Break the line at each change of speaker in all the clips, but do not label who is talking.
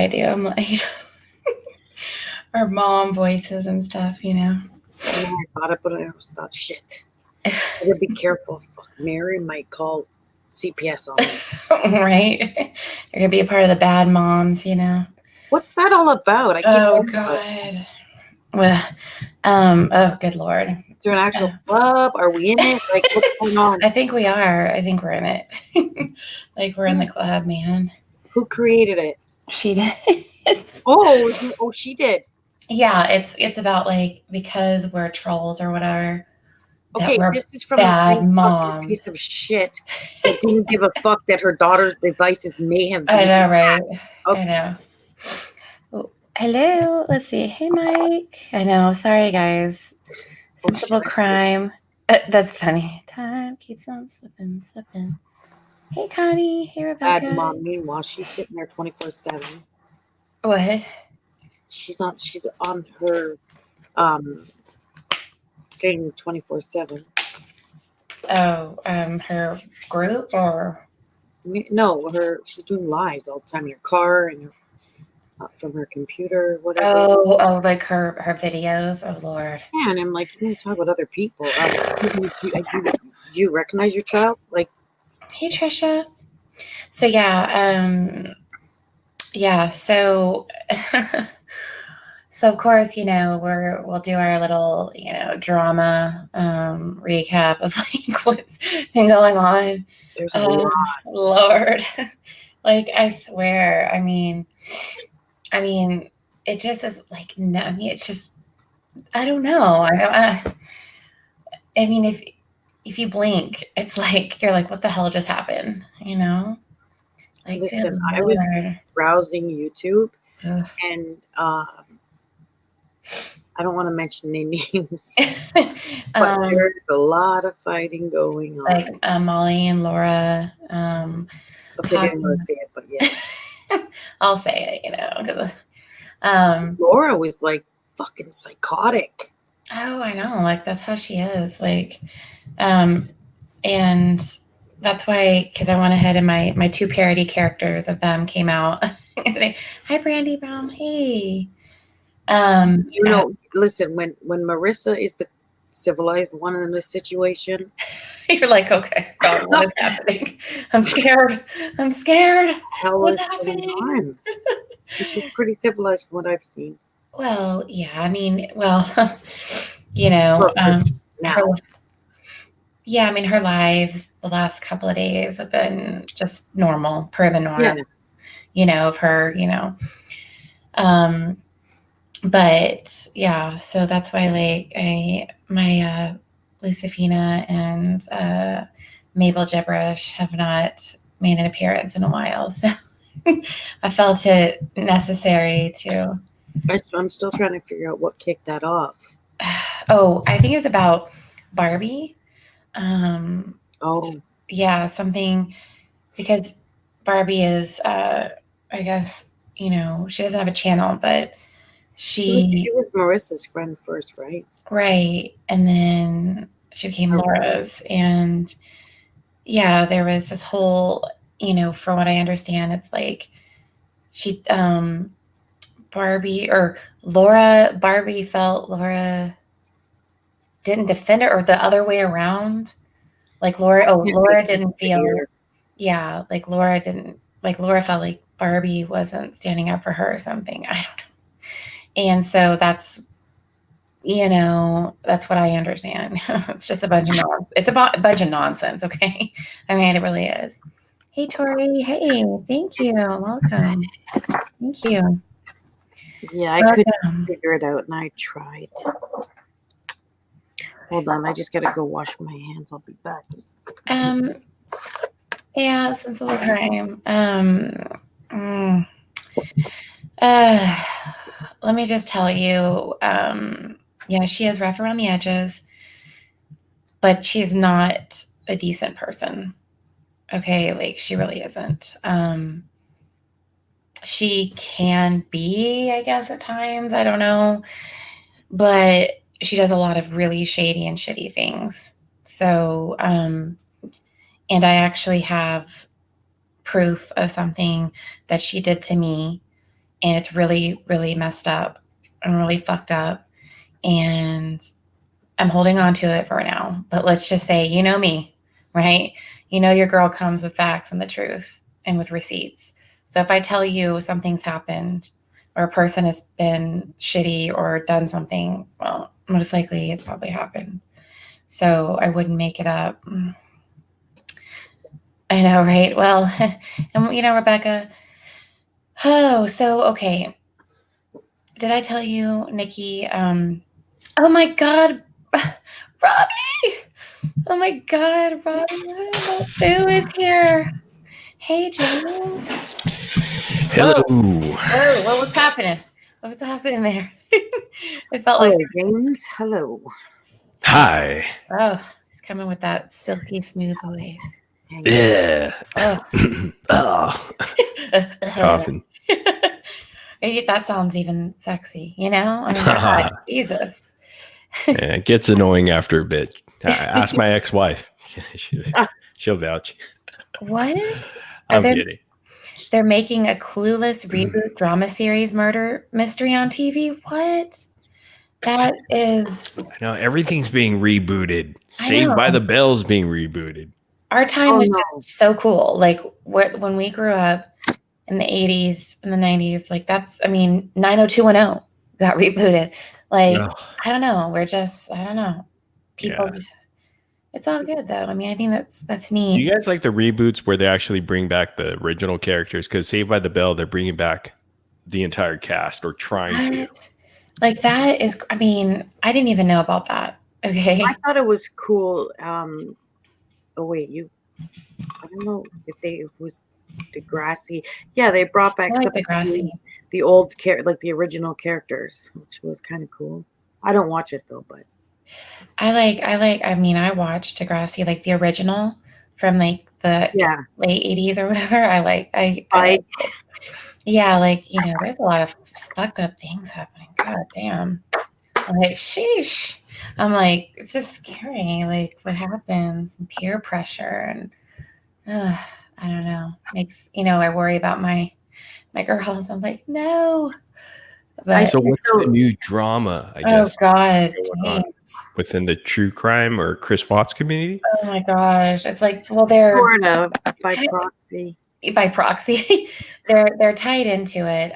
I do. I'm like, our mom voices and stuff, you know.
I thought it, but I always thought, shit. I gotta be careful. Fuck, Mary might call CPS on me.
Right? You're gonna be a part of the bad moms, you know.
What's that all about? I keep
Oh God. Well, oh good Lord.
Is there an actual club? Are we in it? Like, what's going on?
I think we are. I think we're in it. Like we're in the club, man.
Who created it?
She did.
Oh, she did.
Yeah, it's about like because we're trolls or whatever.
Okay,
we're
this is from
bad
the same
moms.
piece of shit that didn't give a fuck that her daughter's devices may have been.
I know, right?
Okay.
I know. Oh, hello. Let's see. Hey, Mike. I know. Sorry, guys. Sensible crime. That's funny. Time keeps on slipping. Hey, Connie. Hey, Rebecca.
Bad mom. Meanwhile, she's sitting there 24/7.
What?
She's on her thing 24/7.
Oh, her group or
no, she's doing lives all the time in her car and from her computer, whatever.
Oh, like her videos. Oh Lord.
Yeah, and I'm like, you want to talk about other people? Do you recognize your child? Like,
hey, Trisha. So yeah, so. So of course, you know, we'll do our little, you know, drama recap of like what's been going on.
There's a lot.
Lord, like I swear, I mean, it just is like no. I mean, it's just I don't know. I mean, if you blink, it's like you're like, what the hell just happened? You know? Like,
listen, I was browsing YouTube, and I don't want to mention any names, but there's a lot of fighting going on.
Like Molly and Laura.
Okay, I didn't want to say it, but yes.
I'll say it, you know.
Laura was like fucking psychotic.
Oh, I know. Like that's how she is. Like, and that's why, because I went ahead and my two parody characters of them came out today. Hi, Brandy Brown. Hey.
You know, listen, when Marissa is the civilized one in this situation,
you're like, okay, God, what is happening? I'm scared.
Hell is going on? She's pretty civilized from what I've seen.
Well, yeah, I mean, well, you know, yeah, I mean, her lives the last couple of days have been just normal, per the norm,
yeah.
You know, of her, you know. But yeah, so that's why like my Lucifina and Mabel Gibberish have not made an appearance in a while. So I felt it necessary to.
I'm still trying to figure out what kicked that off.
Oh, I think it was about Barbie. Yeah, something because Barbie is I guess, you know, she doesn't have a channel, but she
was Marissa's friend first, right?
Right. And then she became Laura's. And yeah, there was this whole, you know, from what I understand, it's like she Barbie felt Laura didn't defend her, or the other way around. Like Laura didn't feel like Laura felt like Barbie wasn't standing up for her or something. I don't know. And so that's, you know, that's what I understand. It's just a bunch of nonsense. Okay. I mean, it really is. Hey, Tori. Hey, thank you. Welcome. Thank you.
Yeah, I couldn't figure it out, and I tried. Hold on, I just gotta go wash my hands. I'll be back.
Yeah, sensible crime. Let me just tell you, yeah, she is rough around the edges, but she's not a decent person. Okay, like she really isn't. She can be, I guess, at times. I don't know, but she does a lot of really shady and shitty things. So, and I actually have proof of something that she did to me and it's really, really messed up and really fucked up. And I'm holding on to it for now. But let's just say, you know me, right? You know your girl comes with facts and the truth and with receipts. So if I tell you something's happened or a person has been shitty or done something, well, most likely it's probably happened. So I wouldn't make it up. I know, right? Well, and Rebecca. Oh, so okay. Did I tell you, Nikki? Oh my God, Robbie! Oh my God, Robbie! Boo is here. Hey, James.
Hello.
Whoa, what was happening? What was happening there? I felt
Hello,
like
James. Hello.
Hi.
oh, he's coming with that silky smooth voice.
Yeah.
Oh,
Oh. Coughing.
That sounds even sexy, you know? I mean, God, Jesus.
Yeah, it gets annoying after a bit. Ask my ex-wife. She'll vouch.
What?
I'm kidding.
They're making a clueless reboot drama series murder mystery on TV? What? That is...
I know, everything's being rebooted. Saved by the Bell's being rebooted.
Our time was just so cool. Like, when we grew up in the 80s and the 90s, like, that's, I mean, 90210 got rebooted. Like, I don't know. I don't know. People, it's all good, though. I mean, I think that's neat.
Do you guys like the reboots where they actually bring back the original characters? Because Saved by the Bell, they're bringing back the entire cast or trying to.
Like, that is, I mean, I didn't even know about that. Okay.
I thought it was cool. Oh, wait, I don't know if it was Degrassi. Yeah, they brought back some
Degrassi.
The old like the original characters, which was kind of cool. I don't watch it though, but
I watched Degrassi, like the original from like the late 80s or whatever. Yeah, like, there's a lot of fucked up things happening. God damn. I'm like, sheesh. I'm like, it's just scary. Like, what happens? And peer pressure and I don't know. Makes, I worry about my girls. I'm like, no.
But, so what's the new drama, I guess?
Oh, God.
Within the true crime or Chris Watts community?
Oh, my gosh. It's like, well, they're...
Sort of, by proxy.
By proxy. They're tied into it.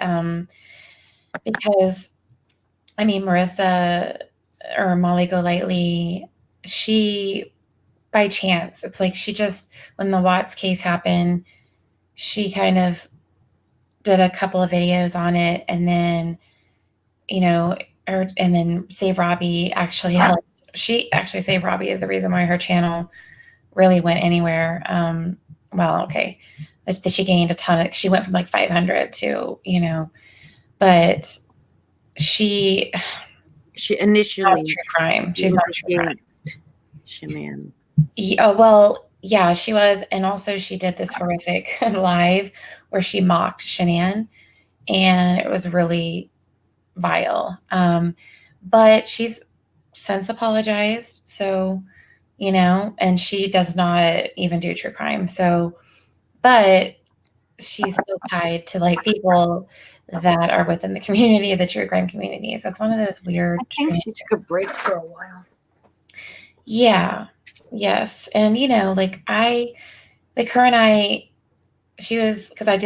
Because, I mean, Marissa or Molly Golightly, she, by chance, it's like she just, when the Watts case happened, she kind of did a couple of videos on it, and then, and then Save Robbie actually helped. She actually, Save Robbie is the reason why her channel really went anywhere. Well, okay. She gained a ton of, she went from like 500 to, but she
initially
not true crime. She's not true crime.
Shanann.
Oh, well, yeah, she was. And also she did this horrific live where she mocked Shanann, and it was really vile. But she's since apologized. So, and she does not even do true crime. So, but she's still tied to like people that are within the community, the true crime communities. That's one of those weird.
I think she took a break for a while.
Yeah. Yes. And like her and I, she was, because I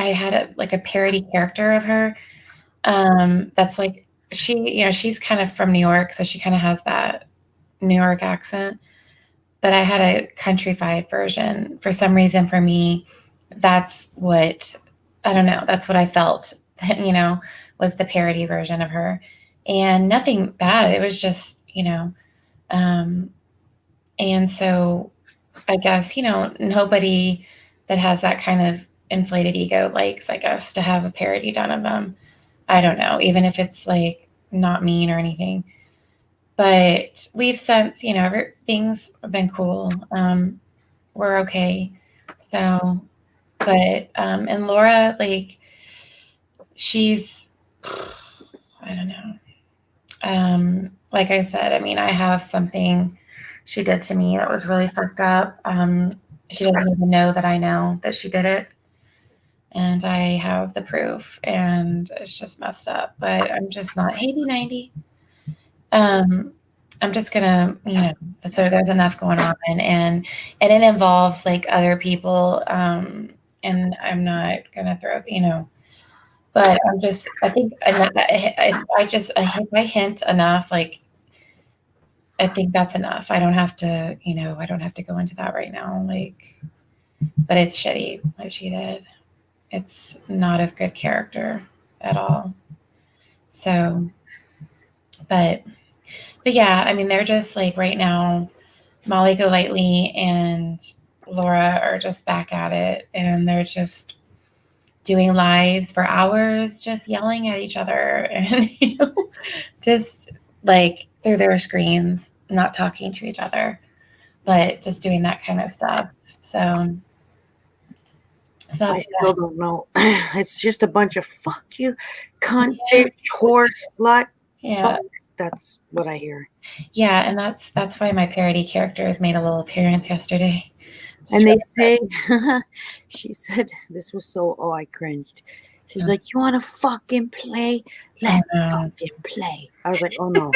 had a parody character of her. That's like, she's kind of from New York, so she kind of has that New York accent. But I had a countrified version. For some reason, for me, that's what, I don't know, that's what I felt, was the parody version of her. And nothing bad. It was just, and so I guess, nobody that has that kind of inflated ego likes, I guess, to have a parody done of them. I don't know, even if it's like not mean or anything. But we've since, things have been cool. We're okay. So, but, and Laura, like, she's, I don't know. Like I said, I mean, I have something she did to me that was really fucked up. She doesn't even know that I know that she did it. and I have the proof, and it's just messed up. But I'm just not. Hey, D90. I'm just gonna, so there's enough going on, and it involves like other people, and I'm not gonna throw, but I think if I hint enough, like, I think that's enough. I don't have to, I don't have to go into that right now, like, but it's shitty what she did. It's not a good character at all. So, but yeah, I mean, they're just like right now, Molly Golightly and Laura are just back at it, and they're just doing lives for hours, just yelling at each other, and just like through their screens, not talking to each other, but just doing that kind of stuff. So
I still don't know. It's just a bunch of fuck you, cunt, bitch, whore, slut.
Yeah.
Fuck. That's what I hear.
Yeah, and that's why my parody characters made a little appearance yesterday.
And they say, she said, this was so, I cringed. She's like, you want to fucking play? Let's fucking play. I was like, oh no.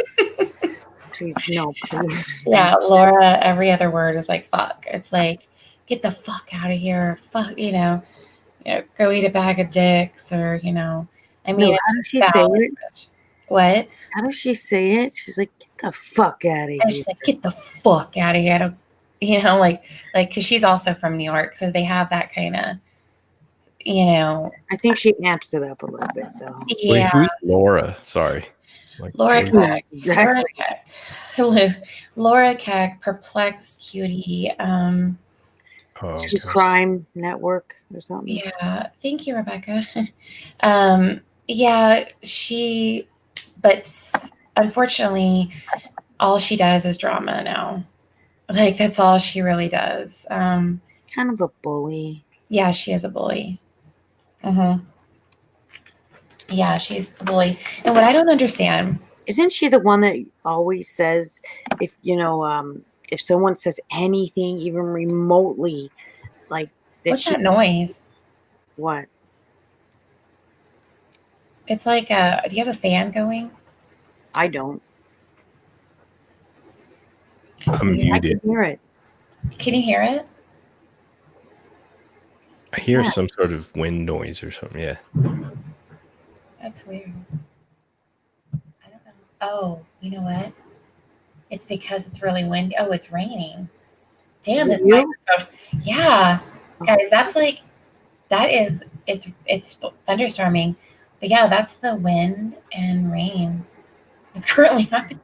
Please, no, please.
Yeah, Laura, every other word is like, fuck. It's like, get the fuck out of here. Fuck, go eat a bag of dicks, or, I mean,
how does she say it?
What?
How does she say it? She's like, get the fuck out of here.
She's like, get the fuck out of here. Like, because she's also from New York, so they have that kind of,
I think she amps it up a little bit, though.
Yeah.
Wait, who's Laura? Sorry.
Laura Keck. Exactly. Hello. Laura Keck, perplexed cutie.
She's Crime Network or something.
Yeah. Thank you, Rebecca. Yeah, but unfortunately, all she does is drama now. Like, that's all she really does.
Kind of a bully.
Yeah, she is a bully. Mm-hmm. Yeah, she's a bully. And what I don't understand...
Isn't she the one that always says, if someone says anything, even remotely, like...
What's that noise?
What?
It's like, do you have a fan going?
I don't.
I'm muted.
I can hear it.
Can you hear it?
I hear some sort of wind noise or something. Yeah.
That's weird. I don't know. Oh, you know what? It's because it's really windy. Oh, it's raining. Damn, this microphone. Yeah. Guys, it's thunderstorming. But yeah, that's the wind and rain. It's currently happening.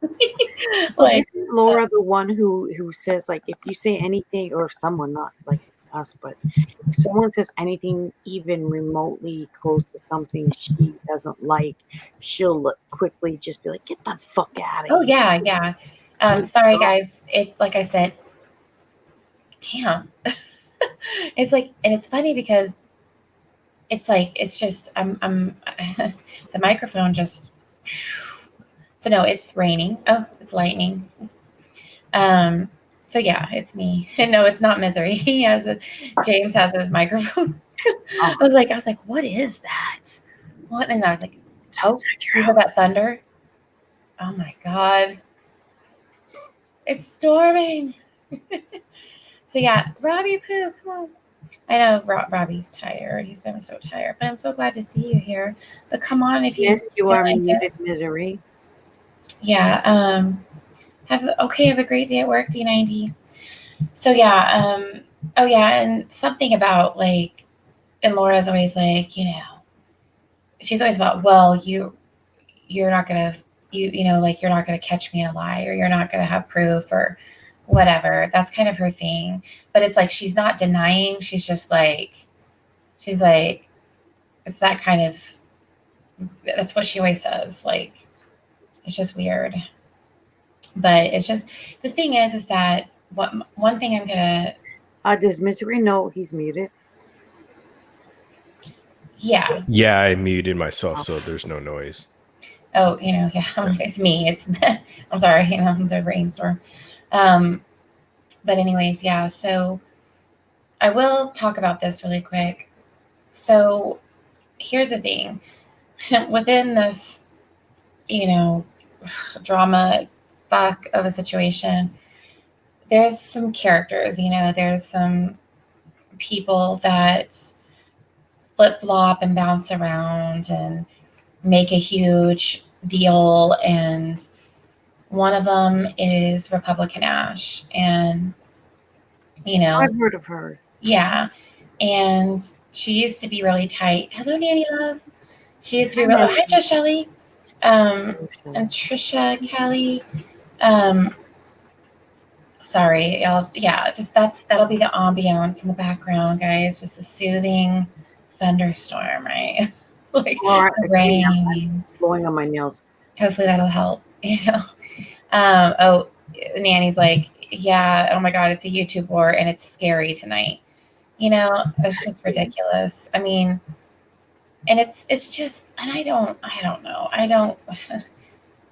Like, isn't Laura the one who says, like, if you say anything, or someone, not like us, but if someone says anything even remotely close to something she doesn't like, she'll quickly just be like, get the fuck out of here.
Oh, yeah. Sorry, guys. It, like I said, damn. It's like, and it's funny because it's like, it's just, I'm the microphone just, so no, it's raining. Oh, it's lightning. So yeah, it's me. No, it's not Misery. James has his microphone. I was like, what is that? What? And I was like, oh, you hear that thunder? Oh my God. It's storming. So yeah, Robbie Poo, come on. I know Robbie's tired. He's been so tired, but I'm so glad to see you here. But come on, if you...
Yes, you are muted, Misery.
Yeah. Have a great day at work, D90. So yeah. Oh yeah, and something about like, and Laura's always like, she's always about, well, you're not gonna, like, you're not gonna catch me in a lie, or you're not gonna have proof, or whatever. That's kind of her thing. But it's like, she's not denying. She's just like, it's that kind of, that's what she always says. Like, it's just weird. But it's just, the thing is that one thing I'm gonna...
does Misery know he's muted?
Yeah.
Yeah, I muted myself, so there's no noise.
Oh, yeah, it's me. It's, I'm sorry, the rainstorm. But anyways, yeah, so I will talk about this really quick. So here's the thing. Within this, drama fuck of a situation, there's some characters, there's some people that flip-flop and bounce around and make a huge deal. And one of them is Republican Ash. And,
I've heard of her.
Yeah. And she used to be really tight. Hello, Nanny Love. She used to be really, hi, Joe Shelley. And Trisha Kelly. Sorry, y'all. Yeah, just that'll be the ambiance in the background, guys. Just a soothing thunderstorm, right? Like rain
blowing on my nails.
Hopefully that'll help. Nanny's like, yeah, oh my God, it's a YouTube war and it's scary tonight. It's just ridiculous. I mean, and it's just, and I don't know. And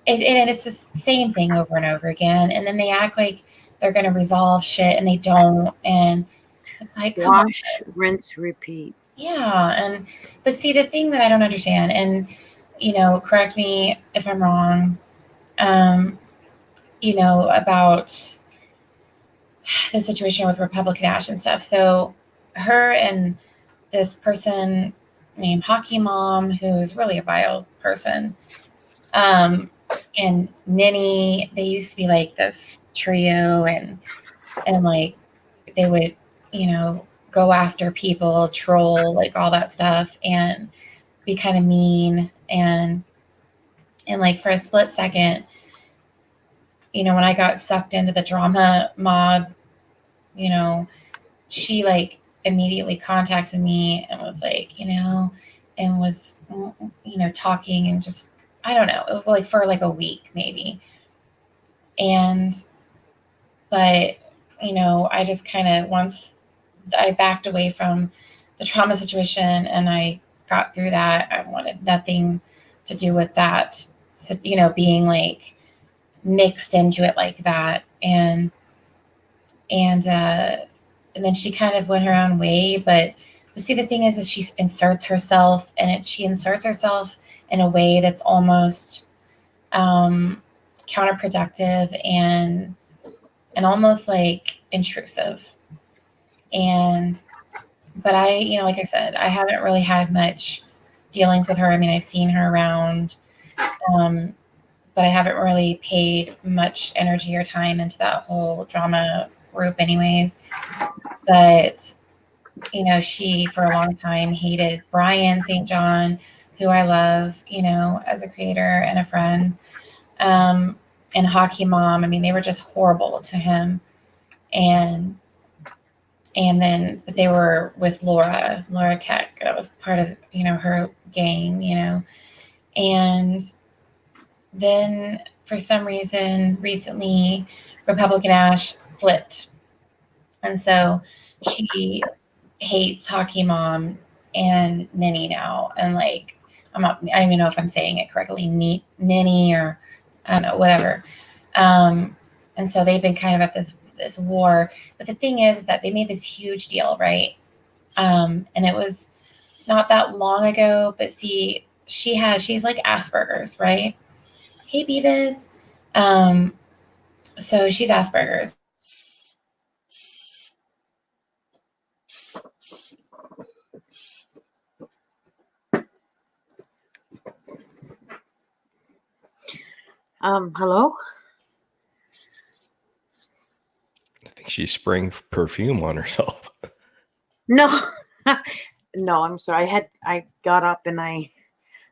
it's the same thing over and over again. And then they act like they're going to resolve shit and they don't. And it's like,
wash, rinse, repeat.
Yeah. But see, the thing that I don't understand, and, correct me if I'm wrong, about the situation with Republican Ash and stuff. So her and this person named Hockey Mom, who's really a vile person, and Ninny, they used to be like this trio, and like they would, go after people, troll, like all that stuff, and be kind of mean. And like for a split second, when I got sucked into the drama mob, she like immediately contacted me and was like, and was, talking and just, I don't know, it was like for like a week maybe. But, I just kind of, once I backed away from the trauma situation and I got through that, I wanted nothing to do with that. So, being like mixed into it like that. And then she kind of went her own way. But see, the thing is she inserts herself, and she inserts herself in a way that's almost counterproductive and almost like intrusive. But I, like I said, I haven't really had much dealings with her. I mean, I've seen her around, but I haven't really paid much energy or time into that whole drama group anyways. But, she for a long time hated Brian St. John, who I love, as a creator and a friend. And Hockey Mom, I mean, they were just horrible to him. And then they were with Laura Keck. That was part of, her gang, and then for some reason recently Republican Ash flipped. And so she hates Hockey Mom and Ninny now. And like, I don't even know if I'm saying it correctly, Ninny, or I don't know, whatever. And so they've been kind of at this war. But the thing is that they made this huge deal, right? And it was not that long ago, but see, she's like Asperger's, right? Hey, Beavis. So she's Asperger's.
Hello?
I think she's spraying perfume on herself.
No. No, I'm sorry. I got up and I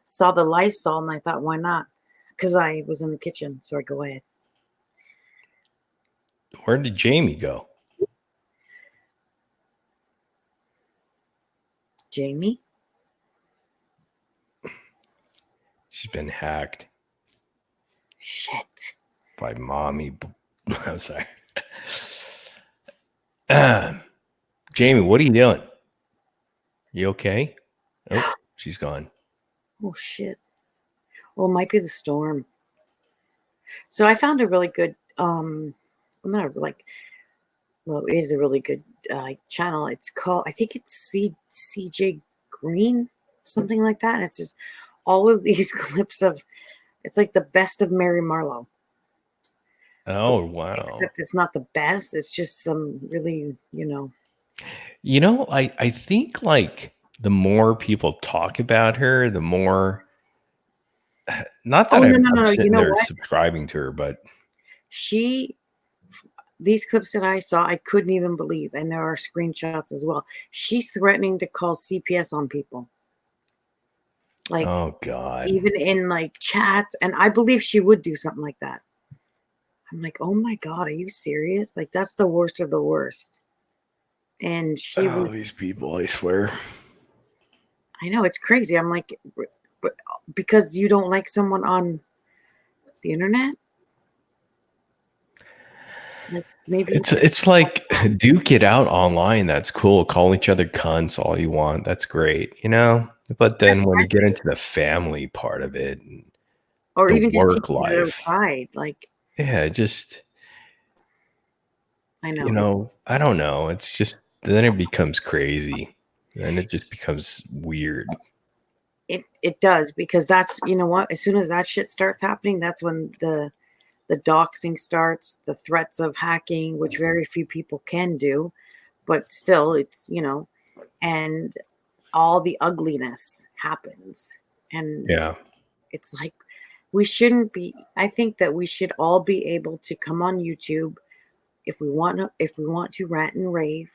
saw the Lysol and I thought, why not? Because I was in the kitchen. Sorry, go ahead.
Where did Jamie go?
Jamie?
She's been hacked.
Shit.
By mommy. I'm sorry. Jamie, what are you doing? You okay? Oh, she's gone.
Oh, shit. Well, it might be the storm. So I found a really good, it is a really good channel. It's called, I think it's CJ Green, something like that. And it's just all of these clips of, it's like the best of Mary Marlowe.
Oh, wow.
Except it's not the best. It's just some really,
I think like the more people talk about her, the more, not that I'm
no.
sitting
You know
there
what?
subscribing to her, but
These clips that I saw, I couldn't even believe. And there are screenshots as well. She's threatening to call CPS on people. Like,
oh God.
even in like chats. And I believe she would do something like that. I'm like, oh my God, are you serious? Like, that's the worst of the worst. And she was,
these people, I swear.
I know, it's crazy. I'm like, because you don't like someone on the internet? Like, maybe
It's like duke it out online. That's cool. Call each other cunts all you want. That's great, But then when you get into the family part of it, and
or
the
even just
work
teaching her
life,
outside, like,
yeah, just
I know.
I don't know. It's just then it becomes crazy. Then it just becomes weird.
It does, because that's, you know what, as soon as that shit starts happening, that's when the doxing starts, the threats of hacking, which very few people can do, but still it's, and all the ugliness happens. And
Yeah.
it's like, I think that we should all be able to come on YouTube if we want to rant and rave,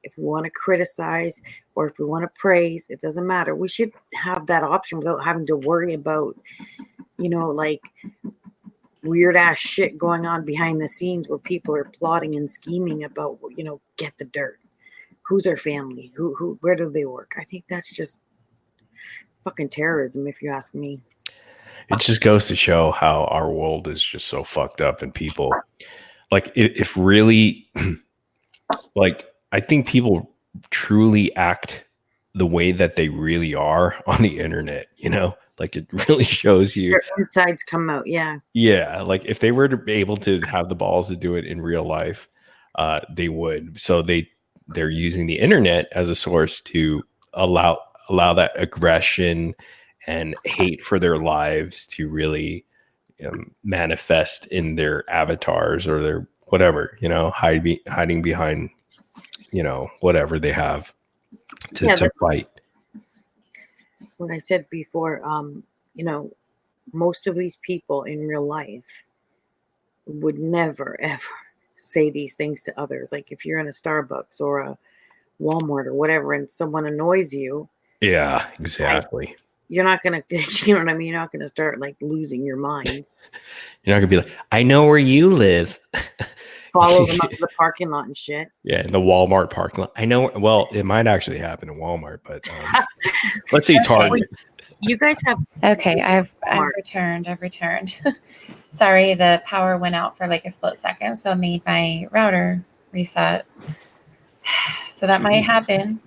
if we want to criticize, or if we want to praise. It doesn't matter. We should have that option without having to worry about, like weird ass shit going on behind the scenes where people are plotting and scheming about, get the dirt. Who's their family? Where do they work? I think that's just fucking terrorism, if you ask me.
It just goes to show how our world is just so fucked up, and people like if really like I think people truly act the way that they really are on the internet, like it really shows you
their insides come out.
Yeah, like if they were to be able to have the balls to do it in real life, they would. So they're using the internet as a source to allow that aggression and hate for their lives to really manifest in their avatars or their whatever, hiding behind, whatever they have to fight.
What I said before, most of these people in real life would never, ever say these things to others. Like if you're in a Starbucks or a Walmart or whatever, and someone annoys you.
Yeah, exactly.
You're not going to, you know what I mean? You're not going to start like losing your mind.
You're not going to be like, I know where you live.
Follow them up to the parking lot and shit.
Yeah, in the Walmart parking lot. I know. Well, it might actually happen in Walmart, but let's say Target.
You guys have.
Okay, I've returned. I've returned. Sorry, the power went out for like a split second, so I made my router reset. So that might happen.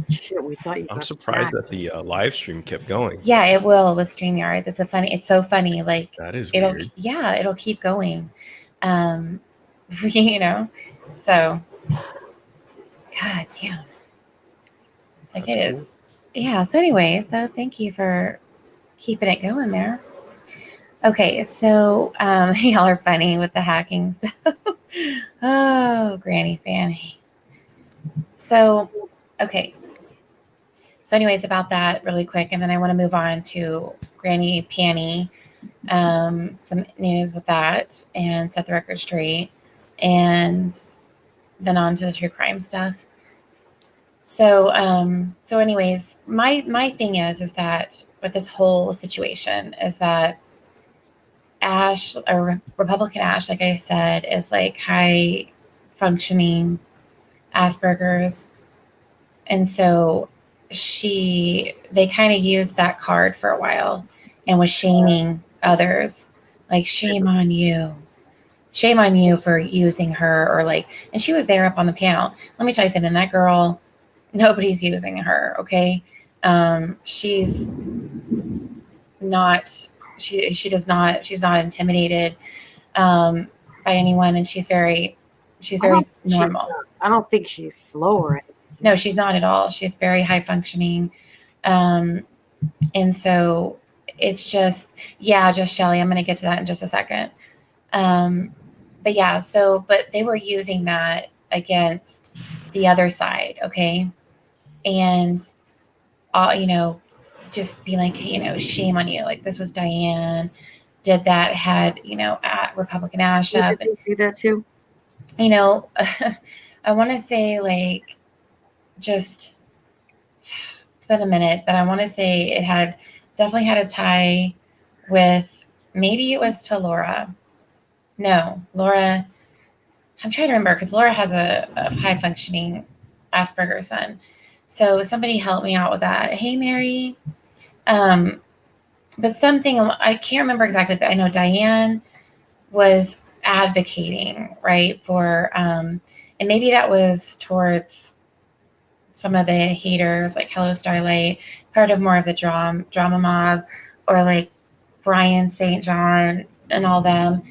Shit, we thought you.
I'm surprised that the live stream kept going.
Yeah, it will with StreamYard. It's so funny. Like
that is weird.
It'll keep going. So God damn. Like it is. Yeah. So anyways, so thank you for keeping it going there. Okay, so y'all are funny with the hacking stuff. Oh, Granny Fanny. So, okay. So anyways, about that really quick, and then I want to move on to Granny Fanny. Some news with that and set the record straight, and then on to the true crime stuff. So anyways, my thing is that with this whole situation is that Ash, or Republican Ash, like I said, is like high functioning Asperger's, and so they kind of used that card for a while and was shaming others, like shame on you for using her, or like, and she was there up on the panel. Let me tell you something, that girl, nobody's using her. Okay. She's not she's not intimidated by anyone, and she's very normal.
I don't think she's slow or anything.
No, she's not at all. She's very high functioning. And so it's just Shelly, I'm going to get to that in just a second. But yeah, but they were using that against the other side. Okay. And, just be like, shame on you. Like, this was Diane did that, had, at Republican Ash up.
Did you see that too?
I want to say, like, just, it's been a minute, but I want to say it definitely had a tie with, maybe it was to Laura. No, Laura, I'm trying to remember, because Laura has a high functioning Asperger's son. So somebody help me out with that. Hey, Mary. But something, I can't remember exactly, but I know Diane was advocating, right, for, and maybe that was towards some of the haters, like Hello Starlight, part of more of the drama mob, or like Brian St. John and all them.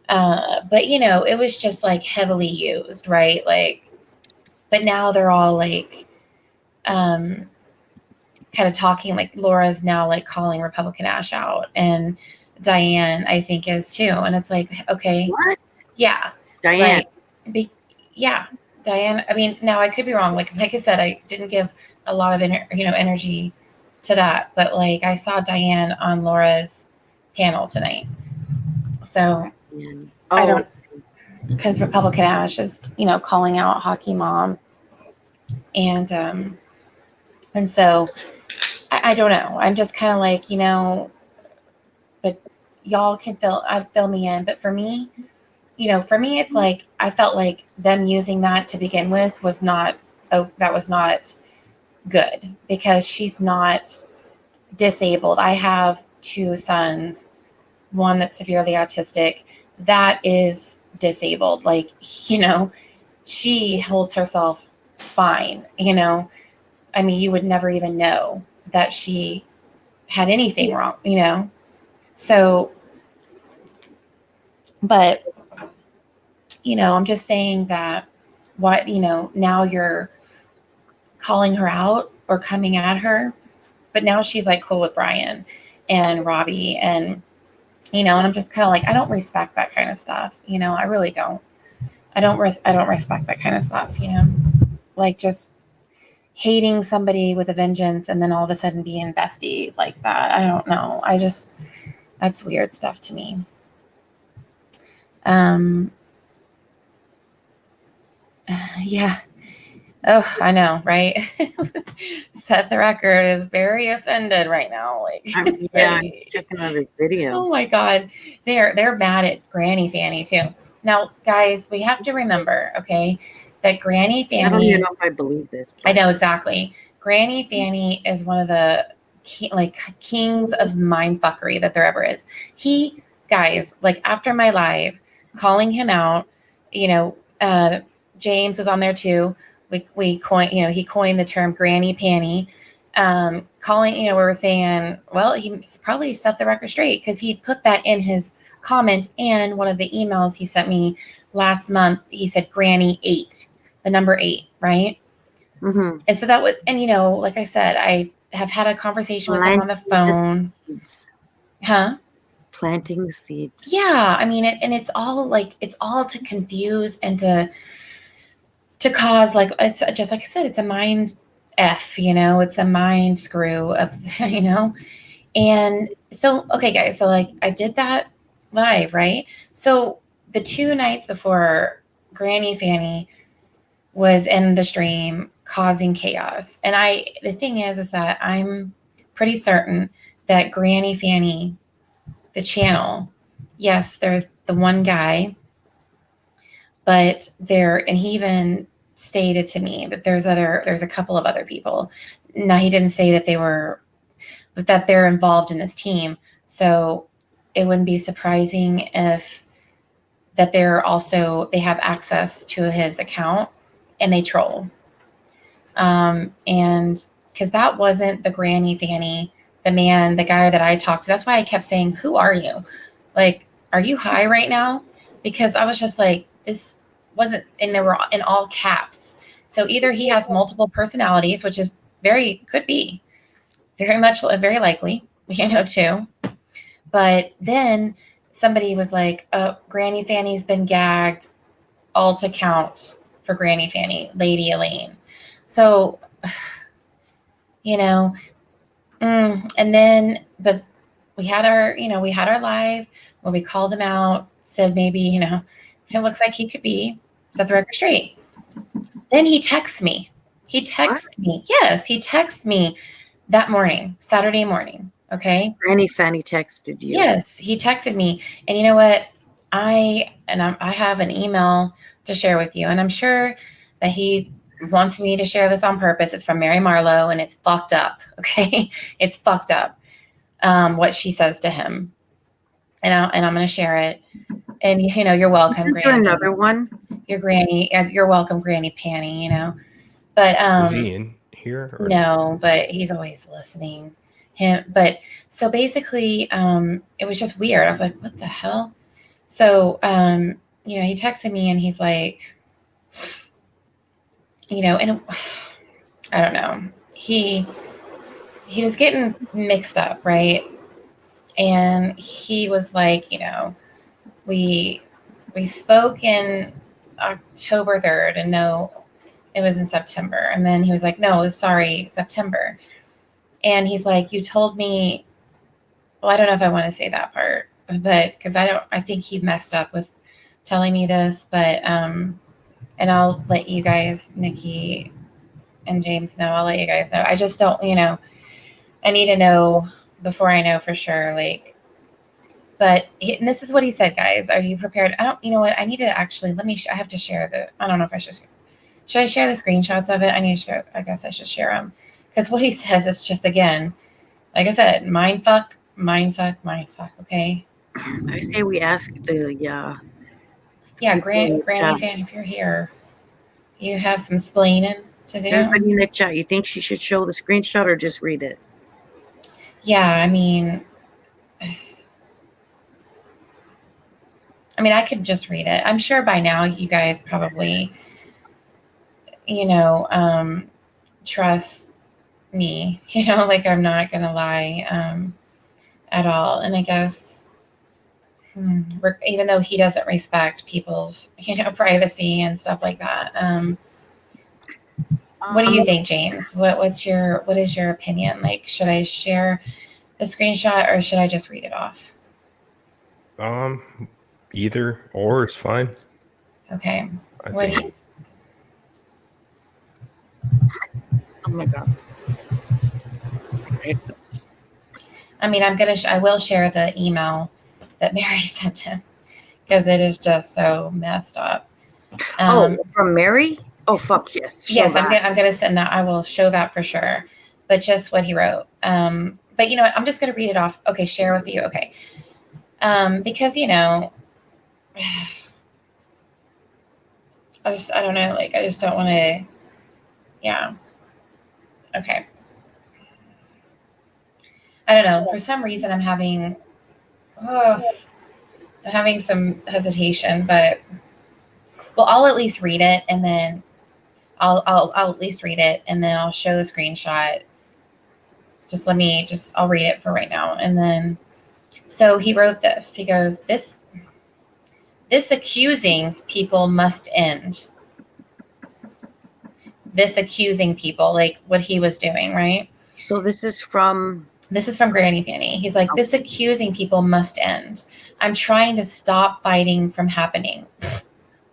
But it was just like heavily used, right? Like, but now they're all like, kind of talking, like Laura's now like calling Republican Ash out, and Diane, I think, is too. And it's like, okay,
what?
Yeah,
Diane.
Right? Yeah, Diane. I mean, now I could be wrong. Like I said, I didn't give a lot of energy to that, but like I saw Diane on Laura's panel tonight. So I don't, because Republican Ash is calling out Hockey Mom, and so I don't know. I'm just kind of like, but y'all can fill me in. But for me, it's like, I felt like them using that to begin with was not good, because she's not disabled. I have 2 sons, one that's severely autistic, that is disabled. Like, she holds herself fine, I mean, you would never even know that she had anything wrong, So, but, I'm just saying that now you're calling her out or coming at her, but now she's like cool with Brian and Robbie, and, and I'm just kind of like, I don't respect that kind of stuff. I really don't. I don't respect that kind of stuff, like just hating somebody with a vengeance and then all of a sudden being besties like that. I don't know. That's weird stuff to me. Yeah. Oh, I know, right? Set the Record is very offended right now. Like,
I'm checking out a video.
Oh my God, they're mad at Granny Fanny too. Now, guys, we have to remember, okay, that Granny Fanny.
I don't even know if I believe this.
I know exactly. Granny Fanny is one of the kings of mindfuckery that there ever is. Guys, like after my live, calling him out, James was on there too. We coined, he coined the term Granny Panny, calling, we were saying, well, he probably set the record straight, because he put that in his comment, and one of the emails he sent me last month, he said Granny 8, the number 8, right?
Mm-hmm.
And so that was, and like I said, I have had a conversation with him on the phone. Huh?
Planting seeds.
Yeah, I mean, it's all to confuse and to cause, like, it's just like I said, it's a mind F, it's a mind screw of, and so, okay, guys, so like I did that live, right? So the 2 nights before, Granny Fanny was in the stream causing chaos. And the thing is that I'm pretty certain that Granny Fanny, the channel, yes, there's the one guy, but and he even stated to me that there's a couple of other people. Now, he didn't say but that they're involved in this team. So it wouldn't be surprising if that they have access to his account and they troll. And because that wasn't the Granny Fanny, the guy that I talked to. That's why I kept saying, who are you? Like, are you high right now? Because I was just like, this wasn't, and they were in all caps. So either he has multiple personalities, which is could be, very likely, too. But then somebody was like, oh, Granny Fanny's been gagged, all to count for Granny Fanny, Lady Elaine. So, and then, but we had our live where we called him out, said maybe, it looks like he could be, set the record straight. Then he texts me. Yes, he texts me that morning, Saturday morning. Okay.
Granny Fanny texted you.
Yes, he texted me. And you know what? I have an email to share with you. And I'm sure that he wants me to share this on purpose. It's from Mary Marlowe, and it's fucked up. Okay. It's fucked up. What she says to him. And I'm going to share it. And, you're welcome, Granny.
Another one?
Your Granny. You're welcome, Granny Panny, But
is he in here? Or?
No, but he's always listening. But so basically, it was just weird. I was like, what the hell? So, he texted me and he's like, and I don't know. He was getting mixed up, right? And he was like, we spoke in October 3rd, and no, it was in September. And then he was like, no, sorry, September. And he's like, you told me, well, I don't know if I want to say that part, but because I think he messed up with telling me this, but, and I'll let you guys, Nikki and James know, I'll let you guys know. I just don't, I need to know before I know for sure, but and this is what he said, guys. Are you prepared? You know what? I need to actually, I have to share I don't know if I should I share the screenshots of it? I guess I should share them. Because what he says is just, again, like I said, mind fuck, okay?
I say we ask the,
Granny Fanny, if you're here, you have some splaining to do.
Everybody in the chat, you think she should show the screenshot or just read it?
Yeah, I mean, I could just read it. I'm sure by now you guys probably, trust me, I'm not going to lie at all. And I guess, even though he doesn't respect people's, privacy and stuff like that. What do you think, James? What is your opinion? Should I share the screenshot or should I just read it off?
Either or is fine.
Okay.
Oh my God.
I will share the email that Mary sent him because it is just so messed up.
From Mary? Oh, fuck yes.
Yes, I'm gonna send that. I will show that for sure. But just what he wrote. But you know what? I'm just gonna read it off. Okay, share with you. Okay. Because I don't know. I just don't want to. Yeah. Okay. I don't know. For some reason, I'm having some hesitation, but I'll at least read it, and then I'll at least read it, and then I'll show the screenshot. I'll read it for right now, and then. So he wrote this. He goes, "This accusing people must end." This accusing people, what he was doing, right?
So this is from
Granny Fanny. He's like, "This accusing people must end. I'm trying to stop fighting from happening."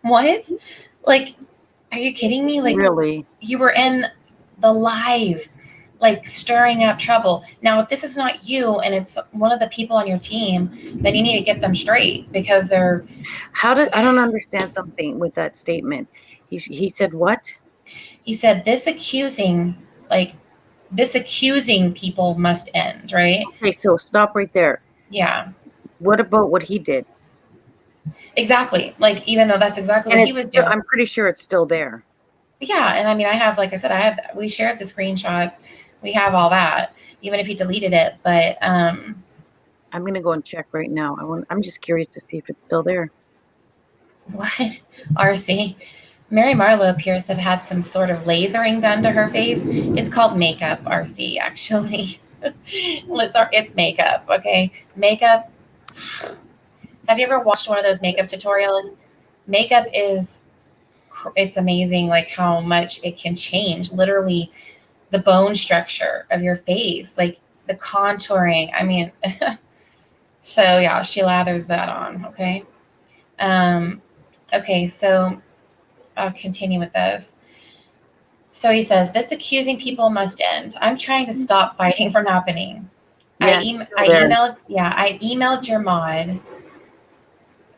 What? Are you kidding me?
Really?
You were in the live, stirring up trouble. Now, if this is not you and it's one of the people on your team, then you need to get them straight because they're.
I don't understand something with that statement. He said what?
He said, this accusing people must end, right?
Okay, so stop right there.
Yeah.
What about what he did?
Exactly. Even though that's exactly what he was doing.
I'm pretty sure it's still there.
Yeah. And I have, like I said, we shared the screenshots. We have all that, even if he deleted it. But
I'm going to go and check right now. I'm just curious to see if it's still there.
What? RC? Mary Marlowe appears to have had some sort of lasering done to her face. It's called makeup, RC, actually. It's makeup, okay? Makeup. Have you ever watched one of those makeup tutorials? Makeup it's amazing, like how much it can change. Literally, the bone structure of your face, like the contouring. I mean, so yeah, she lathers that on. Okay. Okay, so I'll continue with this. So he says, this accusing people must end. I'm trying to stop fighting from happening.
Yeah,
I emailed your mod,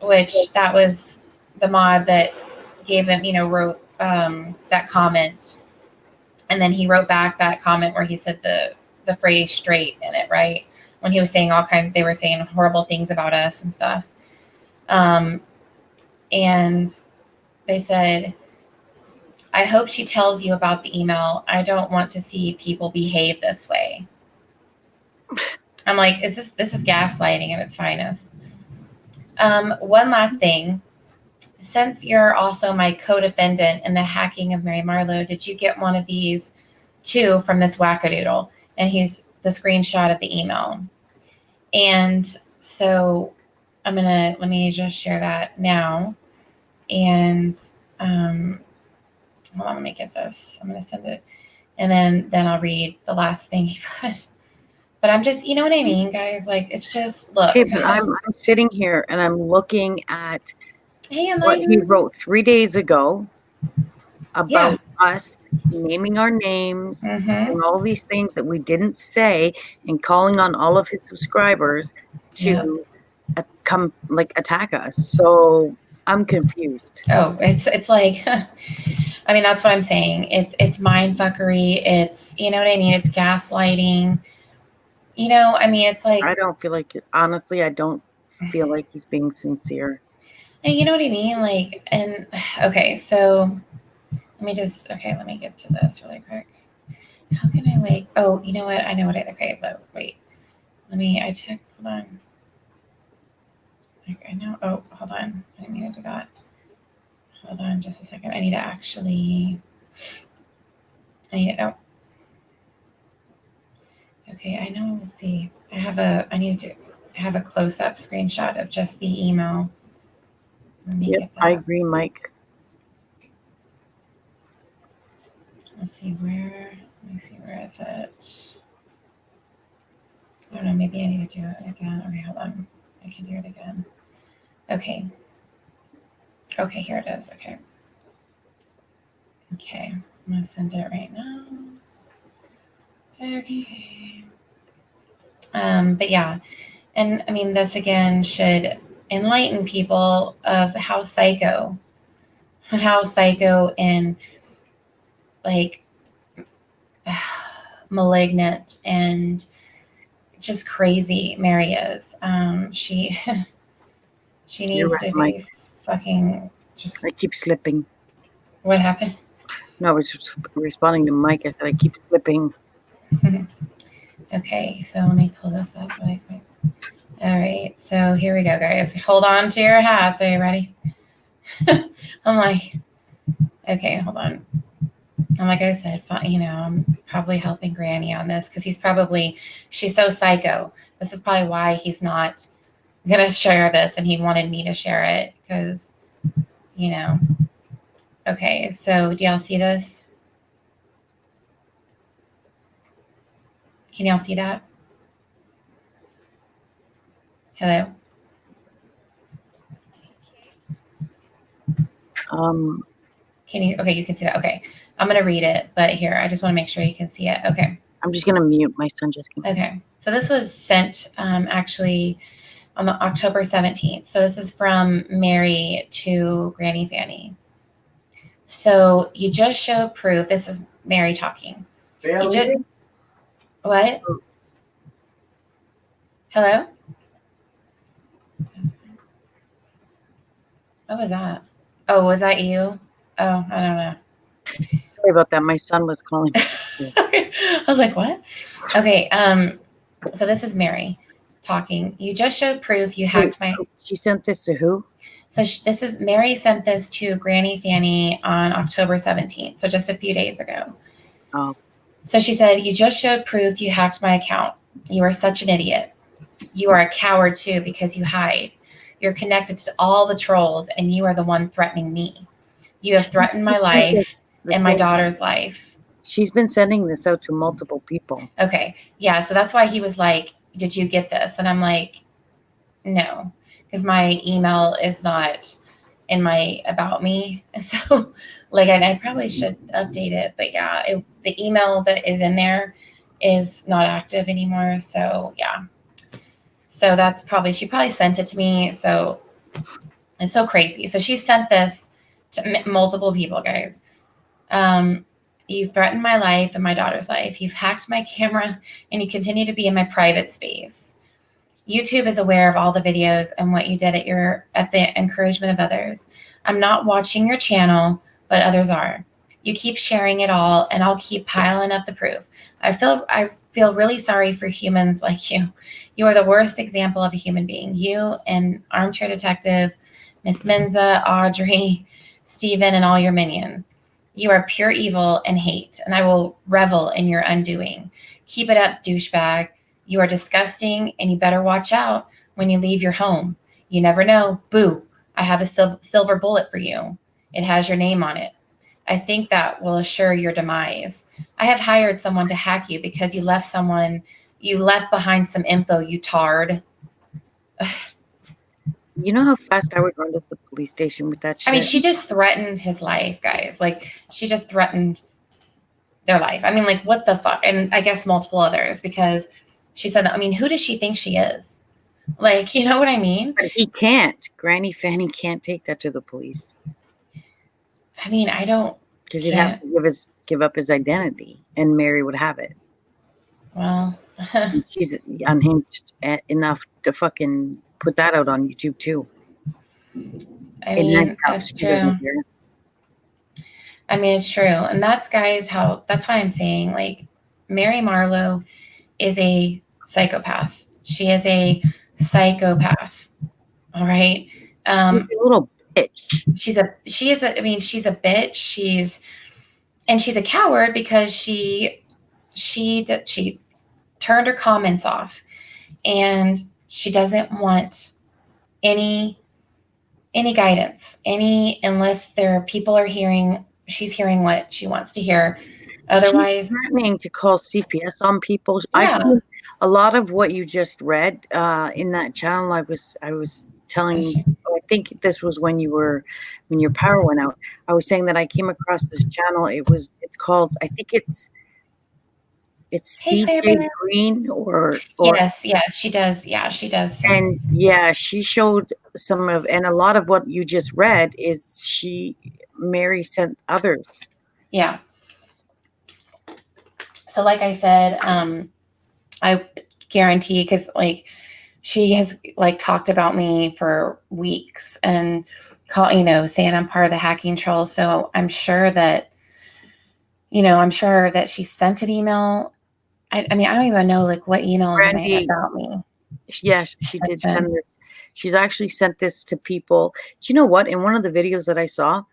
which that was the mod that gave him, wrote that comment. And then he wrote back that comment where he said the phrase straight in it, right? When he was saying they were saying horrible things about us and stuff. And they said, I hope she tells you about the email. I don't want to see people behave this way. I'm like, this is gaslighting at its finest. One last thing. Since you're also my co-defendant in the hacking of Mary Marlowe, did you get one of these too from this wackadoodle? And he's the screenshot of the email. And so let me just share that now. And hold on, let me get this. I'm going to send it. And then I'll read the last thing he put. But I'm just, you know what I mean, guys? Like, it's just, look.
Okay, but I'm sitting here and I'm looking at what he wrote 3 days ago about us naming our names and all these things that we didn't say and calling on all of his subscribers to come attack us. So I'm confused.
Oh, it's like, I mean, that's what I'm saying. It's mind fuckery. It's, you know what I mean? It's gaslighting. I mean, it's like,
I don't feel like it. Honestly, I don't feel like he's being sincere.
And you know what I mean? Like, and okay, so let me get to this really quick. How can I oh, you know what? I know what okay, but wait. Hold on. I know, oh, hold on. I didn't mean to do that. Hold on just a second. I need to okay, I know, let's see. I need to have a close-up screenshot of just the email.
Yep, I agree, Mike.
Let me see where it's at. I don't know, maybe I need to do it again. Okay, hold on. I can do it again. Okay. Okay, here it is. Okay. Okay, I'm gonna send it right now. Okay. But yeah, and I mean, this again should enlighten people of how psycho and like malignant and just crazy Mary is. She needs to be fucking just.
I keep slipping.
What happened?
No, I was just responding to Mike. I said I keep slipping.
Okay, so let me pull this up really quick. All right, so here we go, guys. Hold on to your hats. Are you ready? I'm like, okay, hold on. And like I said, I'm probably helping Granny on this because she's so psycho. This is probably why he's not going to share this and he wanted me to share it because, Okay, so do y'all see this? Can y'all see that? Hello? Okay, you can see that. Okay. I'm going to read it, but here, I just want to make sure you can see it. Okay.
I'm just going to mute my son.
Okay. So this was sent actually on October 17th. So this is from Mary to Granny Fanny. So you just showed proof. This is Mary talking. What? Hello? What was that? Oh, was that you? Oh, I don't know.
Sorry about that. My son was calling.
I was like, what? Okay. So this is Mary talking. You just showed proof you hacked my.
She sent this to who?
So this is Mary sent this to Granny Fanny on October 17th. So just a few days ago.
Oh.
So she said, you just showed proof you hacked my account. You are such an idiot. You are a coward too because you hide. You're connected to all the trolls and you are the one threatening me. You have threatened my life and my daughter's life.
She's been sending this out to multiple people.
Okay. Yeah. So that's why he was like, did you get this? And I'm like, no, because my email is not in my about me. So like, I probably should update it, but yeah, the email that is in there is not active anymore. So yeah. So that's she probably sent it to me. So it's so crazy. So she sent this to multiple people, guys. You threatened my life and my daughter's life. You've hacked my camera and you continue to be in my private space. YouTube is aware of all the videos and what you did at the encouragement of others. I'm not watching your channel, but others are. You keep sharing it all and I'll keep piling up the proof. I feel really sorry for humans like you. You are the worst example of a human being. You and Armchair Detective, Miss Menza, Audrey, Steven, and all your minions. You are pure evil and hate, and I will revel in your undoing. Keep it up, douchebag. You are disgusting, and you better watch out when you leave your home. You never know. Boo. I have a silver bullet for you. It has your name on it. I think that will assure your demise. I have hired someone to hack you because you left behind some info, you tard.
You know how fast I would run to the police station with that shit?
I mean, she just threatened his life, guys. Like, she just threatened their life. I mean, like, what the fuck? And I guess multiple others, because she said that. I mean, who does she think she is? Like, you know what I mean?
But he can't. Granny Fanny can't take that to the police.
I mean, I don't.
Because he'd have to give up his identity, and Mary would have it.
Well,
she's unhinged enough to fucking put that out on YouTube too.
I mean, that's true. I mean, it's true. And that's why I'm saying, like, Mary Marlowe is a psychopath. She is a psychopath. All right.
She's a little bitch.
She's a bitch. She's a coward because she turned her comments off, and she doesn't want any guidance, unless people are she's hearing what she wants to hear. Otherwise,
she's threatening to call CPS on people. Yeah. I've seen a lot of what you just read in that channel. I was telling you, I think this was when your power went out. I was saying that I came across this channel. It's called, I think it's CJ Green or
yes, she does. Yeah, she does.
And yeah, she showed and a lot of what you just read is Mary sent others.
Yeah. So like I said, I guarantee, because like she has like talked about me for weeks and saying I'm part of the hacking troll. So I'm sure that she sent an email. I mean, I don't even know like what email is about me.
Yes, she did send this. She's actually sent this to people. Do you know what? In one of the videos that I saw,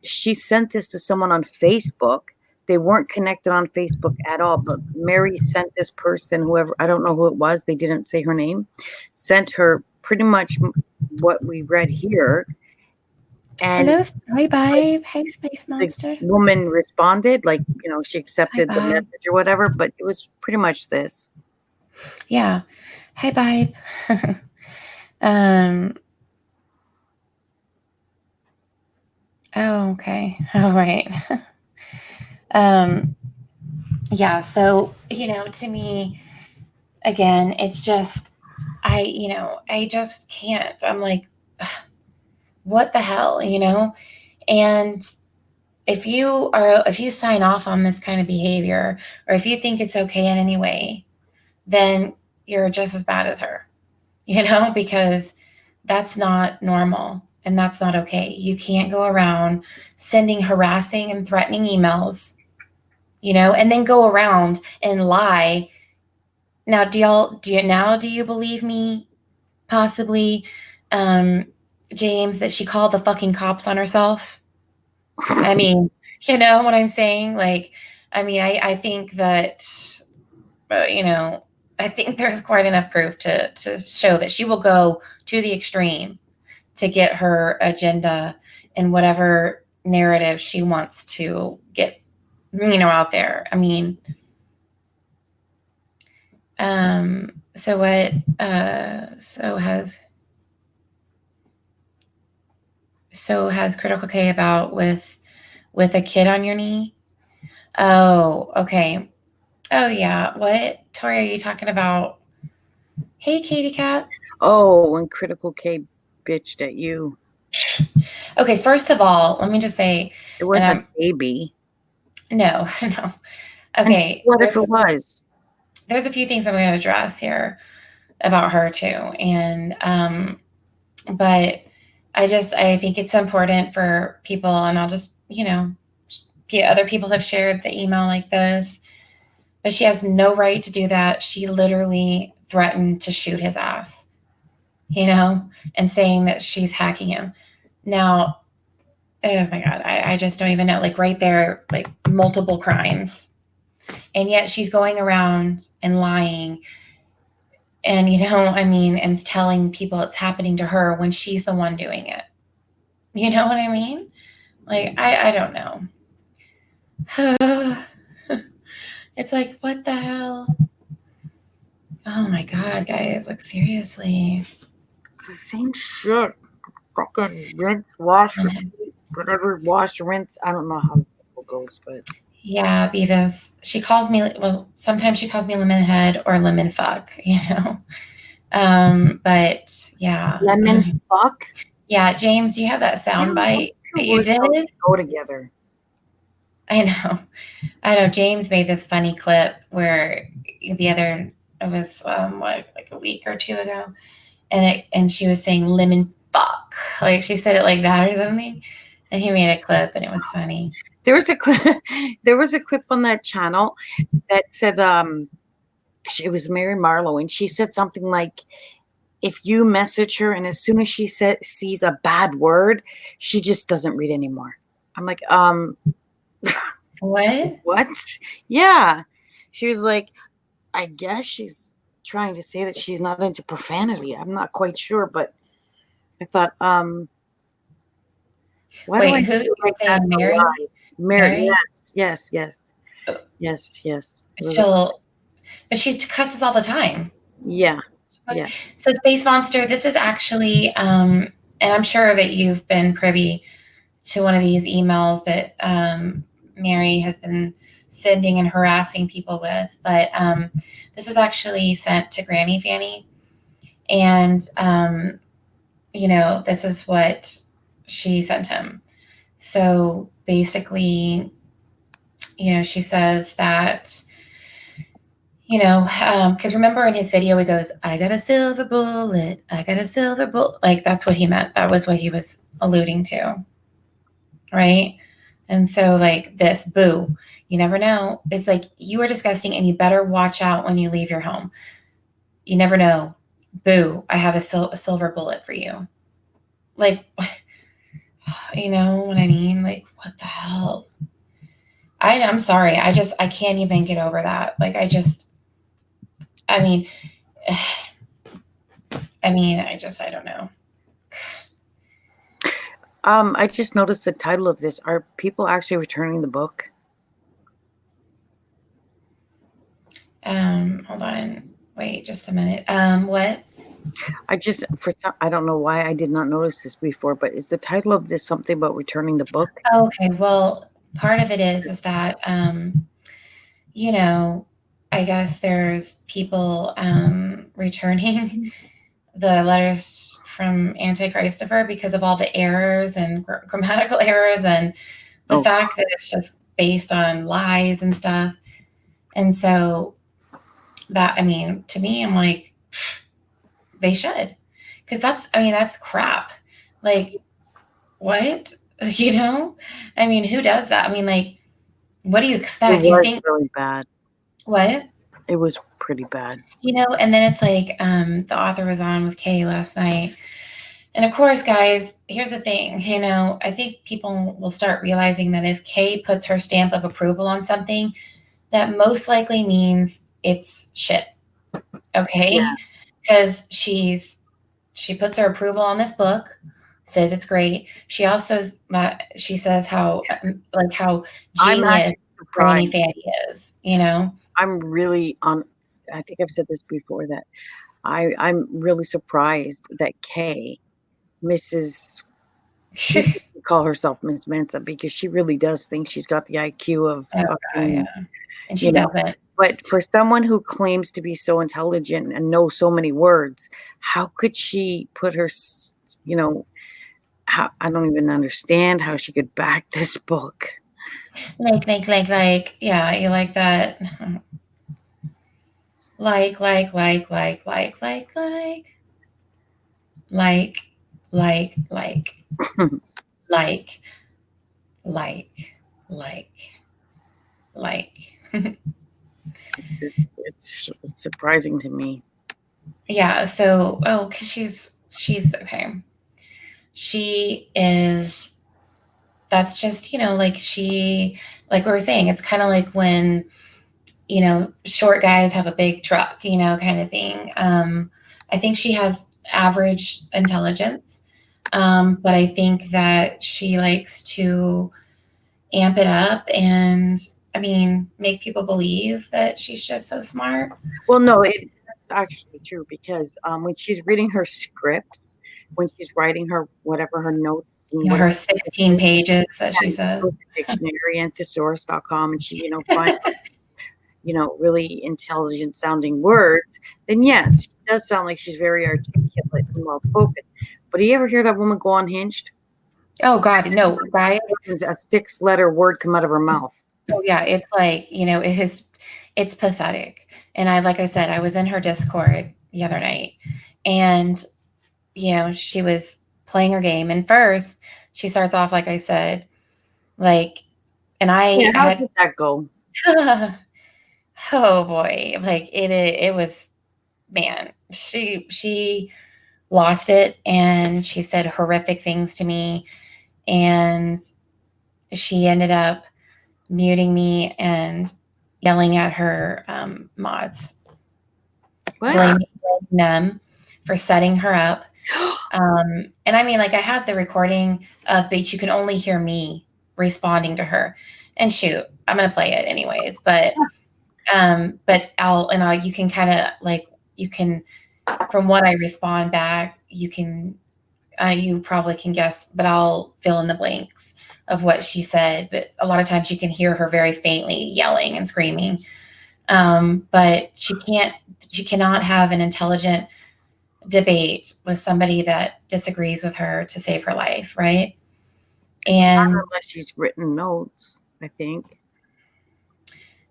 she sent this to someone on Facebook. They weren't connected on Facebook at all, but Mary sent this person, whoever, I don't know who it was, they didn't say her name, sent her pretty much what we read here. And
hello, bye. Hey, Space Monster.
The woman responded, like, she accepted the message or whatever, but it was pretty much this.
Yeah. Hey, babe. Oh, okay. All right. Yeah. So, to me, again, it's just, I just can't. I'm like, what the hell, And if you sign off on this kind of behavior, or if you think it's okay in any way, then you're just as bad as her, because that's not normal and that's not okay. You can't go around sending harassing and threatening emails, and then go around and lie. Now, do you believe me? Possibly, James, that she called the fucking cops on herself? I mean, you know what I'm saying? Like, I mean, I think that, you know, I think there's quite enough proof to show that she will go to the extreme to get her agenda and whatever narrative she wants to get, you know, out there. I mean, so what, has Critical K about with a kid on your knee? Oh, okay. Oh yeah. What, Tori, are you talking about? Hey, Katie Cat.
Oh, when Critical K bitched at you.
Okay, first of all, let me just say
it wasn't a baby.
No. Okay.
What if it was?
There's a few things I'm going to address here about her too. And but I think it's important for people, and I'll just, you know, other people have shared the email like this, but she has no right to do that. She literally threatened to shoot his ass, you know, and saying that she's hacking him. Now, oh my God, I just don't even know, like right there, like multiple crimes. And yet she's going around and lying and, you know, I mean, and telling people it's happening to her when she's the one doing it. You know what I mean? Like, I don't know. It's like, what the hell? Oh my God, guys, like seriously.
It's the same shit. Fucking rinse, wash, whatever, wash, rinse. I don't know how it goes, but
yeah, Beavis. She calls me, well, sometimes she calls me lemon head or lemon fuck, you know. But yeah.
Lemon fuck?
Yeah, James, do you have that sound bite that you did?
Go together.
I know. James made this funny clip where it was like a week or two ago, and she was saying lemon fuck, like she said it like that or something, and he made a clip and it was funny.
There was a clip on that channel that said it was Mary Marlowe, and she said something like, if you message her and as soon as she sees a bad word, she just doesn't read anymore. I'm like, what? Yeah. She was like, I guess she's trying to say that she's not into profanity. I'm not quite sure, but I thought,
who like that? Mary?
Mary? Yes.
But she cusses all the time.
Yeah.
So Space Monster, this is actually, and I'm sure that you've been privy to one of these emails that Mary has been sending and harassing people with, but this was actually sent to Granny Fanny, and you know, this is what she sent him. So basically, you know, she says that, you know, because remember in his video, he goes, I got a silver bullet. Like, that's what he meant. That was what he was alluding to. Right. And so, like, this, boo, you never know. It's like, you are disgusting and you better watch out when you leave your home. You never know. Boo, I have a silver bullet for you. Like, you know what I mean? Like, what the hell? I'm sorry. I can't even get over that. Like, I don't know.
I just noticed the title of this. Are people actually returning the book?
Hold on. Wait just a minute. What?
I don't know why I did not notice this before, but is the title of this something about returning the book?
Okay. Well, part of it is that, you know, I guess there's people returning the letters from Anti-Christopher because of all the errors and grammatical errors and the fact that it's just based on lies and stuff. And so that, I mean, to me, I'm like, they should, because that's crap. Like, what? You know? I mean, who does that? I mean, like, what do you expect?
It was really bad.
What?
It was pretty bad.
You know, and then it's like, the author was on with Kay last night, And of course, guys, here's the thing, you know, I think people will start realizing that if Kay puts her stamp of approval on something, that most likely means it's shit. Okay? Because she puts her approval on this book, says it's great. She also she says how like how genius Granny Fanny is, you know.
I'm really on. I think I've said this before that I'm really surprised that Kay, Mrs. She could call herself Miss Mensa because she really does think she's got the IQ of fucking,
and she doesn't.
But for someone who claims to be so intelligent and know so many words, how could she put her, you know, how, I don't even understand how she could back this book.
Like, yeah, you like that. Like,
It's surprising to me.
Yeah. So, because she's okay. She is. That's just, you know, like like we were saying, it's kind of like when, you know, short guys have a big truck, you know, kind of thing. I think she has average intelligence, but I think that she likes to amp it up and, I mean, make people believe that she's just so smart.
Well, no, that's actually true because when she's reading her scripts, when she's writing her whatever her notes, and
her 16 pages that she said,
dictionary and thesaurus.com, and she, you know, finds you know, really intelligent sounding words, then yes, she does sound like she's very articulate and well spoken. But do you ever hear that woman go unhinged?
Oh God, no, guys.
A 6-letter word come out of her mouth.
Oh yeah, it's like, you know, it's pathetic. And like I said, I was in her Discord the other night, and you know, she was playing her game, and first she starts off, like I said, like, and
how did that go?
Oh boy, like it was, man, she lost it, and she said horrific things to me, and she ended up muting me and yelling at her mods, blaming them for setting her up. And I mean, like, I have the recording of, but you can only hear me responding to her. And shoot, I'm gonna play it anyways. But you can kind of like, you can, from what I respond back, you can, you probably can guess, but I'll fill in the blanks of what she said. But a lot of times you can hear her very faintly yelling and screaming. But she cannot have an intelligent debate with somebody that disagrees with her to save her life, right? And
not unless she's written notes, I think.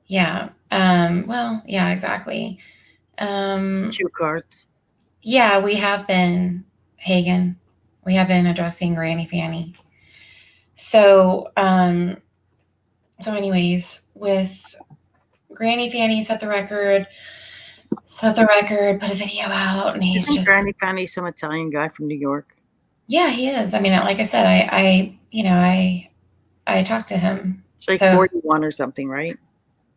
Yeah. Well, yeah, exactly.
Cue cards.
Yeah, we have been, Hagen. We have been addressing Granny Fanny. So, anyways, with Granny Fanny set the record, put a video out, and he's just
Granny Fanny, some Italian guy from New York.
Yeah, he is. I mean, like I said, I talked to him.
It's like 41 or something, right?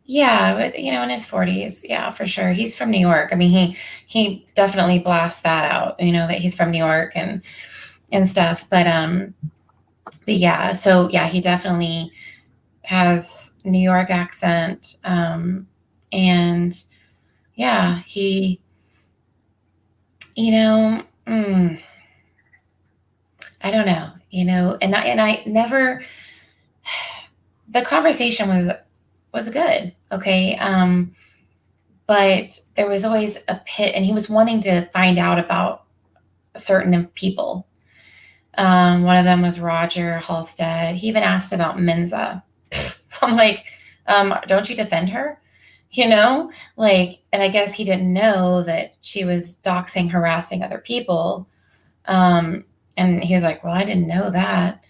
Yeah, but you know, in his 40s, yeah, for sure. He's from New York. I mean, he definitely blasts that out, you know, that he's from New York and stuff. But yeah, so yeah, he definitely has New York accent. And yeah, he, you know, I don't know, you know, and I never, the conversation was good. Okay. But there was always a pit, and he was wanting to find out about certain people. One of them was Roger Halstead. He even asked about Menza. I'm like, don't you defend her? You know, like, and I guess he didn't know that she was doxing, harassing other people. And he was like, well, I didn't know that.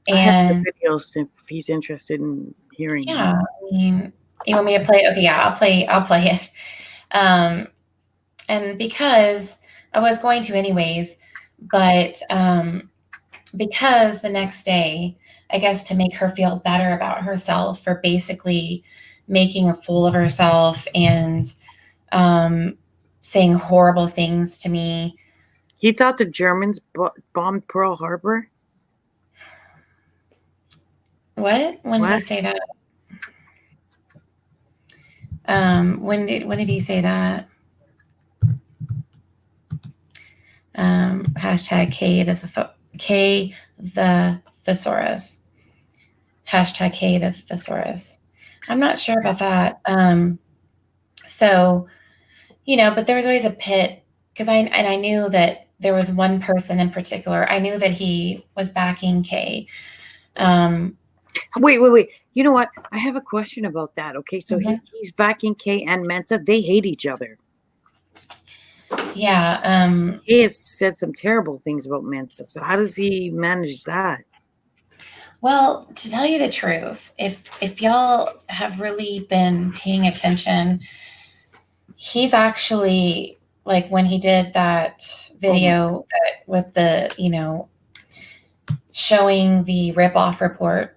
And I
have the videos if he's interested in hearing.
Yeah, I mean, you want me to play? Okay, yeah, I'll play it. And because I was going to anyways, But because the next day, I guess to make her feel better about herself for basically making a fool of herself and saying horrible things to me.
He thought the Germans bombed Pearl Harbor?
What? When did he say that? When did he say that? Hashtag K the thesaurus. Hashtag K the thesaurus. I'm not sure about that. So, but there was always a pit because I knew that there was one person in particular. I knew that he was backing K.
Wait. You know what? I have a question about that. Okay, so he's backing Kay and Mensa. They hate each other.
Yeah.
He has said some terrible things about Mensa. So how does he manage that?
Well, to tell you the truth, if y'all have really been paying attention, he's actually like when he did that video with the, showing the rip-off report.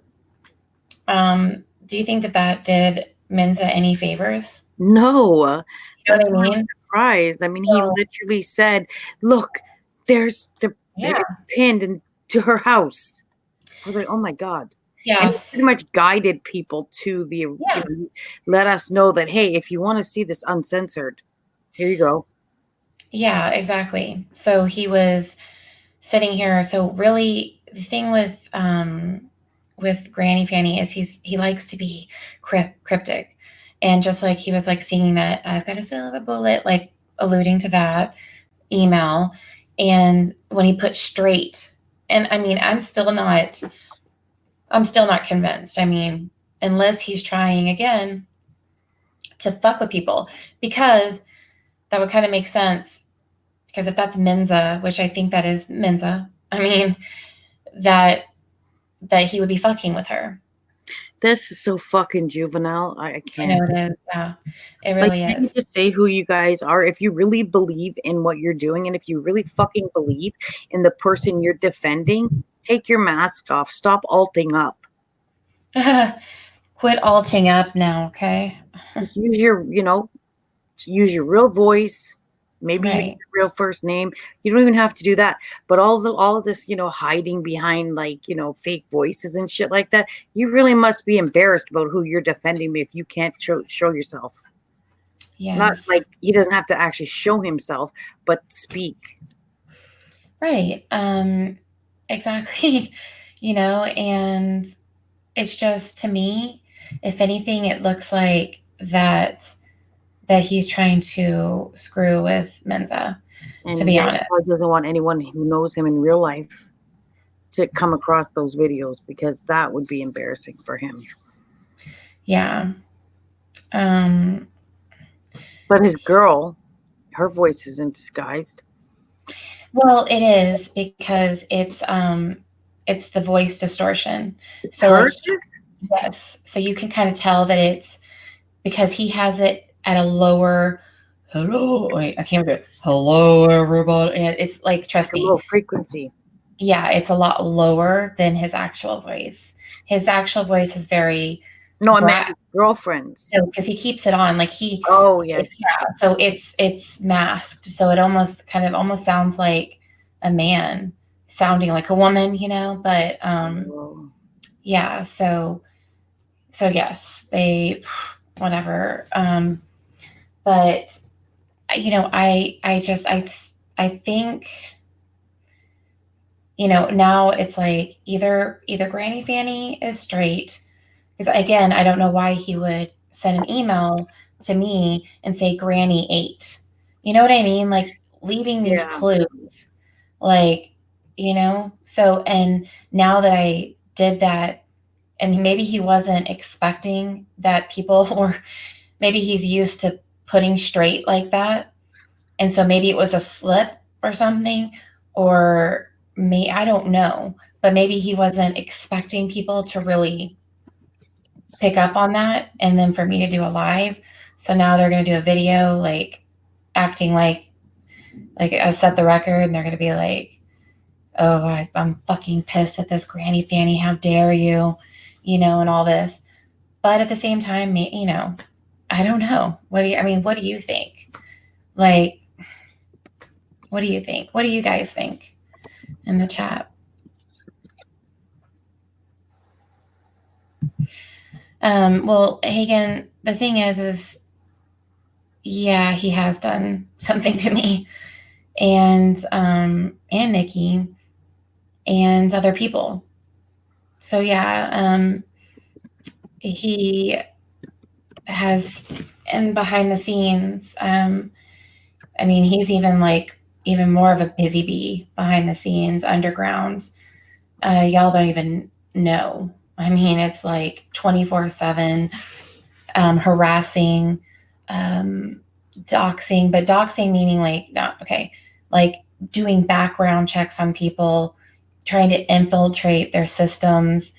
Do you think that did Mensa any favors?
No.
That's what I mean?
I'm surprised. I mean, he literally said, look, it's pinned into her house. I was like, oh my God.
Yes.
And he pretty much guided people to let us know that, hey, if you want to see this uncensored, here you go.
Yeah, exactly. So he was sitting here. So really the thing with Granny Fanny is he likes to be cryptic. And just like he was like singing that I've got a silver bullet, like alluding to that email. And when he put straight, and I mean, I'm still not convinced. I mean, unless he's trying again to fuck with people, because that would kind of make sense. Because if that's Mensa, which I think that is Mensa, I mean, that he would be fucking with her.
This is so fucking juvenile. I can't.
I know it is. Yeah, it really is.
Can you just say who you guys are? If you really believe in what you're doing, and if you really fucking believe in the person you're defending, take your mask off. Stop alting up.
Quit alting up now, okay?
Just use your, use your real voice. Maybe
Right.
your real first name. You don't even have to do that. But all of this, hiding behind fake voices and shit like that, you really must be embarrassed about who you're defending if you can't show yourself.
Yes.
Not like he doesn't have to actually show himself, but speak.
Right. Exactly. And it's just, to me, if anything, it looks like that he's trying to screw with Mensa, to be honest.
He doesn't want anyone who knows him in real life to come across those videos, because that would be embarrassing for him.
Yeah.
But his girl, her voice isn't disguised.
Well, it is, because it's the voice distortion. So
Hers?
yes. So you can kind of tell that it's because he has it at a lower hello. Wait, I can't remember. Hello, everybody. And it's like, trust me.
Low frequency.
Yeah, it's a lot lower than his actual voice. His actual voice is very.
No, I meant his girlfriend's.
No, because he keeps it on, like he.
Oh yes.
Yeah. So it's masked, so it almost sounds like a man sounding like a woman, But yeah. So yes, they whatever. But I think. Now it's like either Granny Fanny is straight, because again, I don't know why he would send an email to me and say Granny ate. You know what I mean? Like leaving these clues, like, so, and now that I did that, and maybe he wasn't expecting that people, or maybe he's used to putting straight like that. And so maybe it was a slip or something, or I don't know, but maybe he wasn't expecting people to really pick up on that, and then for me to do a live. So now they're going to do a video, like acting like I set the record, and they're going to be like, oh, I'm fucking pissed at this Granny Fanny. How dare you, and all this. But at the same time, I don't know. What do you think? Like, what do you think? What do you guys think in the chat? Well, Hagen, the thing is, yeah, he has done something to me and Nikki and other people. So yeah, he has, and behind the scenes, he's even more of a busy bee behind the scenes, underground. Y'all don't even know. It's like 24/7 harassing, doxing, but doxing meaning like doing background checks on people, trying to infiltrate their systems,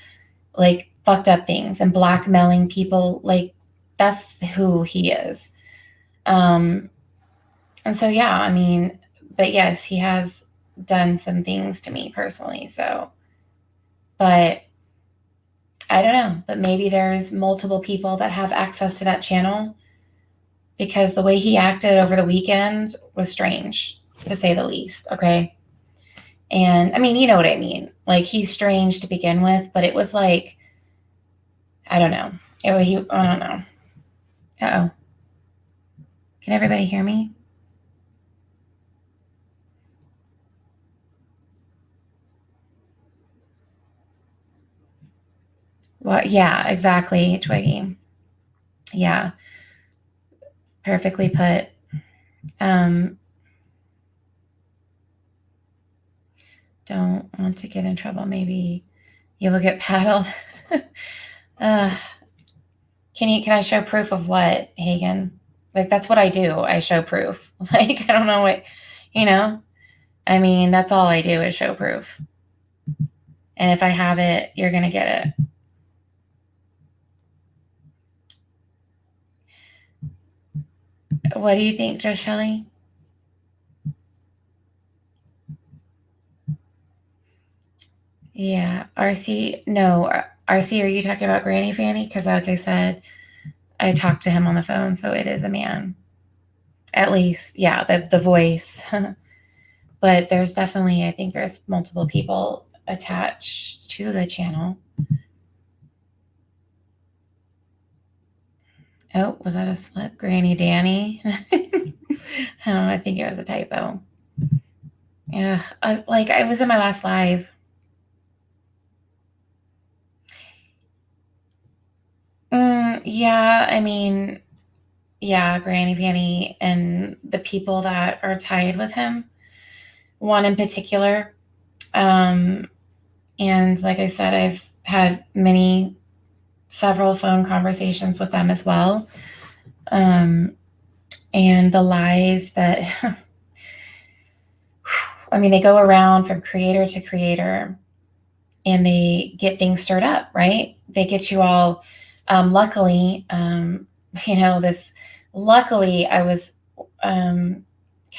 like fucked up things, and blackmailing people. Like, that's who he is. And so, yeah, but yes, he has done some things to me personally. So, but I don't know, but maybe there's multiple people that have access to that channel, because the way he acted over the weekend was strange, to say the least. Okay. And you know what I mean? Like, he's strange to begin with, but it was like, I don't know. I don't know. Uh-oh. Can everybody hear me? Well, yeah, exactly, Twiggy. Yeah. Perfectly put. Don't want to get in trouble. Maybe you will get paddled. Can I show proof of what, Hagen? Like, that's what I do. I show proof. Like, I don't know what, that's all I do is show proof. And if I have it, you're going to get it. What do you think, Joe Shelley? Yeah. RC, no. RC, are you talking about Granny Fanny? Because like I said, I talked to him on the phone, so it is a man. At least, yeah, the voice. But there's definitely, I think there's multiple people attached to the channel. Oh, was that a slip? Granny Danny? I don't know. I think it was a typo. Yeah, I was in my last live. Yeah, yeah, Granny Fanny and the people that are tied with him. One in particular. And like I said, I've had several phone conversations with them as well. And the lies that, they go around from creator to creator, and they get things stirred up, right? They get you all, luckily, luckily I was kind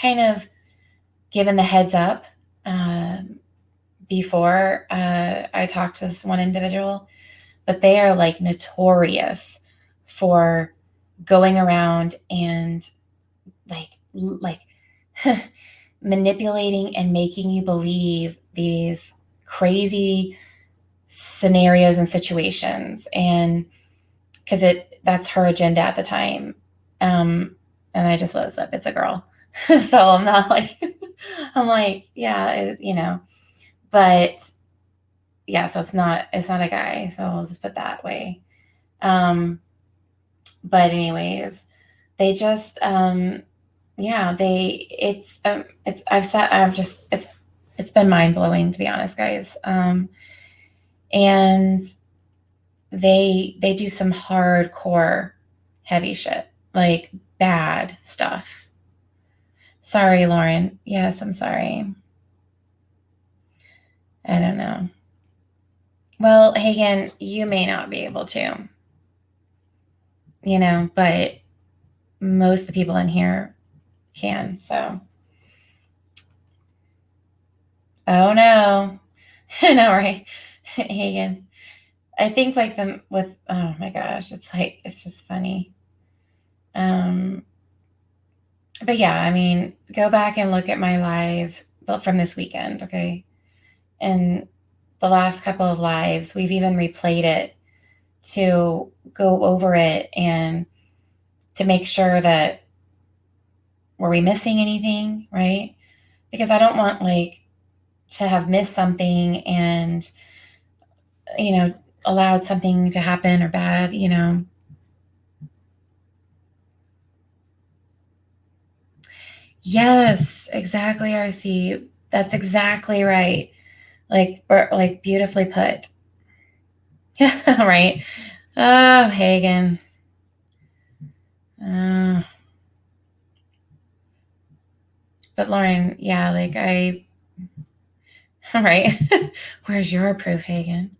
of given the heads up before I talked to this one individual, but they are like notorious for going around and like manipulating and making you believe these crazy scenarios and situations, and because that's her agenda at the time. And I just let it slip. It's a girl. So I'm not like, yeah, but yeah, so it's not a guy. So I'll just put that way. But anyways, they just, it's been mind blowing, to be honest, guys. And they do some hardcore heavy shit, like bad stuff. Sorry, Lauren. Yes, I'm sorry. I don't know. Well, Hagen, you may not be able to, but most of the people in here can. So, Oh no. No, right. Hagen. I think like them with, oh my gosh, it's just funny. But yeah, I mean, go back and look at my live from this weekend, okay? And the last couple of lives, we've even replayed it to go over it and to make sure that were we missing anything, right? Because I don't want like to have missed something and, allowed something to happen or bad, Yes, exactly, RC. That's exactly right. Like beautifully put. Right. Oh, Hagen. But Lauren, yeah, like right. Where's your proof, Hagen?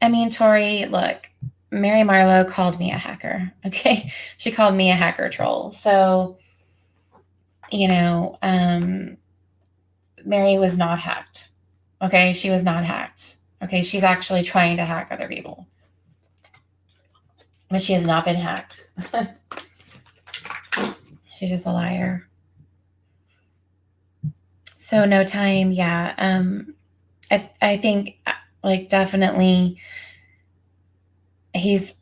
I mean, Tori, look, Mary Marlowe called me a hacker. Okay. She called me a hacker troll. So, Mary was not hacked. Okay. She was not hacked. Okay. She's actually trying to hack other people. But she has not been hacked. She's just a liar. So no time. Yeah. I think like definitely he's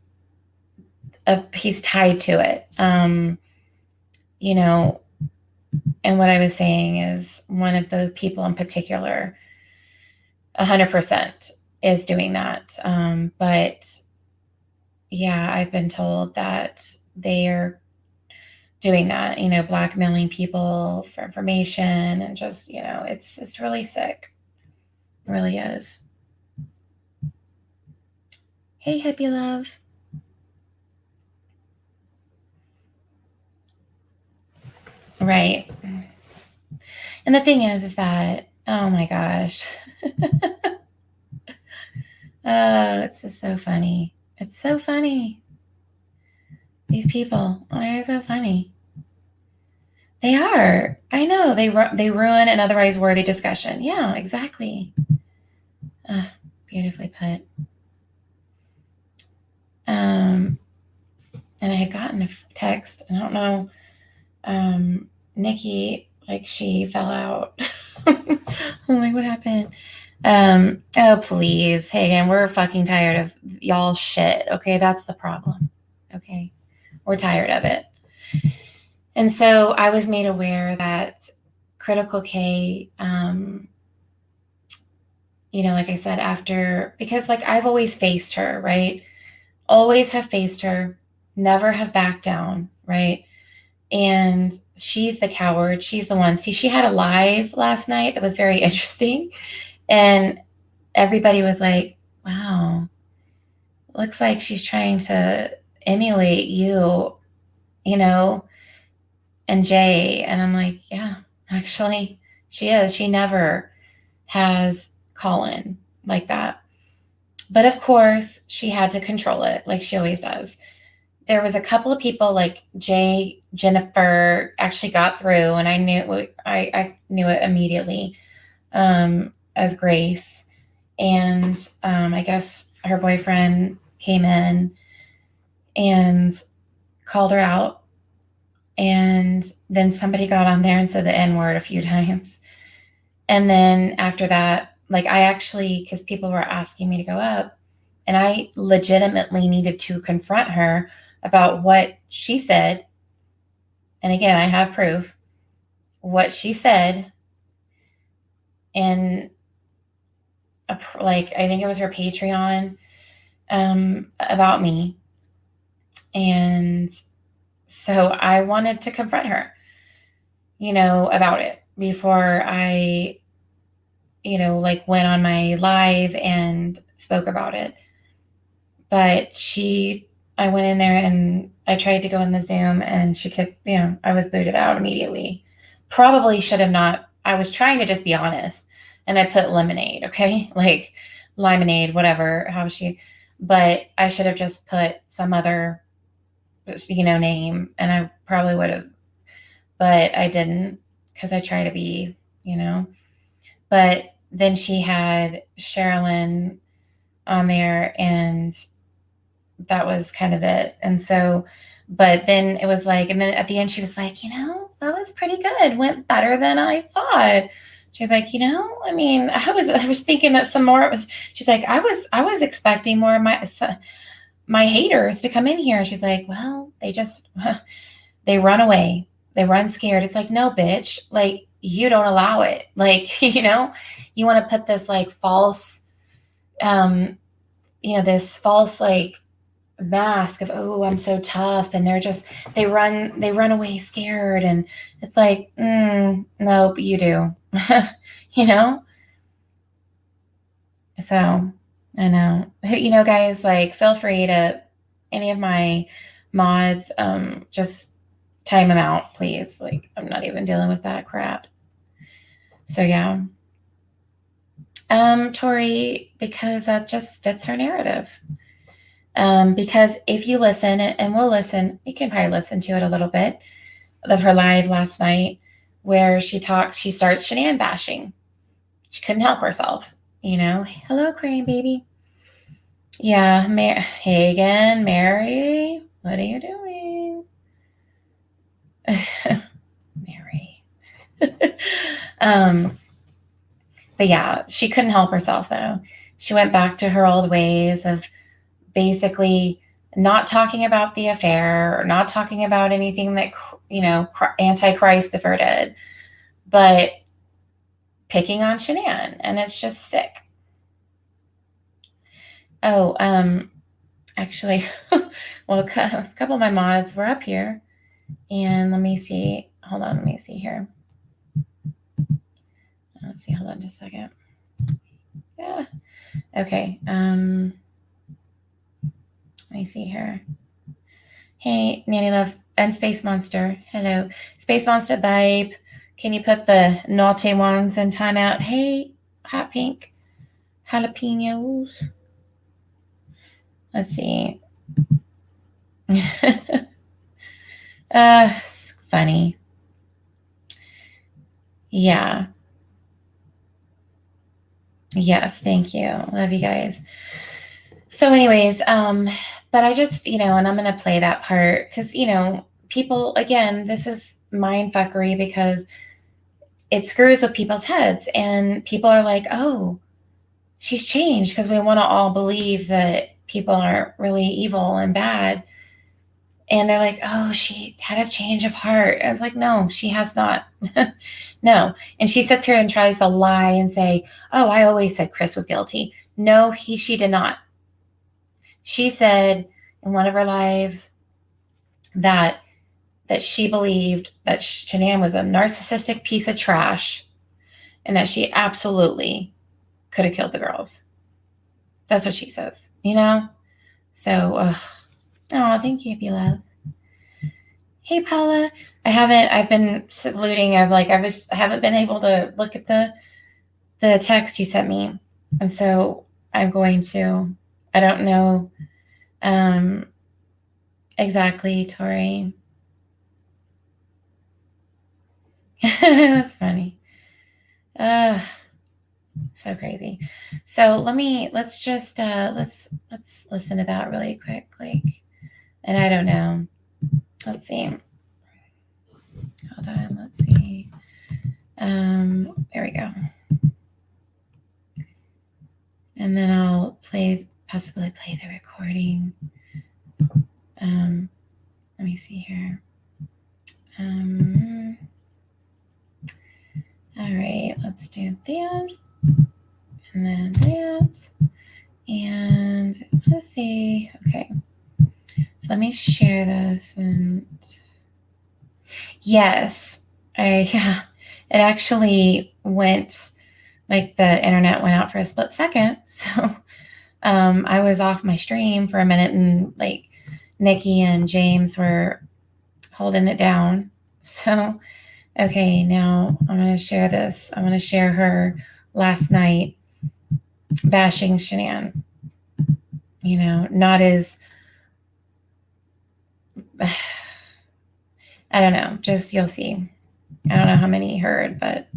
tied to it. And what I was saying is one of the people in particular, 100% is doing that. But yeah, I've been told that they are doing that, blackmailing people for information and just, it's really sick. It really is. Hey, hippie love. Right. And the thing is that, oh my gosh. Oh, it's just so funny. It's so funny. These people, they're so funny. They are. I know. They ruin an otherwise worthy discussion. Yeah, exactly. Beautifully put. And I had gotten a text. I don't know. Nikki, like she fell out. I'm like, what happened? Oh, please. Hagen, we're fucking tired of y'all shit. Okay, that's the problem. Okay, we're tired of it. And so I was made aware that Critical K, like I said, because like I've always faced her, right? Always have faced her, never have backed down, right? And she's the coward. She's the one. See, she had a live last night that was very interesting. And everybody was like, wow, looks like she's trying to emulate you, and Jay. And I'm like, yeah, actually, she is. She never has Colin like that. But of course, she had to control it like she always does. There was a couple of people like Jay, Jennifer actually got through, and I knew it immediately as Grace. And I guess her boyfriend came in and called her out. And then somebody got on there and said the N-word a few times. And then after that, like I actually, because people were asking me to go up, and I legitimately needed to confront her about what she said. And again, I have proof. What she said in I think it was her Patreon about me. And so I wanted to confront her, about it before I, went on my live and spoke about it. But I went in there and I tried to go in the Zoom and she kicked, I was booted out immediately. Probably should have not. I was trying to just be honest. And I put Lemonade, okay? Like Limonade, whatever, but I should have just put some other, name, and I probably would have, but I didn't. because I try to be, but then she had Sherilyn on there, and that was kind of it. And so, but then it was like, and then at the end she was like, that was pretty good. Went better than I thought. She's like, I mean, I was thinking that some more. She's like, I was expecting more of my haters to come in here. She's like, well, they run away. They run scared. It's like, no, bitch. Like, you don't allow it. Like, you want to put this like false, this false like mask of, oh, I'm so tough, and they run away scared, and it's like, nope, you do. So I know, guys, like, feel free to, any of my mods, just time them out, please. Like, I'm not even dealing with that crap. So yeah. Tori, because that just fits her narrative. Because if you listen, and we'll listen, you can probably listen to it a little bit of her live last night, where she starts Shanann bashing. She couldn't help herself, Hello, Crane baby. Yeah, hey again, Mary. What are you doing? Mary. But yeah, she couldn't help herself though. She went back to her old ways of basically not talking about the affair, or not talking about anything that, Anti-Christopher did, but picking on Shanann, and it's just sick. Oh, actually, well, a couple of my mods were up here, and let me see. Hold on, let me see here. Let's see. Hold on just a second. Yeah. Okay. Let me see here. Hey, Nanny Love and Space Monster. Hello. Space Monster babe. Can you put the naughty ones in timeout? Hey, Hot Pink. Jalapenos. Let's see. It's funny. Yeah. Yes, thank you. Love you guys. So anyways, but I just, and I'm going to play that part because, people, again, this is mind fuckery because it screws with people's heads, and people are like, oh, she's changed, because we want to all believe that people aren't really evil and bad. And they're like, oh, she had a change of heart. I was like, no, she has not. No. And she sits here and tries to lie and say, oh, I always said Chris was guilty. No, she did not. She said in one of her lives that she believed that Shanann was a narcissistic piece of trash, and that she absolutely could have killed the girls. That's what she says, So, oh, thank you, beloved. Hey, Paula. I've been saluting. I haven't been able to look at the text you sent me. And so I'm going to, I don't know exactly, Tori. That's funny. So crazy. So let's just let's listen to that really quick. And I don't know. Let's see. Hold on. Let's see. There we go. And then I'll possibly play the recording. Let me see here. All right, let's do that. And then that. And let's see. Okay. So let me share this. And yes, it actually went, like, the internet went out for a split second. So I was off my stream for a minute, and like Nikki and James were holding it down. So, okay, now I'm going to share this. I'm going to share her last night bashing Shanann. Not as, I don't know, just you'll see. I don't know how many heard, but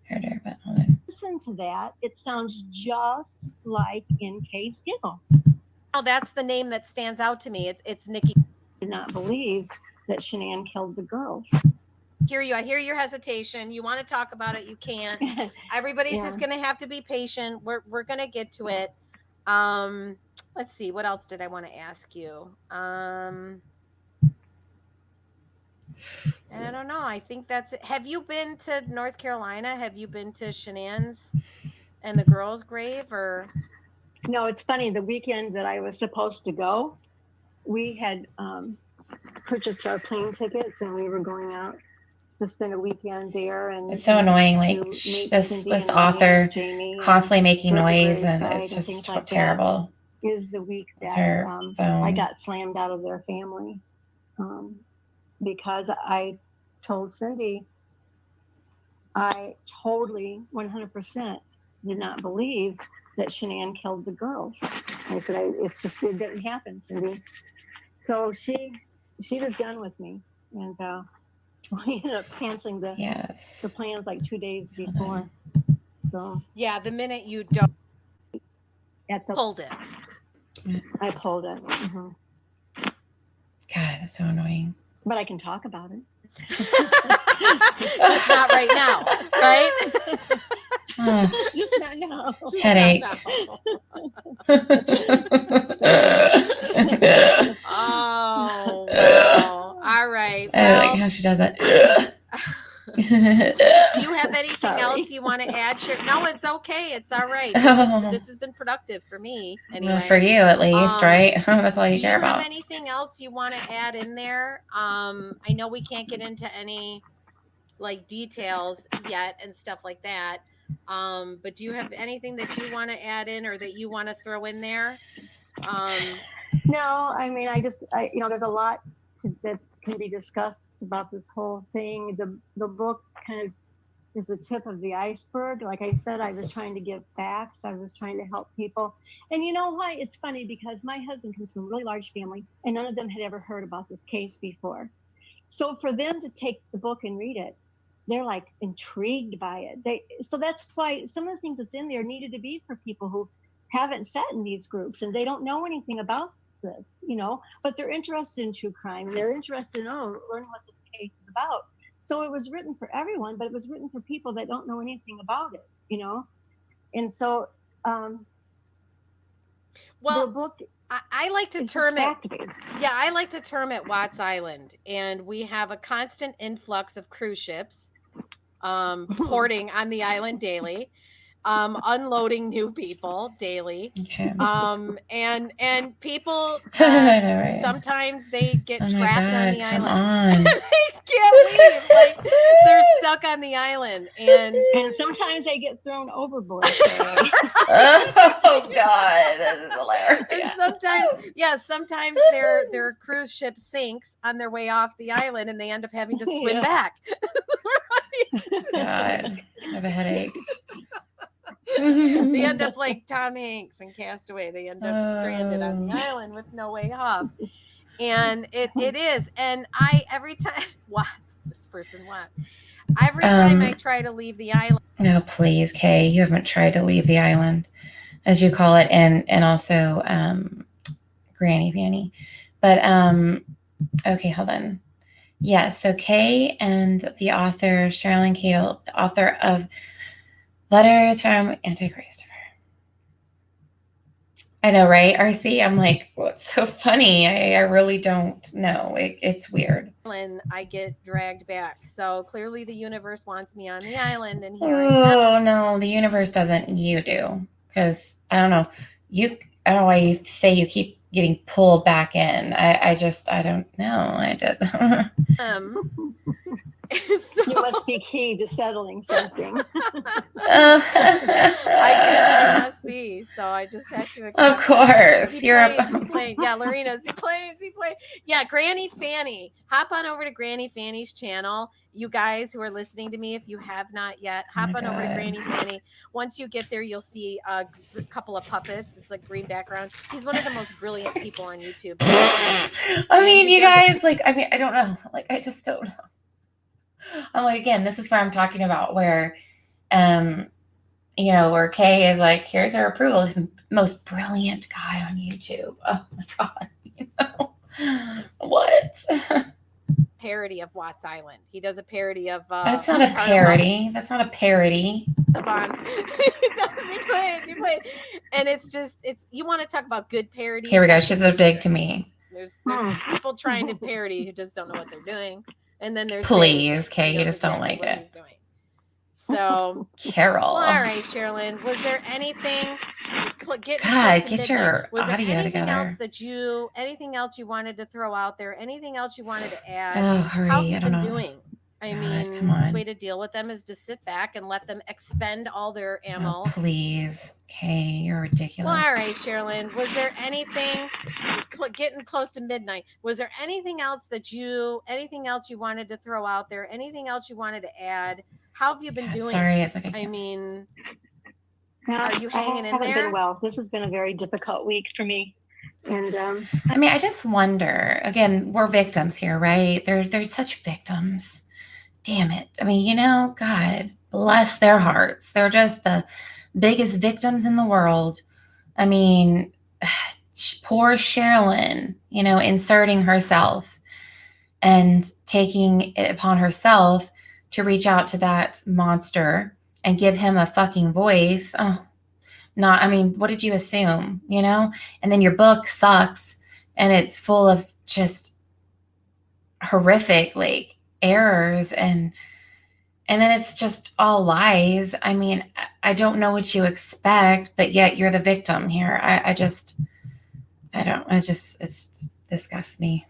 heard her. But hold on.
Listen to that. It sounds just like in Case Giggle.
Oh, that's the name that stands out to me. It's Nikki.
Did not believe that Shanann killed the girls.
I hear your hesitation. You want to talk about it, you can. Everybody's just gonna have to be patient. We're gonna get to it. Let's see, what else did I want to ask you? I don't know. I think that's it. Have you been to North Carolina? Have you been to Shanann's and the girls' grave? Or
no, it's funny. The weekend that I was supposed to go, we had purchased our plane tickets and we were going out to spend a weekend there. And
it's so annoying. Like this author constantly making noise, and it's just like terrible.
Is the week that I got slammed out of their family because I told Cindy I totally 100% did not believe that Shanann killed the girls. I said, it didn't happen, Cindy. So she was done with me, and we ended up canceling the plans like 2 days before. So
yeah, the minute you don't pulled it.
I pulled it. Mm-hmm.
God, that's so annoying.
But I can talk about it.
Just not right now, right?
Just not now.
Headache.
Oh, wow. All right.
I like how she does that.
Do you have anything else you want to add? No, it's okay. It's all right. This has been productive for me. Anyway,
well, for you at least, right? That's all you care about.
Do you have anything else you want to add in there? I know we can't get into any like details yet and stuff like that. But do you have anything that you want to add in or that you want to throw in there?
No, I mean, there's a lot that can be discussed about this whole thing. The book kind of is the tip of the iceberg. Like I said, I was trying to give facts. I was trying to help people. And you know why? It's funny because my husband comes from a really large family and none of them had ever heard about this case before. So for them to take the book and read it, they're like intrigued by it. So that's why some of the things that's in there needed to be for people who haven't sat in these groups and they don't know anything about this, but they're interested in true crime. They're interested in learning what this case is about. So it was written for everyone, but it was written for people that don't know anything about it, And so, the book.
I like to term it. Yeah, I like to term it Watts Island, and we have a constant influx of cruise ships porting on the island daily. Unloading new people daily. Okay. And people sometimes they get trapped on the island. They can't leave. Like they're stuck on the island. And
sometimes they get thrown overboard.
Oh God, that is hilarious.
And sometimes their cruise ship sinks on their way off the island and they end up having to swim back.
God, I have a headache.
They end up like Tom Hanks in Castaway. They end up stranded on the island with no way off. And it is. And every time I try to leave the island.
No, please, Kay, you haven't tried to leave the island, as you call it, and also Granny Fanny. But okay, hold on. Yeah, so Kay and the author, Sherilyn Cadle, the author of Letters from Anti-Christopher. I know, right? RC, I'm like, what's so funny? I really don't know. It's weird.
And I get dragged back. So clearly the universe wants me on the island. And here I am.
No, the universe doesn't. You do. Because, I don't know. I don't know why you say you keep getting pulled back in. I don't know. I did.
So, you must be key to settling something.
I guess I must be. So I just have to.
Of course,
playing. Yeah, Lorena's he plays. Yeah, Granny Fanny. Hop on over to Granny Fanny's channel. You guys who are listening to me, if you have not yet, hop on over to Granny Fanny. Once you get there, you'll see a couple of puppets. It's like green background. He's one of the most brilliant people on YouTube.
I mean, you guys, I don't know. I just don't know. I'm like, again, this is where I'm talking about where, where Kay is like, here's her approval, most brilliant guy on YouTube. Oh my God, what?
Parody of Watts Island. He does a parody of.
That's not a parody. That's not a parody.
Come on, he plays, and it's you want to talk about good parodies.
Here we go. She's a dig to me.
There's people trying to parody who just don't know what they're doing, and then there's
please, Kay, you just don't like it.
He's doing. So
Carol.
Well, all right, Sherilyn. Was there anything?
Get your
was
audio
there anything
together.
Anything else you wanted to throw out there? Anything else you wanted to add?
Oh, hurry!
How have you
I don't
been
know.
doing? I mean, the way to deal with them is to sit back and let them expend all their ammo.
Oh, please, Kay, you're ridiculous.
Well, all right, Sherilyn. Was there anything? Getting close to midnight. Was there anything else anything else you wanted to throw out there? Anything else you wanted to add? How have you been doing?
Sorry, it's like
I mean,
no,
are you hanging in there?
Been well. This has been a very difficult week for me. And
I mean, I just wonder. Again, we're victims here, right? They're such victims. Damn it. I mean, God bless their hearts. They're just the biggest victims in the world. I mean, poor Sherilyn, inserting herself and taking it upon herself to reach out to that monster and give him a fucking voice. Oh, what did you assume, And then your book sucks and it's full of just horrific, errors and then it's just all lies. I mean, I don't know what you expect, but yet you're the victim here. It disgusts me.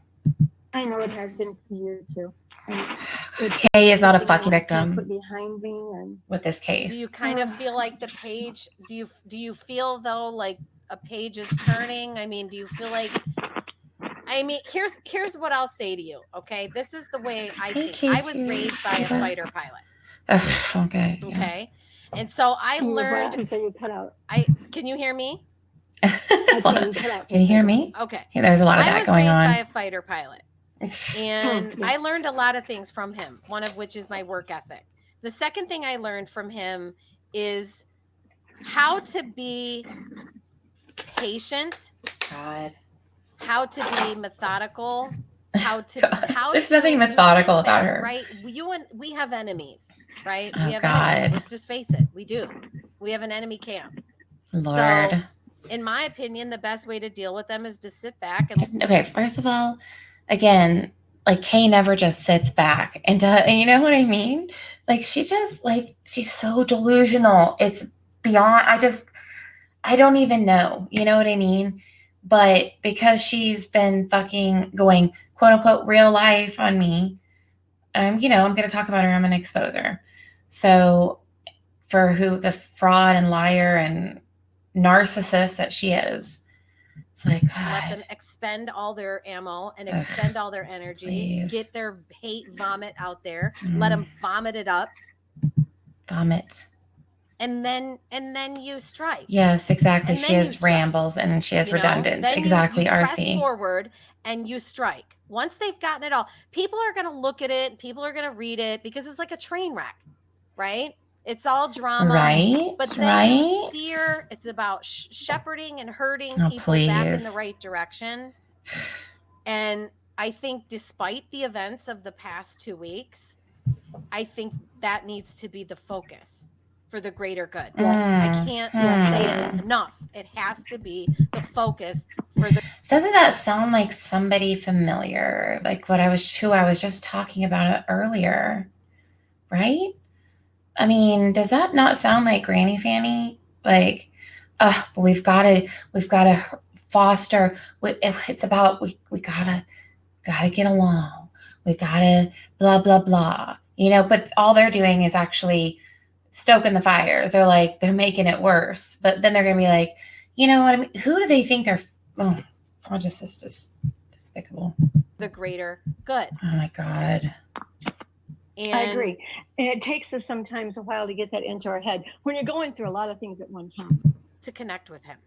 I know it has been for you too.
Kay is not a fucking victim.
Put behind me and
with this case.
Do you kind of feel like the page? Do you feel though like a page is turning? I mean, do you feel like? I mean, here's what I'll say to you. Okay, this is the way I think. I was raised by a fighter pilot.
Okay.
Okay, and so I learned.
Until you cut out.
Can you hear me?
Can you hear me?
Okay.
Yeah, there's a lot of that going on.
I was raised by a fighter pilot. And I learned a lot of things from him, one of which is my work ethic. The second thing I learned from him is how to be patient.
God.
How to be methodical.
There's nothing methodical about her.
Right? We have enemies, right?
Oh,
we have
God.
enemies. Let's just face it. We do. We have an enemy camp.
Lord.
So, in my opinion, the best way to deal with them is to sit back and
okay, first of all, again, Kay never just sits back and you know what I mean? She just she's so delusional. It's beyond, I don't even know. You know what I mean? But because she's been fucking going quote unquote real life on me, I'm going to talk about her. I'm going to expose her. So for who the fraud and liar and narcissist that she is, it's God.
Let them expend all their ammo and expend all their energy.
Please.
Get their hate vomit out there. Let them vomit it up.
Vomit.
And then you strike.
Yes, exactly. She has rambles and she has redundant. Exactly,
you
RC.
Press forward and you strike. Once they've gotten it all, people are going to look at it. People are going to read it because it's like a train wreck, right? It's all drama,
right?
But then you steer. It's about shepherding and herding people back in the right direction. And I think, despite the events of the past 2 weeks, I think that needs to be the focus for the greater good. I can't say it enough. It has to be the focus for the.
Doesn't that sound like somebody familiar? Like who I was just talking about it earlier, right? I mean, does that not sound like Granny Fanny? We've got to foster. It's about we gotta get along. We gotta blah blah blah. But all they're doing is actually stoking the fires. They're making it worse. But then they're gonna be like, you know what I mean? Who do they think they're? It's just despicable.
The greater good.
Oh my God.
And
I agree. And it takes us sometimes a while to get that into our head when you're going through a lot of things at one time.
To connect with him.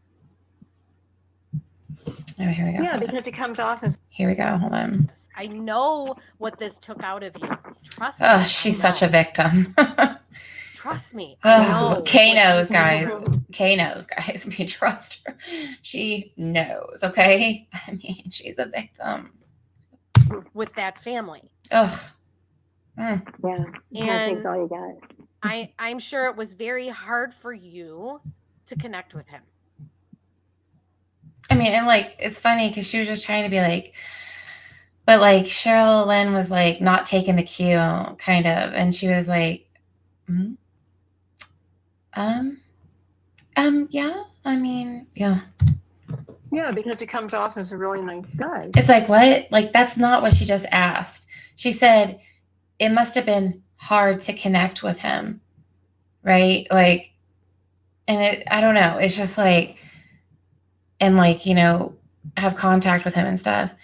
Oh, here we go.
Yeah, because it comes off as.
Here we go. Hold on.
I know what this took out of you. Trust
Oh,
me.
she's such a victim.
Trust me.
Oh, Kay
what
knows,
she's been
guys.
through.
Kay knows, guys. We trust her. She knows, okay? I mean, she's a victim.
With that family.
Ugh.
Yeah.
And
That's all you got.
I'm sure it was very hard for you to connect with him.
I mean, and like, it's funny because she was just trying to be like, but like Cheryl Lynn was like not taking the cue, kind of. And she was like, yeah, I mean, yeah.
Yeah, because it comes off as a really nice guy.
It's like, what? Like, that's not what she just asked. She said it must have been hard to connect with him, right? Like, and I don't know. It's just like, and like, you know, have contact with him and stuff.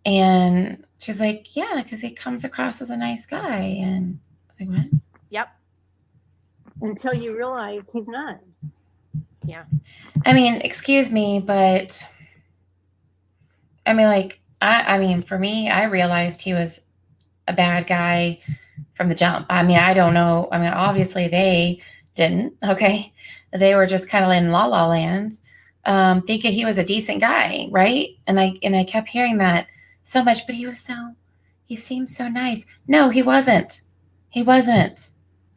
And she's like, yeah, because he comes across as a nice guy. And I was like, what?
Yep.
Until you realize he's not.
Yeah.
I mean, excuse me, but I mean, like, I mean, for me, I realized he was a bad guy from the jump. I mean, I don't know. I mean, obviously they didn't. Okay. They were just kind of in la la land, thinking he was a decent guy. Right. And I kept hearing that so much, but he seemed so nice. No, he wasn't. He wasn't.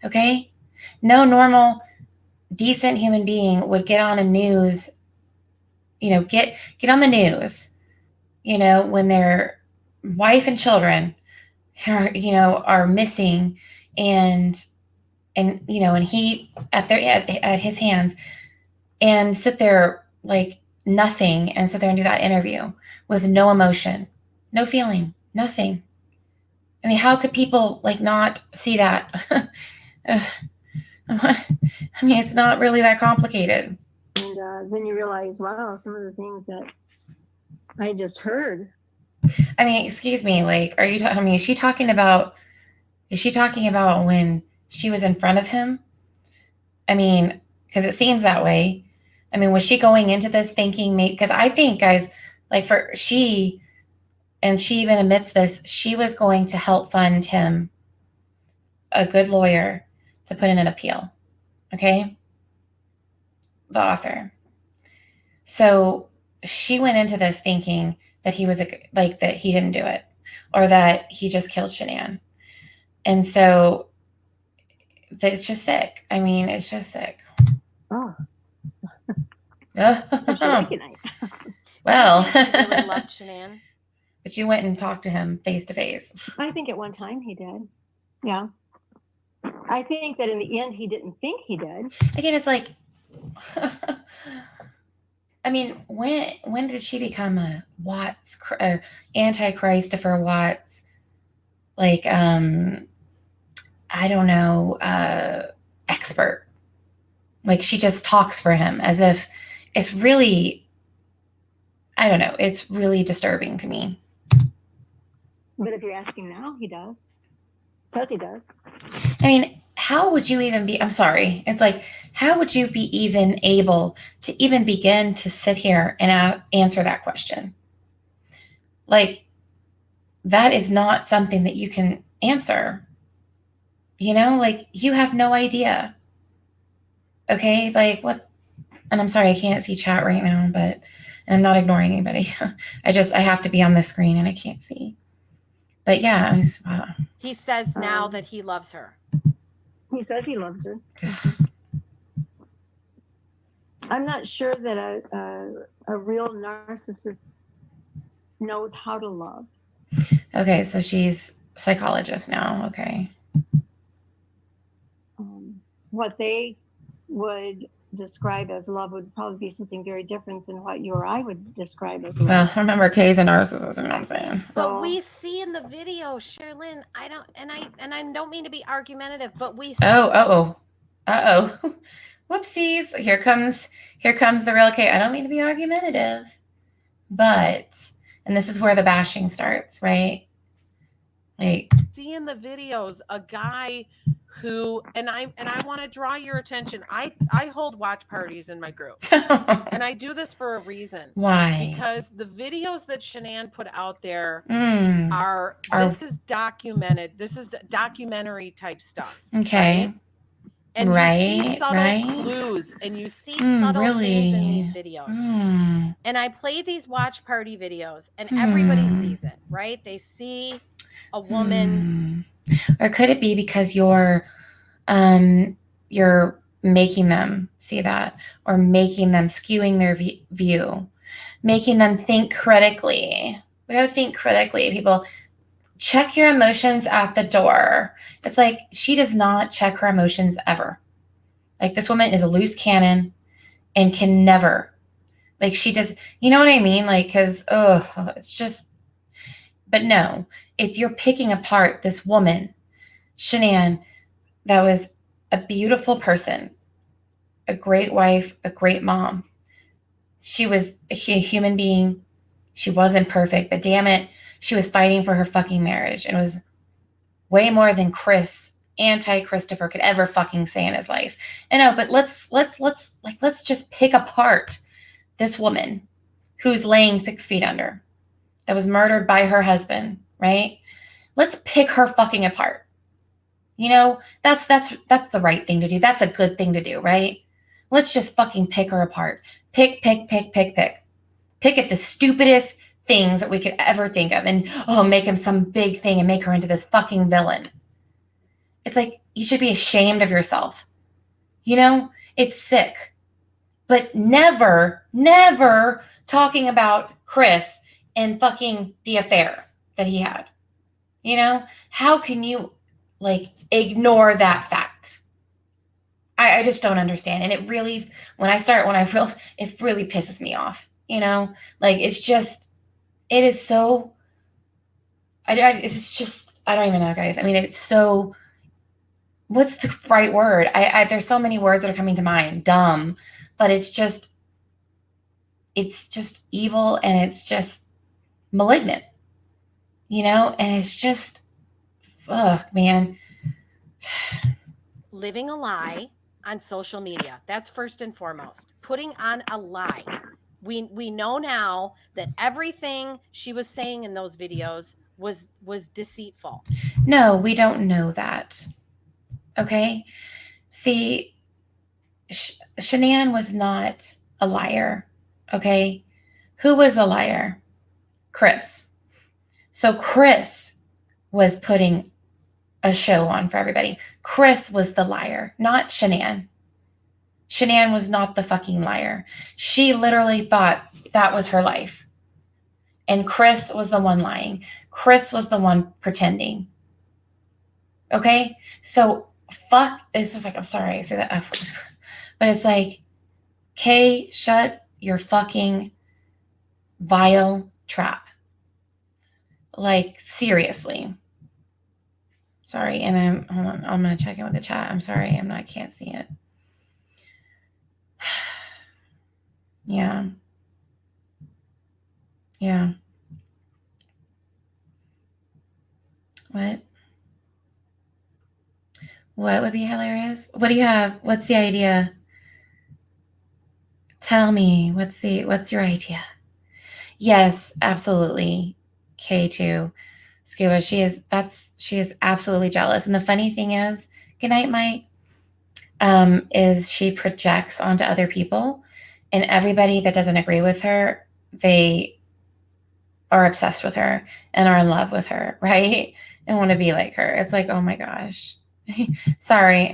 Okay. No normal, decent human being would get on a news, you know, get on the news, you know, when their wife and children are, you know, are missing and you know, and he at his hands, and sit there like nothing and sit there and do that interview with no emotion, no feeling, nothing. I mean, how could people like not see that? I mean, it's not really that complicated.
And then you realize, wow, some of the things that I just heard.
I mean, excuse me, like, are you? I mean, is she talking about when she was in front of him? I mean, because it seems that way. I mean, was she going into this thinking maybe? Because I think, guys, like she even admits this, she was going to help fund him a good lawyer to put in an appeal. Okay, the author. So she went into this thinking that he was that he didn't do it, or that he just killed Shanann. And so it's just sick. I mean, it's just sick.
Oh.
Well,
he really loved Shanann.
But you went and talked to him face to face.
I think at one time he did. Yeah. I think that in the end he didn't think he did.
Again, it's like, I mean, when did she become a Watts, anti-Christopher Watts? Like, I don't know, expert. Like, she just talks for him as if it's really, I don't know, it's really disturbing to me.
But if you're asking now, he does. Says he does.
I mean, how would you even be, I'm sorry, it's like, how would you be even able to even begin to sit here and answer that question? Like, that is not something that you can answer. You know, like, you have no idea. Okay, like, what? And I'm sorry, I can't see chat right now, and I'm not ignoring anybody. I have to be on the screen and I can't see. But yeah, wow.
He says now that he loves her.
He says he loves her. I'm not sure that a real narcissist knows how to love.
Okay, so she's a psychologist now. Okay.
What they would describe as love would probably be something very different than what you or I would describe as love.
Well, remember, Kay's a narcissist, you know what I'm saying?
So, but we see in the video, Sherlyn, I don't mean to be argumentative, but we see.
Whoopsies. Here comes the real Kay. I don't mean to be argumentative, but, and this is where the bashing starts, right? Like,
see in the videos a guy who, and I want to draw your attention. I hold watch parties in my group, and I do this for a reason.
Why?
Because the videos that Shanann put out there
are
this is documented. This is documentary type stuff.
Okay.
Right? And you see subtle clues, and you see subtle things in these videos. And I play these watch party videos, and everybody sees it, right? They see a woman.
Or could it be because you're making them see that, or making them skewing their view, making them think critically? We got to think critically, people. Check your emotions at the door. It's like, she does not check her emotions ever. Like, this woman is a loose cannon and can never, like, she does, you know what I mean? Like, because, it's just, but no, it's, you're picking apart this woman, Shanann, that was a beautiful person, a great wife, a great mom. She was a human being. She wasn't perfect, but damn it, she was fighting for her fucking marriage, and it was way more than Chris, anti-Christopher, could ever fucking say in his life. I know, but let's just pick apart this woman who's laying 6 feet under, that was murdered by her husband, right? Let's pick her fucking apart. You know, that's the right thing to do. That's a good thing to do, right? Let's just fucking pick her apart. Pick at the stupidest things that we could ever think of, and make him some big thing and make her into this fucking villain. It's like, you should be ashamed of yourself. You know, it's sick. But never talking about Chris and fucking the affair that he had. You know, how can you ignore that fact? I just don't understand. And it really, it really pisses me off. You know, like, it's just, it is so, it's just, I don't even know, guys. I mean, it's so, what's the right word? There's so many words that are coming to mind. Dumb, but it's just evil, and it's just malignant, you know? And it's just, fuck, man.
Living a lie on social media. That's first and foremost. Putting on a lie. We know now that everything she was saying in those videos was deceitful.
No, we don't know that. Okay? See, Shanann was not a liar. Okay? Who was a liar? Chris. So Chris was putting a show on for everybody. Chris was the liar, not Shanann. Shanann was not the fucking liar. She literally thought that was her life. And Chris was the one lying. Chris was the one pretending. Okay? So, fuck, it's just like, I'm sorry I say that F word. But it's like, Kay, shut your fucking vile trap. Like, seriously. Sorry, and hold on, I'm going to check in with the chat. I'm sorry, can't see it. Yeah. What would be hilarious? What do you have? What's the idea? Tell me, what's your idea? Yes, absolutely. K2 Scuba, she is absolutely jealous. And the funny thing is, good night, Mike, is she projects onto other people, and everybody that doesn't agree with her, they are obsessed with her and are in love with her, right? And want to be like her. It's like, oh my gosh. Sorry,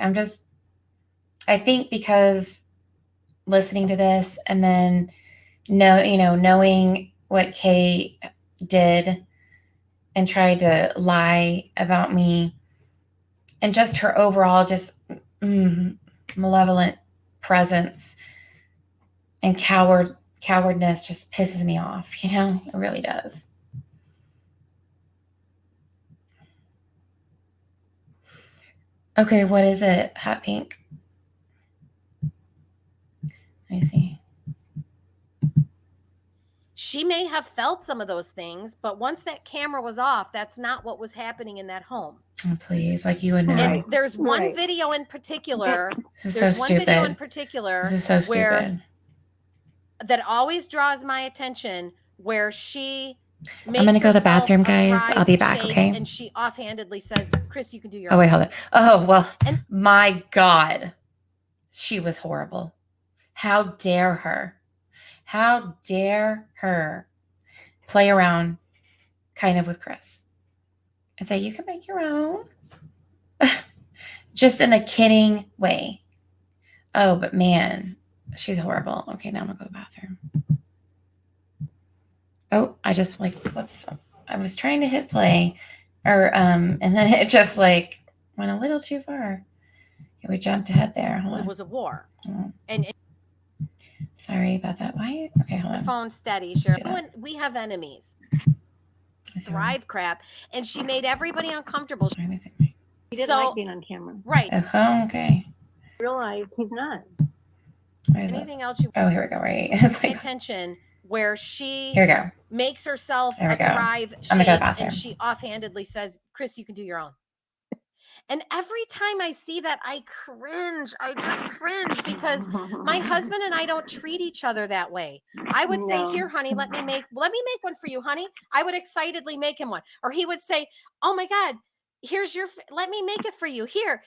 I think because listening to this, and then knowing what Kay did and tried to lie about me, and just her overall malevolent presence and cowardness just pisses me off, it really does. Okay, what is it? Hot pink. Let me see.
She may have felt some of those things, but once that camera was off, that's not what was happening in that home.
Oh, please, like you would know.
And there's one video in particular.
This is so stupid.
Video in particular.
This is so stupid.
That always draws my attention, where she
I'm going to go to the bathroom, guys. I'll be back, okay?
And she offhandedly says, Chris, you can do your
own. Wait, hold on. Oh, well, my God. She was horrible. How dare her? How dare her play around kind of with Chris and say, you can make your own. Just in a kidding way. Oh, but man, she's horrible. Okay, now I'm going to go to the bathroom. Oh, I just whoops. I was trying to hit play and then it just went a little too far. Okay, we jumped ahead there. Hold on.
It was a war.
And sorry about that. Why? Okay, hold on.
Phone steady, Sheriff. We have enemies. Thrive crap. And she made everybody uncomfortable.
He didn't like being on camera.
Right.
Oh, okay.
Realize he's not.
Anything else you
here we go, right?
Pay attention, where she
here we go.
Makes herself a thrive shape, and she offhandedly says, Chris, you can do your own. And every time I see that, I cringe. I just cringe, because my husband and I don't treat each other that way. I would say, here, honey, let me make one for you, honey. I would excitedly make him one. Or he would say, oh my God, here's let me make it for you. Here.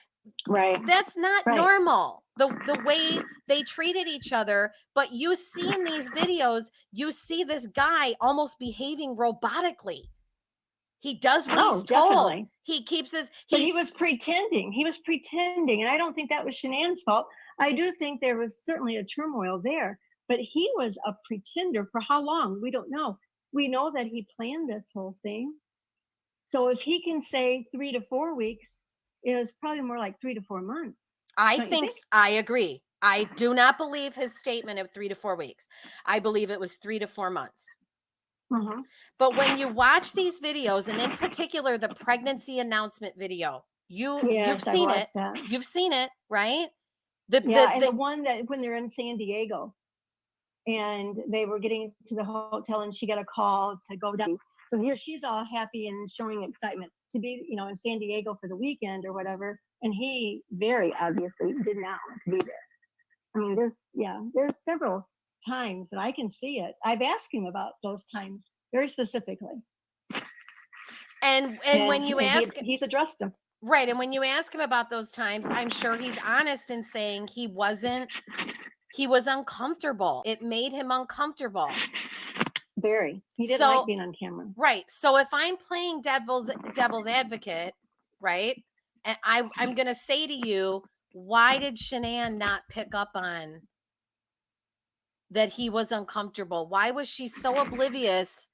Right.
That's not normal. The way they treated each other. But you see in these videos, you see this guy almost behaving robotically. He does what he's told.
Definitely.
He keeps his.
But he was pretending. He was pretending, and I don't think that was Shanann's fault. I do think there was certainly a turmoil there, but he was a pretender for how long? We don't know. We know that he planned this whole thing. So if he can say 3 to 4 weeks, it was probably more like 3 to 4 months.
I think I agree. I do not believe his statement of 3 to 4 weeks. I believe it was 3 to 4 months.
Mm-hmm.
But when you watch these videos, and in particular the pregnancy announcement video, you've seen it. You've seen it, right?
The one that when they're in San Diego, and they were getting to the hotel, and she got a call to go down. So here she's all happy and showing excitement to be, in San Diego for the weekend or whatever. And he very obviously did not want to be there. I mean, there's several times that I can see it. I've asked him about those times very specifically.
And when you ask,
he's addressed them.
Right. And when you ask him about those times, I'm sure he's honest in saying he was uncomfortable. It made him uncomfortable.
Very. He didn't like being on camera.
Right. So if I'm playing devil's advocate, right, and I'm going to say to you, why did Shanann not pick up on that he was uncomfortable? Why was she so oblivious?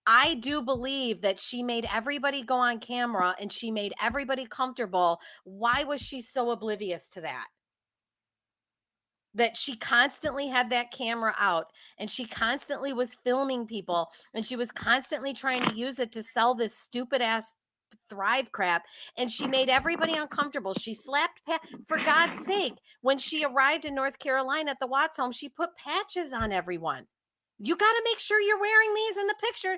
I do believe that she made everybody go on camera and she made everybody comfortable. Why was she so oblivious to that? That she constantly had that camera out, and she constantly was filming people, and she was constantly trying to use it to sell this stupid ass Thrive crap, and she made everybody uncomfortable. She slapped for God's sake, when she arrived in North Carolina at the Watts home, she put patches on everyone. You got to make sure you're wearing these in the picture.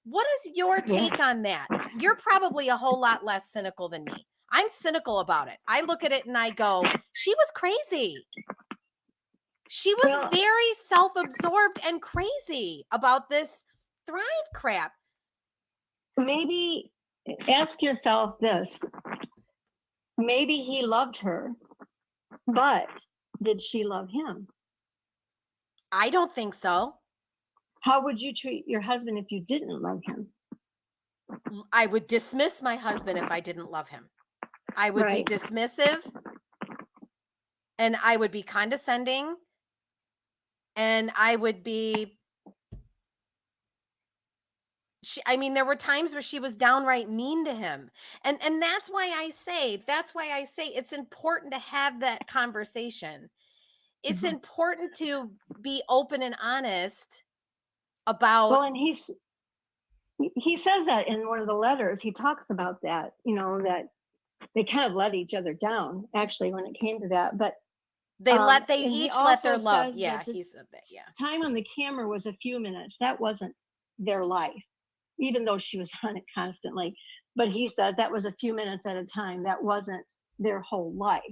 What is your take on that? You're probably a whole lot less cynical than me. I'm cynical about it. I look at it and I go, she was crazy. She was very self-absorbed and crazy about this Thrive crap.
Maybe ask yourself this. Maybe he loved her, but did she love him?
I don't think so.
How would you treat your husband if you didn't love him?
I would dismiss my husband if I didn't love him. I would be dismissive, and I would be condescending, and I would be... there were times where she was downright mean to him. And that's why I say it's important to have that conversation. It's important to be open and honest about.
Well, and he says that in one of the letters. He talks about that, that they kind of let each other down, actually, when it came to that. But
they each let their love. Yeah, he said that. Yeah.
Time on the camera was a few minutes. That wasn't their life, even though she was on it constantly. But he said that was a few minutes at a time. That wasn't their whole life.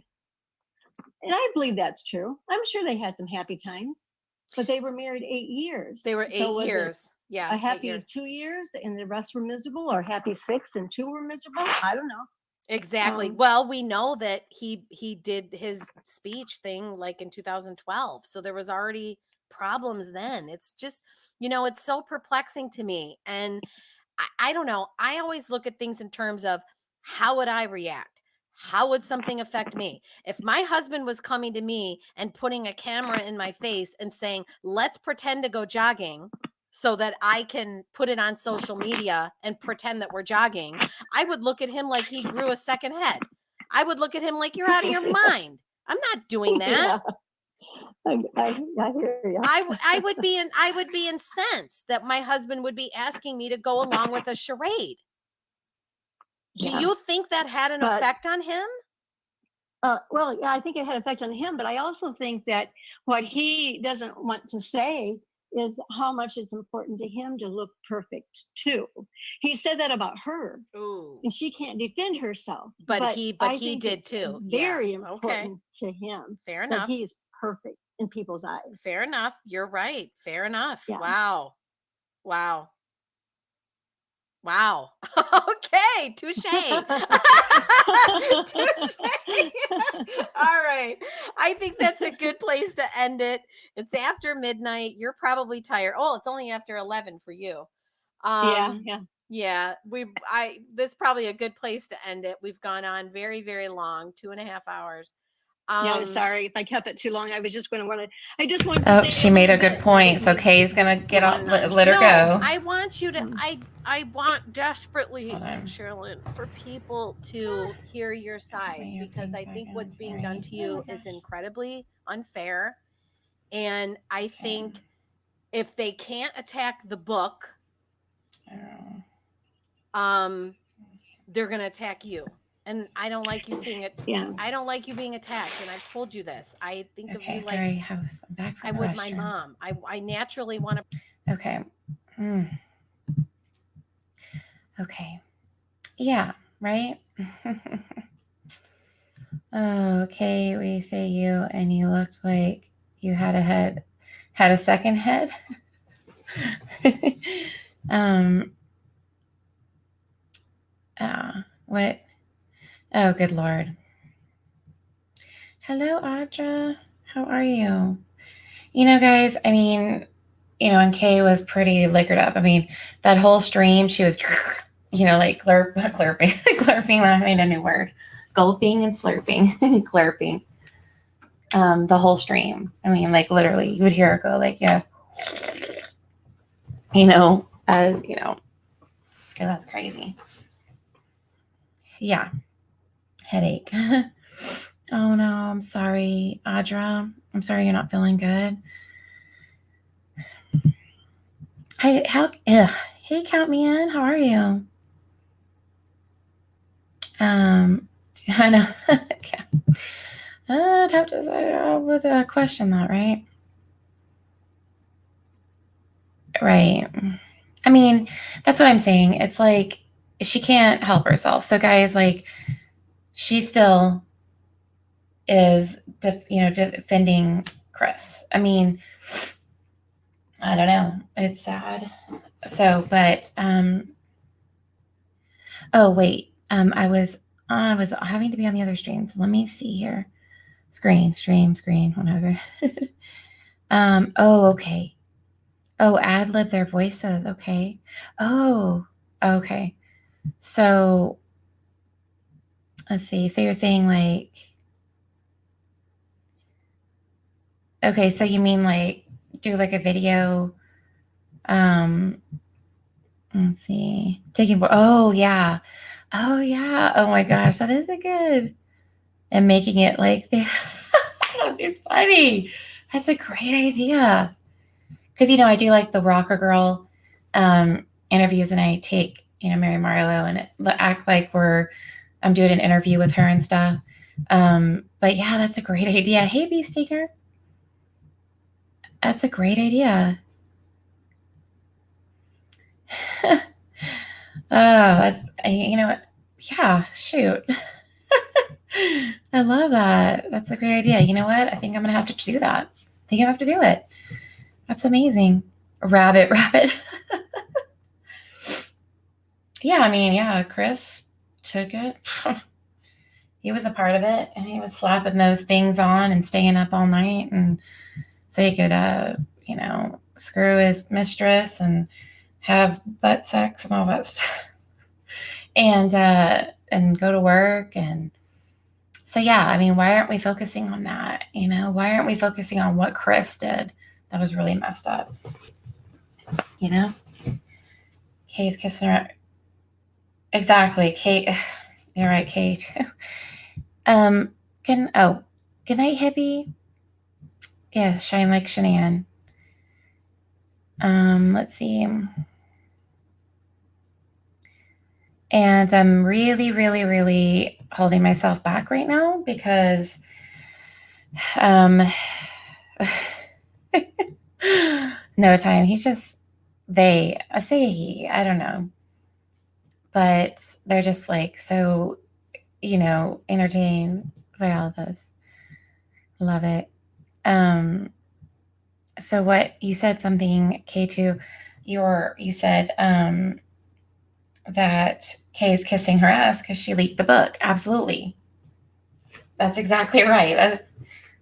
And I believe that's true. I'm sure they had some happy times, but they were married 8 years.
They were 8 years. Yeah.
A happy 2 years and the rest were miserable, or happy 6 and 2 were miserable. I don't know.
Exactly. Well, we know that he did his speech thing like in 2012. So there was already problems then. It's just, it's so perplexing to me. And I don't know. I always look at things in terms of how would I react? How would something affect me? If my husband was coming to me and putting a camera in my face and saying, let's pretend to go jogging so that I can put it on social media and pretend that we're jogging, I would look at him like he grew a second head. I would look at him like you're out of your mind. I'm not doing that.
Yeah. I hear you.
I would be incensed that my husband would be asking me to go along with a charade. Do you think that had an effect on him?
Well, yeah, I think it had an effect on him, but I also think that what he doesn't want to say is how much it's important to him to look perfect too. He said that about her.
Ooh.
And she can't defend herself.
But he did too.
Very important to him.
Fair enough.
That he's perfect in people's eyes.
Fair enough. You're right. Fair enough.
Yeah.
Wow. Okay. Touche. All right. I think that's a good place to end it. It's after midnight. You're probably tired. Oh, it's only after 11 for you. Yeah. This is probably a good place to end it. We've gone on very, very long, 2.5 hours.
Yeah, I'm sorry if I kept it too long. I was just going to want to. I just wanted to.
Oh, she made a good point. So Kay's gonna get on. Let her go.
I want you to. I want desperately, Sherilyn, for people to hear your side, because I think what's being done to you is incredibly unfair, and I think if they can't attack the book, they're gonna attack you. And I don't like you seeing it.
Yeah.
I don't like you being attacked. And I've told you this. I think of you like
I
would my mom. I naturally want
to. Okay. Okay. Yeah. Right. Okay. We say you, and you looked like you had a second head. What? Oh, good Lord. Hello, Audra. How are you? Guys, I mean, and Kay was pretty liquored up. I mean, that whole stream, she was, like glurping, glurping, I made a new word, gulping and slurping, glurping, the whole stream. I mean, like literally, you would hear her go like, that's crazy. Yeah. Headache. Oh no, I'm sorry, Audra. I'm sorry you're not feeling good. Hey, count me in. How are you? I know. Okay. I'd have to say I would question that, right? Right. I mean, that's what I'm saying. It's like she can't help herself. So guys, like, she still is, defending Chris. I mean, I don't know. It's sad. So, but, oh wait, I was having to be on the other stream. So let me see here. Screen, whatever. Oh, okay. Oh, ad lib their voices. Okay. Oh, okay. So let's see. So you're saying like, okay, so you mean like do like a video, let's see, oh yeah. Oh my gosh, that is a good, and making it like, that'd be funny. That's a great idea. Because, I do like the Rocker Girl interviews, and I take, Mary Marlowe and act like I'm doing an interview with her and stuff. But yeah, that's a great idea. Hey, Bee Sticker. That's a great idea. that's, you know what? Yeah, shoot. I love that. That's a great idea. You know what? I think I'm going to have to do that. I think I have to do it. That's amazing. Rabbit. Yeah, I mean, yeah, Chris took it. He was a part of it, and he was slapping those things on and staying up all night, and so he could, screw his mistress and have butt sex and all that stuff, and go to work. And so, yeah, I mean, why aren't we focusing on that? Why aren't we focusing on what Chris did that was really messed up? Kay's kissing her. Exactly, Kate. You're right, Kate. Good night, Hippie. Yes, shine like Shanann. Let's see. And I'm really, really, really holding myself back right now because no time. He's just I say he, I don't know. But they're just like so, entertained by all this. Love it. So what you said something, K2, you said that Kay is kissing her ass because she leaked the book. Absolutely. That's exactly right. That's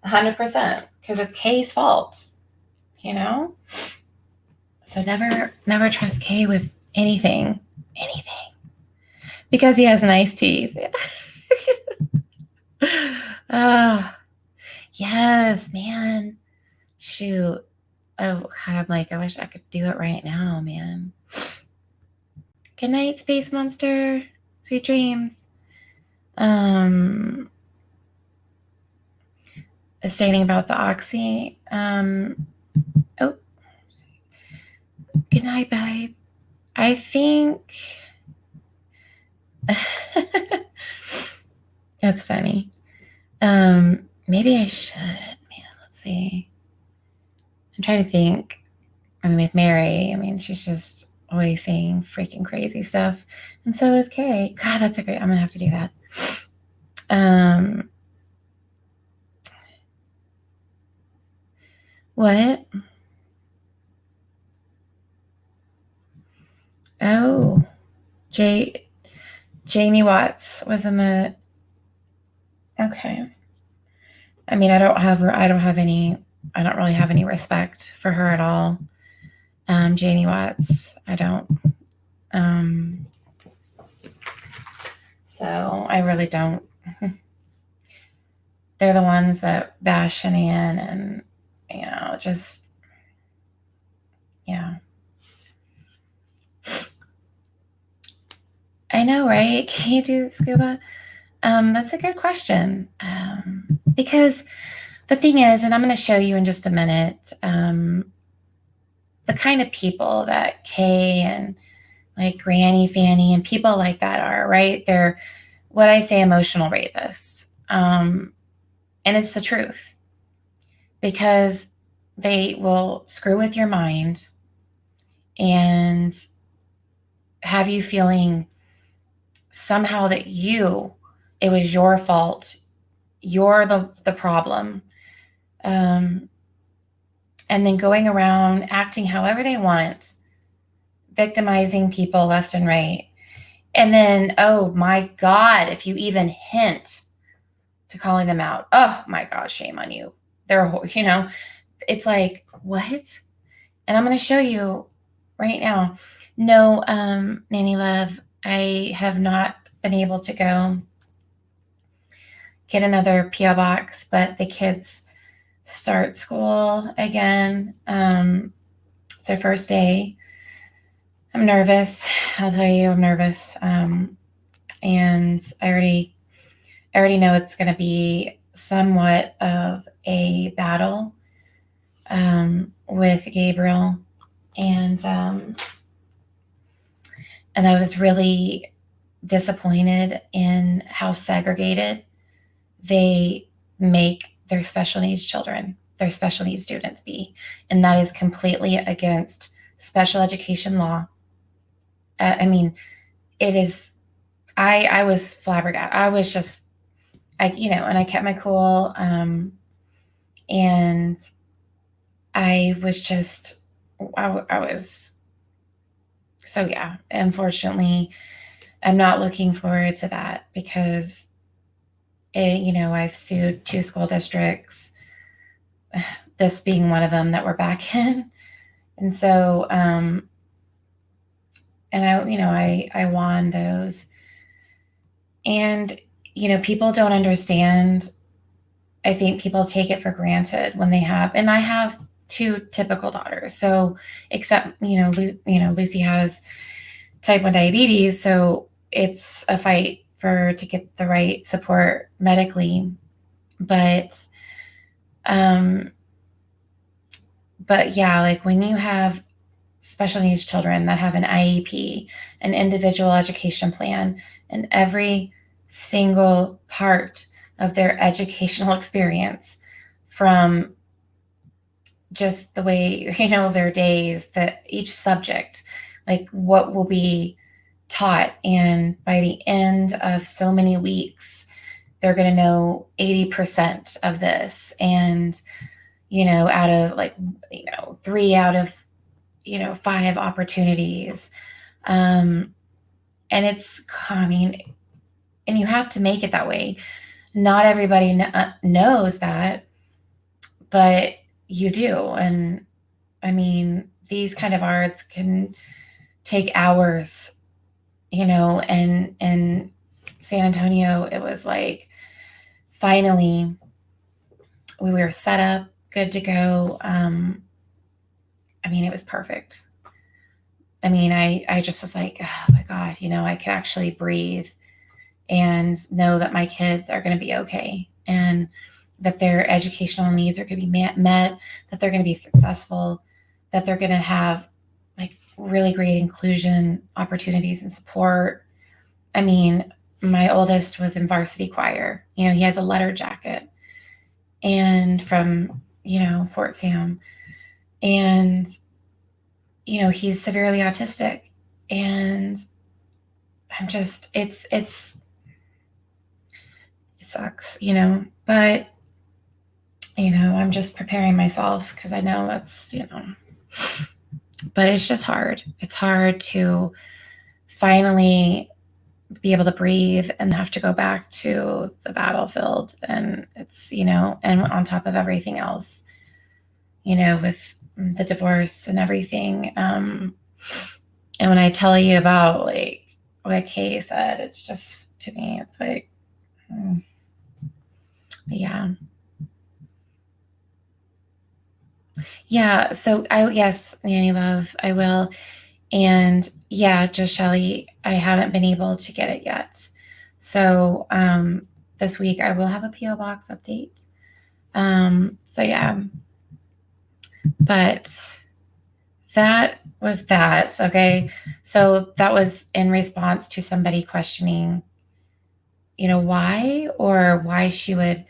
100% because it's Kay's fault, So never trust Kay with anything, because he has nice teeth. Yes, man. Shoot. Oh, God, I'm like, I wish I could do it right now, man. Good night, Space Monster. Sweet dreams. Stating about the oxy. Oh. Good night, babe. I think that's funny. Maybe I should. Man, let's see. I'm trying to think. I mean, with Mary, she's just always saying freaking crazy stuff. And so is Kay. God, that's a great, I'm going to have to do that. What? Oh, Jamie Watts was in the, okay. I don't really have any respect for her at all. Jamie Watts, I don't. So I really don't. They're the ones that bash Shanann and, just, yeah. I know, right? Can you do scuba? That's a good question. Because the thing is, and I'm going to show you in just a minute, the kind of people that Kay and like Granny Fanny and people like that are, right? They're what I say emotional rapists. And it's the truth, because they will screw with your mind and have you feeling somehow that it was your fault. You're the problem. And then going around acting however they want, victimizing people left and right. And then, oh my God, if you even hint to calling them out, oh my God, shame on you. They're, it's like, what? And I'm going to show you right now. No, Nanny Love, I have not been able to go get another P.O. box, but the kids start school again. It's their first day. I'm nervous. I'll tell you, I'm nervous. And I already know it's going to be somewhat of a battle with Gabriel. And I was really disappointed in how segregated they make their special needs children, their special needs students be. And that is completely against special education law. it is, I was flabbergasted. I was just, and I kept my cool. And I was just, I was, so yeah, unfortunately, I'm not looking forward to that because, I've sued 2 school districts, this being one of them that we're back in. And so, and I won those. And, people don't understand. I think people take it for granted when they have, and I have 2 typical daughters. So, except, Lucy has type 1 diabetes. So it's a fight to get the right support medically. But yeah, like when you have special needs children that have an IEP, an individual education plan, and every single part of their educational experience, from just the way, their days, that each subject, like what will be taught. And by the end of so many weeks, they're going to know 80% of this. And, out of 3 out of, 5 opportunities. And it's, and you have to make it that way. Not everybody knows that, but you do. And these kind of arts can take hours, and in San Antonio, it was like, finally, we were set up, good to go. It was perfect. I just was like, oh my God, I can actually breathe and know that my kids are going to be okay, and that their educational needs are going to be met, that they're going to be successful, that they're going to have like really great inclusion opportunities and support. My oldest was in varsity choir. He has a letter jacket, and from, Fort Sam, and, he's severely autistic, and I'm just, it sucks, but, I'm just preparing myself because I know that's, but it's just hard. It's hard to finally be able to breathe and have to go back to the battlefield. And it's, and on top of everything else, with the divorce and everything. And when I tell you about like what Kay said, it's just, to me, it's like, yeah. Yeah. So yes, Nanny Love, I will. And yeah, just Shelly, I haven't been able to get it yet. So this week I will have a PO box update. So yeah, but that was that. Okay. So that was in response to somebody questioning, why she would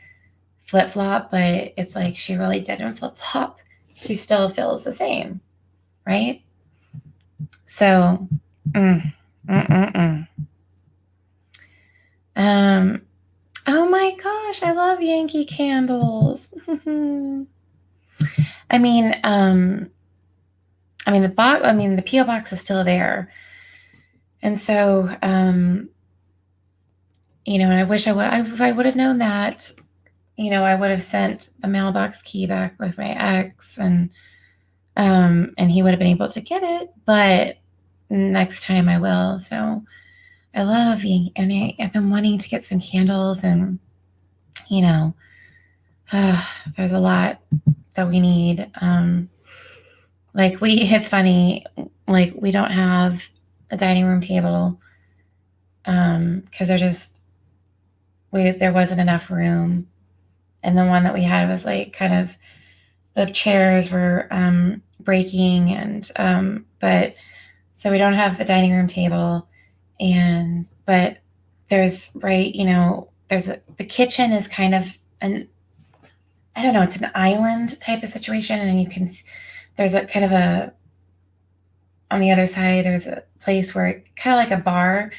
flip flop, but it's like, she really didn't flip flop. She still feels the same. Right. So, oh my gosh, I love Yankee candles. The box, the PO box is still there. And so, and I wish if I would have known that, I would have sent the mailbox key back with my ex, and he would have been able to get it, but next time I will. So I love, and I've been wanting to get some candles, and, there's a lot that we need. It's funny, like we don't have a dining room table, because there wasn't enough room. And the one that we had was like kind of, the chairs were breaking, and but so we don't have a dining room table, but there's the kitchen is kind of I don't know, it's an island type of situation, and there's a kind of on the other side, there's a place where kind of like a bar.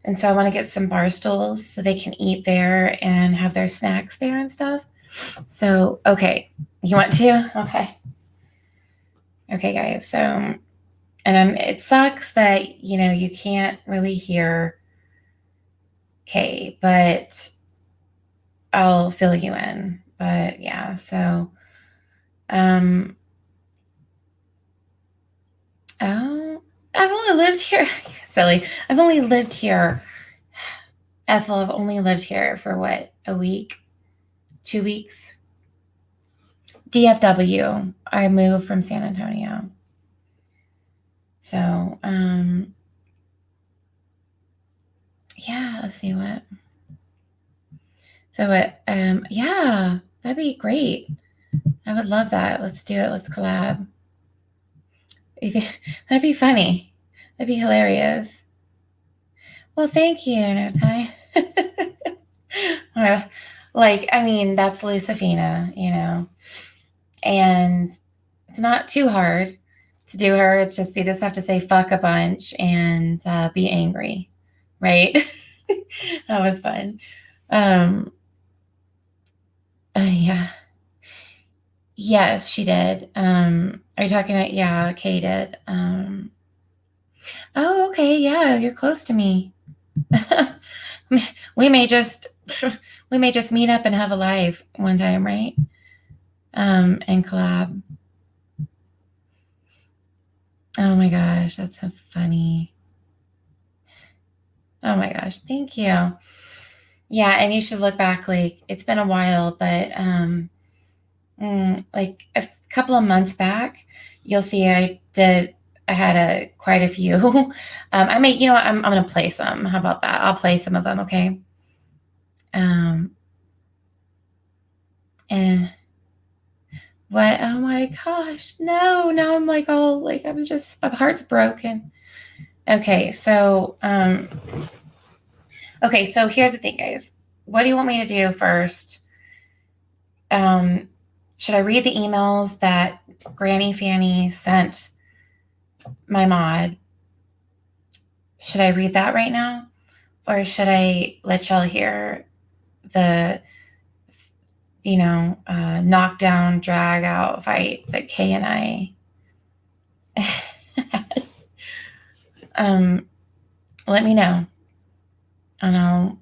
And so I want to get some bar stools so they can eat there and have their snacks there and stuff. So, okay. You want to? Okay. Okay, guys. So, and it sucks that, you can't really hear Kay, but I'll fill you in. But yeah, so, oh, I've only lived here. Silly. I've only lived here. Ethel, I've only lived here for what? A week? 2 weeks? DFW. I moved from San Antonio. So, yeah, let's see what. So what, yeah, that'd be great. I would love that. Let's do it. Let's collab. That'd be funny. That'd be hilarious. Well, thank you, Notai. That's Lucifina, and it's not too hard to do her. It's just, you just have to say fuck a bunch and be angry, right? That was fun. Yeah. Yes, she did. Are you talking about, yeah, Kay did. Oh, okay, yeah, you're close to me. we may just meet up and have a live one time, right? And collab. Oh my gosh, that's so funny. Oh my gosh, thank you. Yeah, and you should look back, like, it's been a while, but like a couple of months back, you'll see I had quite a few. I'm gonna play some. How about that? I'll play some of them, okay? And what? Oh my gosh, no! Now I'm like all like my heart's broken. Okay, so okay, so here's the thing, guys. What do you want me to do first? Should I read the emails that Granny Fanny sent my mod? Should I read that right now? Or should I let y'all hear the, knockdown, drag out fight that Kay and I had? Let me know. I know,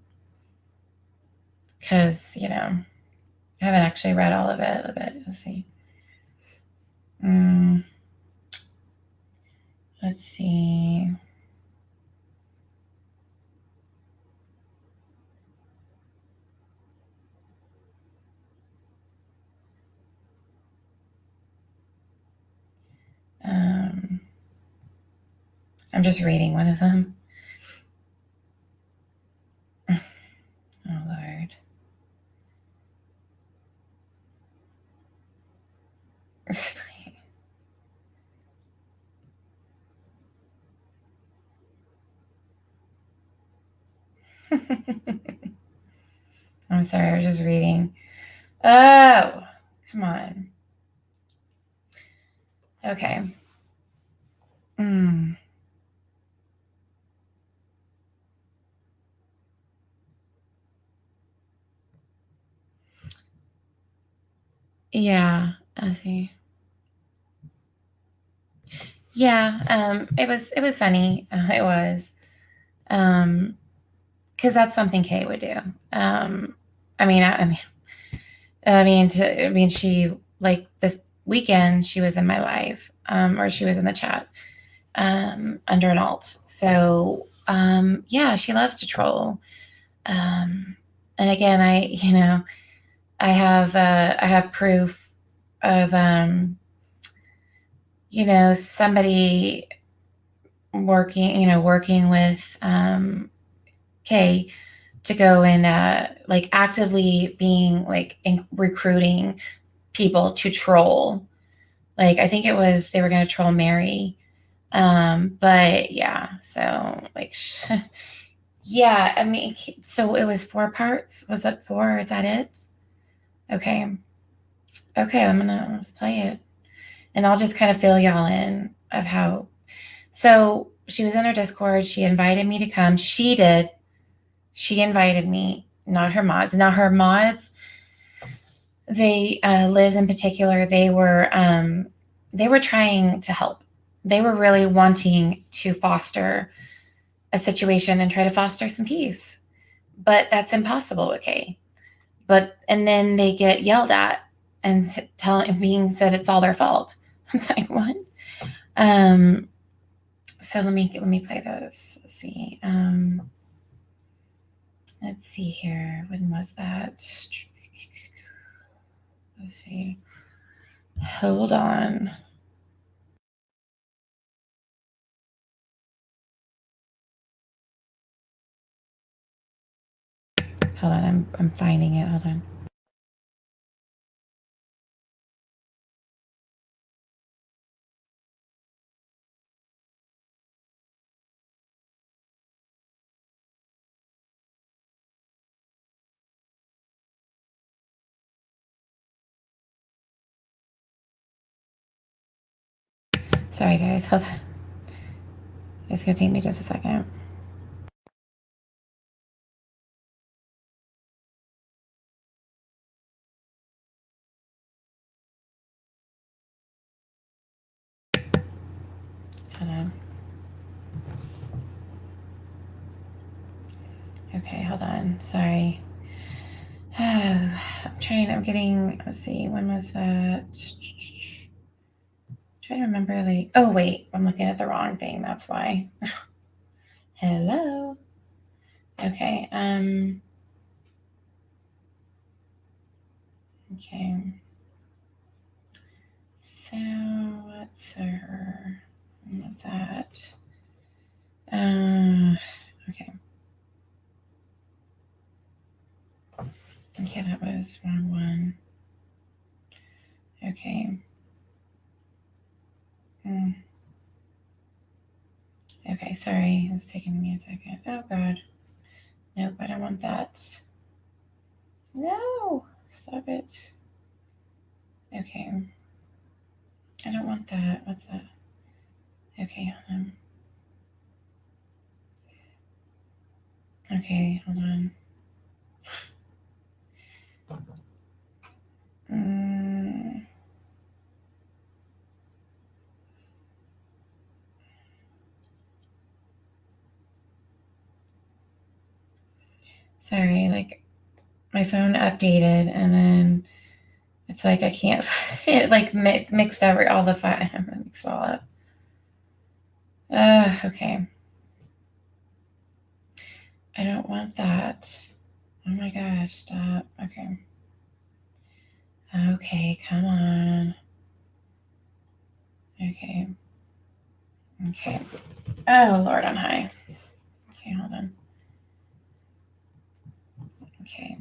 because, I haven't actually read all of it a bit. Let's see. Let's see. I'm just reading one of them. Oh, Lord. I'm sorry, I was just reading. Oh, come on. Okay. Yeah, I see. Yeah, it was funny. It was. Because that's something Kay would do. She, like, this weekend, she was in my live, or she was in the chat, under an alt. So, yeah, she loves to troll. And again, I have proof of, somebody working with, Kay to go and actively being recruiting people to troll. Like, I think it was, they were going to troll Mary. But yeah, so yeah, so it was 4 parts. Was it 4? Is that it? Okay, I'm gonna play it, and I'll just kind of fill y'all in of how. So she was in her Discord. She invited me to come. She did. She invited me, not her mods. Now her mods, they, Liz in particular, they were trying to help. They were really wanting to foster a situation and try to foster some peace, but that's impossible. Okay. And then they get yelled at and being said it's all their fault. I was like, what? So let me play this. Let's see. Let's see here. When was that? Let's see. Hold on. Hold on. I'm finding it. Hold on. Sorry, guys. Hold on. It's going to take me just a second. Hold on. Okay, hold on. Sorry. I'm getting, let's see, when was that? Trying to remember, like, oh, wait, I'm looking at the wrong thing. That's why. Hello. Okay. Okay. So what's her? When was that? Okay. Okay, that was wrong one. Okay. Okay, sorry. It's taking me a second. Oh, God. Nope, I don't want that. No! Stop it. Okay. I don't want that. What's that? Okay, hold on. Okay, hold on. Sorry, like my phone updated and then it's like I can't. It like mixed all the file. Mixed all up. Okay. I don't want that. Oh my gosh! Stop. Okay. Okay, come on. Okay. Okay. Oh Lord on high. Okay, hold on. Okay.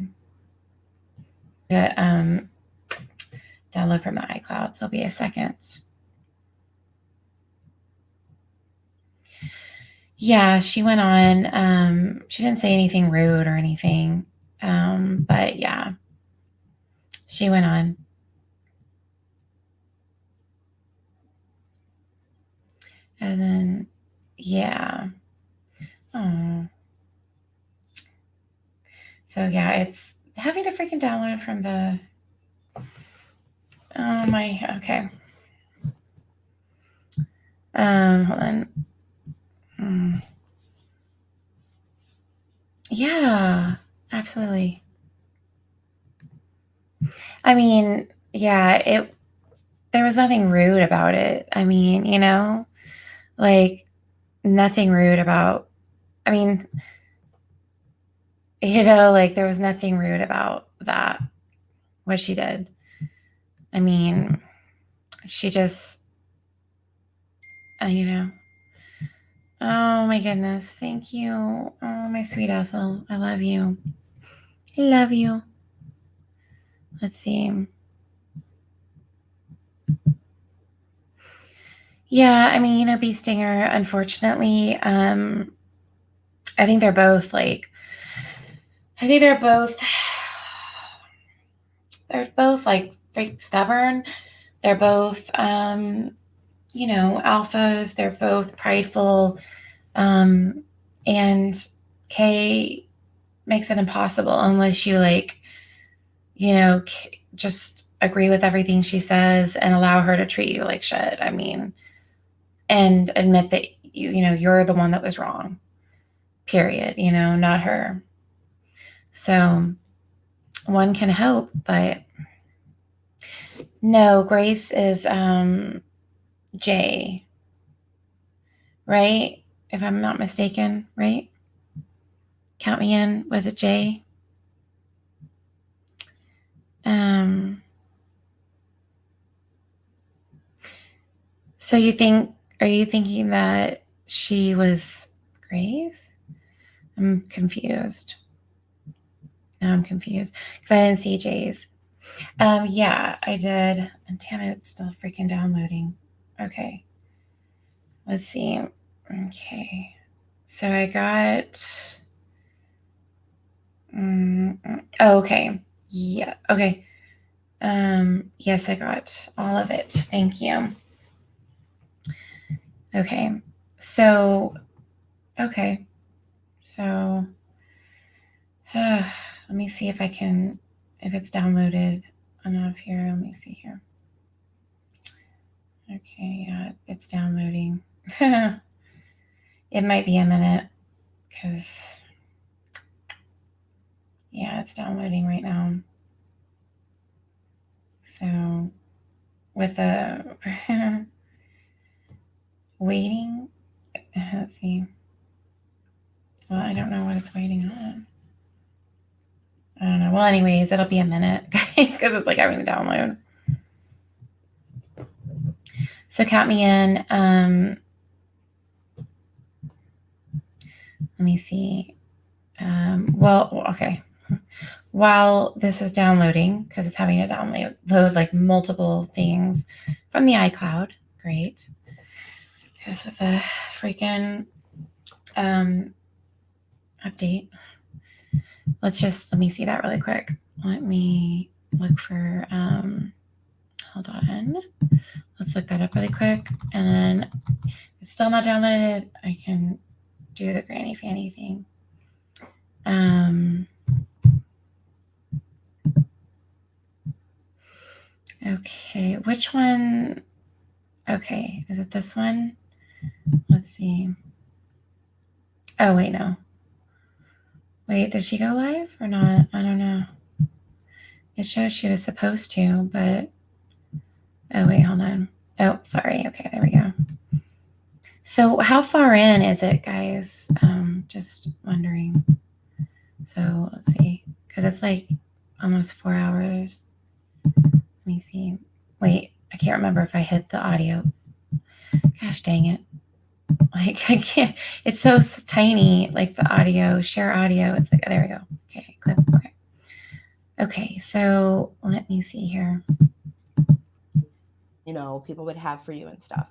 Download from the iCloud. So it'll be a second. Yeah, she went on. She didn't say anything rude or anything. But yeah, she went on. And then, yeah. Oh. So yeah, it's having to freaking download from the. Oh my. Okay. Hold on. Yeah, absolutely. I mean, yeah, there was nothing rude about it. I mean, like nothing rude about, I mean, like there was nothing rude about that, what she did. I mean, she just, oh my goodness. Thank you. Oh, my sweet Ethel. I love you. I love you. Let's see. Yeah, I mean, Bee Stinger, unfortunately, I think they're both like, they're both like very stubborn. They're both, alphas. They're both prideful. And Kay makes it impossible unless you just agree with everything she says and allow her to treat you like shit. I mean, and admit that you're the one that was wrong. Period. Not her. So one can hope, but no, Grace is Jay, right? If I'm not mistaken, right? Count me in. Was it Jay? So are you thinking that she was Grace? I'm confused. Now I'm confused because I didn't see Jay's. Yeah, I did. And damn it, it's still freaking downloading. Okay. Let's see. Okay. So I got. Okay. Yeah. Okay. Yes, I got all of it. Thank you. Okay. So, okay. So, let me see if it's downloaded enough here. Let me see here. Okay, yeah, it's downloading. It might be a minute because, yeah, it's downloading right now. So, with the waiting, let's see. Well, I don't know what it's waiting on. I don't know. Well, anyways, it'll be a minute, guys, because it's having to download. So count me in. Let me see. Well, okay. While this is downloading, because it's having to download multiple things from the iCloud. Great. Because of the freaking update. Let me see that really quick. Let me look for, hold on. Let's look that up really quick. And then if it's still not downloaded, I can do the Granny Fanny thing. Okay, which one? Okay, is it this one? Let's see. Oh, wait, no. Wait, did she go live or not? I don't know. It shows she was supposed to, but... Oh, wait, hold on. Oh, sorry. Okay, there we go. So how far in is it, guys? Just wondering. So let's see. Because it's almost 4 hours. Let me see. Wait, I can't remember if I hit the audio. Gosh dang it. I can't. It's so tiny, the audio, share audio. It's there we go. Okay, clip. Okay. Okay, so let me see here.
People would have for you and stuff.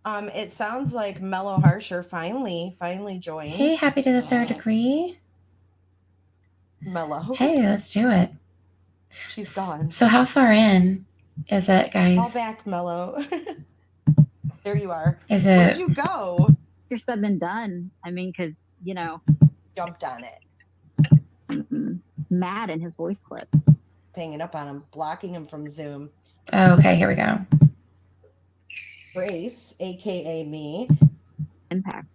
It sounds like Mellow Harsher finally joined.
Hey, happy to the third degree.
Mellow.
Hey, let's do it.
She's gone.
So how far in is it, guys?
Call back, Mellow. There you are.
Is it?
Where'd you go?
You're said and done. I mean, because
jumped on it.
Mad in his voice clip.
Hanging up on him, blocking him from Zoom.
Oh, okay, here we go.
Grace, aka me.
Impact.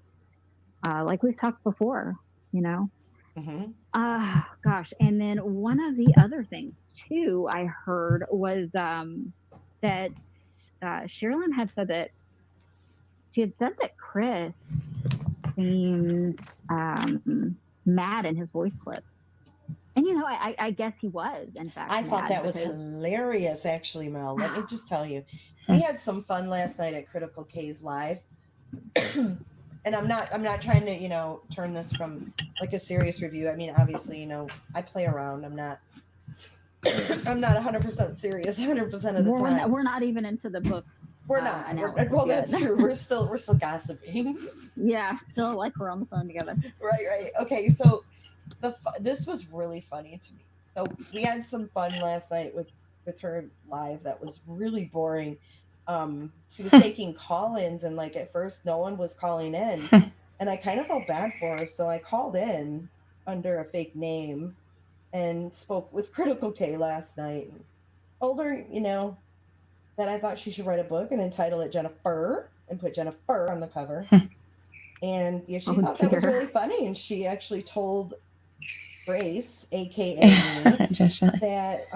Like we've talked before,
Mm-hmm.
Gosh. And then one of the other things too I heard was that Sherilyn had said that Chris seems mad in his voice clips. And I guess he was, in fact.
I thought that was hilarious, actually, Mel. Let me just tell you. We had some fun last night at Critical K's Live. And I'm not trying to, turn this from a serious review. I mean, obviously, I play around. I'm not 100% serious 100% of the time.
We're not even into the book.
We're not. Well, that's true. We're still gossiping.
Yeah, still we're on the phone together.
Right. Okay, so this was really funny to me. So we had some fun last night with her live. That was really boring. she was taking call-ins, and like at first no one was calling in, and I kind of felt bad for her, so I called in under a fake name and spoke with Critical K last night. Told her, you know, that I thought she should write a book and entitle it Jennifer and put Jennifer on the cover. And yeah, she thought that was really funny, and she actually told Grace, aka me, that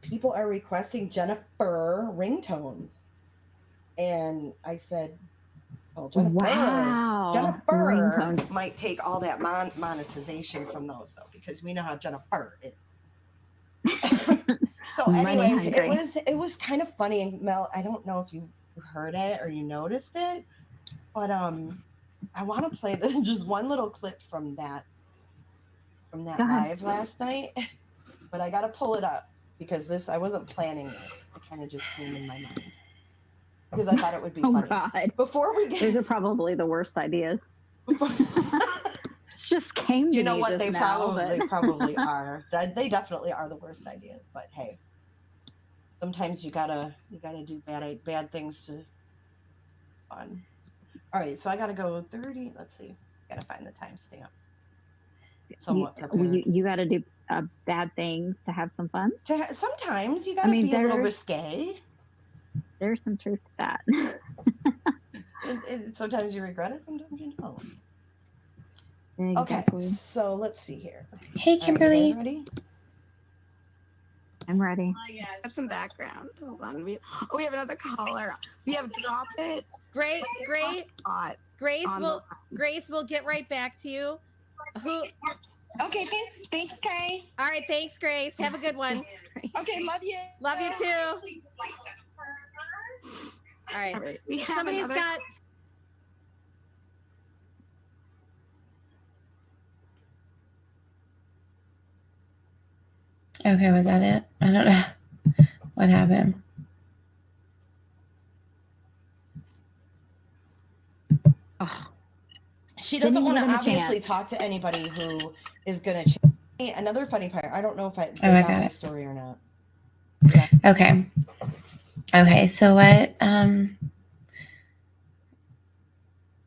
people are requesting Jennifer ringtones. And I said, well, Jennifer, Jennifer ringtones might take all that monetization from those, though, because we know how Jennifer is. So anyway, it was kind of funny. And Mel, I don't know if you heard it or you noticed it, but I want to play just one little clip from that live last night, but I got to pull it up because I wasn't planning this. It kind of just came in my mind because I thought it would be funny.
God.
Before we get,
these are probably the worst ideas. It just came to
you know
me
what
just
they
now,
probably are. They definitely are the worst ideas. But hey, sometimes you gotta do bad things to fun. All right, so I gotta go 30. Let's see, gotta find the timestamp. Somewhat prepared.
You got to do bad things to have some fun.
Sometimes you got to be a little risque.
There's some truth to that.
Sometimes you regret it, sometimes you don't.
Exactly.
Okay, so let's see here.
Hey, Kimberly.
Are you guys ready?
I'm ready.
Oh, yeah, got some background. Hold on. We have another caller. We have Drop It.
Great. Grace will get right back to you.
Okay, thanks, Kay.
All right, thanks, Grace. Have a good one.
Okay, love you.
Love you too. All right. Somebody's got.
Okay, was that it? I don't know what happened.
Oh.
She doesn't want to obviously talk to anybody who is going to. Another funny part. I don't know if I got my story or not. Yeah.
Okay. So what?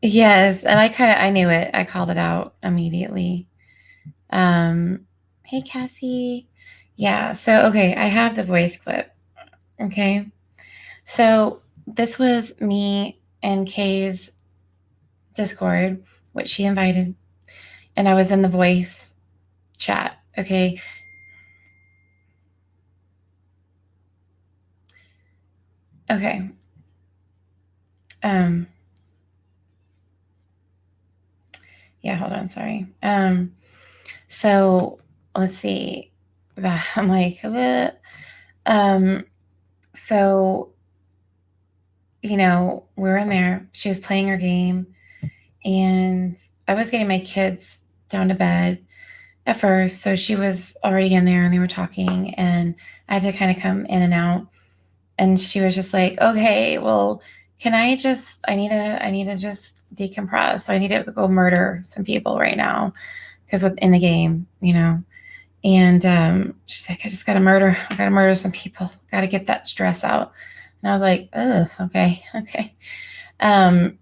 Yes, and I knew it. I called it out immediately. Hey, Cassie. Yeah. So okay, I have the voice clip. Okay. So this was me and Kay's Discord, which she invited, and I was in the voice chat. Okay. Okay. Yeah, hold on. Sorry. So let's see. I'm like, so, you know, we were in there. She was playing her game, and I was getting my kids down to bed at first. So she was already in there and they were talking, and I had to kind of come in and out. And she was just like, okay, well, I need to just decompress. So I need to go murder some people right now because in the game, you know. And she's like, I gotta murder some people. Got to get that stress out. And I was like, oh, okay. And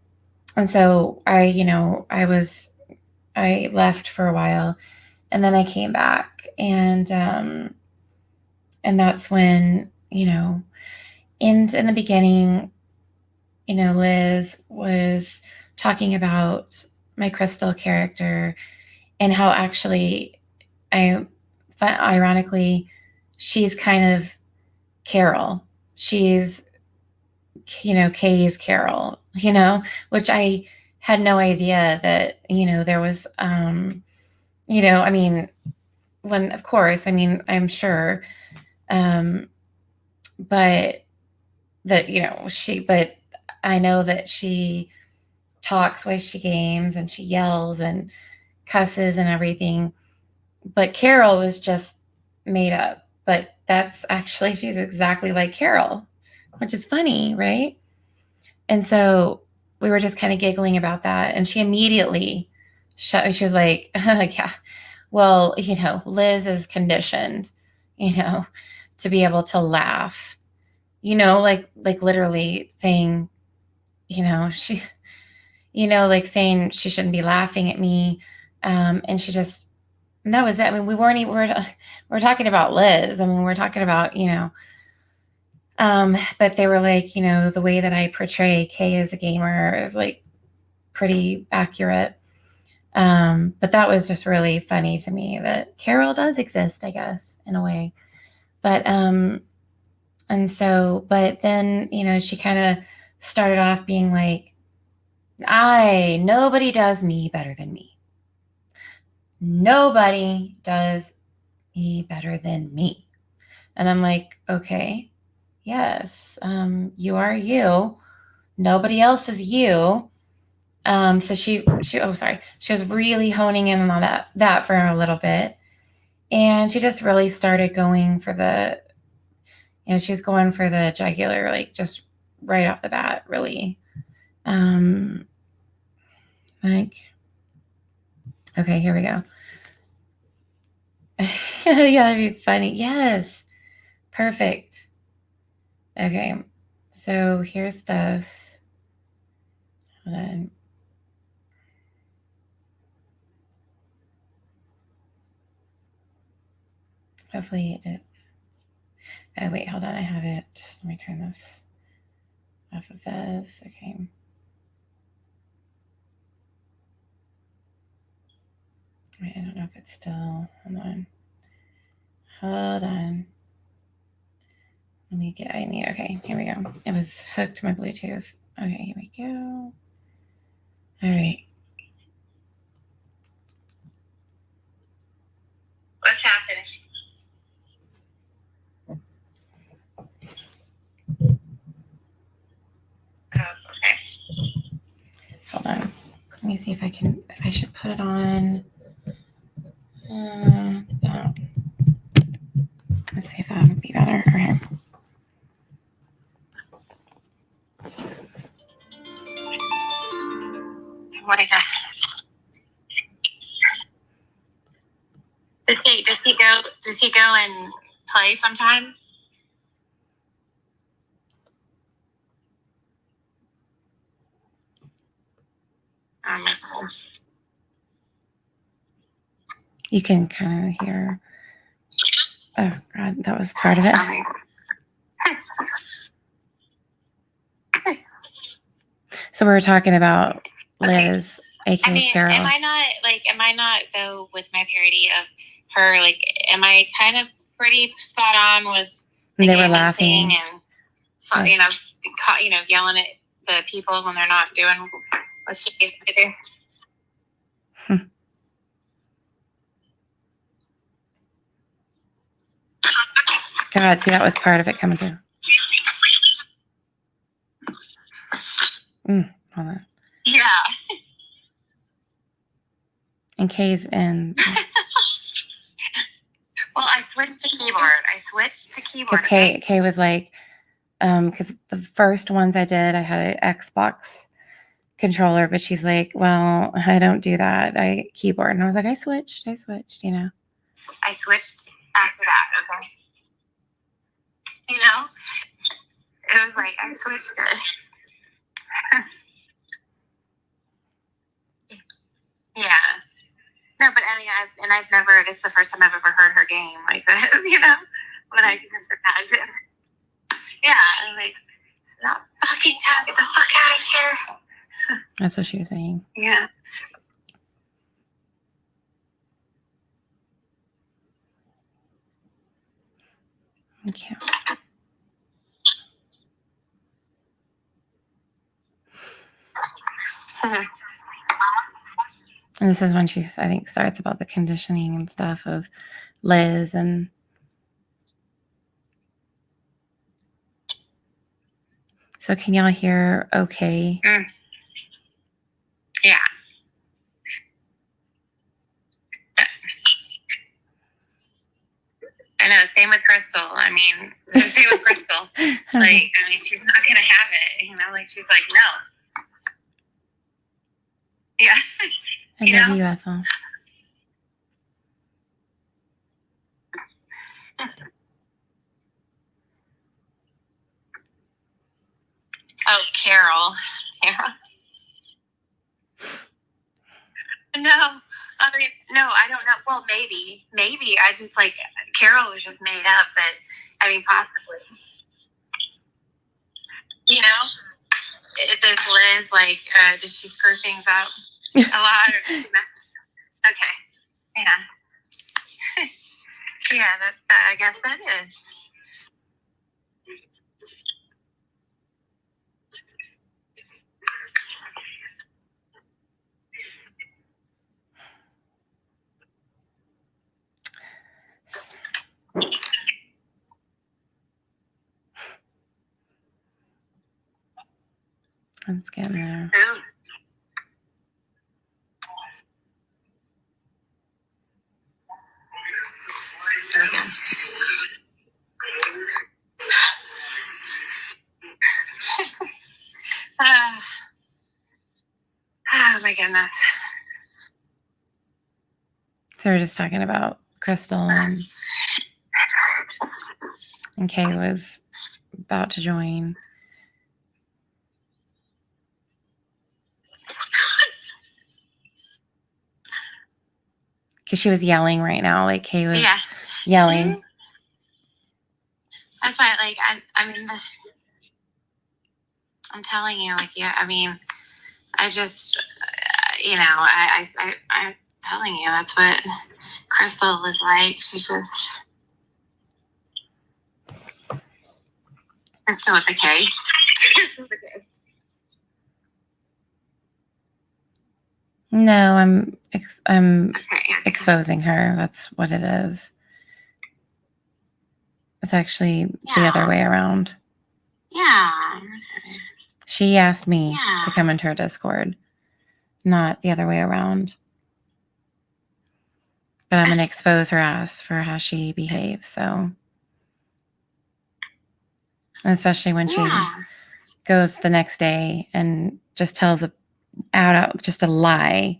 so I left for a while, and then I came back, and that's when, you know, in the beginning, you know, Liz was talking about my Crystal character and how actually ironically, she's kind of Carol. She's, you know, Kay's Carol, you know, which I had no idea that, you know, there was, you know, I mean, of course, I mean, I'm sure, but that, you know, but I know that she talks while she games and she yells and cusses and everything. But Carol was just made up. But that's actually, she's exactly like Carol, which is funny, right? And so we were just kind of giggling about that. And she immediately she was like, yeah, well, you know, Liz is conditioned, you know, to be able to laugh like literally saying, she, like saying she shouldn't be laughing at me. And and that was it. I mean, we weren't even, we're talking about Liz. I mean, we're talking about, but they were like, the way that I portray Kay as a gamer is like pretty accurate. But that was just really funny to me that Carol does exist, I guess, in a way. But, and so, but then, she kind of started off being like, nobody does me better than me. Nobody does me better than me. And I'm like, okay, yes, you are you. Nobody else is you. So she was really honing in on that for a little bit. And she just really started going for she was going for the jugular, like just right off the bat, really. Like, okay, here we go. Yeah, that'd be funny. Yes. Perfect. Okay. So here's this. Hold on. Hopefully it did. Oh, wait, hold on. I have it. Let me turn this off of this. Okay. Wait, I don't know if it's still. Hold on. Okay, here we go. It was hooked to my Bluetooth. Okay, here we go. All right.
What's happening? Oh, okay.
Hold on. Let me see if I should put it on. No. Let's see if that would be better. Okay.
What is that? Does he go and play sometime?
You can kind of hear. Oh God, that was part of it. So we were talking about Liz, aka Carol.
Am I not though with my parody of her? Like, am I kind of pretty spot on with the
they were laughing
and yelling at the people when they're not doing what she needs to do?
God, see, that was part of it coming through. Hold on.
Yeah.
And Kay's in.
Well, I switched to keyboard.
Because Kay was like, because the first ones I did, I had an Xbox controller, but she's like, well, I don't do that. I keyboard. And I was like, I switched,
I switched after that, okay? It was like, I switched it. Yeah. No, but I mean, this is the first time I've ever heard her game like this, when I just imagined. Yeah, I'm like, it's not fucking time, get the fuck out of here.
That's what she was saying.
Yeah.
Okay. And this is when she, I think, starts about the conditioning and stuff of Liz and. So can y'all hear okay?
Yeah. I know, same with Crystal. I mean, same with Crystal. She's not going to have it, she's like, no. Yeah.
I love you, Ethel.
Oh, Carol. No, I mean, no, I don't know. Well, maybe. I just like Carol was just made up, but I mean, possibly. You know, does Liz like? Does she screw things up a lot? Or okay, yeah, yeah. That's. I guess that is.
Let's get in there.
Ooh. Okay. Oh my goodness.
So we're just talking about Crystal and Kay was about to join. Because she was yelling right now. Like Kay was yelling.
That's why, like, I mean, I'm telling you, like, yeah, I mean, I just, you know, I'm telling you, that's what Crystal is like. She's just, I'm still with the K.
No, I'm exposing her. That's what it is. It's actually the other way around.
Yeah.
She asked me to come into her Discord, not the other way around. But I'm going to expose her ass for how she behaves. So, and especially when she goes the next day and just tells out just a lie.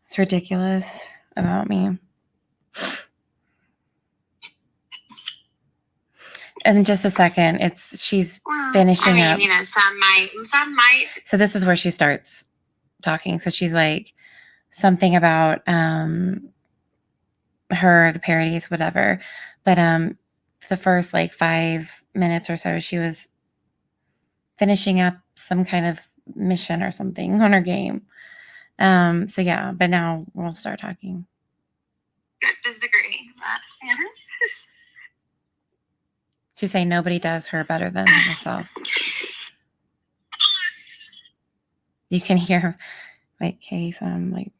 It's ridiculous about me. In just a second, she's finishing up.
You know, some might.
So this is where she starts talking. So she's like something about her, the parodies, whatever. But the first like 5 minutes or so, she was finishing up some kind of mission or something on her game. So yeah, but now we'll start talking.
Disagree.
She's saying nobody does her better than herself. You can hear like Kay's like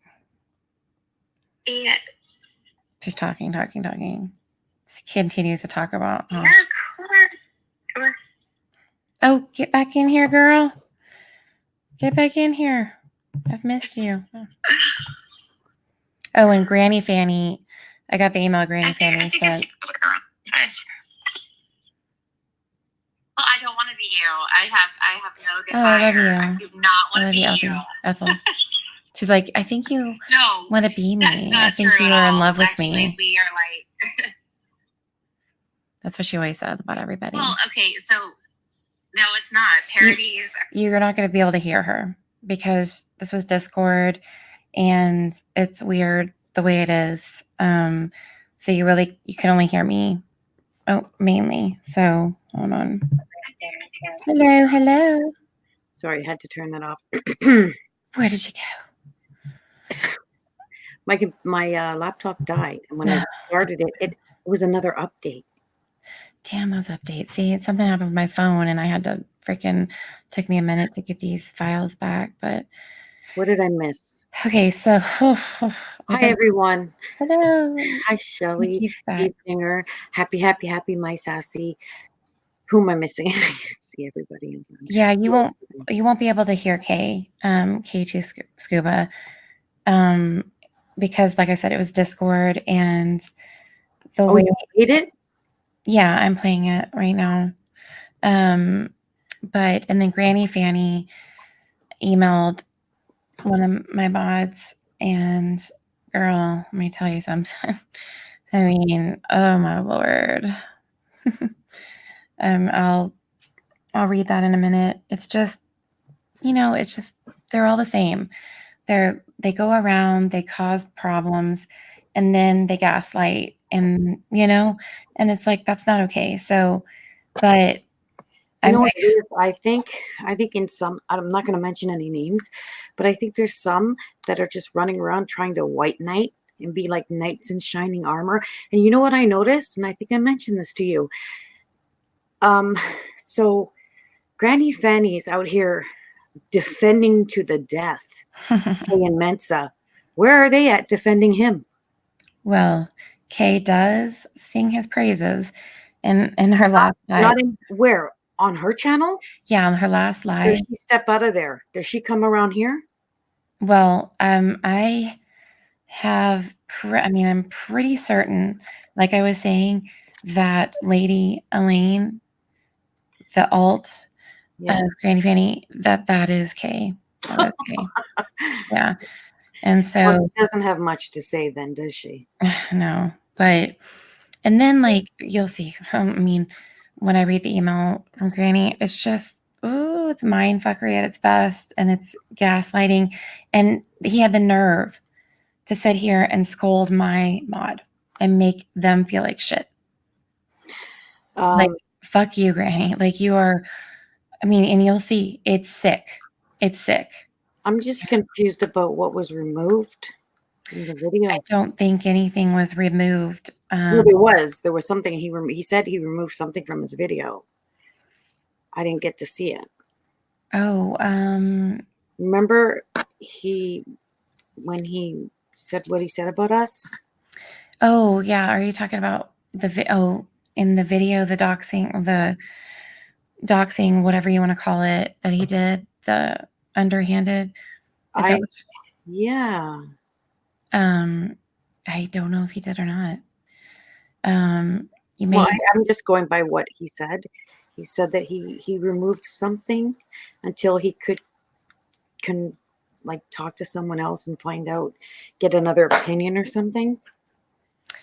she's talking. She continues to talk about oh, get back in here, girl. Get back in here. I've missed you. Oh, and Granny Fanny, I got the email Granny Fanny sent.
Well, I don't want to be you. I have no desire.
Oh, I love you.
I do not want to be you.
Ethel. She's like, I think you want to be me. I think you are in love with me.
We are like.
That's what she always says about everybody.
Well, okay, so no, it's not. Parodies.
You're not going to be able to hear her because this was Discord, and it's weird the way it is. So you can only hear me. Oh, mainly. So hold on. Hello.
Sorry, I had to turn that off.
Where did you go?
My laptop died, and when I started it was another update.
Damn those updates. See, something happened with my phone, and I had to took me a minute to get these files back. But
what did I miss?
Okay, so
hi everyone.
Hello.
Hi Shelly. Singer. Happy, my sassy. Who am I missing? I can't see everybody.
Yeah, you won't be able to hear K2 Scuba, because like I said, it was Discord, and the way
you played it.
Yeah, I'm playing it right now. And then Granny Fanny emailed one of my mods, and girl, let me tell you something. I mean, oh my Lord. I'll I'll read that in a minute. It's just, it's just, they're all the same. They go around, they cause problems, and then they gaslight, and and it's like, that's not okay. So, but
you know what it is? I think in some, I'm not going to mention any names, but I think there's some that are just running around trying to white knight and be like knights in shining armor. And you know what I noticed? And I think I mentioned this to you. So Granny Fanny is out here defending to the death Kay and Mensa. Where are they at defending him?
Well, Kay does sing his praises in her last live.
Not in where? On her channel?
Yeah, on her last live.
Does she step out of there? Does she come around here?
Well, I have, I'm pretty certain, like I was saying, that Lady Elaine, the alt of Granny Fanny, that is Kay. That is Kay. Yeah. And so
well, she doesn't have much to say then, does she?
No, but, and then like, you'll see, when I read the email from Granny, it's just, it's mind fuckery at its best, and it's gaslighting. And he had the nerve to sit here and scold my mod and make them feel like shit. Like, fuck you, Granny. Like, you are, and you'll see, it's sick. It's sick.
I'm just confused about what was removed in the video.
I don't think anything was removed.
No, there was something he said he removed something from his video. I didn't get to see it.
Oh,
remember when he said what he said about us?
Oh yeah, are you talking about in the video, the doxing, whatever you want to call it, that he did, the underhanded?
Yeah.
I don't know if he did or not.
I'm just going by what he said. He said that he removed something until he can like talk to someone else and find out, get another opinion or something.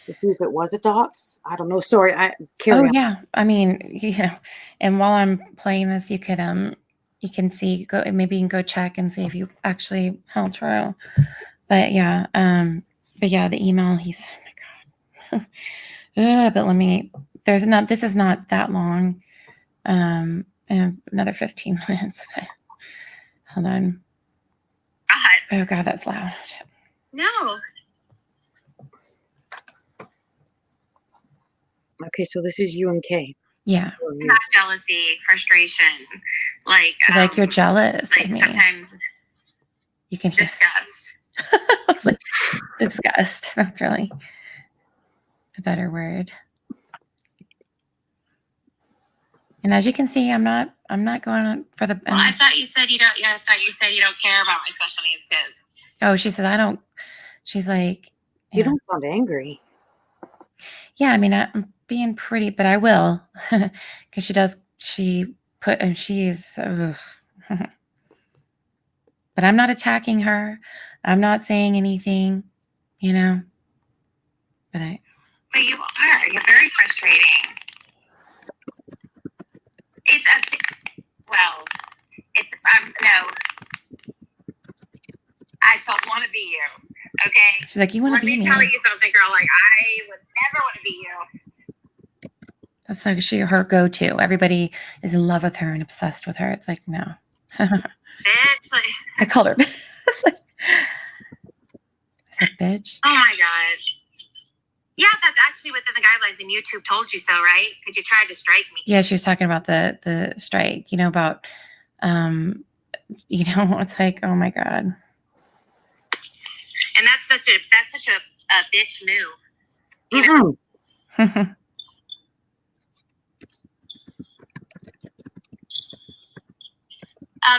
To see if it was a dox. I don't know. Sorry, carry on.
Yeah. And while I'm playing this, you can see, maybe you can go check and see if you actually held true. But yeah, the email, he's, oh my God. But this is not that long. Another 15 minutes. But hold on. Oh God, that's loud.
No.
Okay, so this is you and Kay.
Yeah.
Not jealousy, frustration. Like
you're jealous.
Like sometimes
you can
disgust.
I was like, disgust. That's really a better word. And as you can see, I'm not going for the.
Well, I thought you said you don't. Yeah, I thought you said you don't care about my special needs kids.
Oh, she said I don't. She's like,
you don't sound angry.
Yeah, I'm being pretty, but I will, because she does. But I'm not attacking her. I'm not saying anything, But
But you are. You're very frustrating. No. I don't want to be you. Okay.
She's like, you want to be me?
Let me tell you something, girl. Like, I would never want to be you.
That's like her go-to. Everybody is in love with her and obsessed with her. It's like, no.
Bitch.
I called her. I said, bitch.
Oh my gosh. Yeah, that's actually within the guidelines, and YouTube told you so, right? Because you tried to strike me.
Yeah, she was talking about the strike. About it's like, oh my God.
And that's such a bitch move.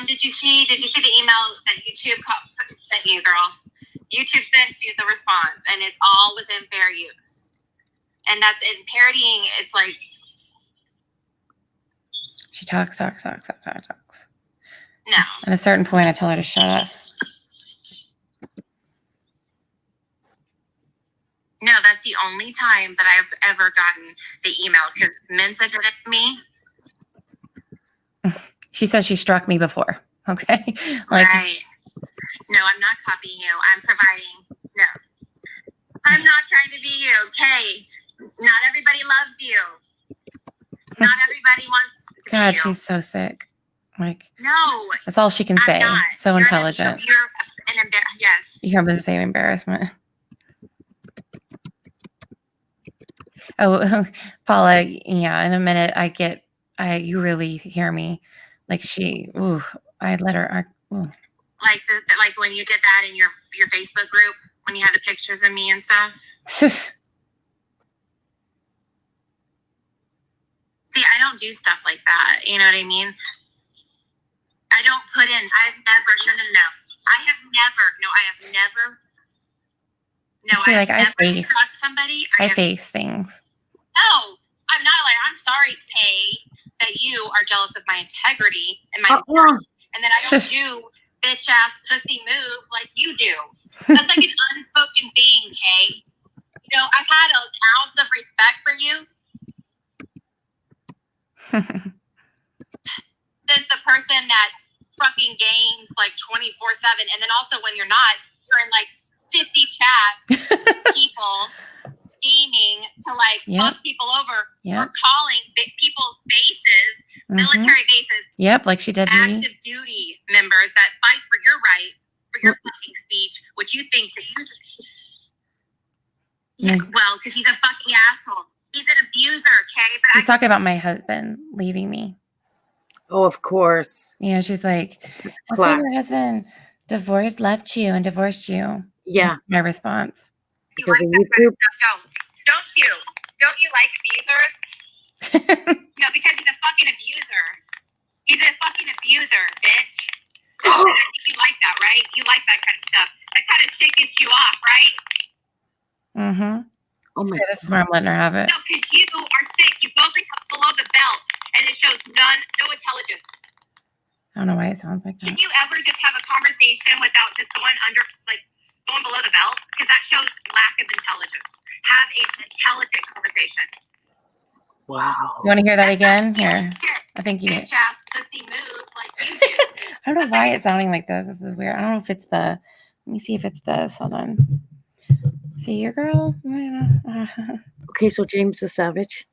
Did you see the email that YouTube sent you, girl? YouTube sent you the response, and it's all within fair use. And that's in parodying. It's like
she talks.
No.
At a certain point, I tell her to shut up.
No, that's the only time that I've ever gotten the email, because Mensa did it to me.
She says she struck me before. Okay.
Like, right. No, I'm not copying you. I'm providing. No. I'm not trying to be you, Kate. Not everybody loves you. Not everybody wants to
God,
be you.
she's so sick. Like,
no.
That's all she can say.
Not.
So
you're
intelligent.
You're an yes.
You hear the same embarrassment. Oh, Paula, yeah, in a minute you really hear me. Like I let her.
Like like when you did that in your Facebook group, when you had the pictures of me and stuff. See, I don't do stuff like that. You know what I mean? I don't put in, I've never, no. I have never struck somebody.
I face things.
No, I'm not a liar. I'm sorry, Kay, that you are jealous of my integrity and my and that I don't do bitch ass pussy moves like you do. That's like an unspoken thing, Kay. You know, I've had an ounce of respect for you. There's the person that fucking games like 24/7, and then also when you're not, you're in like 50 chats with people scheming to like fuck people over or calling people's bases, military bases.
Yep, like she did me.
Active duty members that fight for your rights, for your fucking speech, which you think that well, because he's a fucking asshole. He's an abuser, okay? But
he's talking about my husband leaving me.
Oh, of course.
Yeah, she's like, that's why your husband left you and divorced you.
Yeah.
My response.
Because
of YouTube. Don't you like abusers? No, because he's a fucking abuser. He's a fucking abuser, bitch. You like that, right? You like that kind of stuff. That kind of shit gets you off, right?
Mm-hmm.
Oh my
God. This is where I'm letting her have it.
No, because you are sick. You both are below the belt, and it shows no intelligence.
I don't know why it sounds like that.
Can you ever just have a conversation without just going below the belt? Because that shows lack of intelligence. Have an intelligent conversation.
Wow.
You want to hear that again? Here. I think you
bitch ass pussy move like you do.
I don't know why it's sounding like this. This is weird. I don't know if it's let me see if it's this. Hold on. See your girl?
Okay, so James the Savage,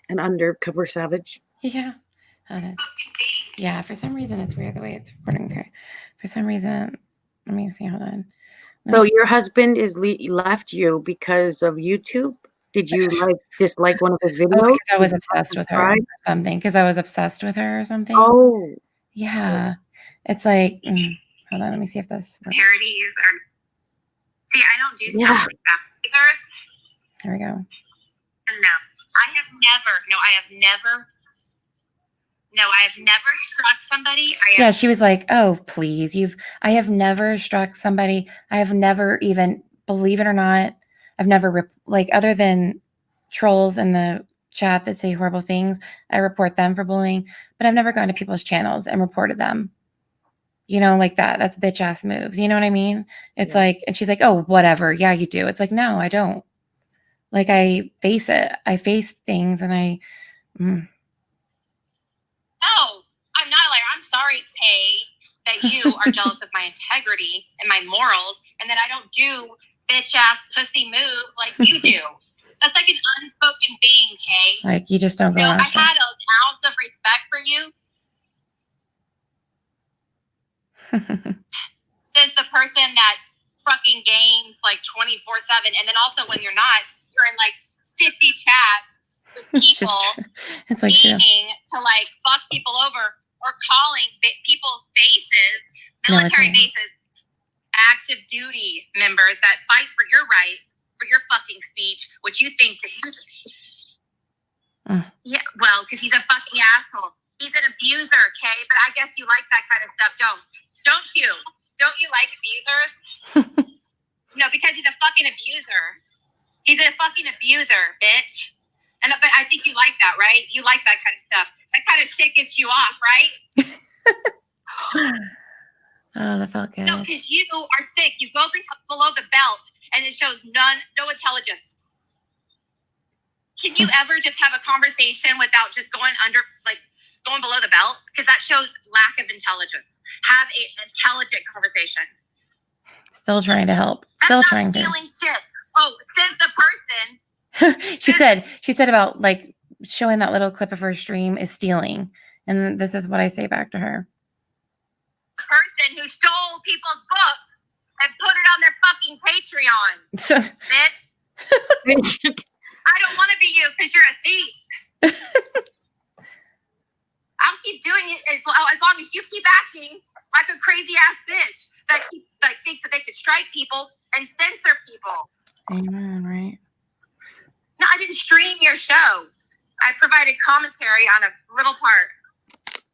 an undercover savage.
Yeah. Yeah, for some reason it's weird the way it's recording. Okay. For some reason, let me see. Hold on.
So your husband is left you because of YouTube? Did you dislike one of his videos?
Oh, because I was obsessed with her or something. Because I was obsessed with her or something.
Oh.
Yeah. It's like, hold on, let me see if this works.
Parodies are. See, I don't do stuff like that.
There we go.
No, I have never struck somebody.
Yeah, she was like, oh, please. I have never struck somebody. I have never even, believe it or not, I've never, other than trolls in the chat that say horrible things, I report them for bullying, but I've never gone to people's channels and reported them. You know, like that. That's bitch ass moves. You know what I mean? It's like, and she's like, oh, whatever. Yeah, you do. It's like, no, I don't. Like, I face it. I face things and
No, I'm not a liar. I'm sorry, Tay, that you are jealous of my integrity and my morals and that I don't do bitch ass pussy moves like you do. That's like an unspoken thing, Kay.
Like, you just don't go
I had an ounce of respect for you. There's the person that fucking games like 24/7, and then also when you're not, you're in like 50 chats with people scheming to like fuck people over or calling people's bases, military bases, active duty members that fight for your rights, for your fucking speech, which you think that he's yeah, well, because he's a fucking asshole. He's an abuser, okay? But I guess you like that kind of stuff, don't you? Don't you like abusers? No, because he's a fucking abuser. He's a fucking abuser, bitch. But I think you like that, right? You like that kind of stuff. That kind of shit gets you off, right?
Oh, that felt good.
No, because you are sick. You go below the belt, and it shows no intelligence. Can you ever just have a conversation without just going below the belt? because that shows lack of intelligence. Have an intelligent conversation.
Still trying to help.
That's
Still
not
trying to.
stealing shit. Oh, since the person.
she said about like showing that little clip of her stream is stealing. And this is what I say back to her.
Person who stole people's books and put it on their fucking Patreon. Bitch. I don't want to be you because you're a thief. I'll keep doing it as long as you keep acting like a crazy ass bitch that thinks that they could strike people and censor people.
Amen, right?
No, I didn't stream your show. I provided commentary on a little part.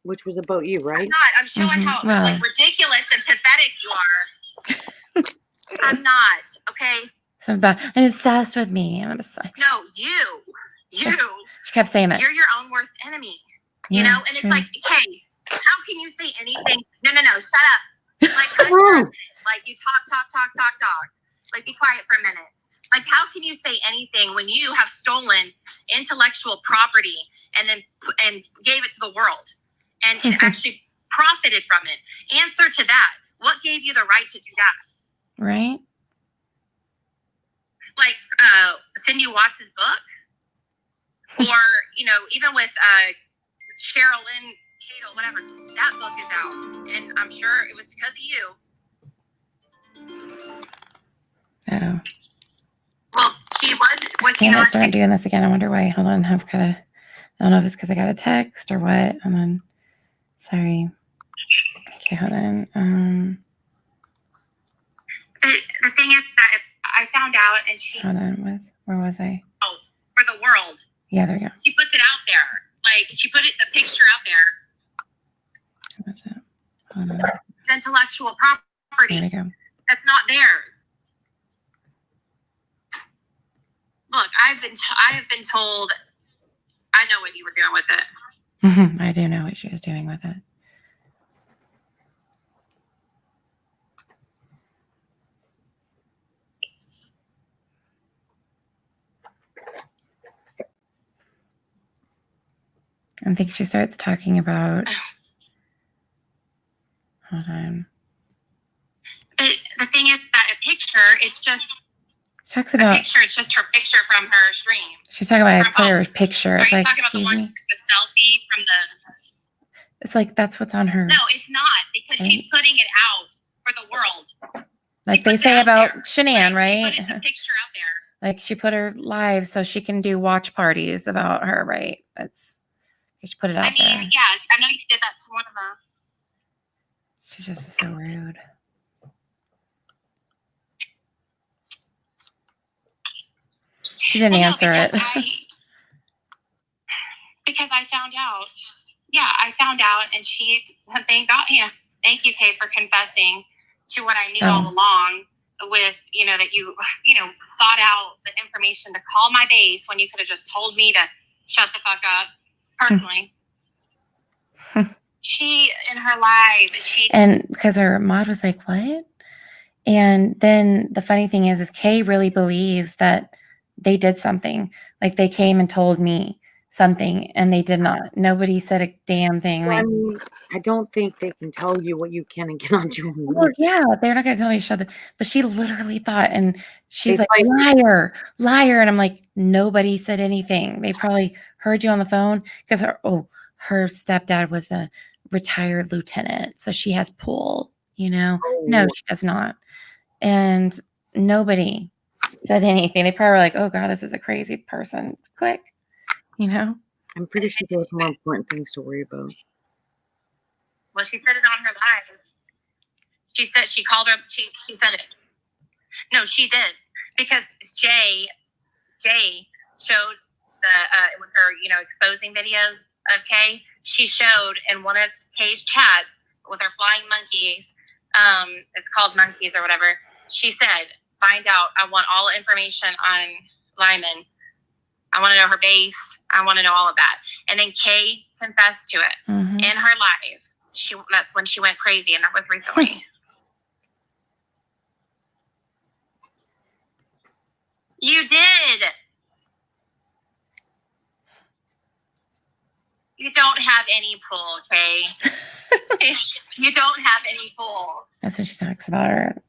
Which was about you, right?
I'm showing how like ridiculous and pathetic you are. I'm not, okay?
So I'm obsessed with me. I'm obsessed.
No, you.
She kept saying that.
You're your own worst enemy. You know? And it's like, okay, how can you say anything? No, shut up. Like, like you talk. Like, be quiet for a minute. Like, how can you say anything when you have stolen intellectual property and gave it to the world and actually profited from it? Answer to that. What gave you the right to do that?
Right.
Like Cindy Watts' book, or even with Cheryl Lynn Cato, whatever. That book is out, and I'm sure it was because of you.
Oh.
Well, she was she
Damn
not?
it, start doing this again. I wonder why. Hold on, I don't know if it's because I got a text or what. Hold on. Sorry. Okay, hold on.
The thing is that I found out, and she.
Hold on. Where was I?
For the world.
Yeah, there we go.
She puts it out there. Like, she put the picture out there.
What's that? Hold on.
It's intellectual property.
There we go.
That's not theirs. Look, I have been told. I know what you were doing with it.
I do know what she was doing with it. I think she starts talking about. Hold on.
The thing is that a picture, it's just.
She talks about.
A picture, it's just her picture from her stream.
She's talking about I put her picture.
Are
It's
you
like,
talking about the one, the selfie from the.
It's like that's what's on her.
No, it's not, because she's putting it out for the world.
Like they say about Shanann, right?
She put the picture out there.
Like she put her live so she can do watch parties about her, right? She put it out there.
Yeah, I know you did that to one of them.
She's just so rude. She didn't answer it.
Because I found out. Yeah, I found out, and thank God, thank you, Kay, for confessing to what I knew all along with, that you sought out the information to call my base when you could have just told me to shut the fuck up personally. She, in her live,
and because her mod was like, what? And then the funny thing is Kay really believes that they did something. Like they came and told me something and they did not. Nobody said a damn thing.
Well, I mean, I don't think they can tell you what you can and cannot do.
Well, yeah, they're not going to tell me to shut the. But she literally thought, and she's like, liar. And I'm like, nobody said anything. They probably heard you on the phone because her stepdad was a retired lieutenant, so she has pull. No, she does not. And nobody said anything. They probably were like, oh God, this is a crazy person. Click.
I'm pretty sure there's more important things to worry about.
Well, she said it on her live. She said she called her. She said it. No, she did, because Jay showed with her exposing videos of Kay. She showed in one of Kay's chats with her flying monkeys. It's called monkeys or whatever. She said, "Find out. I want all information on Lyman. I want to know her base. I want to know all of that." And then Kay confessed to it in her live. That's when she went crazy, and that was recently. You did. You don't have any pull, okay? You don't have any pull.
That's what she talks about her.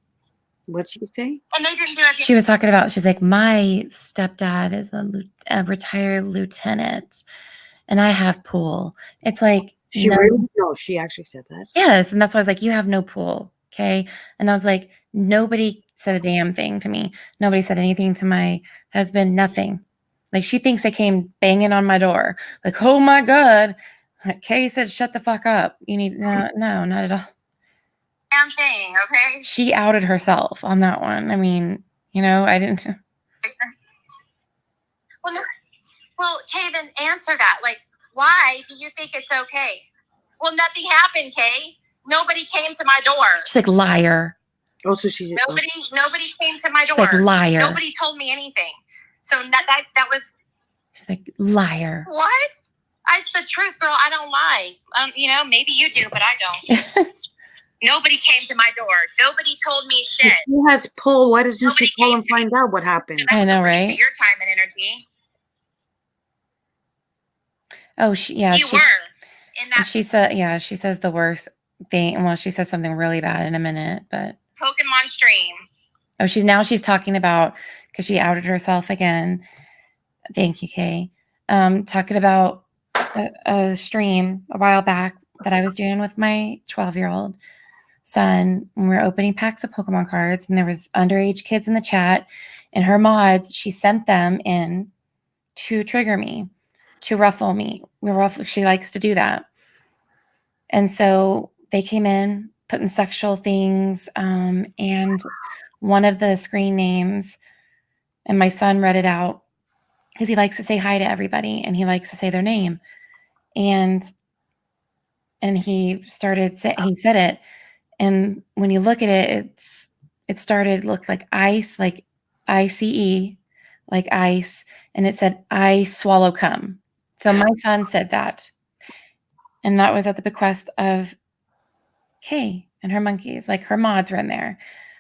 What'd she say?
And they didn't do it.
She was talking about, she's like, my stepdad is a retired lieutenant and I have pool. It's like,
She really? No, she actually said that.
Yes. And that's why I was like, you have no pool. Okay. And I was like, nobody said a damn thing to me. Nobody said anything to my husband. Nothing. Like, she thinks I came banging on my door. Like, oh my God. Kay said, shut the fuck up. You need, no, not at all.
Damn thing, okay?
She outed herself on that one. I mean, I didn't.
Well, no, well, Kay, then answer that. Like, why do you think it's okay? Well, nothing happened, Kay. Nobody came to my door.
She's like, liar.
Oh, so she's
nobody came to my door.
She's like, liar.
Nobody told me anything. So that was.
She's like, liar.
What? It's the truth, girl. I don't lie. Maybe you do, but I don't. Nobody came to my door. Nobody told me shit.
If she has pull, why doesn't she call and find out what happened?
So
I know, right?
Your time and energy.
Oh, she
were in that.
She said, she says the worst thing. Well, she says something really bad in a minute, but
Pokemon stream.
Oh, she's talking about, because she outed herself again. Thank you, Kay. Talking about a stream a while back that I was doing with my 12-year-old son when we were opening packs of Pokemon cards, and there was underage kids in the chat, and her mods, she sent them in to trigger me, to ruffle me. She likes to do that. And so they came in putting sexual things, and one of the screen names, and my son read it out because he likes to say hi to everybody and he likes to say their name. And he said it. And when you look at it, it looked like ice, like ICE, like ice. And it said, I swallow cum. So my son said that. And that was at the bequest of Kay and her monkeys, like her mods were in there.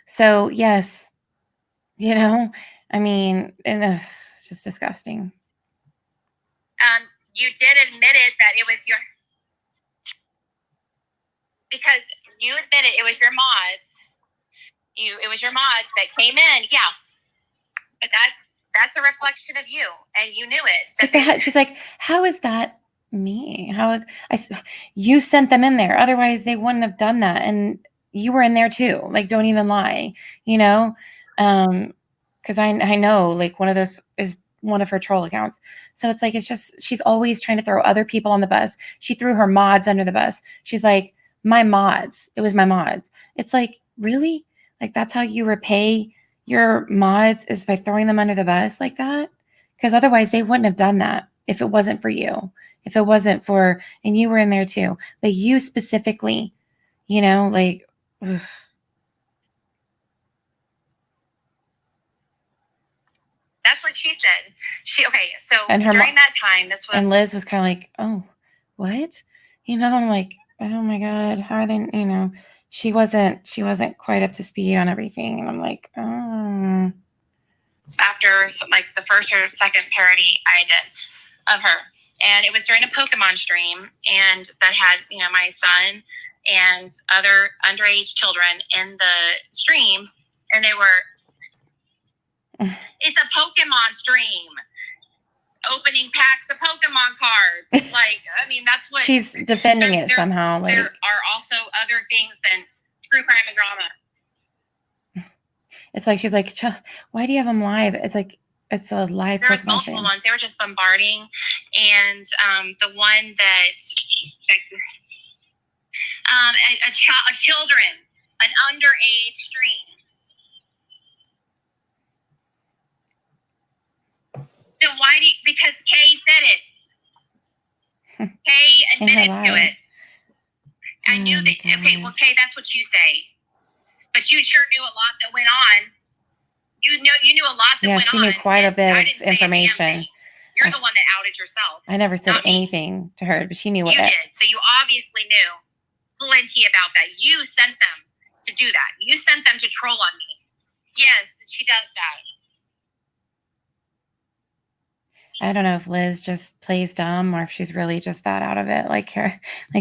So yes, I mean, it's just disgusting.
You did admit it that it was because you admitted it was your mods. It was your mods that came in. Yeah. But that's a reflection of you, and you knew it.
She's like, how is that me? You sent them in there. Otherwise they wouldn't have done that. And you were in there too. Like, don't even lie, because I know, like, one of those is one of her troll accounts. So it's like, she's always trying to throw other people on the bus. She threw her mods under the bus. She's like, my mods. It was my mods. It's like, really? Like, that's how you repay your mods, is by throwing them under the bus like that? Because otherwise they wouldn't have done that if it wasn't for you. If it wasn't for, and you were in there too, but you specifically, like, ugh.
That's what she said. So
and
during that time, this was...
And Liz was kind of like, oh, what? I'm like, oh my God, how are they, she wasn't quite up to speed on everything. And I'm like, oh.
After like the first or second parody I did of her. And it was during a Pokemon stream, and that had, my son and other underage children in the stream. And they were... It's a Pokemon stream. Opening packs of Pokemon cards. Like, I mean, that's what...
She's defending it somehow. Like,
there are also other things than true crime and drama.
It's like, she's like, why do you have them live? It's like, it's a live
There was multiple ones. They were just bombarding. And the one that... children, an underage stream. So why because Kay said it. Kay admitted to it. I knew that. God. Okay, well, Kay, that's what you say. But you sure knew a lot that went on. You knew a lot that went on.
Yeah, she knew quite a bit of information.
You're the one that outed yourself.
I never said anything to her, but she knew what.
You did. So you obviously knew plenty about that. You sent them to do that. You sent them to troll on me. Yes, she does that.
I don't know if Liz just plays dumb or if she's really just that out of it, like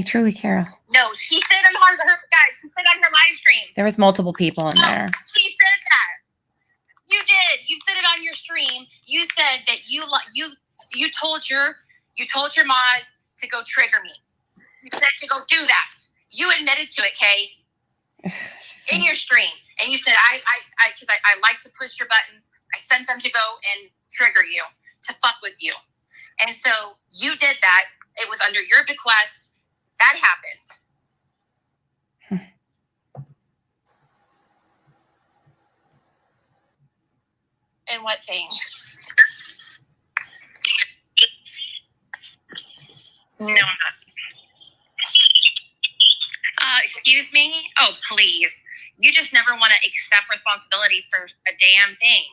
truly Carol.
No, she said on her guys. She said on her live stream.
There was multiple people in there.
She said that. You did. You said it on your stream. You said that you told your mods to go trigger me. You said to go do that. You admitted to it, Kay, in your stream, and you said because I like to push your buttons. I sent them to go and trigger you, to fuck with you, and so you did that. It was under your bequest. That happened. And what thing? No, I'm not. Excuse me? Oh, please. You just never want to accept responsibility for a damn thing.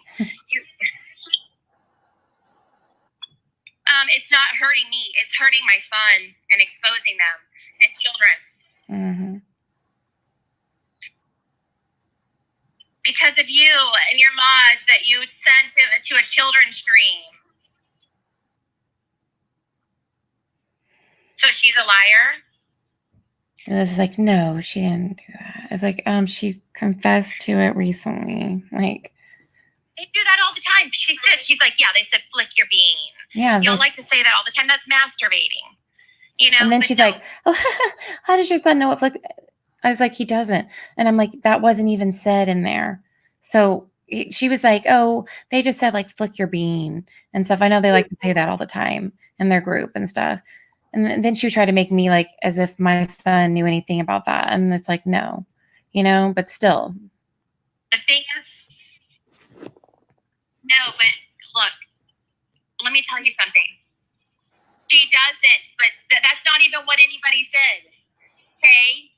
It's not hurting me. It's hurting my son and exposing them and children.
Mm-hmm.
Because of you and your mods that you sent to a children's stream. So she's a liar?
And it's like, no, she didn't do that. It's like, she confessed to it recently. Like,
they do that all the time. She's like, yeah, they said flick your bean.
Yeah.
You don't like to say that all the time. That's masturbating. You know?
And then she's like, oh, how does your son know what flick? I was like, he doesn't. And I'm like, that wasn't even said in there. So she was like, oh, they just said like flick your bean and stuff. I know they like to say that all the time in their group and stuff. And then she would try to make me like as if my son knew anything about that. And it's like, no, but still.
The thing is, no, but look, let me tell you something. She doesn't, but that's not even what anybody said. Okay?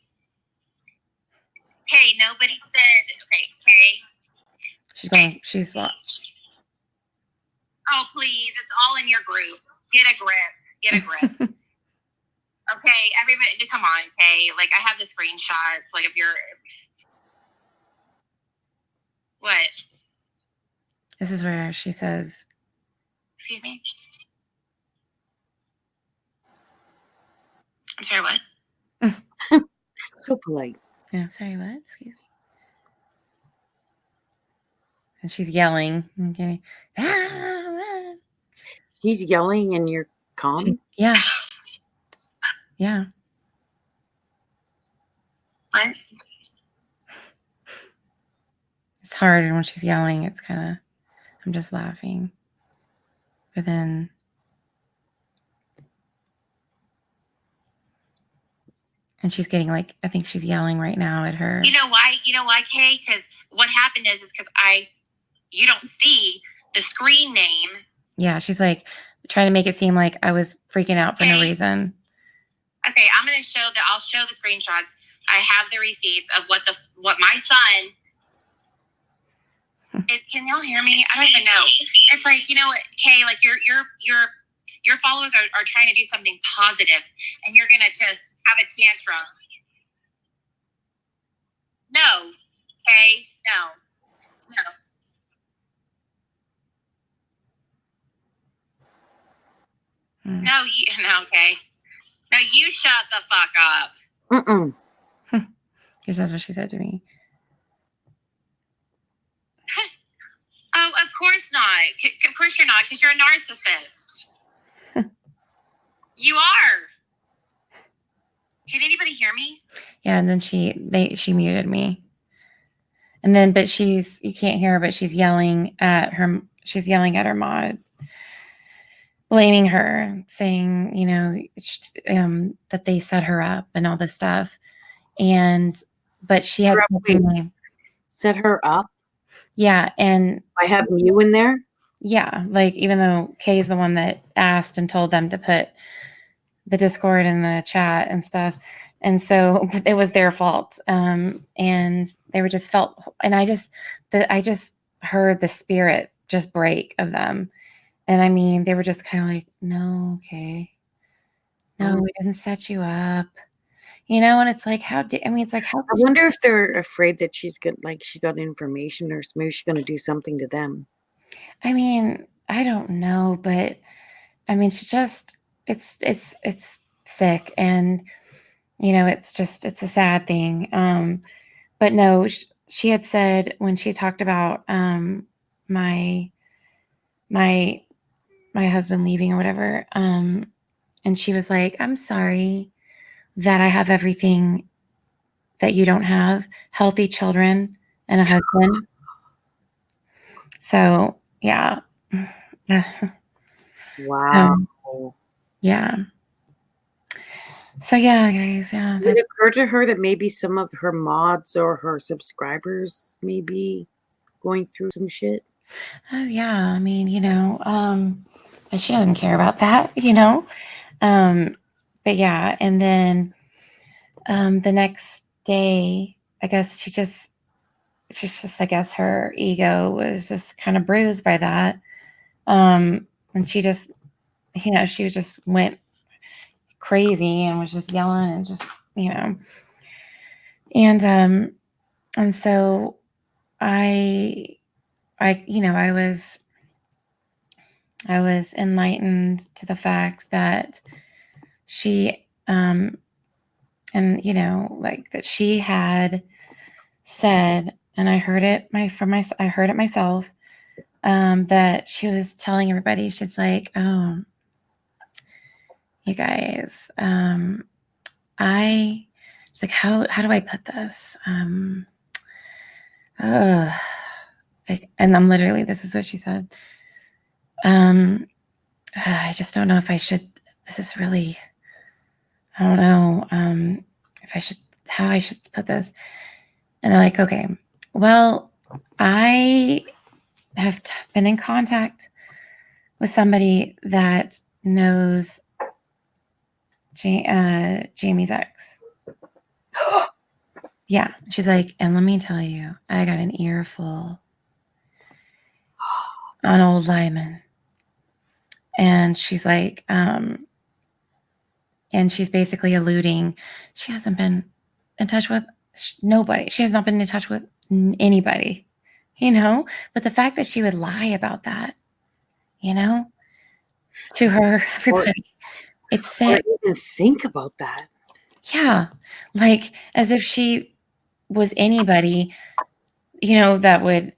Hey, nobody said, okay?
She's like,
oh, please, it's all in your group. Get a grip. Okay, everybody, come on, okay? Like, I have the screenshots. Like, if you're... What?
This is where she says...
Excuse me? I'm sorry, what?
So polite.
Yeah, sorry, what? Excuse me. And she's yelling. Okay.
She's yelling and you're calm?
Yeah. Yeah.
What?
It's hard when she's yelling. It's kind of, I'm just laughing. But then, and she's getting like, I think she's yelling right now at her.
You know why, Kay? Because what happened is because you don't see the screen name.
Yeah, she's like trying to make it seem like I was freaking out for no reason.
Okay, I'll show the screenshots. I have the receipts of what my son is. Can y'all hear me? I don't even know. It's like, Kay, like your followers are trying to do something positive and you're gonna just have a tantrum. No, Kay, no. No, okay. No, you shut the fuck up.
Because that's what she said to me.
Oh, of course not. Of course you're not, because you're a narcissist. You are. Can anybody hear me?
Yeah, and then she muted me. And then, but you can't hear her, but she's yelling at her. She's yelling at her mod, blaming her, saying, that they set her up and all this stuff. But she had something.
Set her up?
Yeah. And
by having you in there?
Yeah. Like, even though Kay is the one that asked and told them to put the Discord in the chat and stuff. And so it was their fault. And they were just felt, and I just heard the spirit just break of them. And I mean, they were just kind of like, no, okay. No, we didn't set you up. And it's like, how.
I wonder if they're afraid that she got information or maybe she's going to do something to them.
I mean, I don't know, but I mean, she just, it's sick, and it's a sad thing. But no, she had said when she talked about my husband leaving or whatever, and she was like, I'm sorry that I have everything that you don't have, healthy children and a husband. So yeah.
Wow.
Yeah. So yeah, guys, yeah.
Did it occur to her that maybe some of her mods or her subscribers may be going through some shit?
Oh yeah. I mean, but she doesn't care about that, but yeah, and then the next day, I guess she's just, I guess her ego was just kind of bruised by that. And she just, she just went crazy and was just yelling and just, and so I was enlightened to the fact that she, and like that she had said, and I heard it I heard it myself, that she was telling everybody, she's like, oh, you guys, she's like, how do I put this? And I'm literally, this is what she said. I just don't know if I should, this is really, I don't know, if I should, how I should put this. And they're like, okay, well, I have been in contact with somebody that knows Jamie's ex. Yeah. She's like, and let me tell you, I got an earful on old Lyman. And she's like, and she's basically alluding, she hasn't been in touch with nobody. She has not been in touch with anybody, but the fact that she would lie about that, to her, everybody, it's sick.
Or even think about that.
Yeah. Like as if she was anybody, that would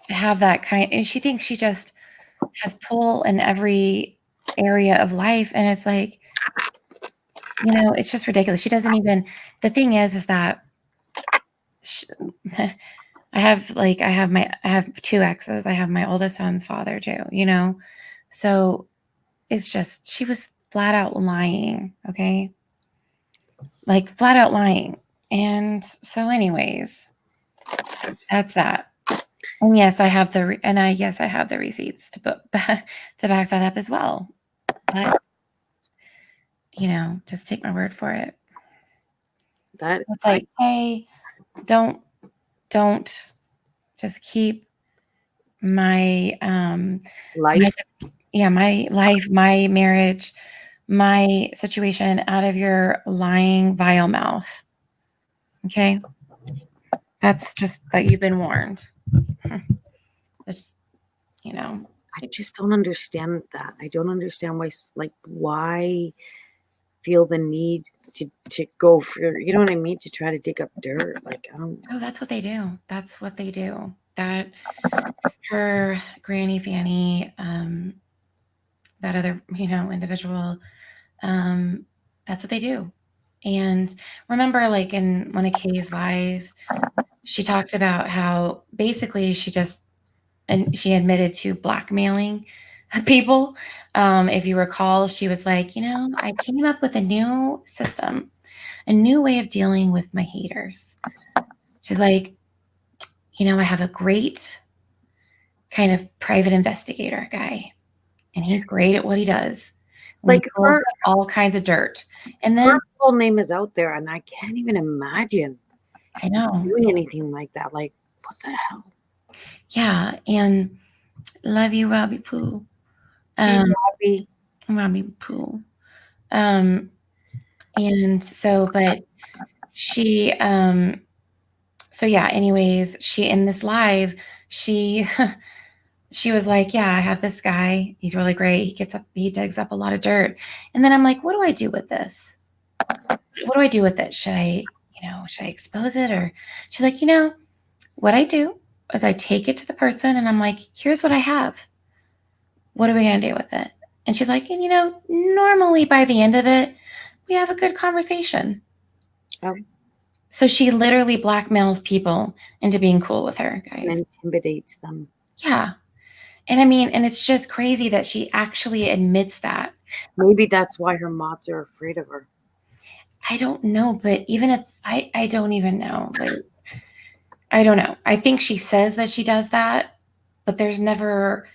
have that kind, and she thinks she just has pull in every area of life. And it's like, it's just ridiculous. She doesn't even, the thing is that I have two exes. I have my oldest son's father too, so it's just, she was flat out lying. Okay. Like flat out lying. And so anyways, that's that. And yes, I have the receipts to back that up as well. But just take my word for it. It's like, hey, don't just keep my
life,
my life, my marriage, my situation out of your lying, vile mouth. Okay, that's just that you've been warned. It's
I just don't understand that. I don't understand why feel the need to go for, you know what I mean, to try to dig up dirt. Like, I don't.
Oh, that's what they do. That's what they do. That her Granny Fanny, that other individual, that's what they do. And remember, like in one of Kay's lives, she talked about how basically she admitted to blackmailing people. If you recall, she was like, I came up with a new system, a new way of dealing with my haters. She's like, I have a great kind of private investigator guy, and he's great at what he does.
Like her,
all kinds of dirt. And then
her whole name is out there, and I can't even imagine
I know
doing anything like that. Like, what the hell?
Yeah, and love you, Robbie Poo. Robbie Poo. And so, but she, so yeah, anyways, she, in this live, she she was like, yeah, I have this guy. He's really great. He digs up a lot of dirt. And then I'm like, what do I do with this? What do I do with it? Should I expose it? Or she's like, what I do is I take it to the person and I'm like, here's what I have. What are we going to do with it? And she's like, and normally by the end of it, we have a good conversation.
Oh.
So she literally blackmails people into being cool with her, guys.
And intimidates them.
Yeah. And it's just crazy that she actually admits that.
Maybe that's why her mods are afraid of her.
I don't know, but even if I don't even know. Like, I don't know. I think she says that she does that, but there's never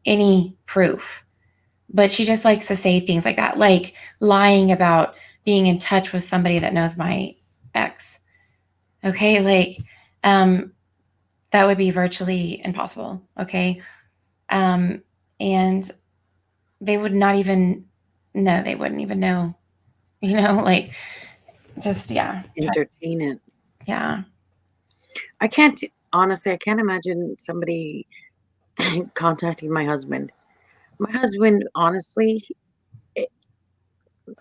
any proof. But she just likes to say things like that, like lying about being in touch with somebody that knows my ex. Okay, like that would be virtually impossible. Okay. And they would not even know. They wouldn't even know, like just, yeah.
Entertain it.
Yeah.
I can't imagine somebody contacting my husband. My husband, honestly,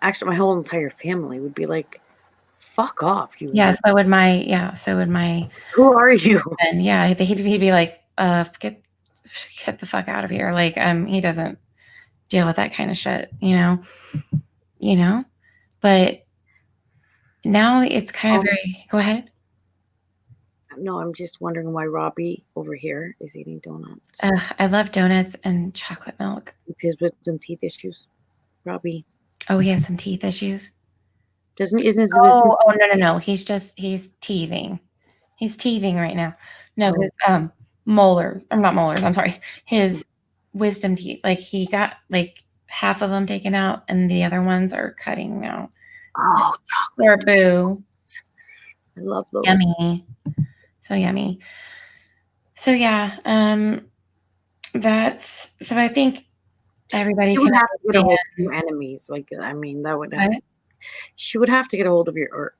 actually, my whole entire family would be like, fuck off. You.
Yeah. So would my.
Who are you?
And yeah, he'd be like, get the fuck out of here. Like, he doesn't deal with that kind of shit, but now it's kind of very, go ahead.
No, I'm just wondering why Robbie over here is eating donuts.
I love donuts and chocolate milk.
With his wisdom teeth issues. Robbie.
Oh, he has some teeth issues?
Isn't his wisdom?
Oh, no. He's teething. He's teething right now. No, his molars. I'm not molars. I'm sorry. His wisdom teeth. Like, he got like half of them taken out and the other ones are cutting now.
Oh,
chocolate. Boo.
I love those.
Yummy. So yummy. So yeah, so I think everybody
she
can
would have to get a hold of your enemies. Like, that would have, she would have to get a hold of your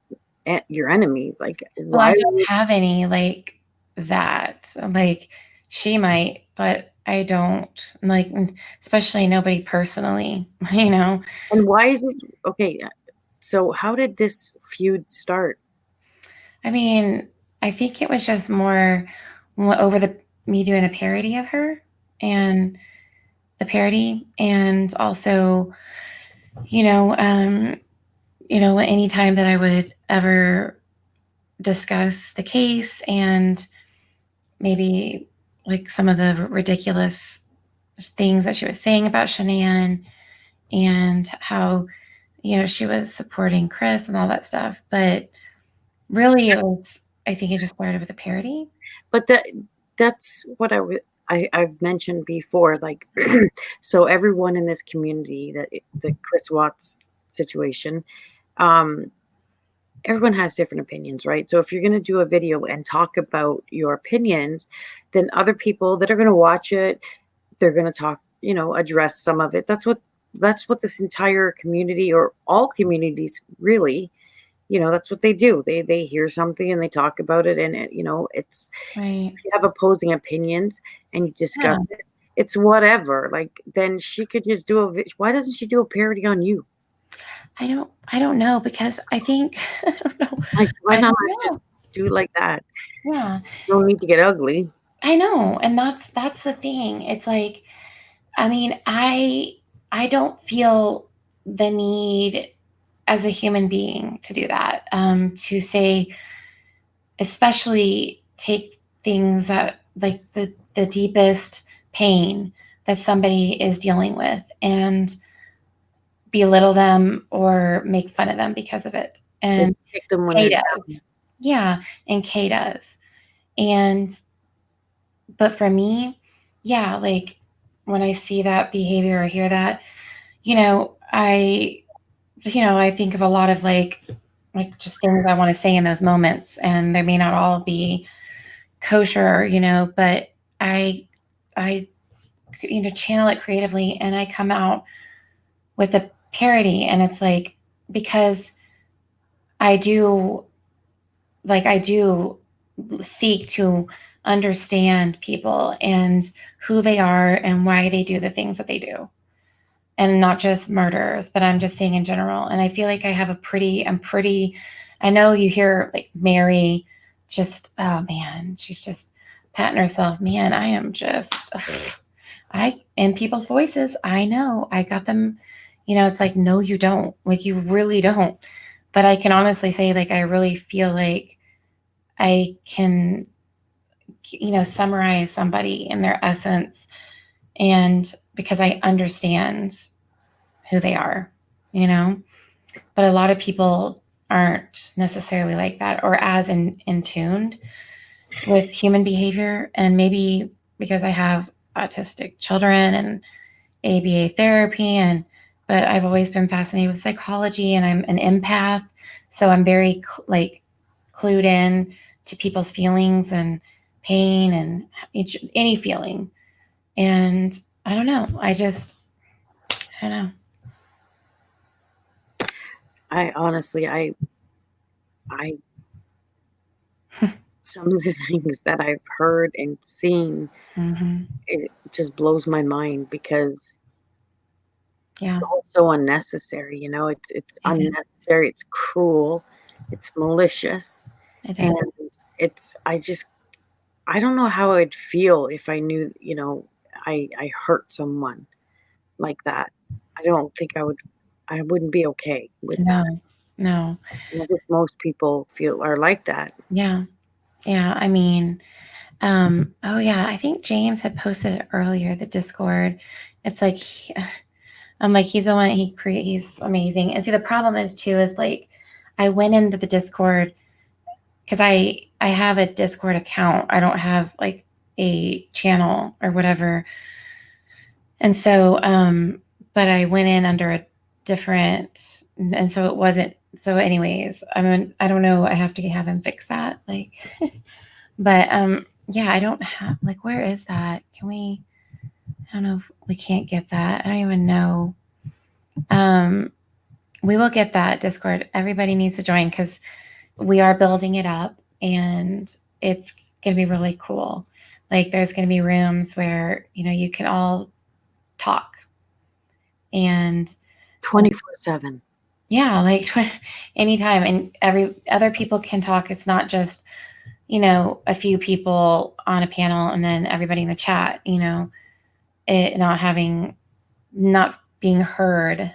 enemies. Like,
well, I don't have any like that. Like, she might, but I don't, like, especially nobody personally, And
why is it okay? So how did this feud start?
I think it was just more over me doing a parody of her and the parody, and also, anytime that I would ever discuss the case and maybe like some of the ridiculous things that she was saying about Shanann and how, she was supporting Chris and all that stuff. But really, I think it just started with a parody.
But that's what I've mentioned before. Like, so everyone in this community, the Chris Watts situation, everyone has different opinions, right? So if you're going to do a video and talk about your opinions, then other people that are going to watch it, they're going to talk, address some of it. That's what this entire community, or all communities really, that's what they do. They hear something and they talk about it, and it's
right.
If you have opposing opinions and you discuss it, it's whatever. Like, then she could just why doesn't she do a parody on you?
I don't know, because I think I don't know.
Like, why not just do it like that?
Yeah.
You don't need to get ugly.
I know, and that's the thing. It's like, I don't feel the need as a human being to do that, to say, especially take things that, like, the deepest pain that somebody is dealing with and belittle them or make fun of them because of it. And
pick them when
Kay
they're
does.
down.
Yeah, and Kay does. But for me, yeah, like, when I see that behavior or hear that, I think of a lot of like just things I want to say in those moments, and they may not all be kosher, but I channel it creatively, and I come out with a parody, and it's like, because I do seek to understand people and who they are and why they do the things that they do. And not just murderers, but I'm just saying in general. And I feel like I know you hear like Mary just, oh man, she's just patting herself. Man, I am just, in people's voices, I know I got them, it's like, no, you don't. Like, you really don't. But I can honestly say, like, I really feel like I can, summarize somebody in their essence. And because I understand who they are, but a lot of people aren't necessarily like that or as in tuned with human behavior. And maybe because I have autistic children and ABA therapy, but I've always been fascinated with psychology, and I'm an empath. So I'm very clued in to people's feelings and pain and any feeling. And I don't know. I don't know.
I honestly, some of the things that I've heard and seen, it just blows my mind because it's all so unnecessary. It's unnecessary. It's cruel. It's malicious. And I don't know how I'd feel if I knew, I hurt someone like that. I don't think I wouldn't be okay with that.
No.
I think most people are like that.
Yeah. I mean, I think James had posted it earlier, the Discord. It's like, I'm like, he's the one, he's amazing. And see, the problem is too, is like, I went into the Discord because I have a Discord account. I don't have like a channel or whatever. And so, but I went in under a different, and so it wasn't. So anyways, I don't know. I have to have him fix that. Like, but, I don't have, like, where is that? I don't know if we can't get that. I don't even know. We will get that Discord. Everybody needs to join because we are building it up and it's going to be really cool. Like, there's going to be rooms where, you can all talk and
24/7.
Yeah. Like anytime, and other people can talk. It's not just, a few people on a panel and then everybody in the chat, it not being heard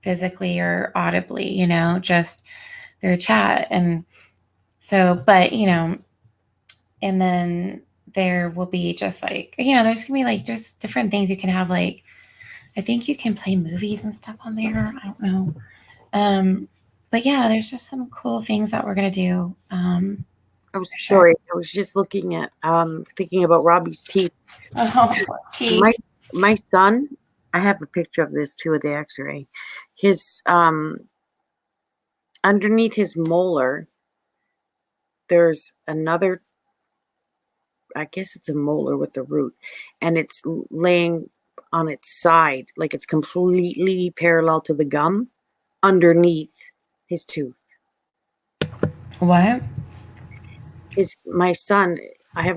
physically or audibly, just through chat. And so, but, and then there will be just like, there's gonna be like just different things you can have. Like, I think you can play movies and stuff on there. I don't know. But yeah, there's just some cool things that we're gonna do.
I was just looking at thinking about Robbie's teeth.
Teeth.
My son, I have a picture of this too, of the X-ray. His underneath his molar, there's another, I guess it's a molar with the root, and it's laying on its side, like it's completely parallel to the gum underneath his tooth.
What?
My son, I've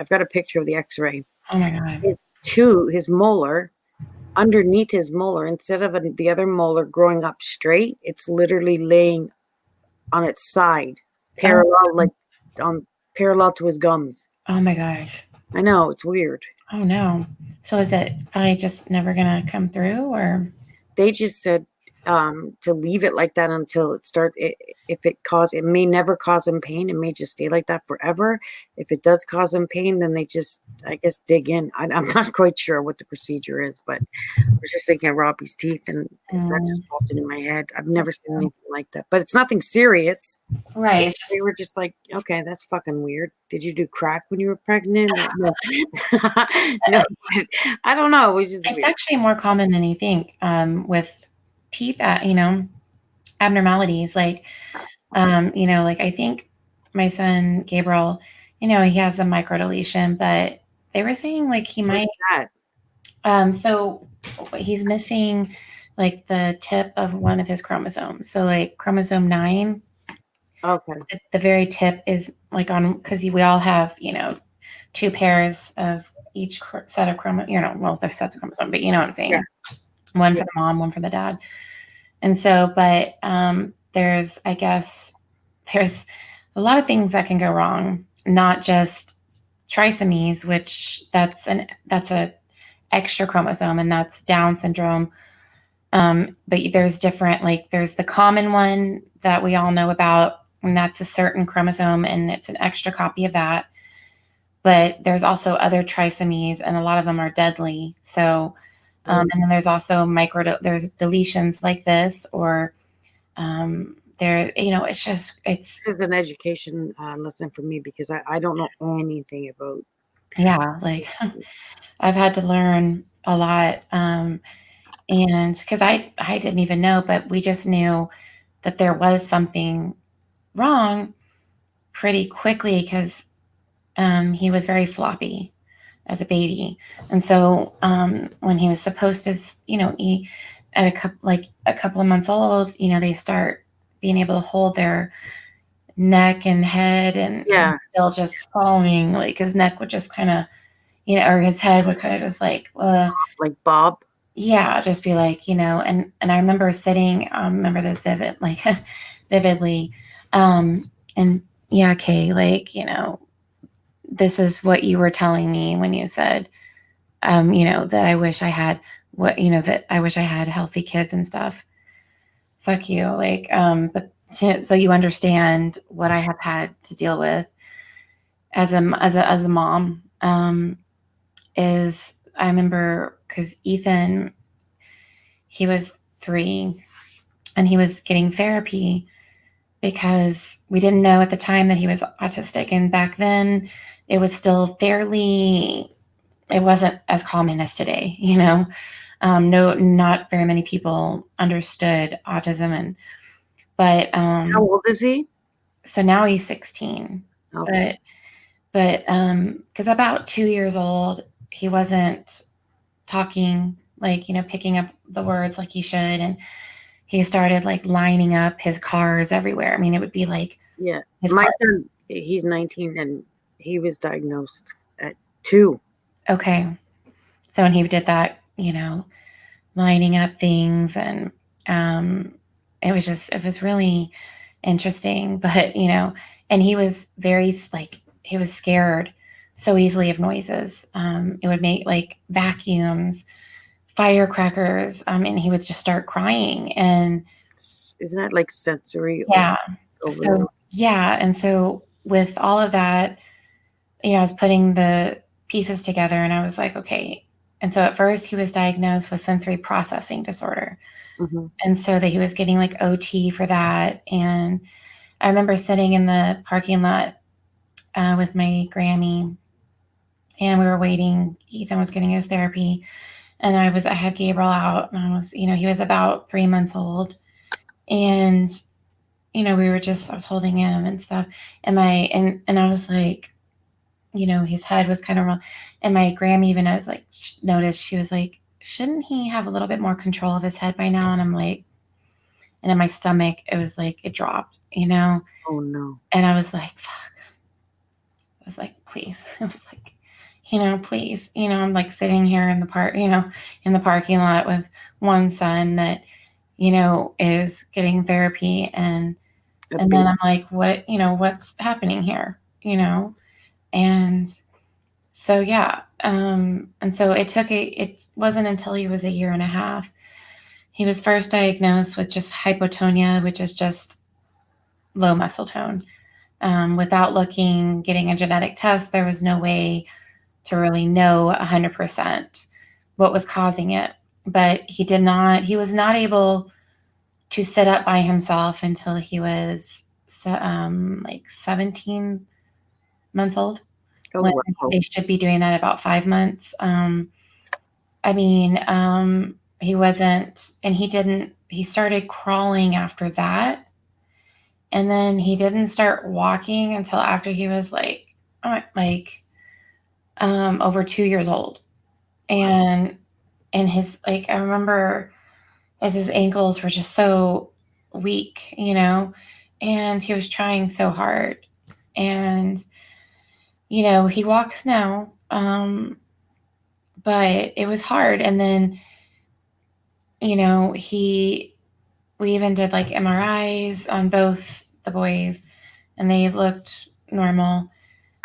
got a picture of the X-ray.
Oh my God.
His molar, underneath his molar, instead of the other molar growing up straight, it's literally laying on its side, parallel to his gums.
Oh my gosh.
I know, it's weird.
Oh no. So is it probably just never gonna come through, or?
They just said to leave it like that until it starts. It may never cause him pain. It may just stay like that forever. If it does cause him pain, then they just, I guess, dig in. I'm not quite sure what the procedure is, but I was just thinking of Robbie's teeth, and that just popped into my head. I've never seen anything like that, but it's nothing serious.
Right.
They were just like, okay, that's fucking weird. Did you do crack when you were pregnant? No. No, I don't know. It was just
It's
weird.
actually more common than you think with teeth, abnormalities. Like, like I think my son Gabriel, he has a microdeletion, but they were saying like he might. So he's missing like the tip of one of his chromosomes. So like chromosome 9.
Okay.
The very tip is like on, because we all have, 2 pairs of each set of chromosomes, well, they're sets of chromosomes, but you know what I'm saying.
Yeah.
One for the mom, one for the dad. And so, but there's a lot of things that can go wrong, not just trisomies, which that's a extra chromosome, and that's Down syndrome. But there's different, like there's the common one that we all know about, and that's a certain chromosome, and it's an extra copy of that. But there's also other trisomies, and a lot of them are deadly. So, and then there's also there's deletions like this, or it's
This is an education lesson for me because I don't know anything about.
Yeah, like I've had to learn a lot. And because I didn't even know, but we just knew that there was something wrong pretty quickly because he was very floppy as a baby. And so when he was supposed to, eat at a couple of months old, they start being able to hold their neck and head and still just following, like his neck would just kind of, or his head would kind of just like
Bob.
Yeah, just be like, and I remember sitting, remember this vividly. And yeah, Kay, like, this is what you were telling me when you said, that I wish I had that I wish I had healthy kids and stuff. Fuck you. Like, but so you understand what I have had to deal with as a mom, is I remember because Ethan, he was 3 and he was getting therapy because we didn't know at the time that he was autistic. And back then it was still it wasn't as common as today, not very many people understood autism. But
how old is he?
So now he's 16. Okay. But because about 2 years old, he wasn't talking, like, picking up the words like he should. And he started like lining up his cars everywhere. I mean, it would be like,
my son, he's 19 and he was diagnosed at 2.
Okay. So when he did that, lining up things, and it was really interesting. But, and he was very, like, he was scared so easily of noises. It would make like vacuums, firecrackers, and he would just start crying. And
isn't that like sensory?
Yeah. And so with all of that, I was putting the pieces together, and I was like, okay. And so at first he was diagnosed with sensory processing disorder.
Mm-hmm.
And so that he was getting like OT for that. And I remember sitting in the parking lot with my Grammy, and we were waiting. Ethan was getting his therapy, and I had Gabriel out, and I was, he was about 3 months old, and, I was holding him and stuff. And I was like, his head was kind of wrong. And my Grammy even, I was like, noticed, she was like, shouldn't he have a little bit more control of his head by now? And I'm like, and in my stomach, it was like, it dropped,
Oh no.
And I was like, fuck. I was like, please. I was like, please, I'm like sitting here in the in the parking lot with one son that, is getting therapy. And then I'm like, what, what's happening here, And so, yeah. And so it wasn't until he was 1.5 years. He was first diagnosed with just hypotonia, which is just low muscle tone. Without getting a genetic test, there was no way to really know 100% what was causing it. But he was not able to sit up by himself until he was like 17 months old. When they should be doing that about 5 months. He wasn't, and he started crawling after that. And then he didn't start walking until after he was over 2 years old. And his, I remember as his ankles were just so weak, and he was trying so hard. And he walks now. But it was hard. And then, we even did like MRIs on both the boys, and they looked normal.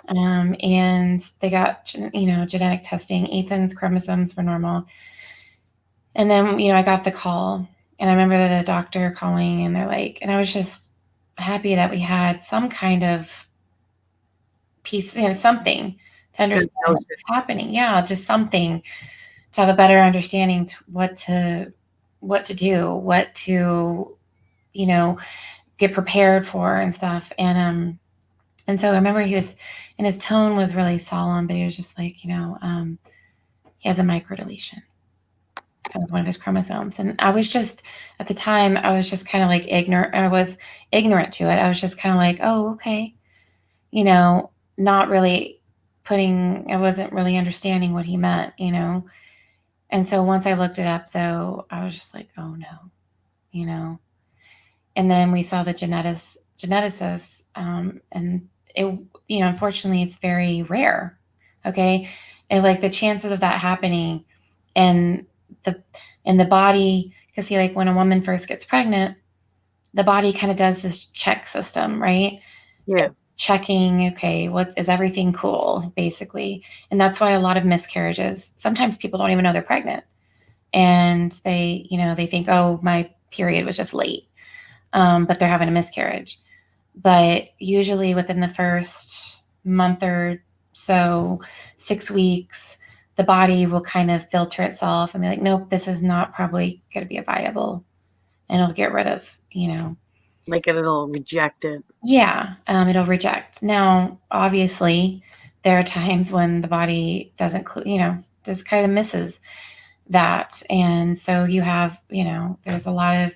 And they got, genetic testing. Ethan's chromosomes were normal. And then, I got the call, and I remember the doctor calling, and they're like, and I was just happy that we had some kind of piece, something to understand what's happening. Yeah, just something to have a better understanding to what to do, what to, get prepared for and stuff. And so I remember he was, and his tone was really solemn, but he was just like, he has a microdeletion of one of his chromosomes. And I was just, at the time, I was just kind of like ignorant. I was ignorant to it. I was just kind of like, oh, okay. Not really I wasn't really understanding what he meant, And so once I looked it up, though, I was just like, oh no, And then we saw the geneticists, and it, unfortunately, it's very rare. Okay, and like the chances of that happening, and the body, because see, like when a woman first gets pregnant, the body kind of does this check system, right?
Yeah.
Checking, okay, is everything cool, basically. And that's why a lot of miscarriages, sometimes people don't even know they're pregnant. And they, they think, oh, my period was just late. But they're having a miscarriage. But usually within the first month or so, 6 weeks, the body will kind of filter itself and be like, nope, this is not probably going to be a viable, and it'll get rid of,
Like it'll reject it.
Yeah, it'll reject. Now, obviously, there are times when the body doesn't, just kind of misses that. And so you have, there's a lot of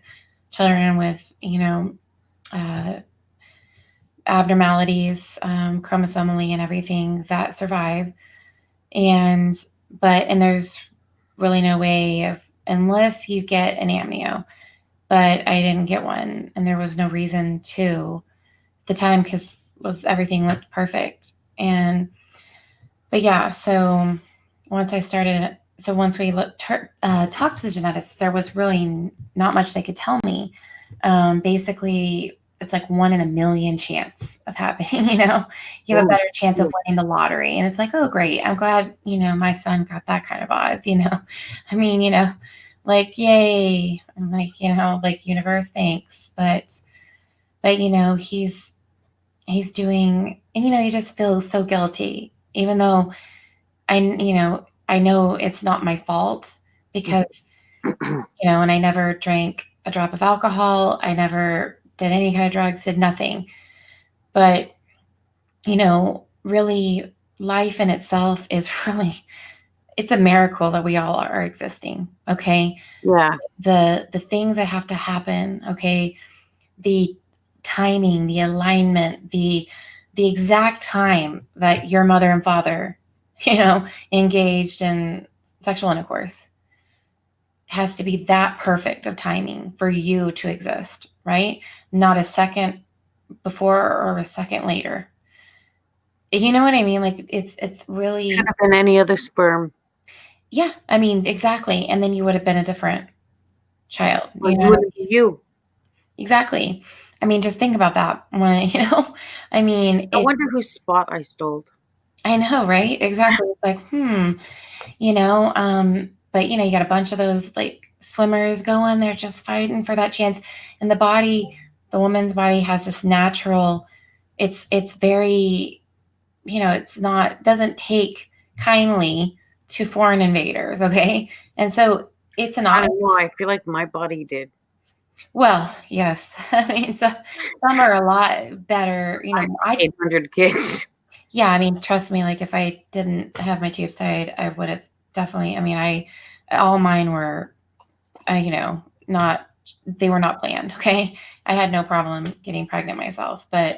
children with, abnormalities, chromosomally and everything that survive. And there's really no way of, unless you get an amnio, but I didn't get one, and there was no reason to at the time, because everything looked perfect. But yeah, so once we talked to the geneticists, there was really not much they could tell me. Basically, it's like 1 in a million chance of happening. You have a better chance of winning the lottery, and it's like, oh, great! I'm glad my son got that kind of odds. I mean, like, yay! I'm like, like, universe, thanks. But he's doing, and you just feel so guilty, even though I know it's not my fault, because and I never drank a drop of alcohol. I never did any kind of drugs, did nothing. But really, life in itself is really, it's a miracle that we all are existing. Okay.
Yeah.
The things that have to happen. Okay. The timing, the alignment, the exact time that your mother and father, engaged in sexual intercourse, has to be that perfect of timing for you to exist, right? Not a second before or a second later. You know what I mean? Like, it's really,
could have been any other sperm.
Yeah, I mean, exactly. And then you would have been a different child.
You.
Exactly. I mean, just think about that. When, I mean,
I wonder whose spot I stole.
I know, right? Exactly. It's like, but you got a bunch of those like swimmers going, they're just fighting for that chance. And the woman's body has this natural, it's very, doesn't take kindly to foreign invaders. Okay. And so it's an
I don't know. I feel like my body did.
Well, yes. I mean, some are a lot better,
800 kids.
Yeah, I mean, trust me, like if I didn't have my tube side, I would have definitely, I mean, all mine were, they were not planned. Okay. I had no problem getting pregnant myself, but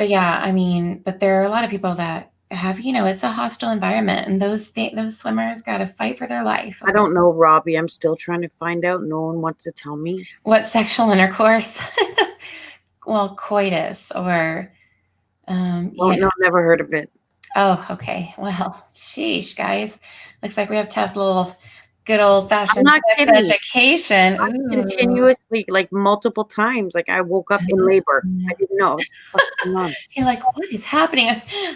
yeah, I mean, but there are a lot of people that have, it's a hostile environment, and those swimmers got to fight for their life.
Okay? I don't know, Robbie. I'm still trying to find out. No one wants to tell me.
What sexual intercourse? Well, coitus, or
Well, no, never heard of it.
Oh, okay. Well, sheesh, guys. Looks like we have tough little good old fashioned sex education.
Continuously, like multiple times. Like I woke up in labor. I didn't know.
You're like, what is happening?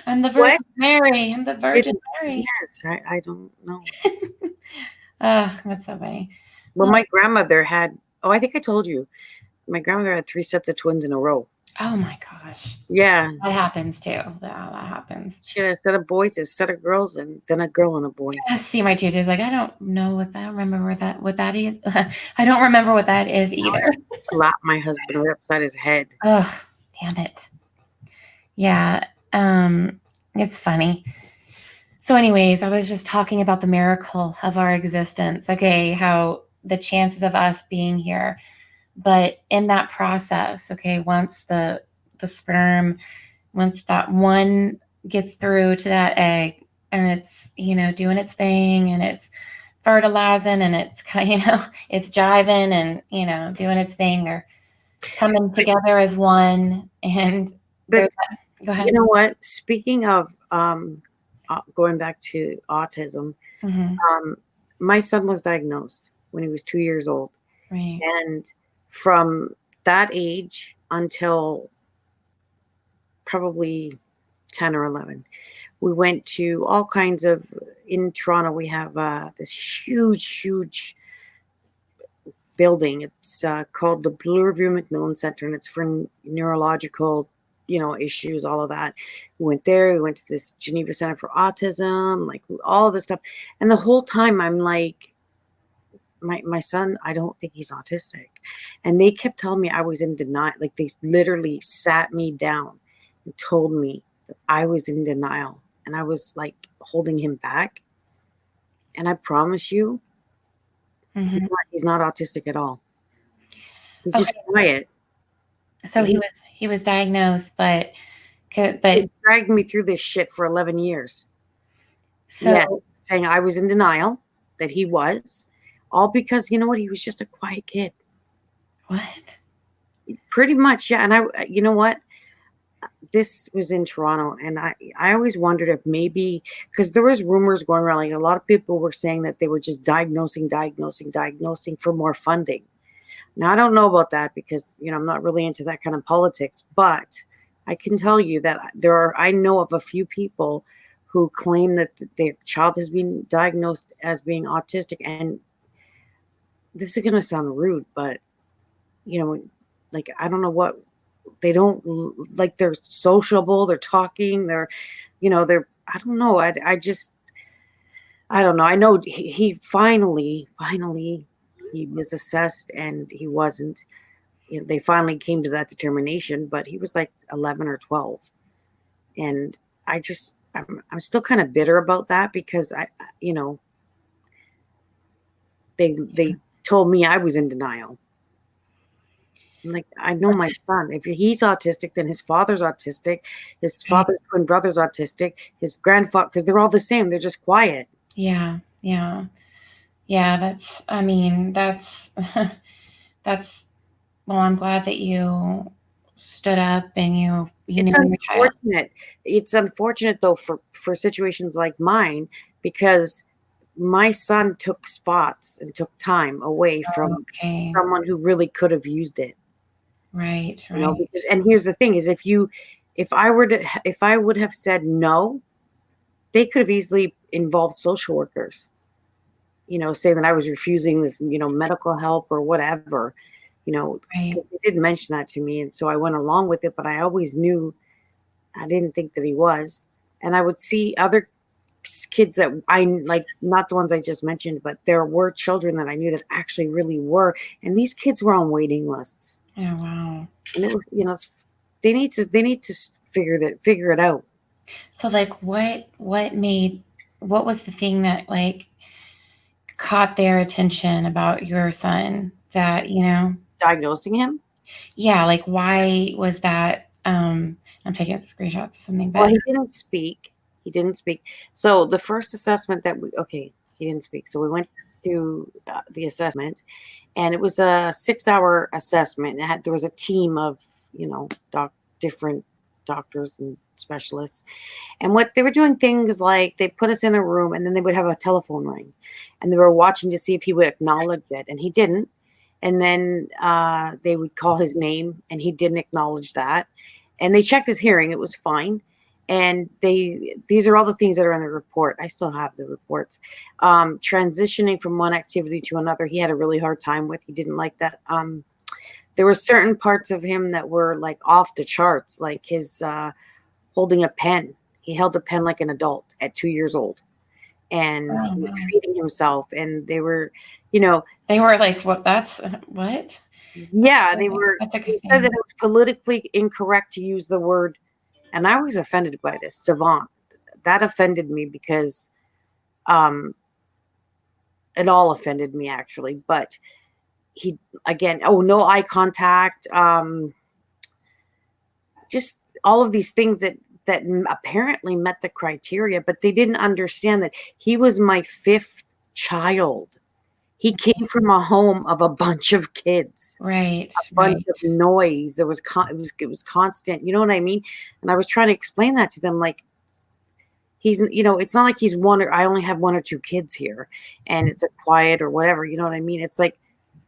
I'm the Virgin Mary. I'm the Virgin Mary.
Yes, I don't know.
Oh, that's so funny.
Well, my grandmother had, I think I told you, my grandmother had 3 sets of twins in a row.
Oh my gosh.
Yeah.
That happens too. That happens.
She had a set of boys, a set of girls, and then a girl and a boy.
See, my tutor's like, I don't know what that. I don't remember what that is. I don't remember what that is either.
Slap my husband right upside his head.
Oh, damn it. Yeah. It's funny. So anyways, I was just talking about the miracle of our existence. Okay. How the chances of us being here, but in that process, okay, once the sperm, once that one gets through to that egg and it's, doing its thing and it's fertilizing and it's, it's jiving and, doing its thing, they're coming together as one. And
but
go ahead.
You know what? Speaking of going back to autism, my son was diagnosed when he was 2 years old.
Right.
And from that age until probably 10 or 11, we went to all kinds of, in Toronto, we have this huge building. It's called the Blue Review Macmillan Center, and it's for neurological, issues, all of that. We went there. We went to this Geneva Center for Autism, like all this stuff. And the whole time I'm like, my son, I don't think he's autistic. And they kept telling me I was in denial. Like they literally sat me down and told me that I was in denial. And I was like holding him back. And I promise you, he's not autistic at all. He's just quiet.
So he was diagnosed, but
he dragged me through this shit for 11 years.
So
yes, saying I was in denial, that he was, all because, you know what, he was just a quiet kid.
What?
Pretty much, yeah. And you know what? This was in Toronto, and I always wondered if maybe, because there was rumors going around, like a lot of people were saying that they were just diagnosing for more funding. Now, I don't know about that because, I'm not really into that kind of politics, but I can tell you that I know of a few people who claim that their child has been diagnosed as being autistic. And this is going to sound rude, but, like, I don't know what, they don't, like, they're sociable, they're talking, they're, I don't know. I don't know. I know he finally, he was assessed and he wasn't, they finally came to that determination, but he was like 11 or 12. And I'm still kind of bitter about that because they told me I was in denial. I'm like, I know my son. If he's autistic, then his father's autistic. His father's twin brother's autistic. His grandfather, because they're all the same. They're just quiet.
Yeah. That's, well, I'm glad that you stood up and
it's unfortunate. It's unfortunate though for situations like mine, because my son took spots and took time away from someone who really could have used it.
Right.
And here's the thing: is if I would have said no, they could have easily involved social workers. Saying that I was refusing this, medical help or whatever. They did mention that to me, and so I went along with it. But I always knew, I didn't think that he was, and I would see other kids that I like, not the ones I just mentioned, but there were children that I knew that actually really were, and these kids were on waiting lists.
Oh wow!
And it was, they need to figure it out.
So like, what was the thing that like caught their attention about your son that
diagnosing him?
Yeah, like why was that? I'm taking screenshots or something. But
well, he didn't speak. So the first assessment he didn't speak. So we went to the assessment, and it was a 6-hour assessment. There was a team of different doctors and specialists. And what they were doing things like they put us in a room and then they would have a telephone ring and they were watching to see if he would acknowledge it, and he didn't. And then they would call his name and he didn't acknowledge that. And they checked his hearing. It was fine. And these are all the things that are in the report. I still have the reports. Transitioning from one activity to another, he had a really hard time with. He didn't like that. There were certain parts of him that were like off the charts, like his holding a pen. He held a pen like an adult at 2 years old. And he was feeding himself. And they were,
they were like, what? That's what?
Yeah, they were. They said that it was politically incorrect to use the word. And I was offended by this savant. That offended me because it all offended me actually. But he, again, no eye contact. Just all of these things that apparently met the criteria, but they didn't understand that he was my 5th child. He came from a home of a bunch of kids,
right?
A bunch of noise. There was it was constant. You know what I mean? And I was trying to explain that to them, like he's, it's not like he's one or I only have 1 or 2 kids here, and it's a quiet or whatever. You know what I mean? It's like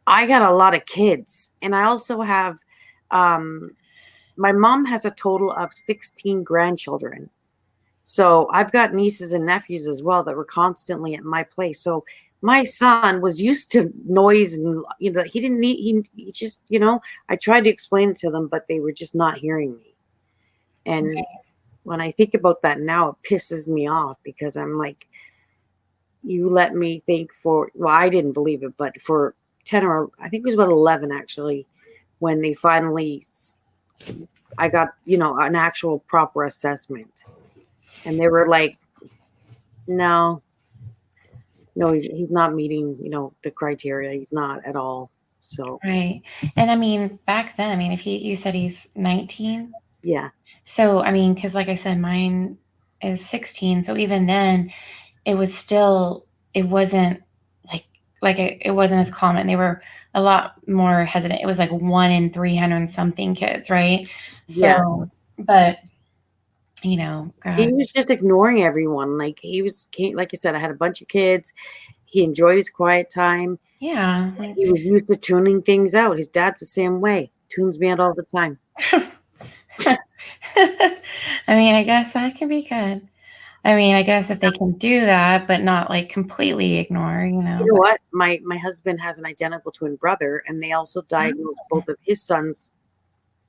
I got a lot of kids, and I also have. My mom has a total of 16 grandchildren, so I've got nieces and nephews as well that were constantly at my place. So. My son was used to noise and, he didn't need, he just, I tried to explain it to them, but they were just not hearing me. And when I think about that now, it pisses me off because I'm like, you let me think I didn't believe it, but for 10 or I think it was about 11 actually, when they finally, I got, an actual proper assessment, and they were like, no, he's not meeting, the criteria. He's not at all. So
right. And I mean, back then, if you said he's 19.
Yeah.
So because like I said, mine is 16. So even then, it was still, it wasn't it wasn't as common. They were a lot more hesitant. It was like 1 in 300 something kids, right? So, yeah. But. God.
He was just ignoring everyone. Like like I said, I had a bunch of kids. He enjoyed his quiet time.
Yeah.
He was used to tuning things out. His dad's the same way. Tunes me out all the time.
I guess that can be good. I guess if they can do that, but not like completely ignore,
You know what? My husband has an identical twin brother, and they also diagnosed both of his sons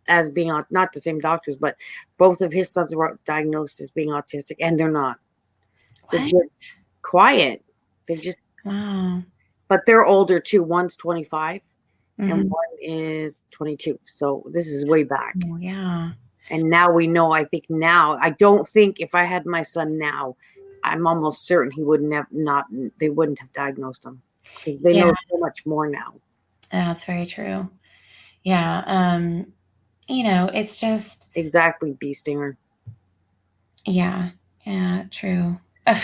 as being not the same doctors, but both of his sons were diagnosed as being autistic, and they're not. What? They're just quiet. They're just
wow.
But they're older too. One's 25 and one is 22. So this is way back.
Oh, yeah.
And now we know. I think now. I don't think if I had my son now, I'm almost certain he wouldn't have They wouldn't have diagnosed him. They know so much more now.
Yeah, that's very true. Yeah. It's just
exactly bee stinger.
Yeah, true. Well,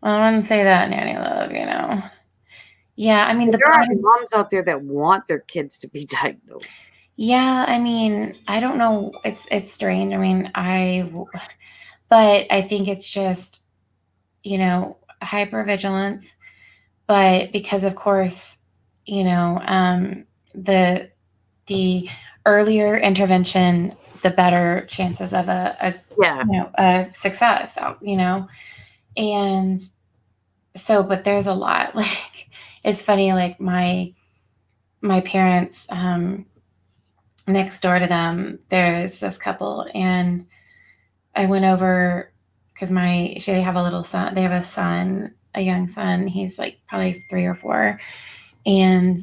I wouldn't say that, Nanny Love. Yeah,
there are moms out there that want their kids to be diagnosed.
Yeah, I don't know. It's strange. But I think it's just hypervigilance. But because of course, the earlier intervention, the better chances of a success, and so, but there's a lot, like, it's funny, like my parents, next door to them, there's this couple, and I went over because they have a little son, they have a young son, he's like probably 3 or 4, and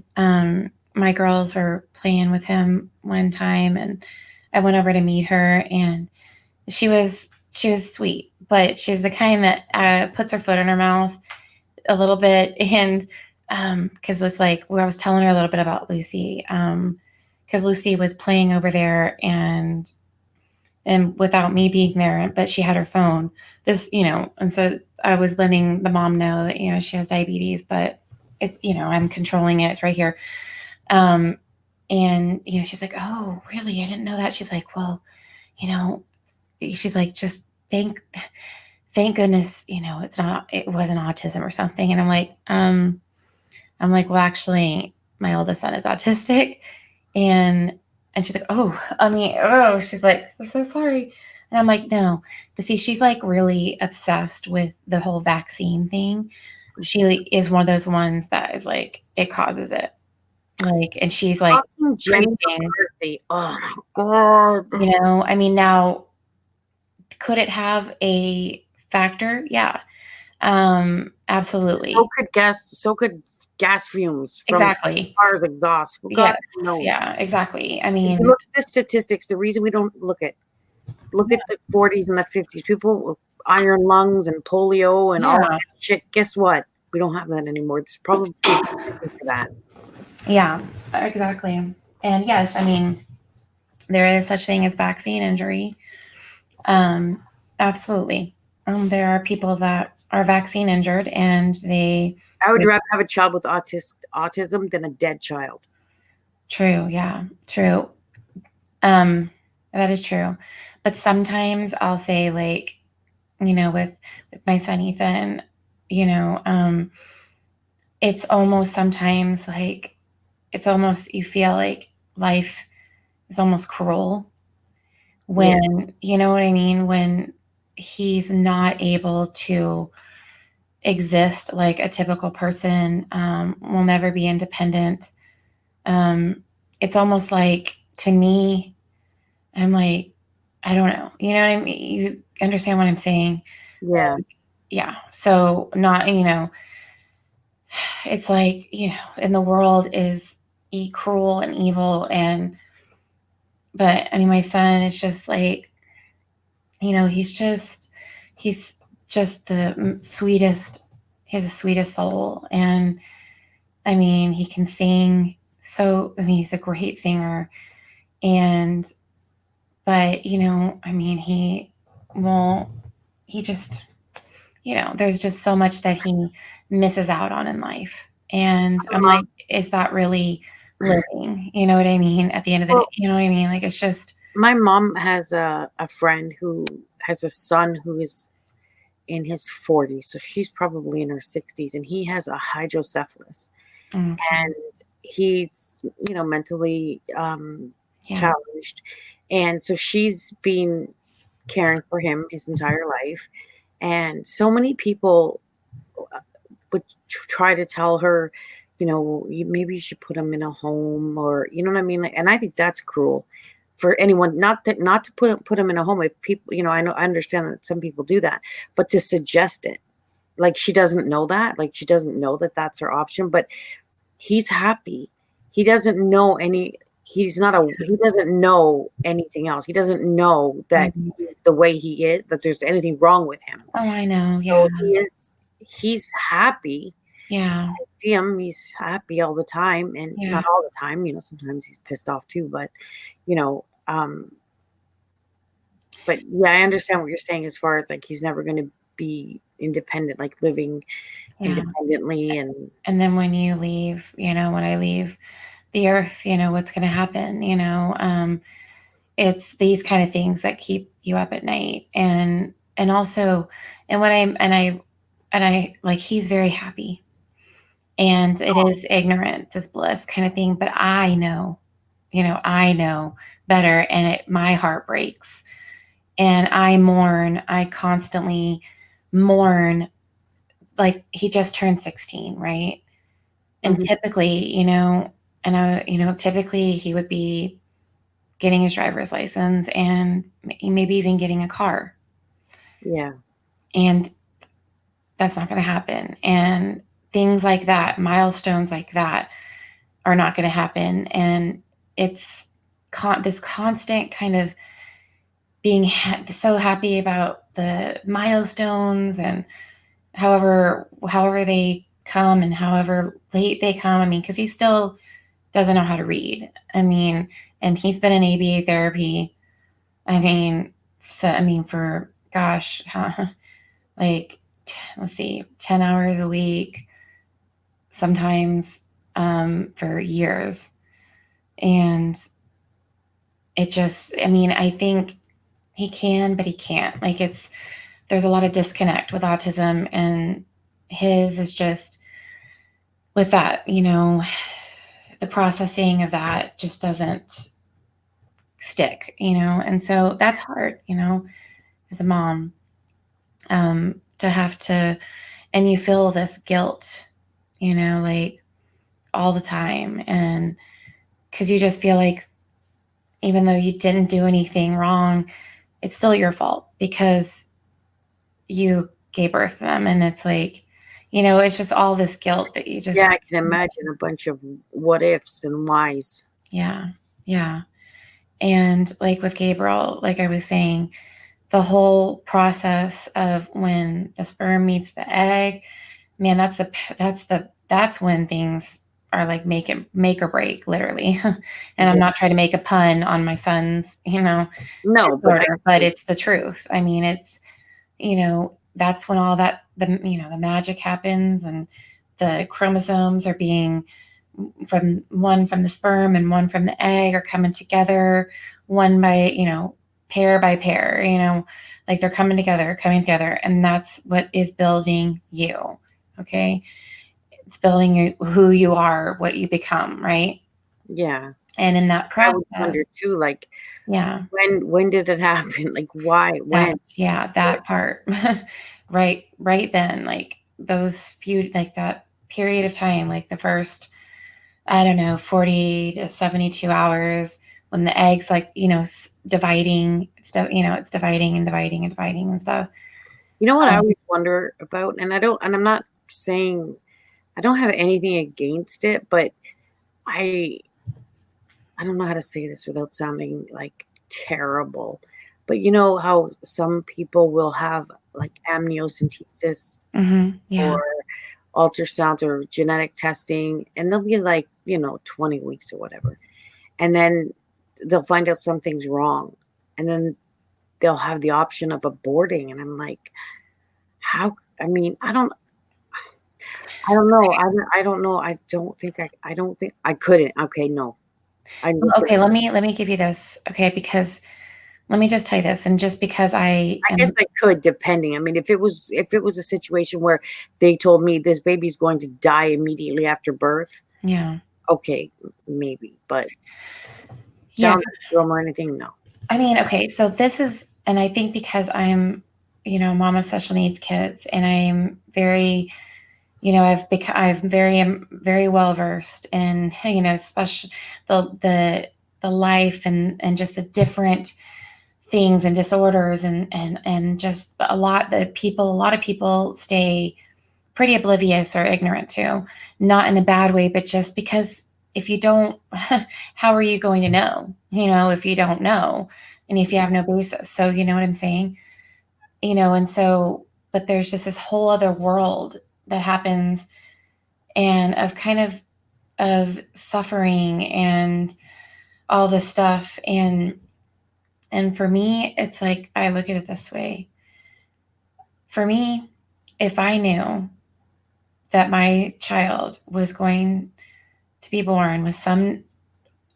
my girls were playing with him one time, and I went over to meet her, and she was sweet, but she's the kind that puts her foot in her mouth a little bit, and because it's like where I was telling her a little bit about Lucy, because Lucy was playing over there, and without me being there, but she had her phone. And so I was letting the mom know that she has diabetes, but I'm controlling it. It's right here. And she's like, oh, really? I didn't know that. She's like, well, she's like, just thank goodness, it wasn't autism or something. And I'm like, well, actually, my oldest son is autistic. And she's like, she's like, I'm so sorry. And I'm like, no. But see, she's like really obsessed with the whole vaccine thing. She is one of those ones that is like, it causes it. Like, and she's like,
preaching. Oh my God.
I mean, now, could it have a factor? Yeah. Absolutely.
So could gas fumes from
exactly
cars exhaust.
yes. Yeah, exactly. I mean,
look at the statistics. The reason we don't look at the 40s and the 50s, people with iron lungs and polio and all that shit. Guess what? We don't have that anymore. There's probably for that.
Yeah, exactly. And yes, I mean, there is such thing as vaccine injury. Absolutely. There are people that are vaccine injured, and I
would rather have a child with autism than a dead child.
True. Yeah. True. That is true. But sometimes I'll say, like, with my son Ethan, it's almost sometimes like, it's almost, you feel like life is almost cruel when, you know what I mean? When he's not able to exist like a typical person, will never be independent. It's almost like, to me, I'm like, I don't know. You know what I mean? You understand what I'm saying?
Yeah.
Yeah. So not, it's like, and the world is cruel and evil. But I mean, my son is just like, he's just the sweetest, he has the sweetest soul. And I mean, he can sing. So, I mean, he's a great singer. But, I mean, there's just so much that he misses out on in life. And I'm like, is that really living? You know what I mean? At the end of the day, you know what I mean? Like, it's just.
My mom has a friend who has a son who is in his 40s. So she's probably in her 60s, and he has a hydrocephalus.
Okay.
And he's, mentally challenged. And so she's been caring for him his entire life. And so many people would try to tell her, maybe you should put him in a home, or, you know what I mean? Like, and I think that's cruel for anyone, not to put him in a home. If people, I understand that some people do that, but to suggest it, like, she doesn't know that, that's her option, but he's happy. He doesn't know he doesn't know anything else. He doesn't know that he's the way he is, that there's anything wrong with him.
Oh, I know. Yeah.
So he's happy.
Yeah.
I see him. He's happy all the time, and not all the time, sometimes he's pissed off too, but, but yeah, I understand what you're saying as far as like, he's never going to be independent, like living independently.
And then when you leave, when I leave the earth, what's going to happen, it's these kind of things that keep you up at night. And also, and I like, he's very happy, and it is ignorance is bliss kind of thing. But I know better, and my heart breaks, and I constantly mourn. Like, he just turned 16, right? And typically, typically he would be getting his driver's license and maybe even getting a car.
Yeah.
And that's not going to happen. And things like that, milestones like that, are not going to happen. And it's this constant kind of being so happy about the milestones, and however they come and however late they come. I mean, because he still doesn't know how to read. I mean, and he's been in ABA therapy. For gosh, like, let's see, 10 hours a week, sometimes, for years. And it just, I think He can, but he can't. Like there's a lot of disconnect with autism, and his is just with that, the processing of that just doesn't stick, and so that's hard, as a mom, to have to, and you feel this guilt, like all the time, and because you just feel like even though you didn't do anything wrong, it's still your fault because you gave birth to them. And it's like, it's just all this guilt that you just...
Yeah, I can imagine a bunch of what ifs and whys.
Yeah. Yeah. And like with Gabriel, like I was saying, the whole process of when the sperm meets the egg, man, that's when things are like make or break, literally. And I'm not trying to make a pun on my son's,
no,
disorder, but it's the truth. I mean, it's, that's when all that, the magic happens, and the chromosomes are being from the sperm and one from the egg are coming together, one by, pair by pair, like they're coming together. And that's what is building you. Okay. It's building who you are, what you become. Right.
Yeah.
And in that process,
I wonder too, like,
yeah,
when did it happen? Like, why, when?
That part, right then, like those few, like that period of time, like the first, I don't know, 40 to 72 hours when the egg's like, dividing, it's dividing and dividing and dividing and stuff.
You know what I always wonder about, and I'm not saying I don't have anything against it, but I don't know how to say this without sounding like terrible, but you know how some people will have like amniocentesis or ultrasounds or genetic testing, and they'll be like, 20 weeks or whatever. And then they'll find out something's wrong. And then they'll have the option of aborting. And I'm like, how? I mean, I don't know. I don't know. I don't think I couldn't. Okay, no.
Okay, let me give you this. Okay, because let me just tell you this, and just because I
guess I could, depending. I mean, if it was a situation where they told me this baby's going to die immediately after birth,
yeah,
okay, maybe, but
yeah,
down the room or anything, no.
I mean, okay, so this is, and I think because I'm, mom of special needs kids, and I'm very, I'm very well versed in, special the life and just the different things and disorders and just a lot of people stay pretty oblivious or ignorant to, not in a bad way, but just because if you don't, how are you going to know, if you don't know, and if you have no basis? So, you know what I'm saying? And so, but there's just this whole other world that happens, and of kind of suffering and all this stuff. And for me, it's like, I look at it this way. For me, if I knew that my child was going to be born with some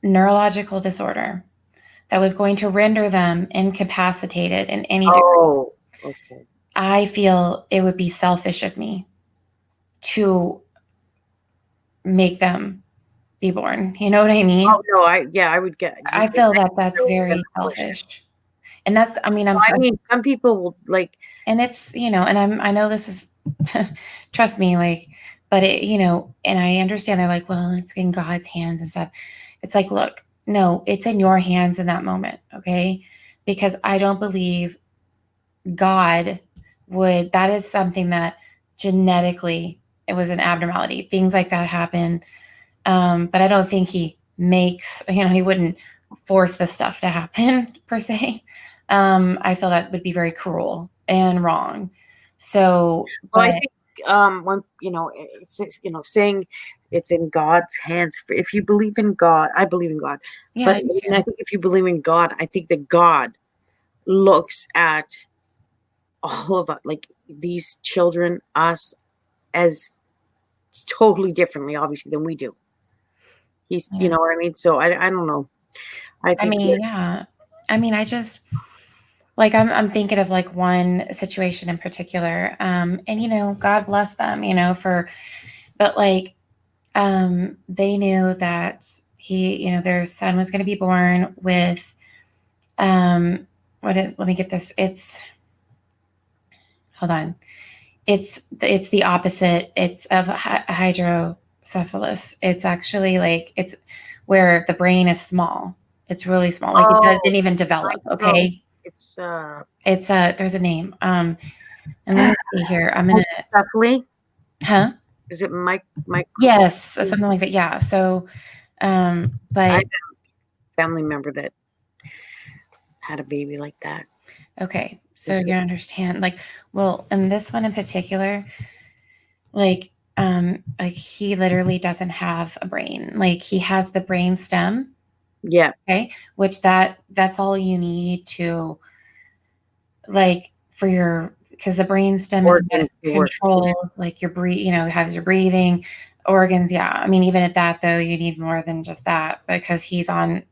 neurological disorder that was going to render them incapacitated in any degree,
okay,
I feel it would be selfish of me to make them be born. You know what I mean?
Oh no, I would get.
I feel that that's very selfish. And that's, I mean,
some people will like,
and it's, and I know this is, trust me, like, but it, and I understand they're like, well, it's in God's hands and stuff. It's like, look, no, it's in your hands in that moment. Okay. Because I don't believe God that is something that genetically it was an abnormality. Things like that happen. But I don't think he makes, he wouldn't force this stuff to happen per se. I feel that would be very cruel and wrong. So,
I think when saying it's in God's hands. If you believe in God, I believe in God.
Yeah,
but I think if you believe in God, I think that God looks at all of us, like these children, us, as totally differently, obviously, than we do. He's, you know what I mean? So I don't know.
I mean, yeah. I mean, I just, like I'm thinking of like one situation in particular, and God bless them, but like they knew that their son was going to be born with let me get this. Hold on. It's the opposite. It's of hydrocephalus. It's actually like it's where the brain is small. It's really small. Like it didn't even develop. Okay.
It's
there's a name. And let me see here. I'm gonna
definitely.
Huh?
Is it Mike?
Yes, something like that. Yeah. So, but
I have a family member that had a baby like that.
Okay, so you understand, like, well, and this one in particular, like he literally doesn't have a brain. Like he has the brain stem.
Yeah.
Okay, which that's all you need to, like, for your, because the brain stem is what controls like your has your breathing organs. Yeah, I mean, even at that though, you need more than just that because he's on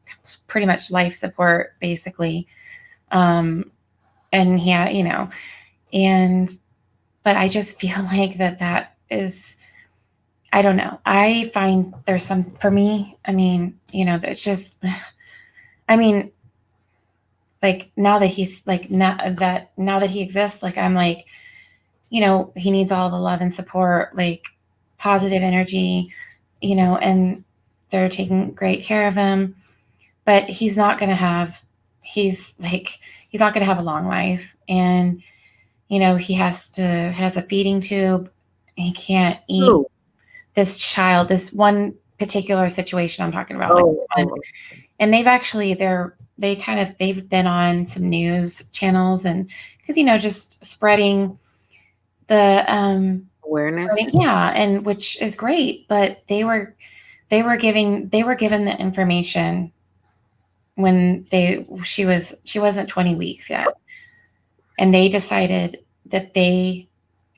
pretty much life support basically. And yeah, but I just feel like that is, I don't know. I find there's some, for me, I mean, it's just, I mean, like now that he's like, now that he exists, like, I'm like, he needs all the love and support, like positive energy, and they're taking great care of him, but he's not going to have a long life. And, he has a feeding tube. He can't eat.
Ooh.
This one particular situation I'm talking about. And they've been on some news channels and because, just spreading the
awareness.
Yeah. And which is great, but they were given the information when she wasn't 20 weeks yet. And they decided that they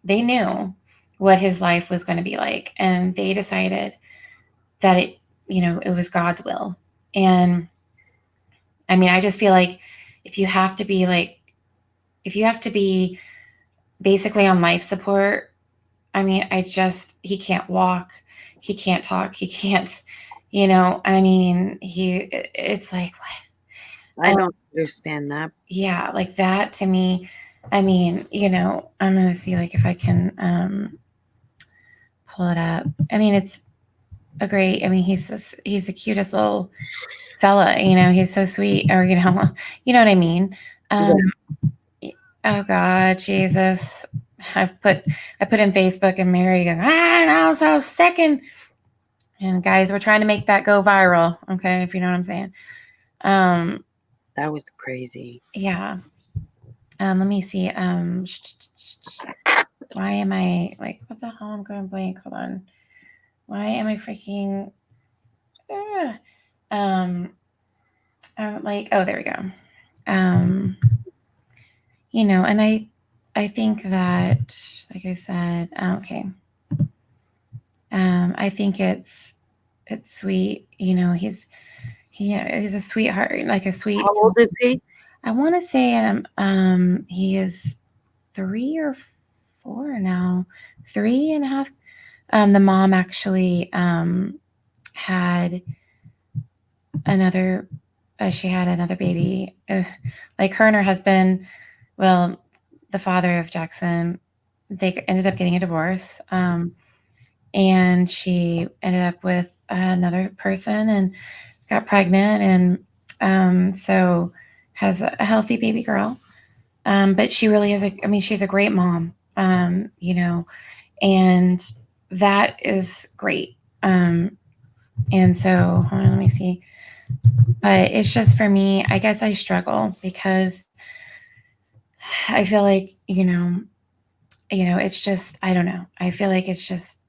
knew what his life was going to be like. And they decided that it was God's will. And I mean, I just feel like if you have to be basically on life support, I mean, he can't walk, he can't talk, he can't, I mean, it's like, what?
I don't understand that.
Yeah, like that to me, I mean, I'm going to see like if I can pull it up. I mean, it's a great, I mean, he's the cutest little fella, he's so sweet, or, you know what I mean? Oh God, Jesus. I put in Facebook and Mary going, I was so sick, and guys, we're trying to make that go viral. Okay. If you know what I'm saying.
That was crazy.
Yeah. Let me see. Why am I like, what the hell? I'm going blank. Hold on. Why am I freaking, like, oh, there we go. And I think that, like I said, okay. I think it's sweet. He's a sweetheart, like a sweet.
How old is he?
I want to say he is 3 or 4 now, 3.5. The mom actually had another. She had another baby. Like her and her husband. Well, the father of Jackson, they ended up getting a divorce. And she ended up with another person and got pregnant, and so has a healthy baby girl. But she really is she's a great mom, and that is great. And so hold on, let me see. But it's just, for me, I guess I struggle because I feel like, it's just, I don't know. I feel like it's just,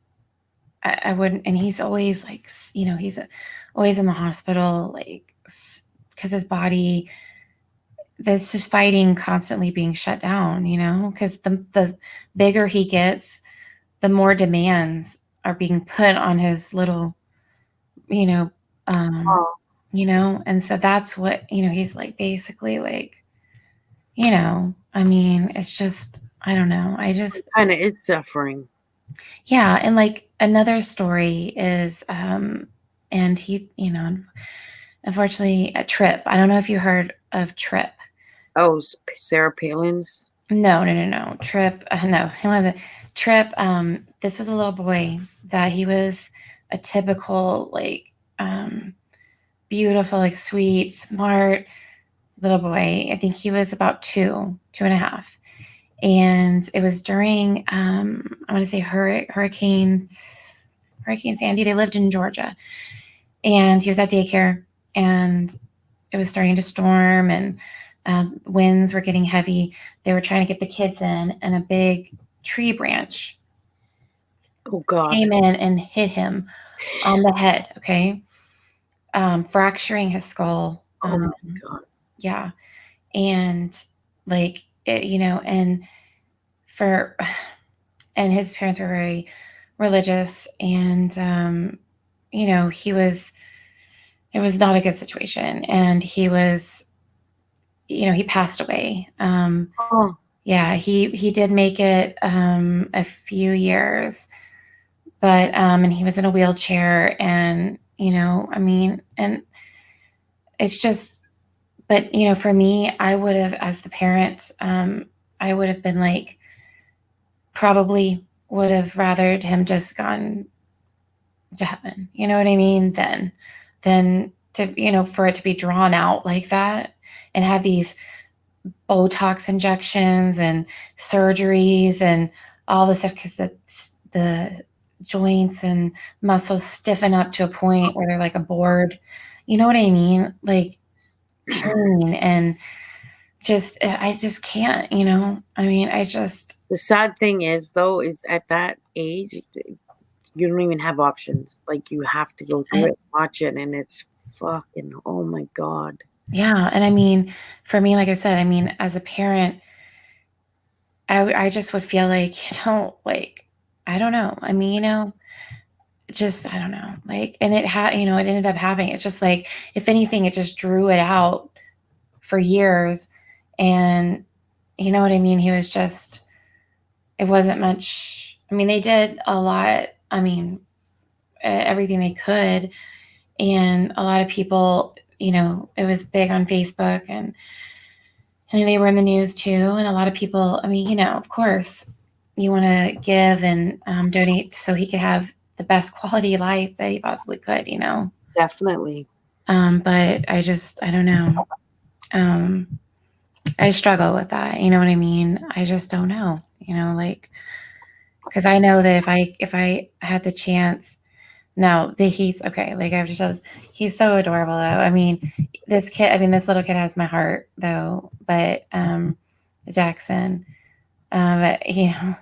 I wouldn't, and he's always like, he's always in the hospital, like, because his body, that's just fighting constantly being shut down, because the bigger he gets, the more demands are being put on his little, and so that's what, he's like, basically like, you know, I mean, it's just, I don't know.
Kind of is suffering.
Yeah. And like another story is, and he, you know, unfortunately, a Trip. I don't know if you heard of Trip.
Oh, Sarah Palin's?
No. Trip. No, he wasn't. Trip. This was a little boy that he was a typical, like, beautiful, like sweet, smart little boy. I think he was about 2.5. And it was during, I want to say Hurricane Sandy. They lived in Georgia. And he was at daycare, and it was starting to storm, and winds were getting heavy. They were trying to get the kids in, and a big tree branch came in and hit him on the head. Okay. Fracturing his skull.
Oh my God.
Yeah. And like, it, you know, and his parents were very religious, and, you know, it was not a good situation. And he was, you know, he passed away. Yeah, he did make it a few years, but and he was in a wheelchair, and, you know, I mean, and it's just, but, you know, for me, I would have, as the parent, I would have been like, probably would have rathered him just gone to heaven. You know what I mean? Than to, you know, for it to be drawn out like that and have these Botox injections and surgeries and all this stuff, because the joints and muscles stiffen up to a point where they're like a board. You know what I mean? Like pain, and just, I just can't, you know? I mean,
the sad thing is, though, is at that age, you don't even have options. Like, you have to go through it, watch it, and it's fucking, oh my God.
Yeah. And I mean, for me, like I said, I mean, as a parent, I just would feel like, you know, like, I don't know. I mean, you know, just, I don't know. Like, and you know, it ended up having, it's just like, if anything, it just drew it out for years. And you know what I mean? He was just, it wasn't much. I mean, they did a lot. I mean, everything they could. And a lot of people, you know, it was big on Facebook, and they were in the news too. And a lot of people, I mean, you know, of course, you want to give and donate so he could have the best quality life that he possibly could, you know?
Definitely.
But I don't know. I struggle with that. You know what I mean? I just don't know, you know, like, because I know that if I had the chance. No, he's okay. Like, I've just, he's so adorable though. I mean, this little kid has my heart though, but, Jackson, but you know,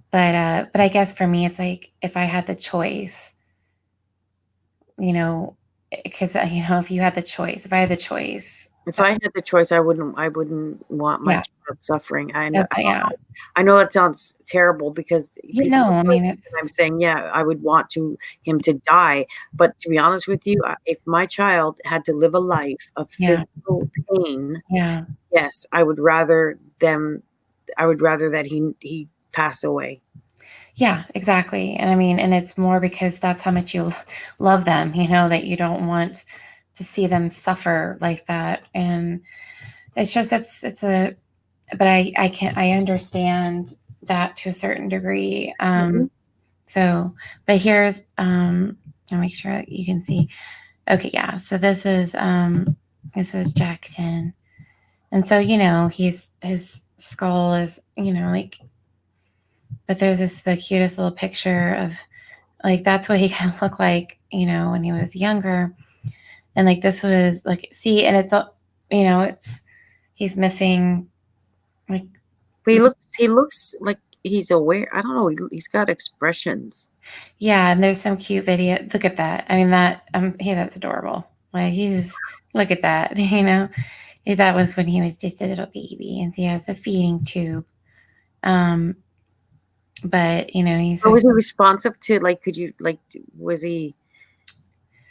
but I guess for me, it's like, if I had the choice, you know, because, you know, if I had the choice,
if I had the choice, I wouldn't want my child suffering. I know that sounds terrible, because
I mean,
I'm saying, yeah, I would want him to die. But to be honest with you, if my child had to live a life of physical pain, yes, I would rather that he pass away.
Yeah, exactly. And I mean, and it's more because that's how much you love them, you know, that you don't want to see them suffer like that. And it's just, but I understand that to a certain degree. So, but here's, I'll make sure that you can see. Okay. Yeah. So this is Jackson. And so, you know, his skull is, you know, like, but there's the cutest little picture of, like, that's what he kind of looked like, you know, when he was younger. And like, this was like, see, and it's, you know, he's missing, like,
but he looks like he's aware. I don't know. He's got expressions.
Yeah. And there's some cute video. Look at that. I mean, that's adorable. Like, look at that, you know, that was when he was just a little baby, and he has a feeding tube. But you know,
was he responsive to, like, was he?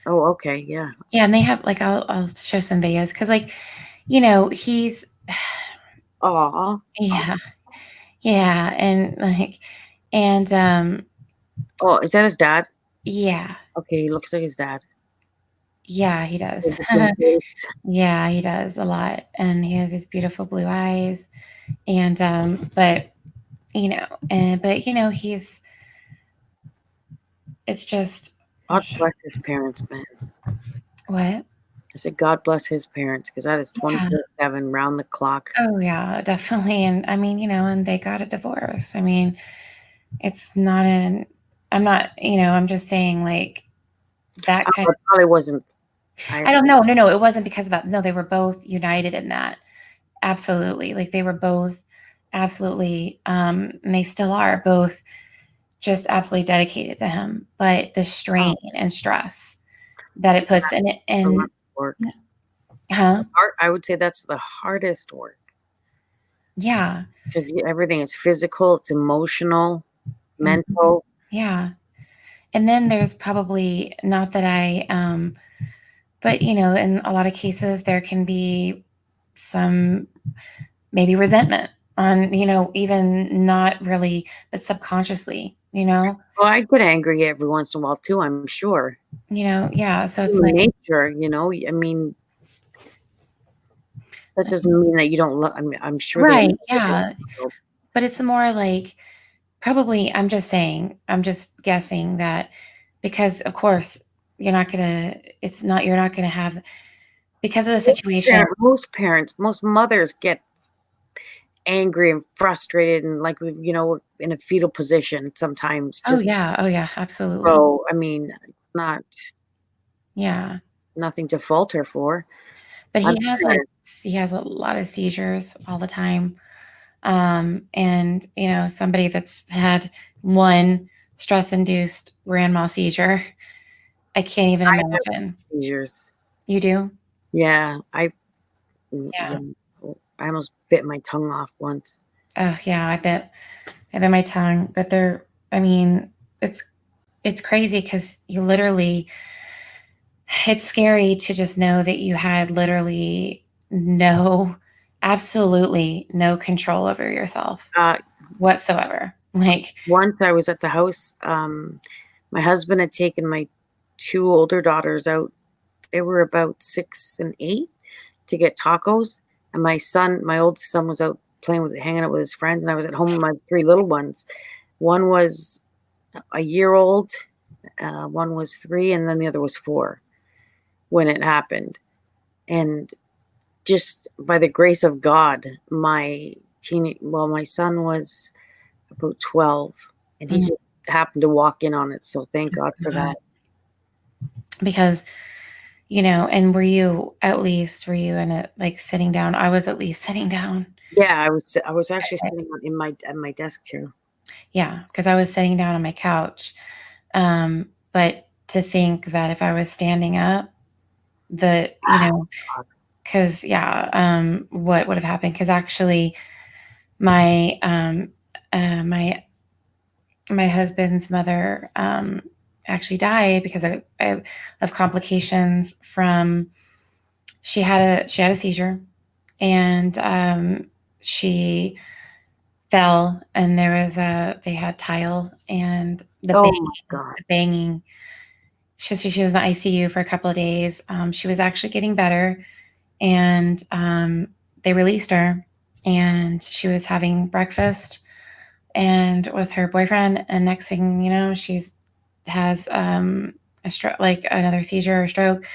Oh, okay, yeah.
Yeah, and they have, like, I'll show some videos, because, like, you know, he's
Aw.
Yeah. Yeah. And
Oh, is that his dad?
yeah.
Okay, he looks like his dad.
Yeah, he does.
With the twin face.
Yeah, he does a lot. And he has these beautiful blue eyes. And but it's just
God bless his parents, man.
what?
I said, God bless his parents, because that is 24/7 round the clock.
Oh yeah, definitely. And I mean, and they got a divorce. I mean, it's not I'm not, I'm just saying like that kind
It probably wasn't.
I don't know. No, it wasn't because of that. No, they were both united in that. Absolutely. Like they were both absolutely, and they still are both just absolutely dedicated to him. But the strain and stress that it puts in it and
work.
Huh?
I would say that's the hardest work.
Yeah.
Because everything is physical, it's emotional, mental.
Yeah. And then there's probably not that but in a lot of cases there can be some maybe resentment on, even not really, but subconsciously,
Well, I get angry every once in a while too, I'm sure.
Yeah. So it's
Human
like
nature, I mean, that doesn't mean that you don't love. I mean, I'm sure.
Right. Yeah. But it's more like probably, I'm just guessing that because of course you're not going to have, because of the situation.
Most parents, most mothers get angry and frustrated and like, in a fetal position sometimes.
Oh yeah, absolutely.
So, I mean, it's not.
Yeah.
Nothing to falter for.
But he has a lot of seizures all the time. And somebody that's had one stress-induced grand mal seizure, I can't even imagine.
Seizures.
You do?
Yeah,
Yeah.
I almost bit my tongue off once.
Oh yeah, I bit my tongue. But it's crazy because you literally, it's scary to just know that you had literally absolutely no control over yourself whatsoever. Like
once I was at the house, my husband had taken my 2 older daughters out. They were about 6 and 8 to get tacos. And my oldest son was out hanging out with his friends. And I was at home with my 3 little ones. One was a year old, one was 3, and then the other was 4 when it happened. And just by the grace of God, my son was about 12, and he just happened to walk in on it. So thank God for that.
Because, and were you in it, like sitting down? I was at least sitting down.
Yeah, I was actually sitting at my desk chair.
Yeah, because I was sitting down on my couch. But to think that if I was standing up, because what would have happened? Because actually, my husband's mother actually died because of complications from. She had a seizure, and she fell, and they had tile and the banging. She was in the ICU for a couple of days. She was actually getting better, and they released her, and she was having breakfast and with her boyfriend, and next thing you know, has a stroke, like another seizure or stroke,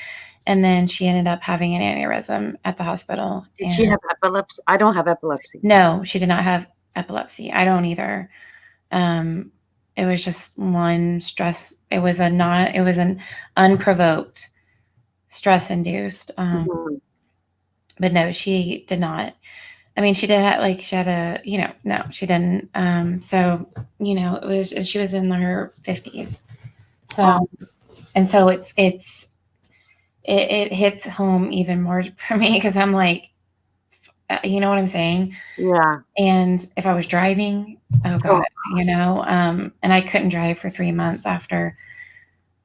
and then she ended up having an aneurysm at the hospital.
Did she have epilepsy? I don't have epilepsy.
No, she did not have epilepsy. I don't either. It was just one stress. It was an unprovoked stress induced. But no, she did not. I mean, she did no, she didn't. So, it was, she was in her 50s. So, and so it hits home even more for me because I'm like, you know what I'm saying?
Yeah.
And if I was driving, oh God, and I couldn't drive for 3 months after.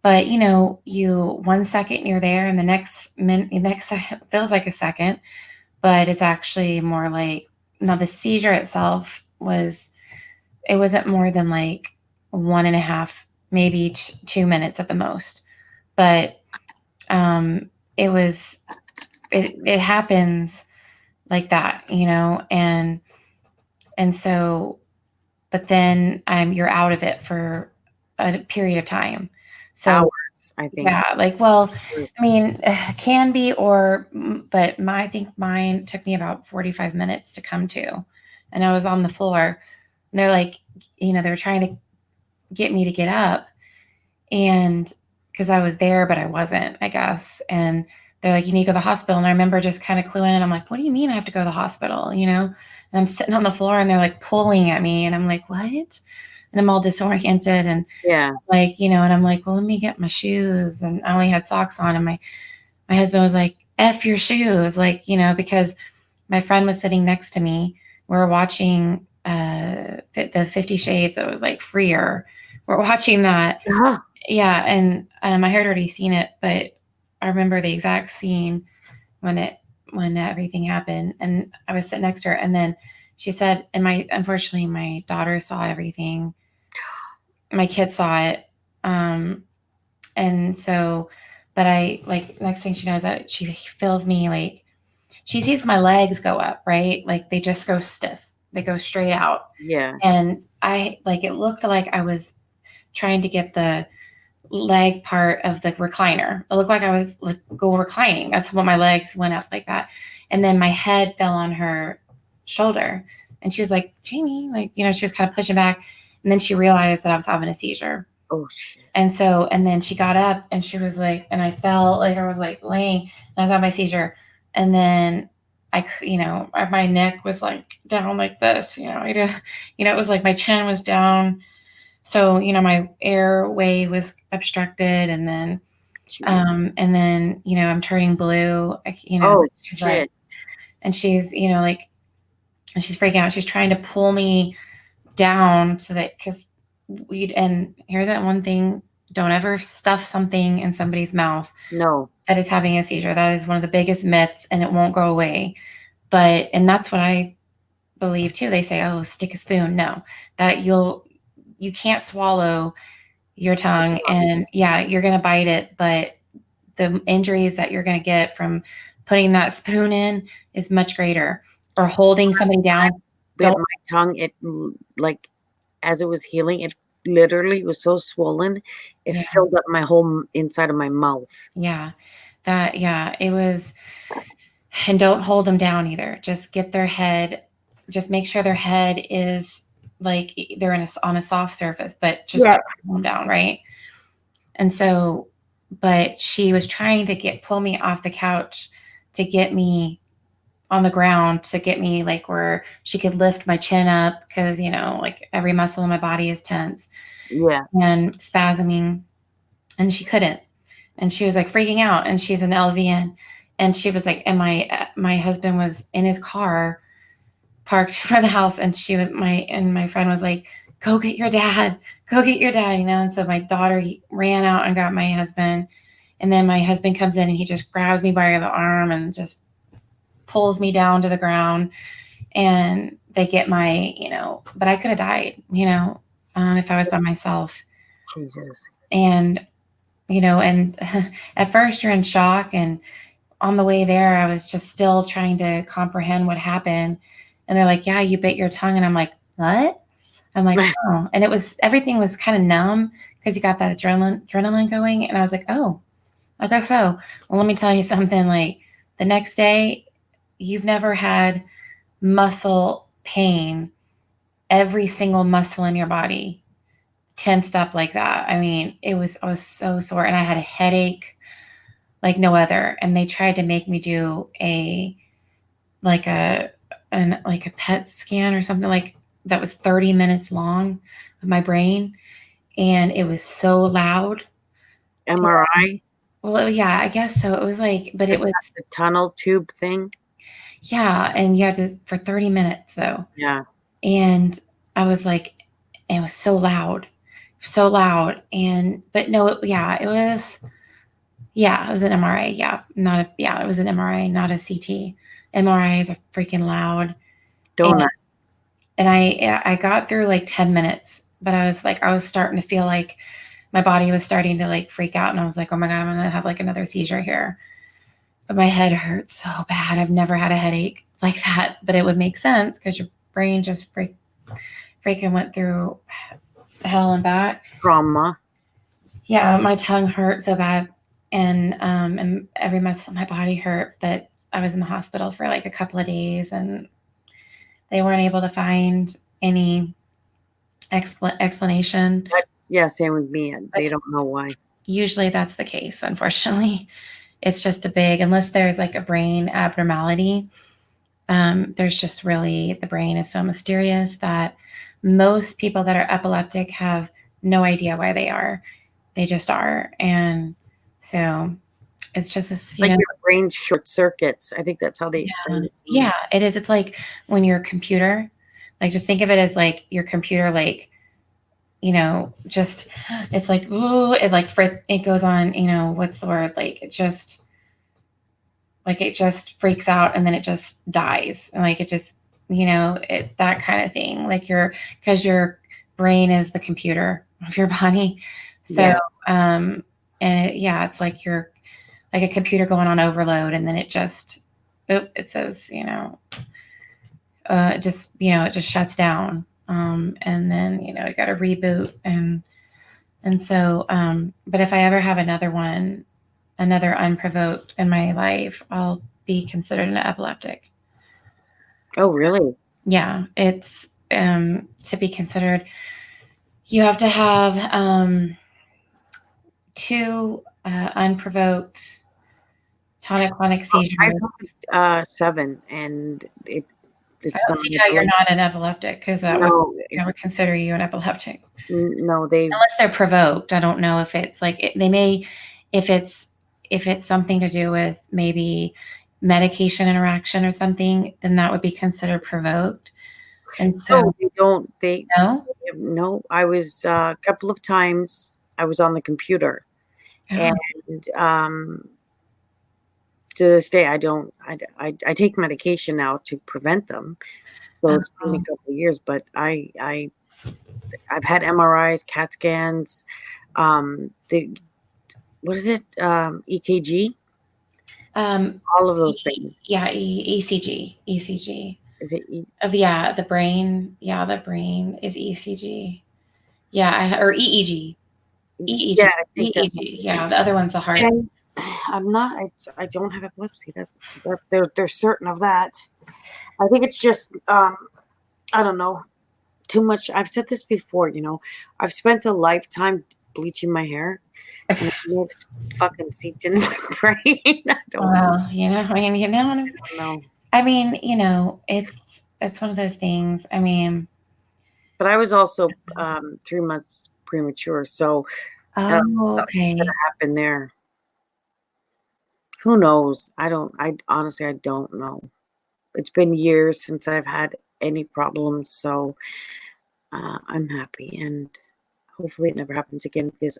But you 1 second you're there, and the next second feels like a second, but it's actually more like now the seizure itself it wasn't more than like 1.5, maybe 2 minutes at the most. But it happens like that, and so, but then you're out of it for a period of time. So
hours, I think.
Yeah, like, well, I mean, can be, but I think mine took me about 45 minutes to come to, and I was on the floor, and they're like, they were trying to get me to get up, and because I was there, but I wasn't, I guess, and they're like, you need to go to the hospital, and I remember just kind of cluing in. I'm like, what do you mean I have to go to the hospital? And I'm sitting on the floor, and they're like pulling at me, and I'm like, what? And I'm all disoriented, and like, and I'm like, well, let me get my shoes. And I only had socks on. And my husband was like, F your shoes. Like, because my friend was sitting next to me. We were watching the 50 Shades. That was like Freer. We're watching that.
Uh-huh.
Yeah. And I had already seen it, but I remember the exact scene when everything happened. And I was sitting next to her, and then she said, unfortunately, my daughter saw everything. My kids saw it. And so, but next thing she knows, that she feels me, like, she sees my legs go up, right? Like they just go stiff. They go straight out.
Yeah.
And it looked like I was trying to get the leg part of the recliner. It looked like I was like reclining. That's what my legs went up like that. And then my head fell on her shoulder, and she was like, Jamie, like, she was kind of pushing back. And then she realized that I was having a seizure.
Oh shit.
And then she got up, and she was like, and I felt like I was like laying, and I was having my seizure. And then my neck was like down like this, it was like my chin was down. So, my airway was obstructed, and then, I'm turning blue, she's
shit.
like, and she's, and she's freaking out. She's trying to pull me down so that, and here's that one thing, don't ever stuff something in somebody's mouth.
No.
That is having a seizure. That is one of the biggest myths, and it won't go away. And that's what I believe too. They say, oh, stick a spoon. No, that you can't swallow your tongue, and you're going to bite it. But the injuries that you're going to get from putting that spoon in is much greater, or holding somebody down.
My tongue, it, like, as it was healing, it literally was so swollen. It filled up my whole inside of my mouth.
Yeah. It was, and don't hold them down either. Just get their head, just make sure their head is like they're on a soft surface, but just don't hold them down. Right. And so, but she was trying to pull me off the couch to get me on the ground, to get me like where she could lift my chin up, because, like every muscle in my body is tense.
Yeah.
And spasming, and she couldn't. And she was like freaking out, and she's an LVN. And she was like, and my husband was in his car parked in front of the house, and my friend was like, go get your dad, And so my daughter ran out and got my husband. And then my husband comes in, and he just grabs me by the arm and just pulls me down to the ground. And they get but I could have died, if I was by myself.
Jesus.
And, and at first you're in shock, and on the way there, I was just still trying to comprehend what happened. And they're like, yeah, you bit your tongue. And I'm like, what? I'm like, oh. And everything was kind of numb, because you got that adrenaline going. And I was like, oh, I guess so. Well, let me tell you something. Like, the next day, you've never had muscle pain, every single muscle in your body tensed up like that. I mean, I was so sore, and I had a headache like no other. And they tried to make me do a PET scan or something like that was 30 minutes long of my brain. And it was so loud.
MRI?
Well, yeah, I guess so. It was like, but it was
the tunnel tube thing.
Yeah. And you had to, for 30 minutes though.
Yeah.
And I was like, it was so loud. But no, it was an MRI. Yeah. It was an MRI, not a CT. MRI is a freaking loud.
Donut.
And I got through like 10 minutes, but I was starting to feel like my body was starting to like freak out. And I was like, oh my God, I'm going to have like another seizure here. But my head hurt so bad. I've never had a headache like that, but it would make sense because your brain just freaking went through hell and back.
Trauma.
Yeah, my tongue hurt so bad, and every muscle in my body hurt. But I was in the hospital for like a couple of days, and they weren't able to find any explanation.
Same with me. They don't know why.
Usually that's the case, unfortunately. It's just unless there's like a brain abnormality, there's just really, the brain is so mysterious that most people that are epileptic have no idea why they are. They just are. And so it's just this,
like your brain short circuits. I think that's how they explain it.
Yeah, it is. It's like when your computer, like just think of it as like your computer, like, just, it's like, ooh, it like, it goes on, what's the word? Like, it just freaks out and then it just dies. And like, it just, that kind of thing, like because your brain is the computer of your body. So, it's like you're like a computer going on overload, and then it just, it says, it just shuts down. And then, you got to reboot. And so, but if I ever have another unprovoked in my life, I'll be considered an epileptic.
Oh, really?
Yeah. It's, to be considered, you have to have, 2 unprovoked tonic-clonic seizures.
I have 7, and it's
I don't see how you're not an epileptic, because that would consider you an epileptic.
No,
unless they're provoked. I don't know if it's like they may, if it's something to do with maybe medication interaction or something, then that would be considered provoked. And so
no. I was a couple of times I was on the computer, and to this day I take medication now to prevent them. So it's been a couple of years, but I've had MRIs, CAT scans, what is it? EKG? All of those things.
Yeah, ECG.
Is it
the brain? Yeah, the brain is ECG. Yeah, or EEG. EEG.
Yeah,
EEG. Yeah, the other one's the heart.
And I'm not. I don't have epilepsy. They're certain of that. I think it's just I don't know, too much. I've said this before. I've spent a lifetime bleaching my hair, and it's fucking seeped in my brain. I don't know.
I mean, it's one of those things. I mean,
but I was also 3 months premature, so
okay,
that happened there. Who knows? I honestly, I don't know. It's been years since I've had any problems, so I'm happy, and hopefully it never happens again, because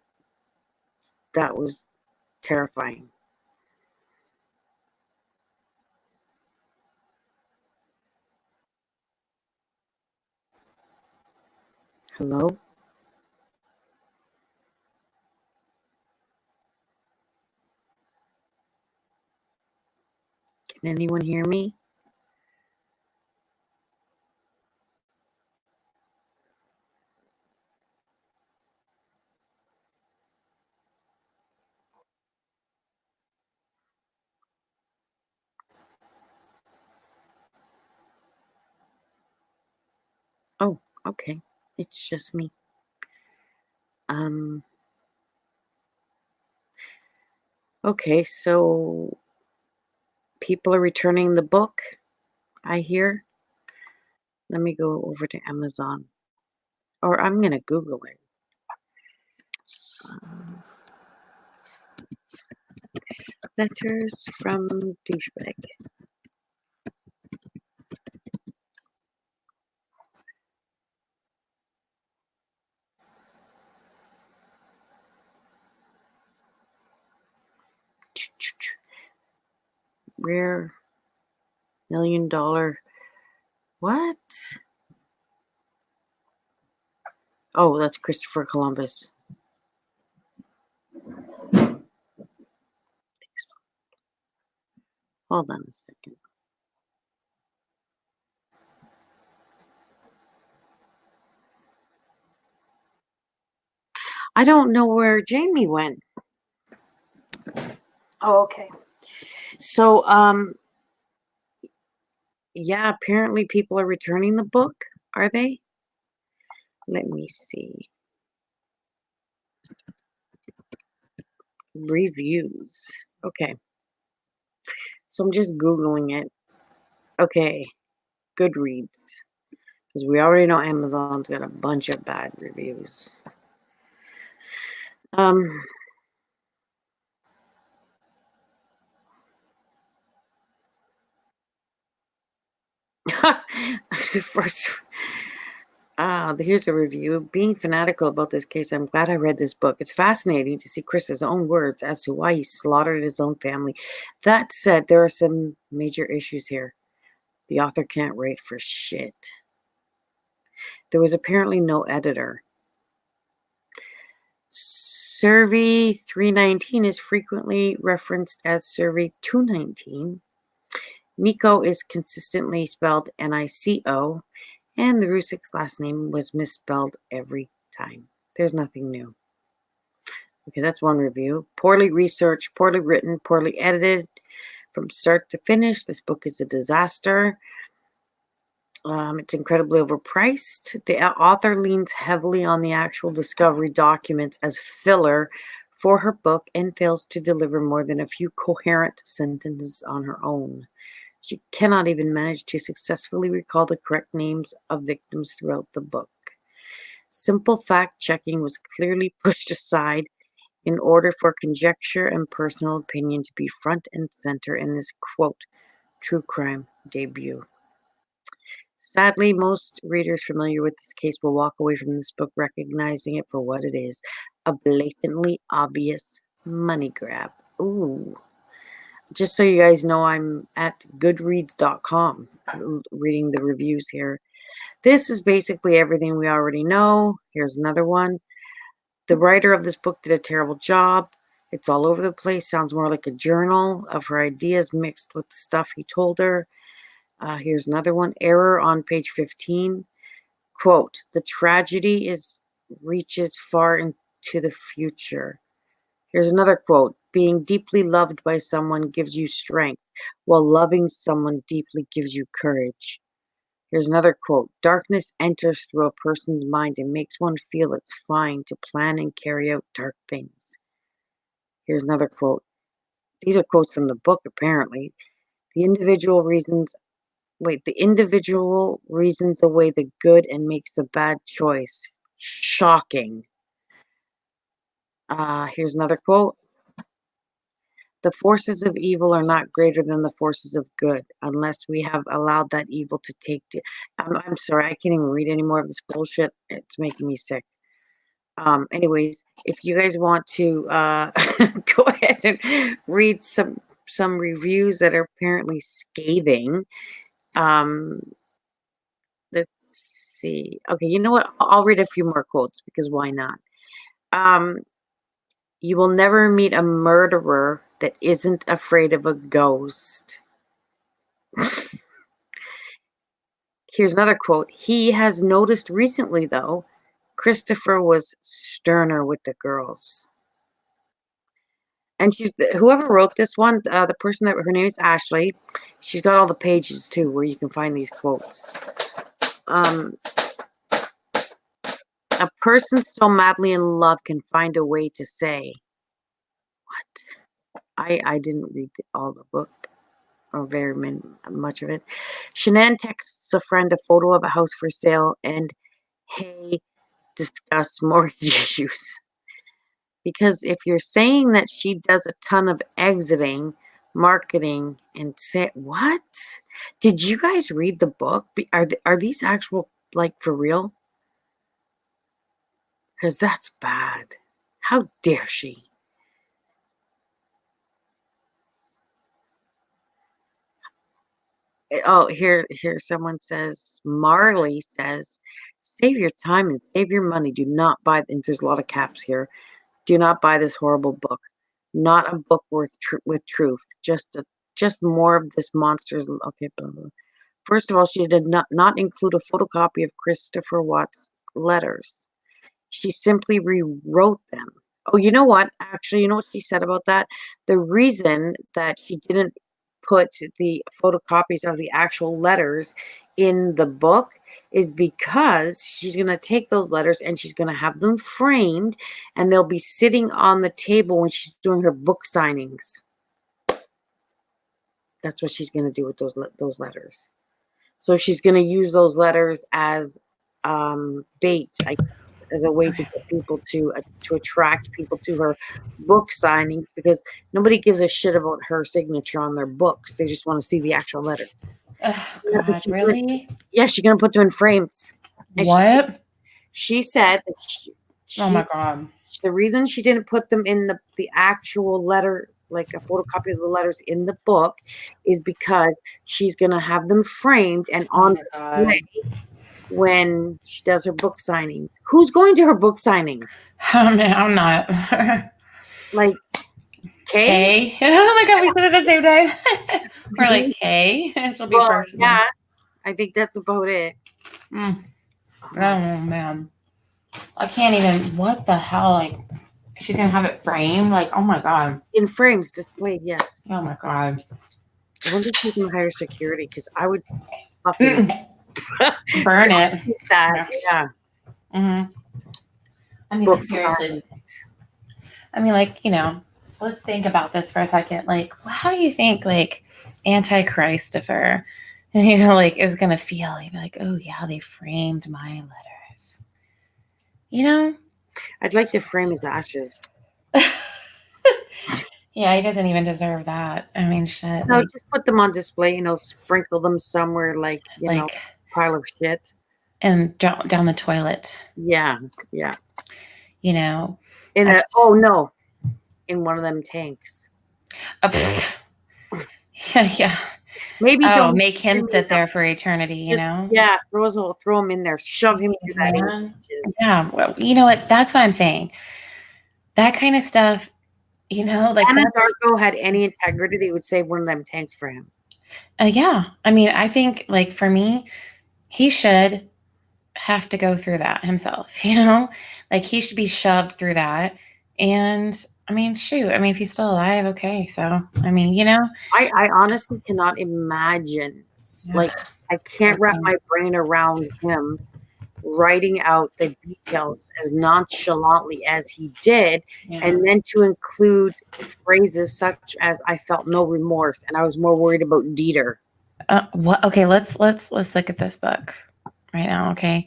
that was terrifying. Hello? Can anyone hear me? Oh, okay. It's just me. Okay, so people are returning the book, I hear. Let me go over to Amazon, or I'm going to Google it. Letters from Douchebag. Rare $1 million What? Oh, that's Christopher Columbus. Hold on a second. I don't know where Jamie went. Oh, okay. So, yeah, apparently people are returning the book. Are they? Let me see. Reviews. Okay. So I'm just Googling it. Okay. Goodreads. Because we already know Amazon's got a bunch of bad reviews. First, here's a review. Being fanatical about this case, I'm glad I read this book. It's fascinating to see Chris's own words as to why he slaughtered his own family. That said, there are some major issues here. The author can't write for shit. There was apparently no editor. Survey 319 is frequently referenced as Survey 219. Nico is consistently spelled Nico, and the Rusik's last name was misspelled every time. There's nothing new. Okay, that's one review. Poorly researched, poorly written, poorly edited from start to finish. This book is a disaster. It's incredibly overpriced. The author leans heavily on the actual discovery documents as filler for her book and fails to deliver more than a few coherent sentences on her own. She cannot even manage to successfully recall the correct names of victims throughout the book. Simple fact-checking was clearly pushed aside in order for conjecture and personal opinion to be front and center in this, quote, true crime debut. Sadly, most readers familiar with this case will walk away from this book recognizing it for what it is, a blatantly obvious money grab. Ooh. Just so you guys know, I'm at goodreads.com reading the reviews here. This is basically everything we already know. Here's another one. The writer of this book did a terrible job. It's all over the place. Sounds more like a journal of her ideas mixed with the stuff he told her. Here's another one. Error on page 15. Quote, the tragedy reaches far into the future. Here's another quote. Being deeply loved by someone gives you strength, while loving someone deeply gives you courage. Here's another quote. Darkness enters through a person's mind and makes one feel it's fine to plan and carry out dark things. Here's another quote. These are quotes from the book, apparently. The individual reasons away the good and makes the bad choice. Shocking. Here's another quote. The forces of evil are not greater than the forces of good, unless we have allowed that evil to take... I'm sorry, I can't even read any more of this bullshit. It's making me sick. Anyways, if you guys want to go ahead and read some reviews that are apparently scathing, let's see. Okay, you know what? I'll read a few more quotes because why not? You will never meet a murderer that isn't afraid of a ghost. Here's another quote. He has noticed recently, though, Christopher was sterner with the girls. And whoever wrote this one, the person that her name is Ashley. She's got all the pages too where you can find these quotes. A person so madly in love can find a way to say, what? I didn't read all the book or very much of it. Shanann texts a friend a photo of a house for sale and, hey, discuss mortgage issues. Because if you're saying that she does a ton of exiting, marketing, and say, what? Did you guys read the book? Are these actual, like, for real? Because that's bad. How dare she? Oh, here someone says, Marley says, save your time and save your money. Do not buy, and there's a lot of caps here. Do not buy this horrible book. Not a book with truth. Just more of this monster's. Okay, blah, blah. First of all, she did not include a photocopy of Christopher Watts' letters. She simply rewrote them. Oh, you know what? Actually, you know what she said about that? The reason that she didn't put the photocopies of the actual letters in the book is because she's going to take those letters and she's going to have them framed, and they'll be sitting on the table when she's doing her book signings. That's what she's going to do with those letters. So she's going to use those letters as bait, as a way to get people to attract people to her book signings, because nobody gives a shit about her signature on their books. They just want to see the actual letter.
Oh, God, really?
Yeah, she's going to put them in frames. And
What?
She said that
oh, my God.
The reason she didn't put them in the actual letter, like a photocopy of the letters in the book, is because she's going to have them framed and on display when she does her book signings. Who's going to her book signings?
Oh, man, I'm not.
Like, Kay?
Oh, my God, we said it the same day. We're like, Kay? This will be first one.
Yeah, I think that's about it.
Oh, man. I can't even, what the hell? Like, she's going to have it framed? Like, oh, my God.
In frames, displayed, yes.
Oh, my God.
I wonder if she can hire security, because I would fucking
burn it.
That, yeah.
Mm-hmm. I mean, like, seriously. I mean, like, you know, let's think about this for a second. Like, how do you think, like, Anti-Christopher, you know, like, is going to feel? He'd be like, oh, yeah, they framed my letters. You know?
I'd like to frame his ashes.
Yeah, he doesn't even deserve that. I mean, shit.
No,
like,
just put them on display, you know, sprinkle them somewhere, like, you know, pile of shit.
And down the toilet.
Yeah, yeah.
You know?
In in one of them tanks.
Yeah.
Maybe
don't make him sit there for eternity, you know?
Yeah, throw him in there, shove him through that.
Yeah, well, you know what? That's what I'm saying. That kind of stuff, you know, like
Anna Darko had any integrity, they would save one of them tanks for him.
Yeah. I mean, I think, like, for me, he should have to go through that himself, you know? Like, he should be shoved through that. And I mean, shoot. I mean, if he's still alive, okay. So, I mean, you know,
I honestly cannot imagine. Like, I can't wrap my brain around him writing out the details as nonchalantly as he did, and then to include phrases such as "I felt no remorse" and I was more worried about Dieter.
What? Okay, let's look at this book right now. Okay.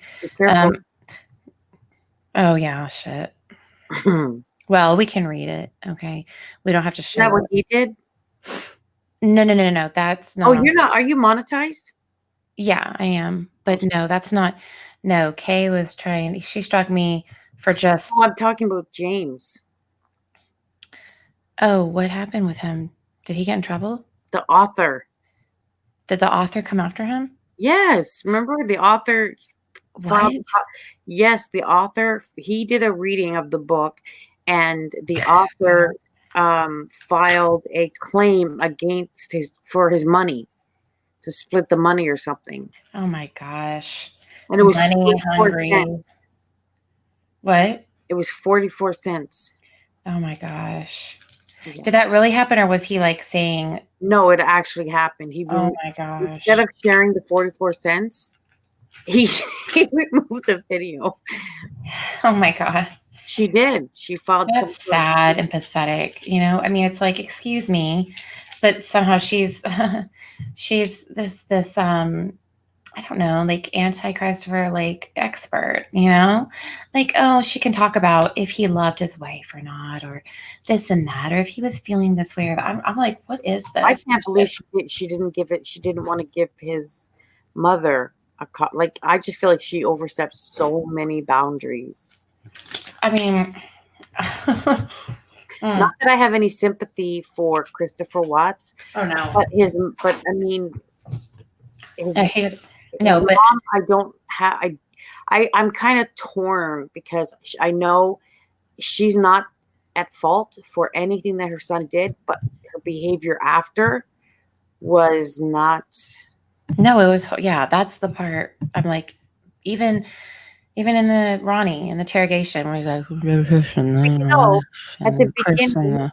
Oh yeah, shit. Well, we can read it. Okay, we don't have to show.
Is that what he did?
No. That's not.
Oh, you're not. Are you monetized?
Yeah, I am. But no, that's not. No, Kay was trying. She struck me for just.
Oh, I'm talking about James.
Oh, what happened with him? Did he get in trouble?
The author.
Did the author come after him?
Yes. Remember the author? Yes, the author. He did a reading of the book, and the author filed a claim against for his money, to split the money or something.
Oh my gosh.
And it was
money hungry.
Cents.
What?
It was 44 cents.
Oh my gosh. Yeah. Did that really happen, or was he like saying?
No, it actually happened.
Oh my gosh.
Instead of sharing the 44 cents, he removed the video.
Oh my God.
She did. She filed.
That's sad and pathetic. You know, I mean, it's like, excuse me, but somehow she's this I don't know, like anti-Christopher, like expert, you know, like, oh, she can talk about if he loved his wife or not, or this and that, or if he was feeling this way or that. I'm like, what is this?
I can't believe she didn't give it. She didn't want to give his mother a like. I just feel like she overstepped so many boundaries.
I mean,
not that I have any sympathy for Christopher Watts.
Oh no.
But I mean,
No, but
mom, I don't have. I'm kind of torn because I know she's not at fault for anything that her son did, but her behavior after was not.
no, it was, yeah, that's the part. I'm like, even in the Ronnie in the interrogation where he's like,
At the beginning,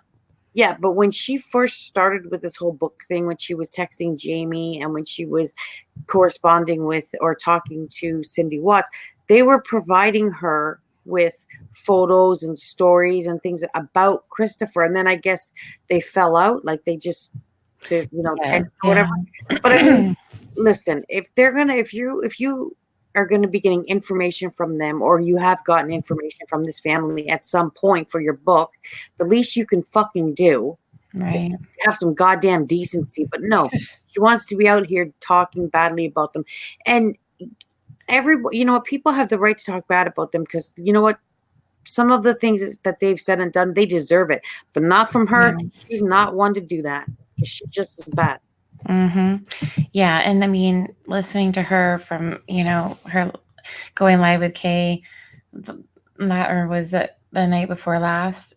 yeah, but when she first started with this whole book thing, when she was texting Jamie and when she was corresponding with or talking to Cindy Watts, they were providing her with photos and stories and things about Christopher. And then I guess they fell out, like they just, text or whatever. But I mean, listen, if you are going to be getting information from them, or you have gotten information from this family at some point for your book, the least you can fucking do,
right,
have some goddamn decency. But no, she wants to be out here talking badly about them. And everybody, people have the right to talk bad about them, because you know what? Some of the things that they've said and done, they deserve it, but not from her. Yeah. She's not one to do that, because she's just as bad.
Mm-hmm. Yeah, and I mean, listening to her from her going live with Kay, was it the night before last,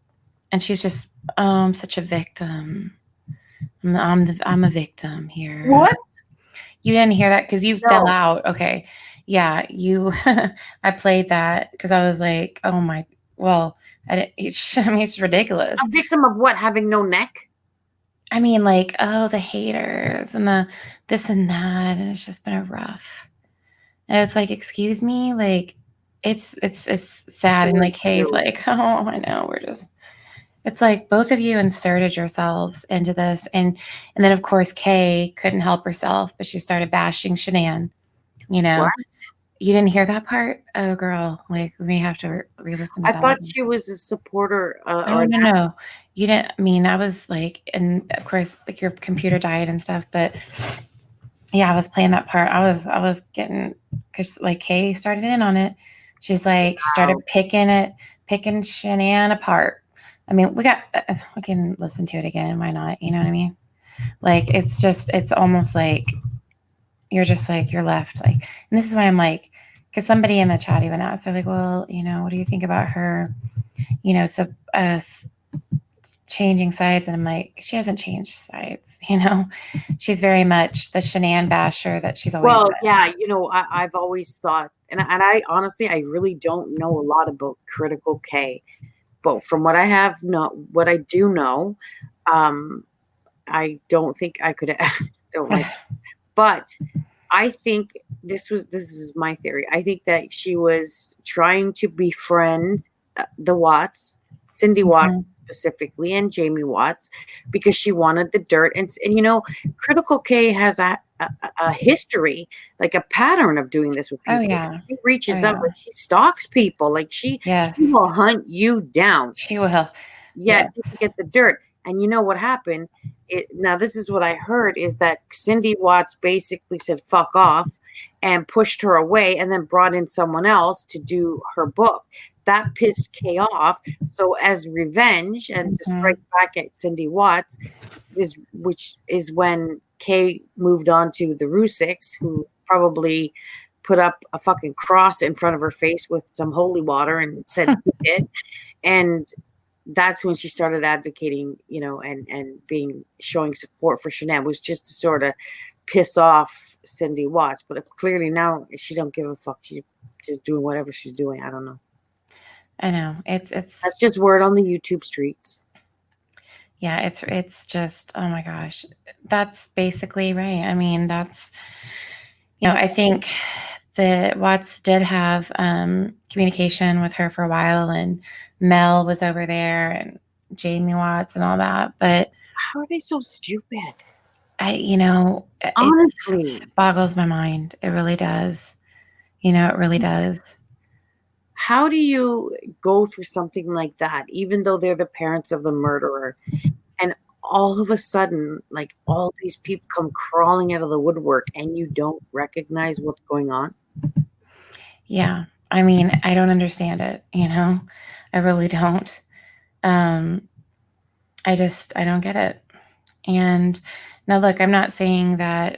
and she's just such a victim. I'm a victim here.
What?
You didn't hear that because you fell out. Okay, yeah, you. I played that because I was like, oh my. Well, it's ridiculous.
A victim of what? Having no neck?
I mean, like, oh, the haters and the this and that, and it's just been a rough. And it's like, excuse me, like, it's sad, and like, Kay's like, oh, I know, it's like both of you inserted yourselves into this, and then of course Kay couldn't help herself, but she started bashing Shanann.
What?
You didn't hear that part? Oh, girl, like we may have to re-listen to
I
that.
thought she was a supporter.
No. You didn't. I mean, I was like, and of course, like your computer died and stuff. But yeah, I was playing that part. I was getting, because like Kay started in on it. She's like, she started picking Shanann apart. I mean, we can listen to it again. Why not? You know what I mean? Like, it's almost like you're just like, you're left like, and this is why I'm like, because somebody in the chat even asked, they're like, well, what do you think about her, changing sides? And I'm like, she hasn't changed sides, she's very much the Shanann basher that she's always been.
Yeah, I've always thought, and I honestly, I really don't know a lot about Critical K, but from what what I do know, I don't think I could don't like but I think this is my theory. I think that she was trying to befriend the Watts, Cindy Watts specifically, and Jamie Watts, because she wanted the dirt. And Critical K has a history, like a pattern of doing this with people.
Oh yeah,
she reaches out, and she stalks people. Like she will hunt you down.
She will.
Yeah, to get the dirt. And you know what happened? Now, this is what I heard, is that Cindy Watts basically said, fuck off, and pushed her away, and then brought in someone else to do her book. That pissed Kay off. So as revenge and to strike back at Cindy Watts, which is when Kay moved on to the Rusiks, who probably put up a fucking cross in front of her face with some holy water and said, it. And that's when she started advocating, and showing support for Shanann, was just to sort of piss off Cindy Watts. But clearly now she don't give a fuck. She's just doing whatever she's doing. I don't know.
I know. It's
that's just word on the YouTube streets.
Yeah, it's just, oh my gosh. That's basically right. I mean, that's, I think the Watts did have communication with her for a while, and Mel was over there, and Jamie Watts and all that. But
how are they so stupid?
Honestly, it boggles my mind. It really does. It really does.
How do you go through something like that, even though they're the parents of the murderer, and all of a sudden, like, all these people come crawling out of the woodwork and you don't recognize what's going on?
Yeah. I mean, I don't understand it, I really don't. I don't get it. And now look, I'm not saying that,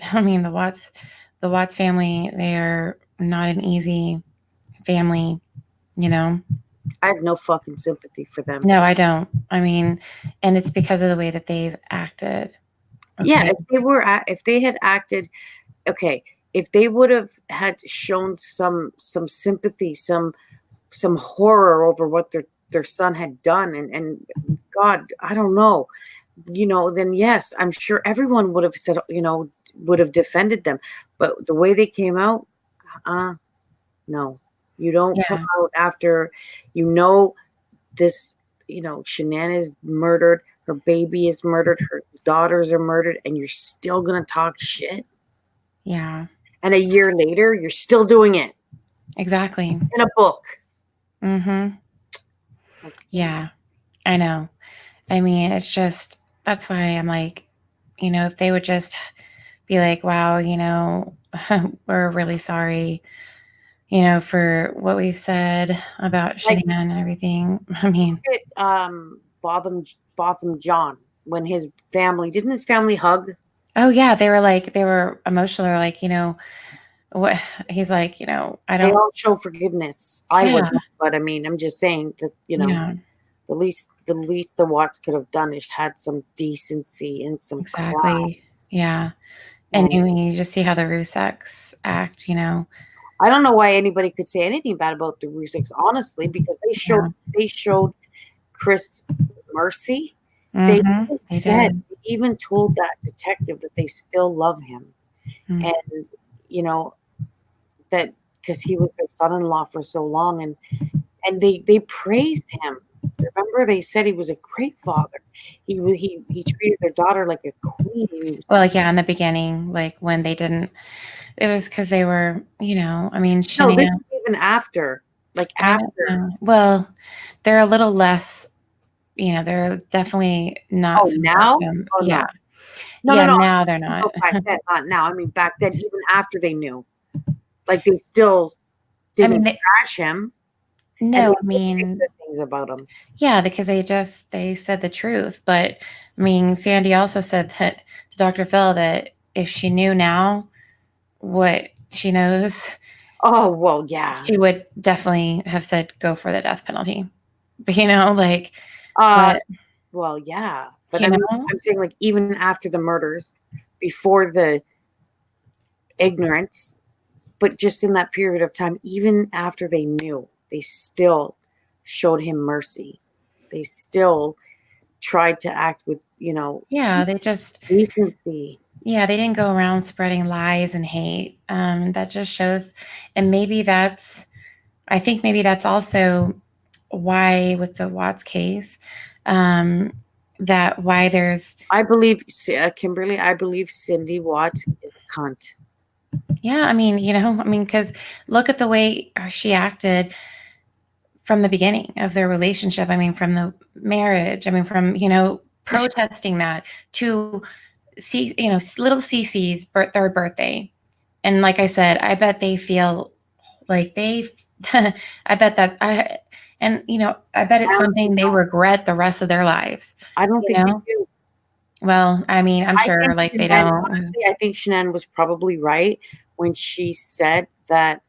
the the Watts family, they're not an easy family, you know.
I have no fucking sympathy for them.
No, I don't. I mean, and it's because of the way that they've acted. Okay.
Yeah, if they had acted, okay, if they would have had shown some sympathy, some horror over what their son had done, and God, I don't know, you know, then yes, I'm sure everyone would have said, you know, would have defended them. But the way they came out, no, you don't come out after, you know, this, you know, Shanann is murdered, her baby is murdered, her daughters are murdered, and you're still gonna talk shit.
Yeah.
And a year later, you're still doing it.
Exactly.
In a book.
Mm-hmm. Yeah, I know. I mean, it's just, that's why I'm like, you know, if they would just be like, wow, you know, we're really sorry, you know, for what we said about Shanann and everything. I mean,
Botham John, when his family, didn't his family hug?
Oh yeah, they were emotional. They're like, you know, what he's like, you know, I don't.
They all show forgiveness. I wouldn't, but I mean, I'm just saying that, you know, the least the Watts could have done is had some decency and some class.
Yeah. And I mean, you just see how the Ruseks act, you know.
I don't know why anybody could say anything bad about the Ruseks, honestly, because they showed Chris mercy. They even told that detective that they still love him. And, you know, that because he was their son-in-law for so long, and they praised him. Remember, they said he was a great father. He treated their daughter like a queen.
Well, yeah, in the beginning, like when they didn't, it was because they were, you know, I mean, Shanann,
even after, like after.
Well, they're a little less, you know, they're definitely not.
Oh, now? Oh,
yeah.
No.
Now they're not.
Back then, not now. I mean, back then, even after they knew, like they still didn't trash him.
No, I mean,
good things about him.
Yeah, because they said the truth. But I mean, Sandy also said that to Dr. Phil that if she knew now what she knows,
oh well, yeah,
she would definitely have said go for the death penalty. But you know, like,
well, yeah, but I'm saying, like, even after the murders, before the ignorance, but just in that period of time, even after they knew, they still showed him mercy. They still tried to act with, you know,
they just
decency.
Yeah, they didn't go around spreading lies and hate. That just shows, and I think maybe that's also why with the Watts case, that why there's.
I believe, Kimberly, I believe Cindy Watts is a cunt.
Yeah, I mean, you know, because look at the way she acted from the beginning of their relationship. I mean, from the marriage. I mean, from, you know, protesting that to see, you know, little Cece's third birthday. And like I said, I bet they feel like I bet that you know, I bet it's something they regret the rest of their lives.
I don't think they do.
Well, I mean, I'm sure like they don't.
Honestly, I think Shanann was probably right when she said that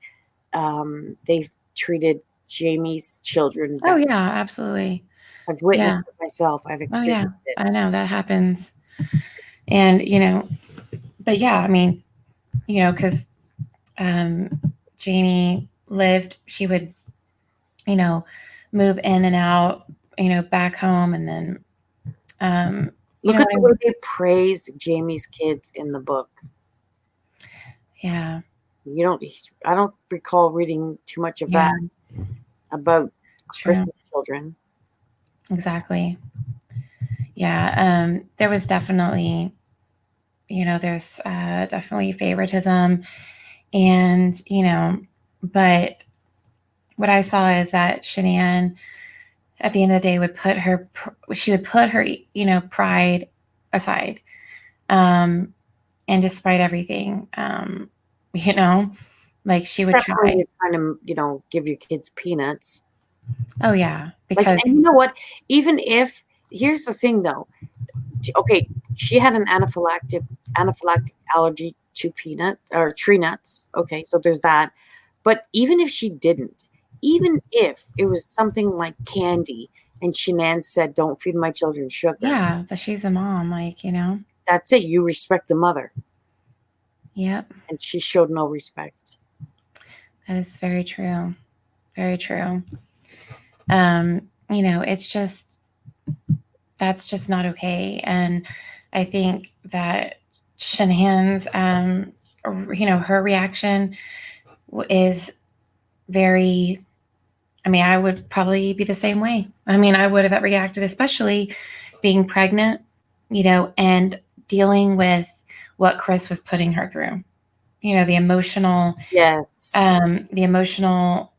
they've treated Jamie's children better.
Oh yeah, absolutely.
I've witnessed it myself. I've experienced it.
I know that happens. And, you know, but yeah, I mean, you know, because Jamie lived, she would, you know, move in and out, you know, back home. And then
look at the way they praise Jamie's kids in the book.
Yeah.
I don't recall reading too much of that about Chris's children.
Exactly. Yeah. There was definitely, you know, there's definitely favoritism, and, you know, but what I saw is that Shanann at the end of the day would put her, you know, pride aside. And despite everything, you know, like she would trying
to, you know, give your kids peanuts.
Oh yeah. Because
and you know what, even if, here's the thing though, okay, she had an anaphylactic allergy 2 tree nuts. Okay, so there's that. But even if she didn't, even if it was something like candy and Shanann said, don't feed my children sugar.
Yeah, but she's a mom, like,
That's it. You respect the mother.
Yep.
And she showed no respect.
That is very true. Very true. It's just, that's just not okay. And I think that Shanann's, her reaction is very, I would probably be the same way. I would have reacted, especially being pregnant, and dealing with what Chris was putting her through. The emotional,
yes,
the emotional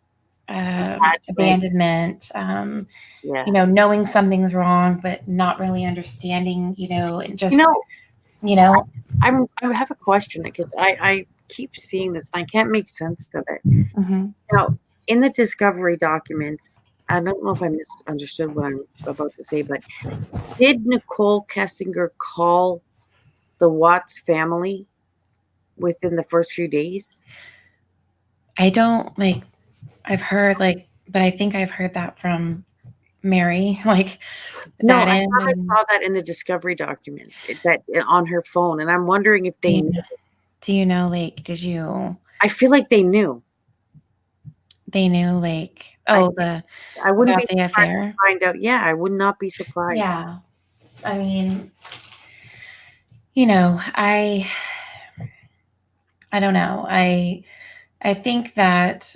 abandonment, knowing something's wrong, but not really understanding, and just,
I have a question because I keep seeing this and I can't make sense of it.
Mm-hmm.
In the discovery documents, I don't know if I misunderstood what I'm about to say, but did Nicole Kessinger call the Watts family within the first few days?
I don't I've heard but I think I've heard that from Mary.
No, I saw that in the discovery document that on her phone, and I'm wondering if they knew.
Do you know, did you?
I feel like they knew.
They knew, I wouldn't be the affair.
To find out. Yeah, I would not be surprised.
Yeah, I don't know. I think that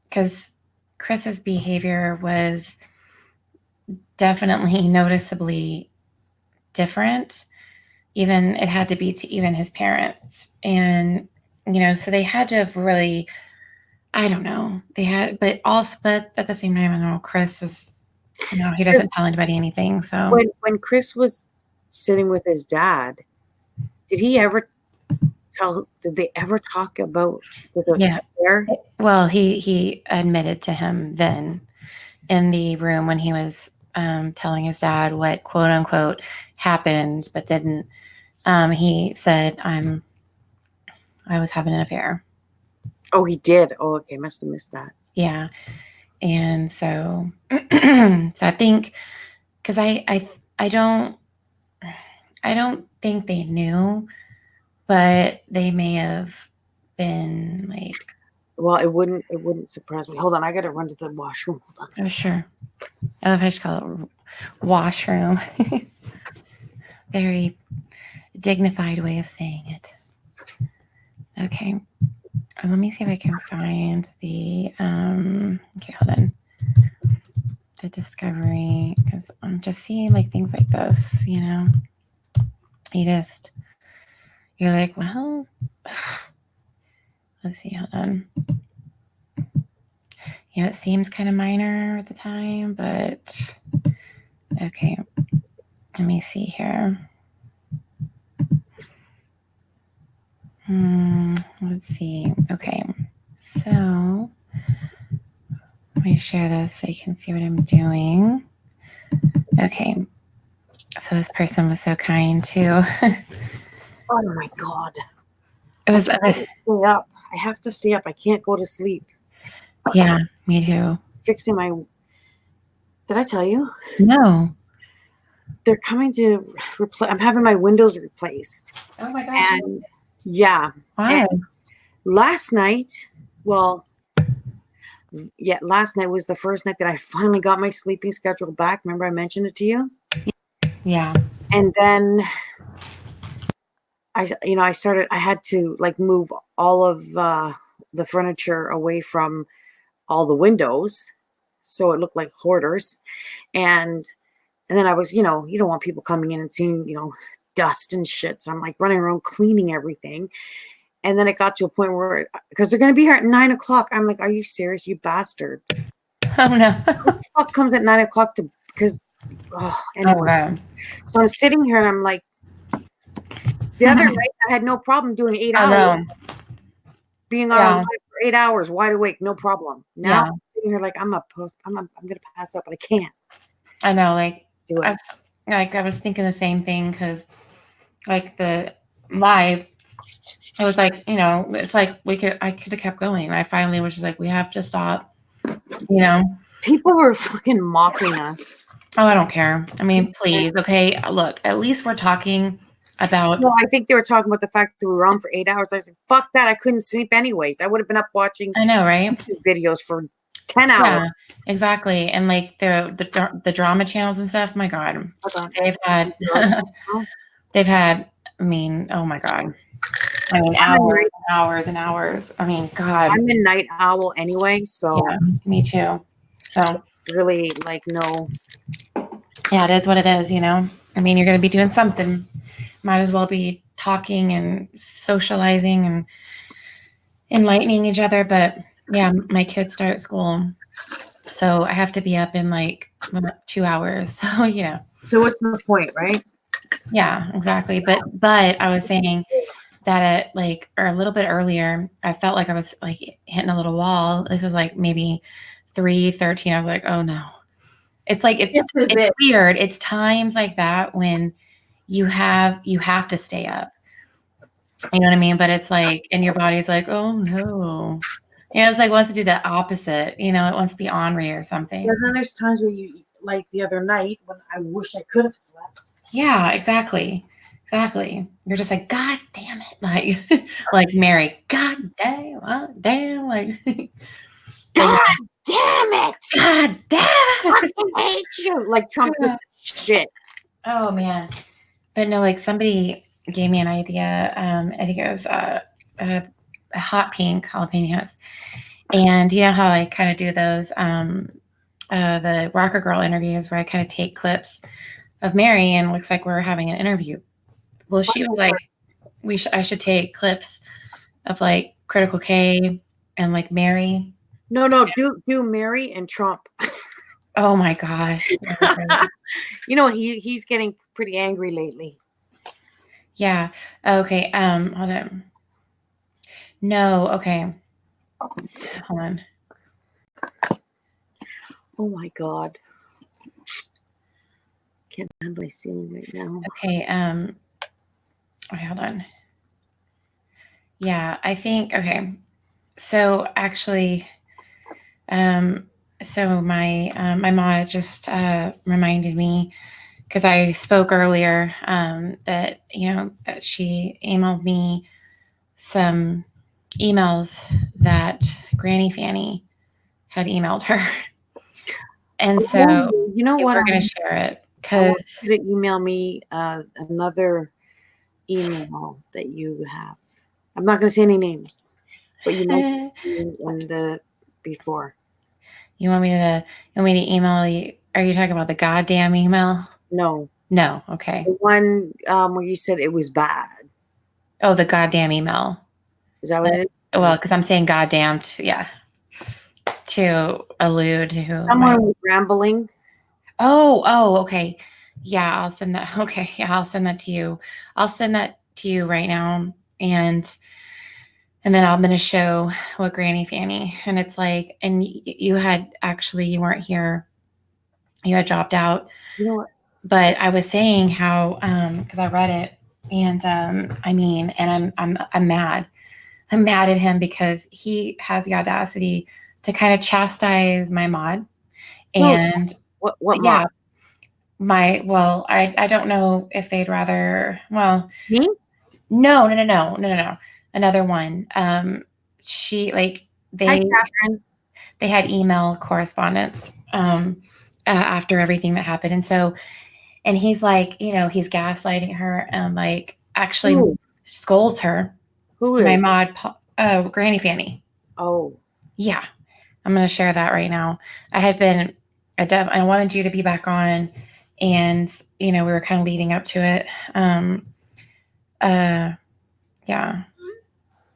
because Chris's behavior was definitely noticeably different. Even it had to be to even his parents, and so they had to have really. I don't know. They had, but at the same time, I know Chris is, he doesn't tell anybody anything. So
when Chris was sitting with his dad, did they ever talk about
yeah.
affair?
Well, he admitted to him then in the room when he was telling his dad what quote unquote happened, but didn't. He said, I was having an affair.
Oh, he did. Oh, okay. Must have missed that.
Yeah. And so, so I think, because I don't think they knew, but they may have been
well, it wouldn't surprise me. Hold on. I got to run to the washroom. Hold on.
Oh, sure. I love how you call it washroom. Very dignified way of saying it. Okay. Let me see if I can find the, okay, hold on. The discovery, because I'm just seeing things like this, you're like, well, let's see, hold on. It seems kind of minor at the time, but okay. Let me see here. Let's see. Okay. So let me share this so you can see what I'm doing. Okay. So this person was so kind too.
Oh my God.
It was
stay up. I have to stay up. I can't go to sleep.
Yeah, me too.
Fixing my, did I tell you?
No.
They're coming to replace, I'm having my windows replaced.
Oh my God.
And yeah.
Why?
And last night, last night was the first night that I finally got my sleeping schedule back. Remember I mentioned it to you?
Yeah.
And then I had to move all of the furniture away from all the windows. So it looked like hoarders. And then I was, you don't want people coming in and seeing, dust and shit. So I'm running around cleaning everything. And then it got to a point where, because they're going to be here at 9 o'clock. I'm like, are you serious, you bastards?
Oh no.
Who the fuck comes at 9 o'clock anyway. So I'm sitting here and I'm like, the other night I had no problem doing 8 hours.
No.
Being on for 8 hours, wide awake, no problem. Now I'm sitting here I'm going to pass out, but I can't.
I know,
do it.
I was thinking the same thing because the live, it was like, you know, it's like I could have kept going. I finally was just like, we have to stop, you know.
People were fucking mocking us.
Oh, I don't care. I mean, please. Okay. Look, at least we're talking about.
No, I think they were talking about the fact that we were on for 8 hours. I said, fuck that. I couldn't sleep anyways. I would have been up watching
I know, right?
videos for 10 hours.
Yeah, exactly. And like the drama channels and stuff, my God, they've had, I mean, oh my God. I mean, hours and hours and hours. I mean, God.
I'm a night owl anyway, so.
Yeah, me too. So
it's really like, no.
Yeah, it is what it is, you know. I mean, you're going to be doing something. Might as well be talking and socializing and enlightening each other. But yeah, my kids start at school, so I have to be up in like 2 hours. So, you know.
So what's the point, right?
Yeah, exactly. But I was saying that at like, or a little bit earlier, I felt like I was like hitting a little wall. This was like maybe 3:13. I was like, oh no. It's like, it's weird. It's times like that when you have to stay up. You know what I mean? But it's like, and your body's like, oh no. You know, it's like, wants to do the opposite. You know, it wants to be ornery or something.
And then there's times where you, like the other night, when I wish I could have slept.
Yeah, exactly. Exactly. You're just like, God damn it. Like, like Mary, God damn, like,
God damn it.
God damn it.
I hate you. Like Trump shit.
Oh man. But no, like somebody gave me an idea. I think it was a hot pink jalapenos. And you know how I kind of do those the Rocker Girl interviews where I kind of take clips of Mary and it looks like we're having an interview. Well, she was like, I should take clips of like Critical K and like Mary.
No, do Mary and Trump.
Oh my gosh.
You know, he's getting pretty angry lately.
Yeah. Okay. Hold on. No. Okay. Hold on.
Oh my God. Can't handle my ceiling right now.
Okay. Okay, hold on. Yeah, I think, okay. So actually, so my mom just reminded me, because I spoke earlier that, you know, that she emailed me some emails that Granny Fanny had emailed her. And so,
you know what?
We're going to share it because
you to email me another email that you have. I'm not going to say any names, but you know, in the before.
You want me to email you? Are you talking about the goddamn email?
No.
Okay.
The one where you said it was bad.
Oh, the goddamn email.
Is that what it is?
Well, because I'm saying goddamn to allude to
someone was rambling.
Oh, okay. Yeah, I'll send that. Okay, yeah, I'll send that to you. I'll send that to you right now, and then I'm going to show what Granny Fanny, and it's like, and you weren't here. You had dropped out.
You know what?
But I was saying how, because I read it, and I mean, and I'm mad. I'm mad at him because he has the audacity to kind of chastise my mod. And
what
yeah, mod? I don't know if they'd rather,
me?
No. Another one. She like they had email correspondence after everything that happened. And so, and he's like, you know, he's gaslighting her and like actually scolds her.
Who is?
My mod, Granny Fanny.
Oh.
Yeah. I'm going to share that right now. I wanted you to be back on, and, you know, we were kind of leading up to it. Yeah.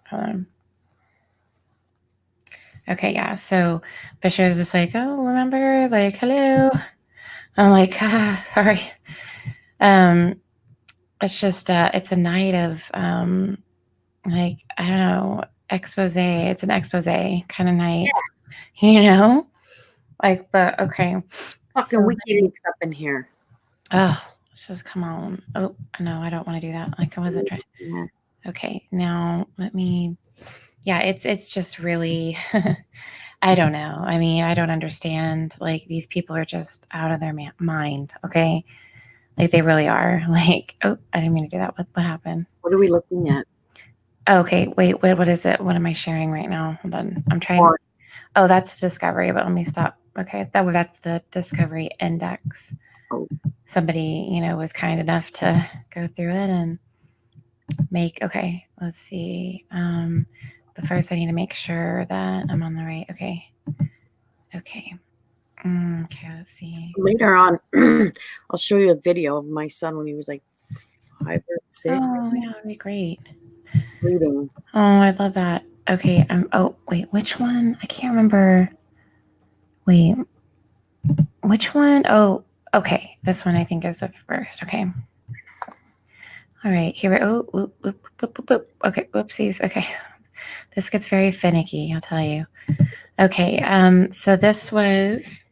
Hold on. Okay, yeah. So Bishop was just like, oh, remember, like, hello. I'm like, sorry. It's just it's a night of like, I don't know, expose. It's an expose kind of night. Yes. You know? Like, but okay.
Fucking WikiLeaks up in here.
Oh, just come on. Oh, no, I don't want to do that. Like, I wasn't trying.
Yeah.
Okay, now let me, yeah, it's just really, I don't know. I mean, I don't understand. Like, these people are just out of their mind. Okay. Like, they really are. Like, oh, I didn't mean to do that. What happened?
What are we looking at?
Okay, wait, what is it? What am I sharing right now? Hold on. I'm trying.
Or-
Oh, that's Discovery, but let me stop. Okay, that's the Discovery Index.
Oh.
Somebody, was kind enough to go through it and make, okay, let's see. But first I need to make sure that I'm on the right, okay. Okay, let's see.
Later on, I'll show you a video of my son when he was like 5 or 6.
Oh, yeah, that'd be great.
Reading.
Oh, I love that. Okay, oh, wait, which one? I can't remember. Wait, which one? Oh, okay, this one I think is the first, okay. All right, here we go. Oh, whoop. Okay, whoopsies. Okay, this gets very finicky, I'll tell you. Okay, so this was,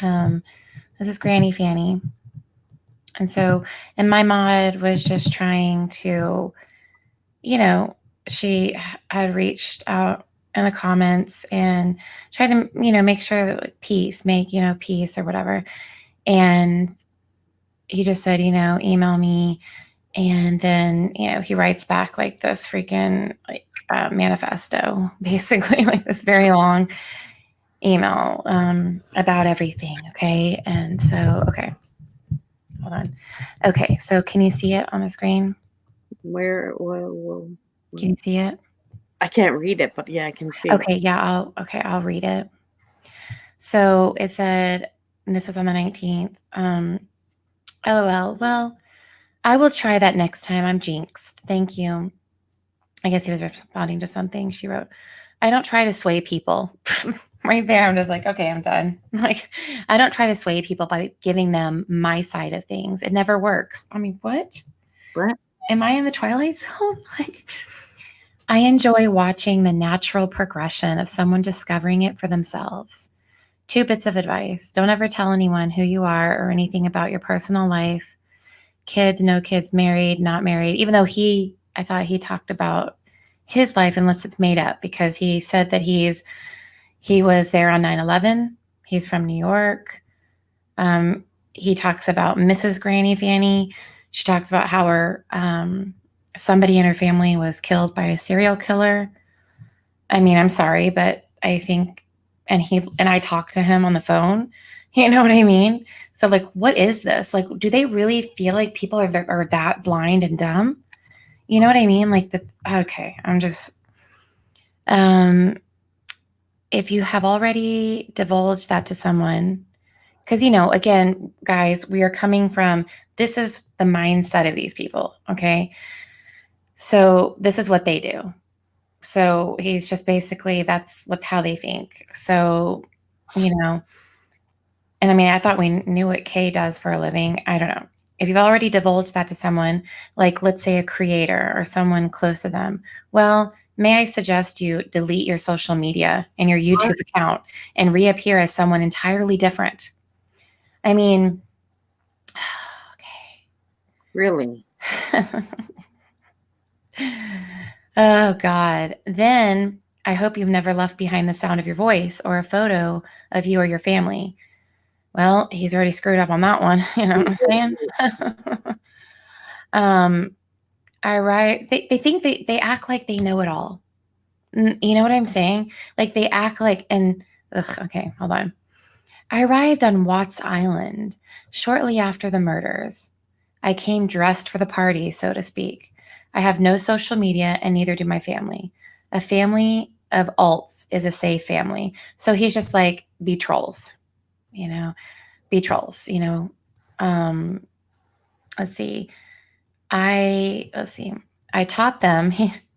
this is Granny Fanny. And so, and my mod was just trying to, she had reached out in the comments and tried to, make sure that like peace or whatever. And he just said, email me. And then, he writes back like this freaking like manifesto, basically like this very long email about everything. Okay. And so, okay, hold on. Okay. So can you see it on the screen?
Where?
Can you see it?
I can't read it, but yeah, I can see.
Okay. Yeah. I'll read it. So it said, and this was on the 19th, LOL. Well, I will try that next time. I'm jinxed. Thank you. I guess he was responding to something. She wrote, I don't try to sway people. Right there, I'm just like, okay, I'm done. Like, I don't try to sway people by giving them my side of things. It never works. I mean, what?
What?
Am I in the Twilight Zone? Like, I enjoy watching the natural progression of someone discovering it for themselves. 2 bits of advice. Don't ever tell anyone who you are or anything about your personal life. Kids, no kids, married, not married. Even though I thought he talked about his life unless it's made up, because he said that he was there on 9/11. He's from New York. He talks about Mrs. Granny Fanny. She talks about how her somebody in her family was killed by a serial killer. I mean, I'm sorry, but I think, and I talked to him on the phone. You know what I mean? So like, what is this? Like, do they really feel like people are that blind and dumb? You know what I mean? Like, okay, I'm just, if you have already divulged that to someone, because, again, guys, we are coming from, this is the mindset of these people. Okay. So this is what they do. So he's just basically, that's how they think. So, and I mean, I thought we knew what Kay does for a living. I don't know. If you've already divulged that to someone, like let's say a creator or someone close to them, well, may I suggest you delete your social media and your YouTube account and reappear as someone entirely different. I mean, okay.
Really?
Oh, God. Then I hope you've never left behind the sound of your voice or a photo of you or your family. Well, he's already screwed up on that one. You know what I'm saying? They think they act like they know it all. You know what I'm saying? Like they act like, okay, hold on. I arrived on Watts Island shortly after the murders. I came dressed for the party, so to speak. I have no social media and neither do my family. A family of alts is a safe family. So he's just like, be trolls. Be trolls, let's see. I taught them,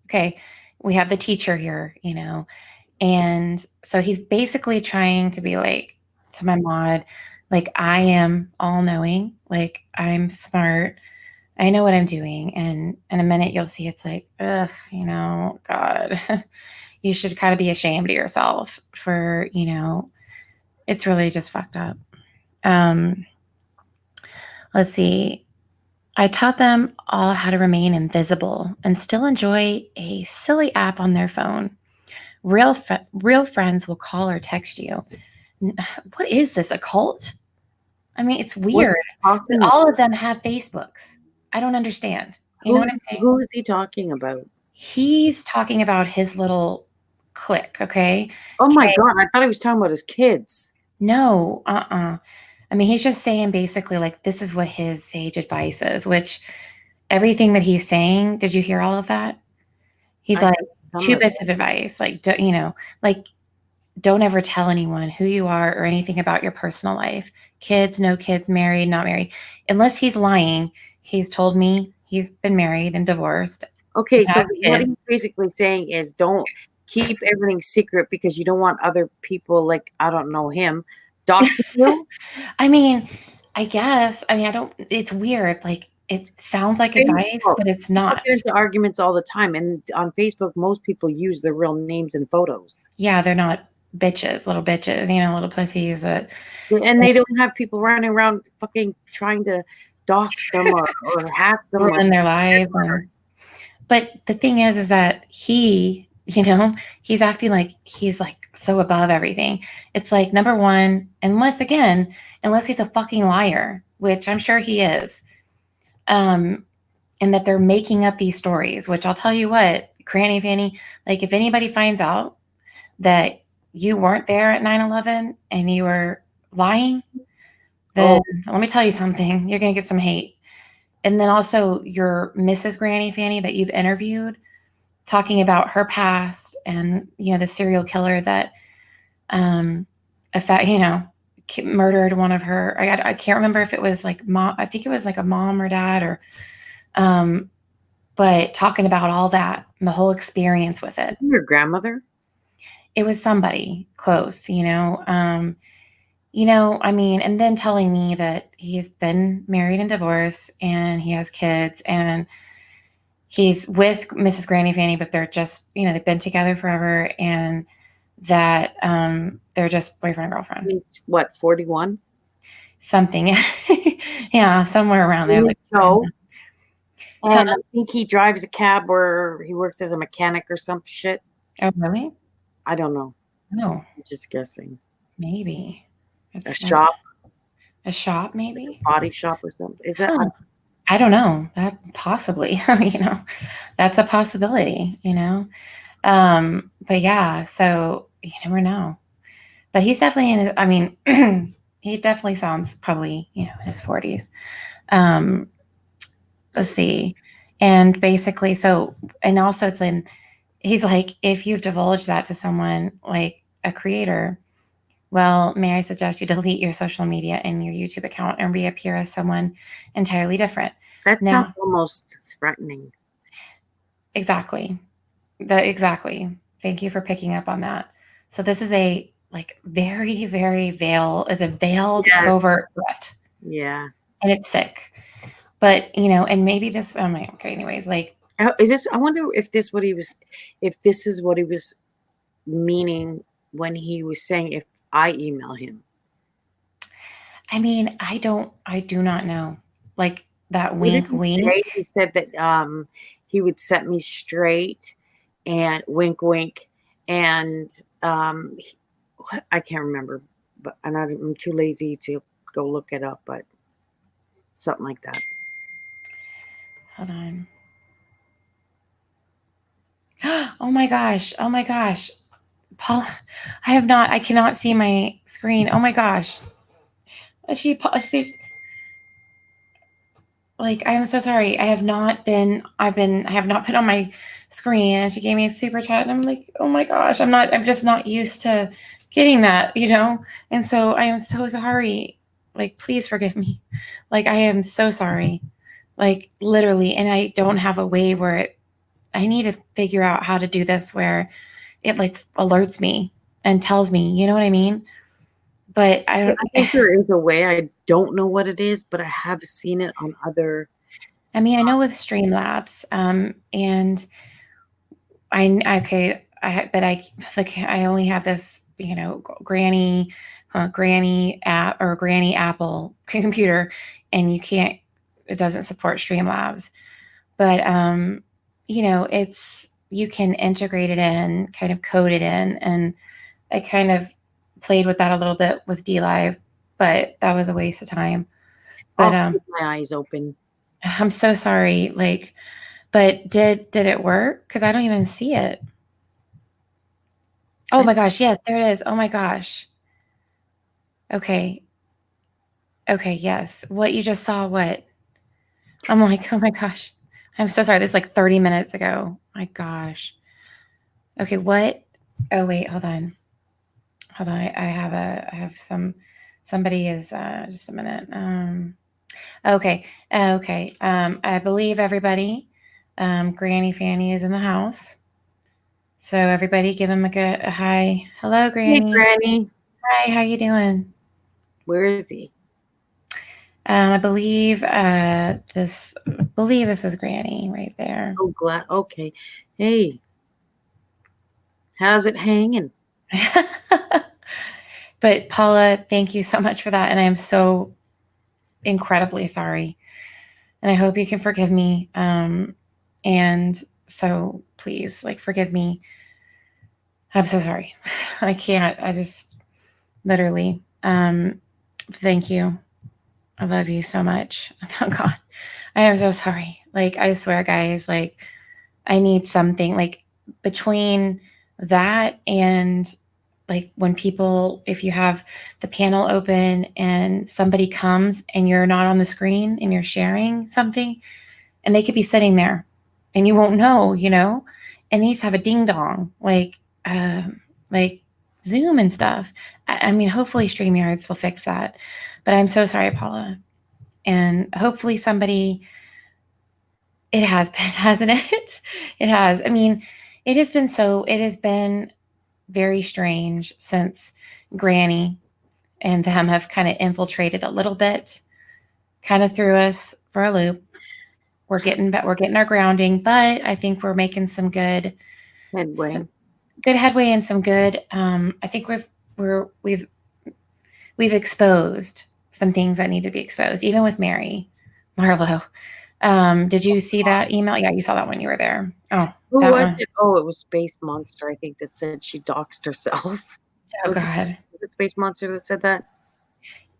okay, we have the teacher here, and so he's basically trying to be like, to my mod, like, I am all knowing, like, I'm smart. I know what I'm doing. And in a minute you'll see it's like, ugh, God, you should kind of be ashamed of yourself for, it's really just fucked up. Let's see. I taught them all how to remain invisible and still enjoy a silly app on their phone. Real friends will call or text you. What is this, a cult? I mean, it's weird. But all of them have Facebooks. I don't understand. You know what I'm saying?
Who is he talking about?
He's talking about his little clique, okay?
Oh my God, I thought he was talking about his kids.
No, I mean, he's just saying basically like this is what his sage advice is, which everything that he's saying, did you hear all of that? He's like 2 bits of advice, like, you know, like don't ever tell anyone who you are or anything about your personal life. Kids, no kids, married, not married. Unless he's lying, he's told me he's been married and divorced.
Okay, so what he's basically saying is don't keep everything secret because you don't want other people, like, I don't know him, doxing you?
I mean, I guess. I mean, it's weird. Like, it sounds like advice, but it's not.
Get into arguments all the time. And on Facebook, most people use their real names and photos.
Yeah, they're not little bitches, you know, little pussies. And
they don't have people running around fucking trying to dox them or hack them.
Ruin their lives. But the thing is that he, you know, he's acting like he's like so above everything. It's like, number one, unless he's a fucking liar, which I'm sure he is, and that they're making up these stories, which I'll tell you what, Granny Fanny, like if anybody finds out that you weren't there at 9/11 and you were lying, then let me tell you something, you're going to get some hate. And then also your Mrs. Granny Fanny that you've interviewed, talking about her past and, you know, the serial killer that, murdered one of her. I can't remember if it was like mom. I think it was like a mom or dad or, but talking about all that and the whole experience with it.
Your grandmother?
It was somebody close, you know. I mean, and then telling me that he's been married and divorced and he has kids and he's with Mrs. Granny Fanny, but they're just, you know, they've been together forever and that they're just boyfriend and girlfriend.
He's what, 41?
Something. Yeah, somewhere around there.
And I think he drives a cab or he works as a mechanic or some shit.
Oh, really?
I don't know.
No.
I'm just guessing.
Maybe.
A shop?
A shop, maybe?
A body shop or something. Is that?
I don't know. That possibly, you know, that's a possibility, you know. But yeah, so you never know. But he's definitely he definitely sounds probably, you know, in his 40s. Let's see. And basically, and also he's like, if you've divulged that to someone like a creator, well, may I suggest you delete your social media and your YouTube account and reappear as someone entirely different.
That sounds almost threatening.
Exactly. Exactly. Thank you for picking up on that. So this is a very, very veiled covert threat.
Yeah.
And it's sick. But, you know, and maybe this, okay, anyways,
is this, I wonder if this is what he was meaning when he was saying, if I email him.
I mean, I do not know. Like that wink.
He said that he would set me straight and wink, wink. And what I can't remember, but I'm too lazy to go look it up, but something like that.
Hold on. Oh my gosh. Paul, I cannot see my screen. Oh my gosh. I am so sorry. I have not been on my screen and she gave me a super chat and I'm like, oh my gosh, I'm just not used to getting that, you know? And so I am so sorry. Like, please forgive me. Like, I am so sorry. Like, literally. And I don't have a way where I need to figure out how to do this where it like alerts me and tells me, you know what I mean? But I
think there is a way. I don't know what it is, but I have seen it on other.
I mean, I know with Streamlabs, and I only have this, you know, Granny app or Granny Apple computer, and you can't it doesn't support Streamlabs, but you can integrate it in, kind of code it in, and I kind of played with that a little bit with DLive, but that was a waste of time. But
I'll keep my eyes open.
I'm so sorry. Like, but did it work? Because I don't even see it. Oh my gosh, yes, there it is. Oh my gosh. Okay. Okay, yes. What you just saw, what? I'm like, oh my gosh. I'm so sorry. This is like 30 minutes ago. My gosh. Okay, what? Oh wait, hold on. Hold on. I have somebody is just a minute. Okay. Okay. I believe everybody, Granny Fanny is in the house. So everybody give him a hi. Hello, Granny.
Hey, Granny.
Hi, how you doing?
Where is he?
I believe this is Granny right there.
Oh, glad. Okay. Hey, how's it hanging?
But Paula, thank you so much for that, and I am so incredibly sorry, and I hope you can forgive me. And so please, like, forgive me. I'm so sorry. I can't. I just literally. Thank you. I love you so much. Oh God, I am so sorry. Like, I swear, guys, like, I need something like between that and like when people, if you have the panel open and somebody comes and you're not on the screen and you're sharing something and they could be sitting there and you won't know, and these have a ding dong, like Zoom and stuff. I mean, hopefully StreamYards will fix that, but I'm so sorry, Paula. And hopefully somebody, it has been, hasn't it? It has. I mean, it has been very strange since Granny and them have kind of infiltrated a little bit, kind of threw us for a loop. We're getting our grounding, but I think we're making some good headway and some good. I think we've exposed some things that need to be exposed, even with Marlo. Did you see that email? Yeah, you saw that when you were there. Oh,
who was it? Oh, it was Space Monster, I think, that said she doxed herself.
Oh God.
Was it Space Monster that said that?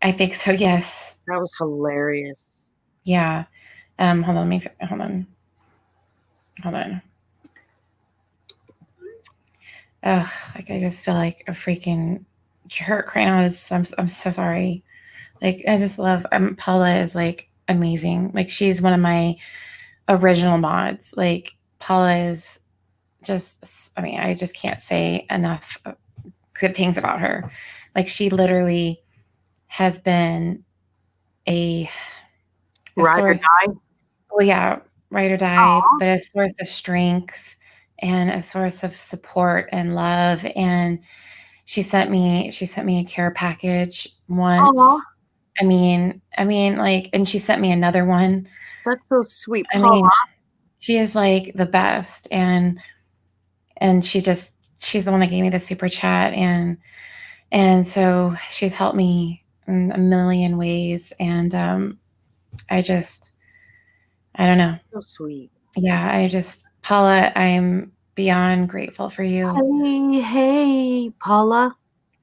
I think so, yes.
That was hilarious.
Yeah. Hold on. Oh, like I just feel like a freaking jerk right now. I'm so sorry. Like, I just love Paula is like amazing. Like, she's one of my original mods. Like, Paula is just, I mean, I just can't say enough good things about her. Like, she literally has been a
ride or die.
Well, yeah, ride or die, but a source of strength and a source of support and love. And she sent me a care package once.
Aww.
I mean, like, and she sent me another one.
That's so sweet.
I mean, she is like the best. And she's the one that gave me the super chat. And so she's helped me in a million ways. And I don't know.
So sweet.
Yeah, Paula, I'm beyond grateful for you.
Hey, Paula.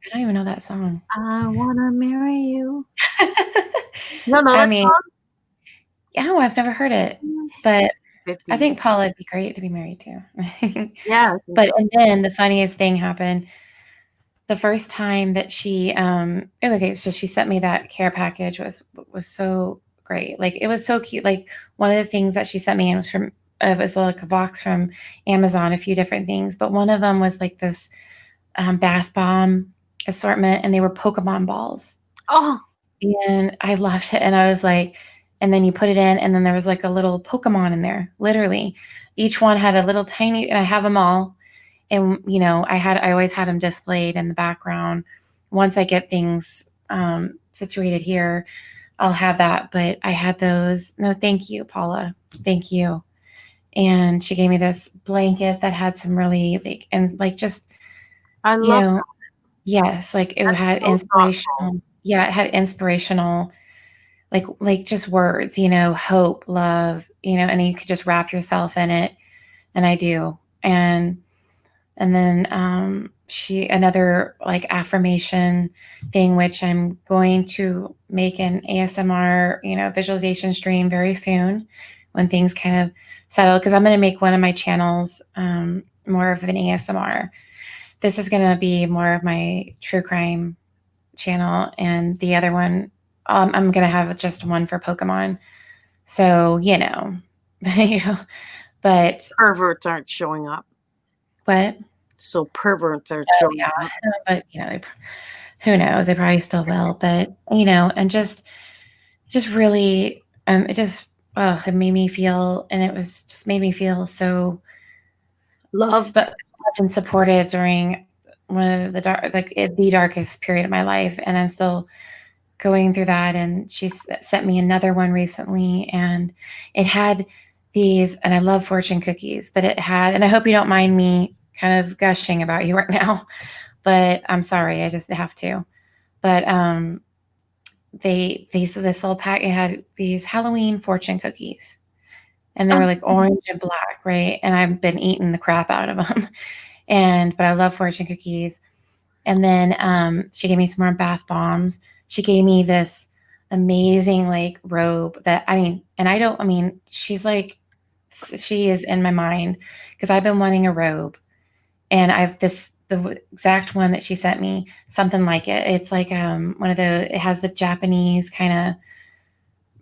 I don't even know that song.
I want to marry you. No,
I mean, yeah, I've never heard it, but 50. I think Paula would be great to be married to.
Yeah.
But and then the funniest thing happened. The first time that she, so she sent me that care package was so great. Like, it was so cute. Like, one of the things that she sent me was like a box from Amazon, a few different things, but one of them was like this bath bomb assortment, and they were Pokemon balls.
Oh,
and I loved it. And I was like, and then you put it in, and then there was like a little Pokemon in there. Literally, each one had a little tiny, and I have them all. And, I always had them displayed in the background. Once I get things situated here, I'll have that. But I had those. No, thank you, Paula. Thank you. And she gave me this blanket that had some really
I love that.
Yes, like it had inspirational. Yeah, it had inspirational like just words, hope, love, and you could just wrap yourself in it. And I do. And then another like affirmation thing, which I'm going to make an ASMR, visualization stream very soon when things kind of settle, because I'm going to make one of my channels more of an ASMR. This is going to be more of my true crime channel, and the other one, I'm going to have just one for Pokemon. So, but
perverts aren't showing up.
What?
So perverts are showing up.
But who knows? They probably still will. But and just really, it just it made me feel, and it was just made me feel so
loved
and supported during one of the the darkest period of my life, and I'm still going through that. And she sent me another one recently, and it had these, and I love fortune cookies, but it had, and I hope you don't mind me kind of gushing about you right now, but I'm sorry, I just have to. But this little pack, it had these Halloween fortune cookies, and they were like orange and black, right? And I've been eating the crap out of them, but I love fortune cookies. And then she gave me some more bath bombs. She gave me this amazing like robe that, she's like, she is in my mind, because I've been wanting a robe, and the exact one that she sent me, something like it. It's like one of it has the Japanese kind of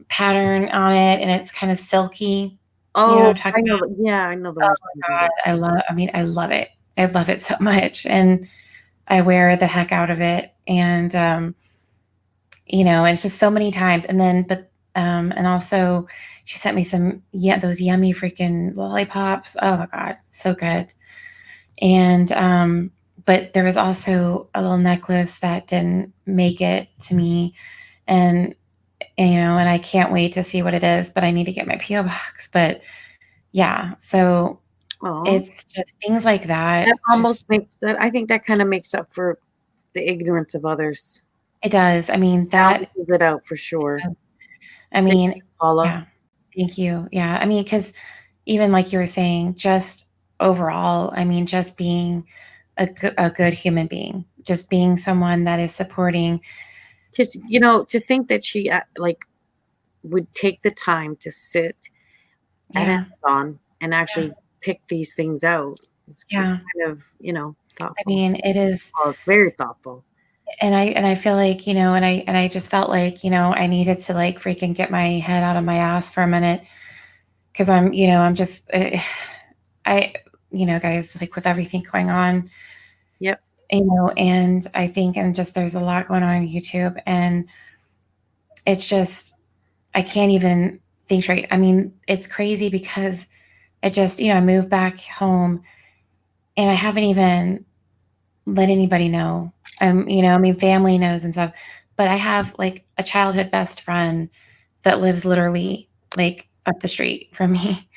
pattern on it, and it's kind of silky.
Oh, I know. Yeah, I know the one.
Oh my God, I love it. I love it so much, and I wear the heck out of it. And and it's just so many times. And then, and also she sent me those yummy freaking lollipops. Oh my God, so good. And but there was also a little necklace that didn't make it to me, and and I can't wait to see what it is, but I need to get my PO box. But yeah, so it's just things like that.
That almost makes that, I think that kind of makes up for the ignorance of others.
It does. I mean, that
is it out for sure.
I mean,
thank you, Paula.
Yeah, thank you. Yeah, I mean, because even like you were saying, just overall, I mean, just being a good human being, just being someone that is supporting.
Just to think that she would take the time to sit at Amazon and actually pick these things out. It's kind of thoughtful.
I mean, it is
very thoughtful.
And I feel like, and I just felt like, I needed to like freaking get my head out of my ass for a minute, because I'm just, guys, like with everything going on.
Yep.
And I think, and just, there's a lot going on YouTube, and it's just, I can't even think straight. I mean, it's crazy because I just, I moved back home, and I haven't even let anybody know. Family knows and stuff, but I have like a childhood best friend that lives literally like up the street from me,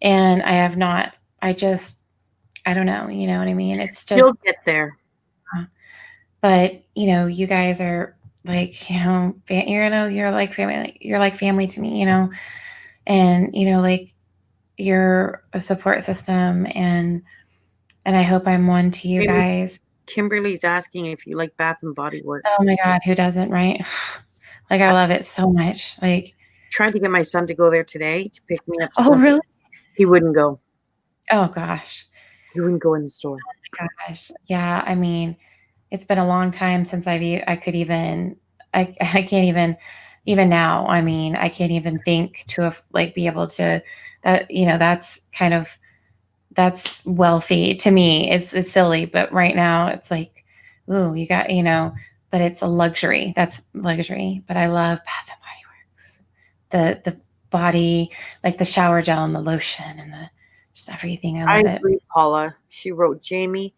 and I have not. I don't know. You know what I mean? It's just,
you'll get there.
But you guys are like, you're like family. You're like family to me, and like you're a support system, and I hope I'm one to you guys.
Kimberly's asking if you like Bath and Body Works.
Oh my God, who doesn't, right? Like, I love it so much. Like,
tried to get my son to go there today to pick me up.
Oh, really?
He wouldn't go.
Oh gosh.
He wouldn't go in the store.
Oh my gosh. Yeah. I mean, it's been a long time since I can't even now. I mean, I can't even think to have be able to that's wealthy to me. It's silly, but right now it's like, ooh, you got, but it's a luxury. That's luxury. But I love Bath and Body Works. The body, like the shower gel and the lotion and just everything. I love
agree, Paula. She wrote, Jamie,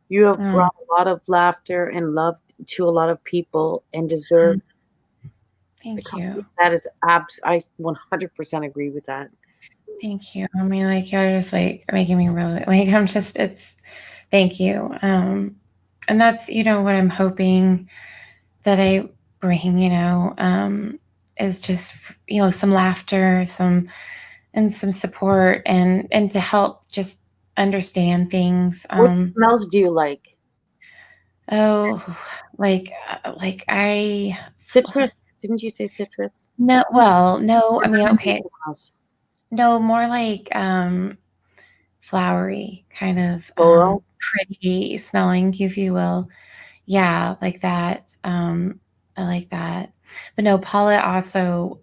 you have brought a lot of laughter and love to a lot of people and deserve.
Thank you.
That is I 100% agree with that.
Thank you. I mean, like, you're just like making me really thank you. And that's, what I'm hoping that I bring, is just, some laughter, some support, and to help just understand things.
What smells do you like?
Oh, like
citrus. Didn't you say citrus?
No, well, no, I mean, okay.
Smells?
No, more like flowery, kind of pretty smelling, if you will. Yeah, like that. I like that. But no, Paula also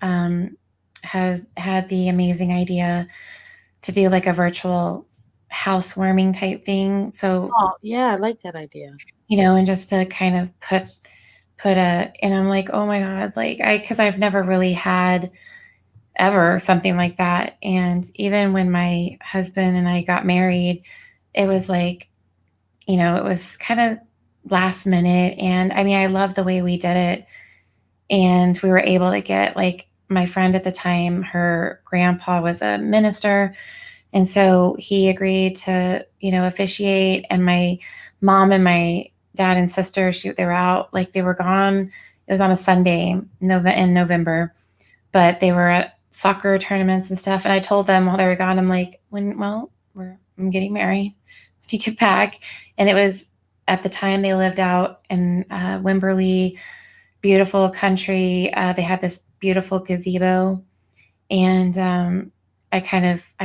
has had the amazing idea to do like a virtual housewarming type thing. So,
Oh, yeah, I like that idea.
and just to kind of and I'm like, oh my God, like because I've never really had ever something like that. And even when my husband and I got married, it was like, it was kind of last minute. And I mean, I love the way we did it. And we were able to get, like, my friend at the time, her grandpa was a minister. And so he agreed to, officiate. And my mom and my dad and sister, they were out, like they were gone. It was on a Sunday in November, but they were at soccer tournaments and stuff. And I told them while they were gone, I'm like, I'm getting married when you get back. And it was at the time they lived out in Wimberley, beautiful country. They had this beautiful gazebo. And I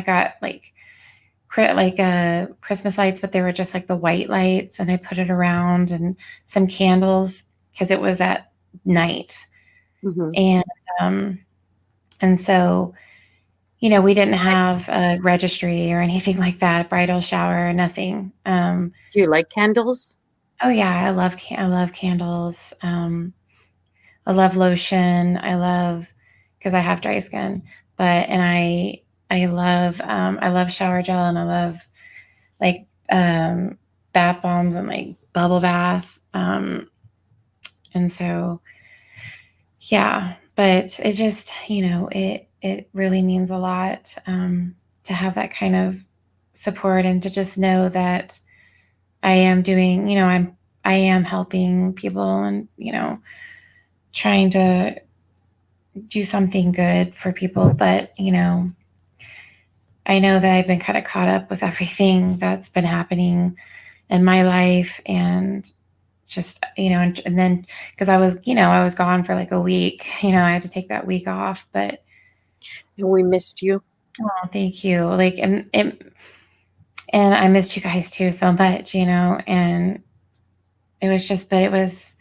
got like Christmas lights, but they were just like the white lights. And I put it around and some candles because it was at night. Mm-hmm. And so, we didn't have a registry or anything like that, bridal shower, nothing.
Do you like candles?
Oh yeah, I love candles. I love lotion. Because I have dry skin, and I love shower gel, and I love like bath bombs and like bubble bath. And so, yeah. But it just, it really means a lot to have that kind of support, and to just know that I am doing, I am helping people, and, trying to do something good for people. But, I know that I've been kind of caught up with everything that's been happening in my life, and just, and then because I was gone for like a week, I had to take that week off, but
we missed you.
Oh, thank you. Like, and I missed you guys too so much, and it was just, but it was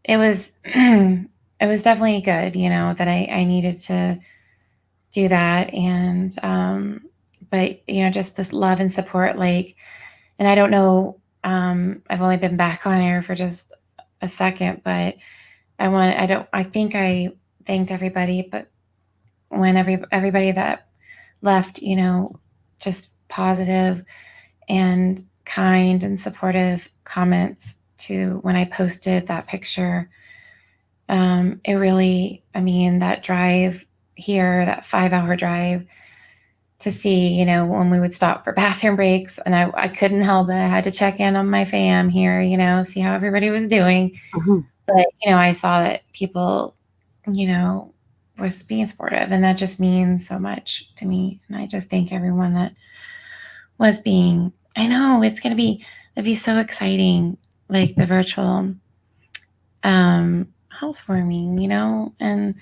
it was definitely good, that I needed to do that. And but just this love and support, like, and I don't know, I've only been back on air for just a second, but I think I thanked everybody, but when everybody that left, just positive and kind and supportive comments to when I posted that picture, it really, that drive here, that 5-hour drive to see, when we would stop for bathroom breaks, and I couldn't help it. I had to check in on my fam here, see how everybody was doing. Mm-hmm. But, I saw that people, was being supportive, and that just means so much to me. And I just thank everyone that was being, I know it'd be so exciting, like the virtual housewarming, and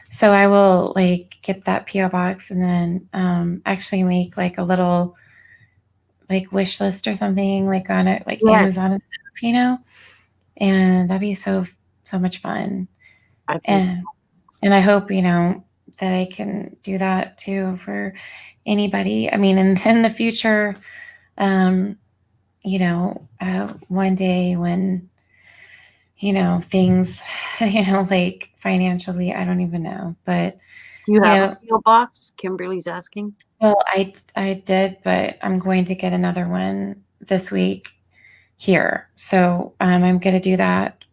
so I will like get that PO box, and then actually make like a little like wish list or something, like on it, like yes. Amazon and stuff, and that'd be so much fun. And I hope, that I can do that too for anybody. In the future, one day when, things, like financially, I don't even know, but
you have a PO box? Kimberly's asking.
Well, I did, but I'm going to get another one this week here. So I'm going to do that.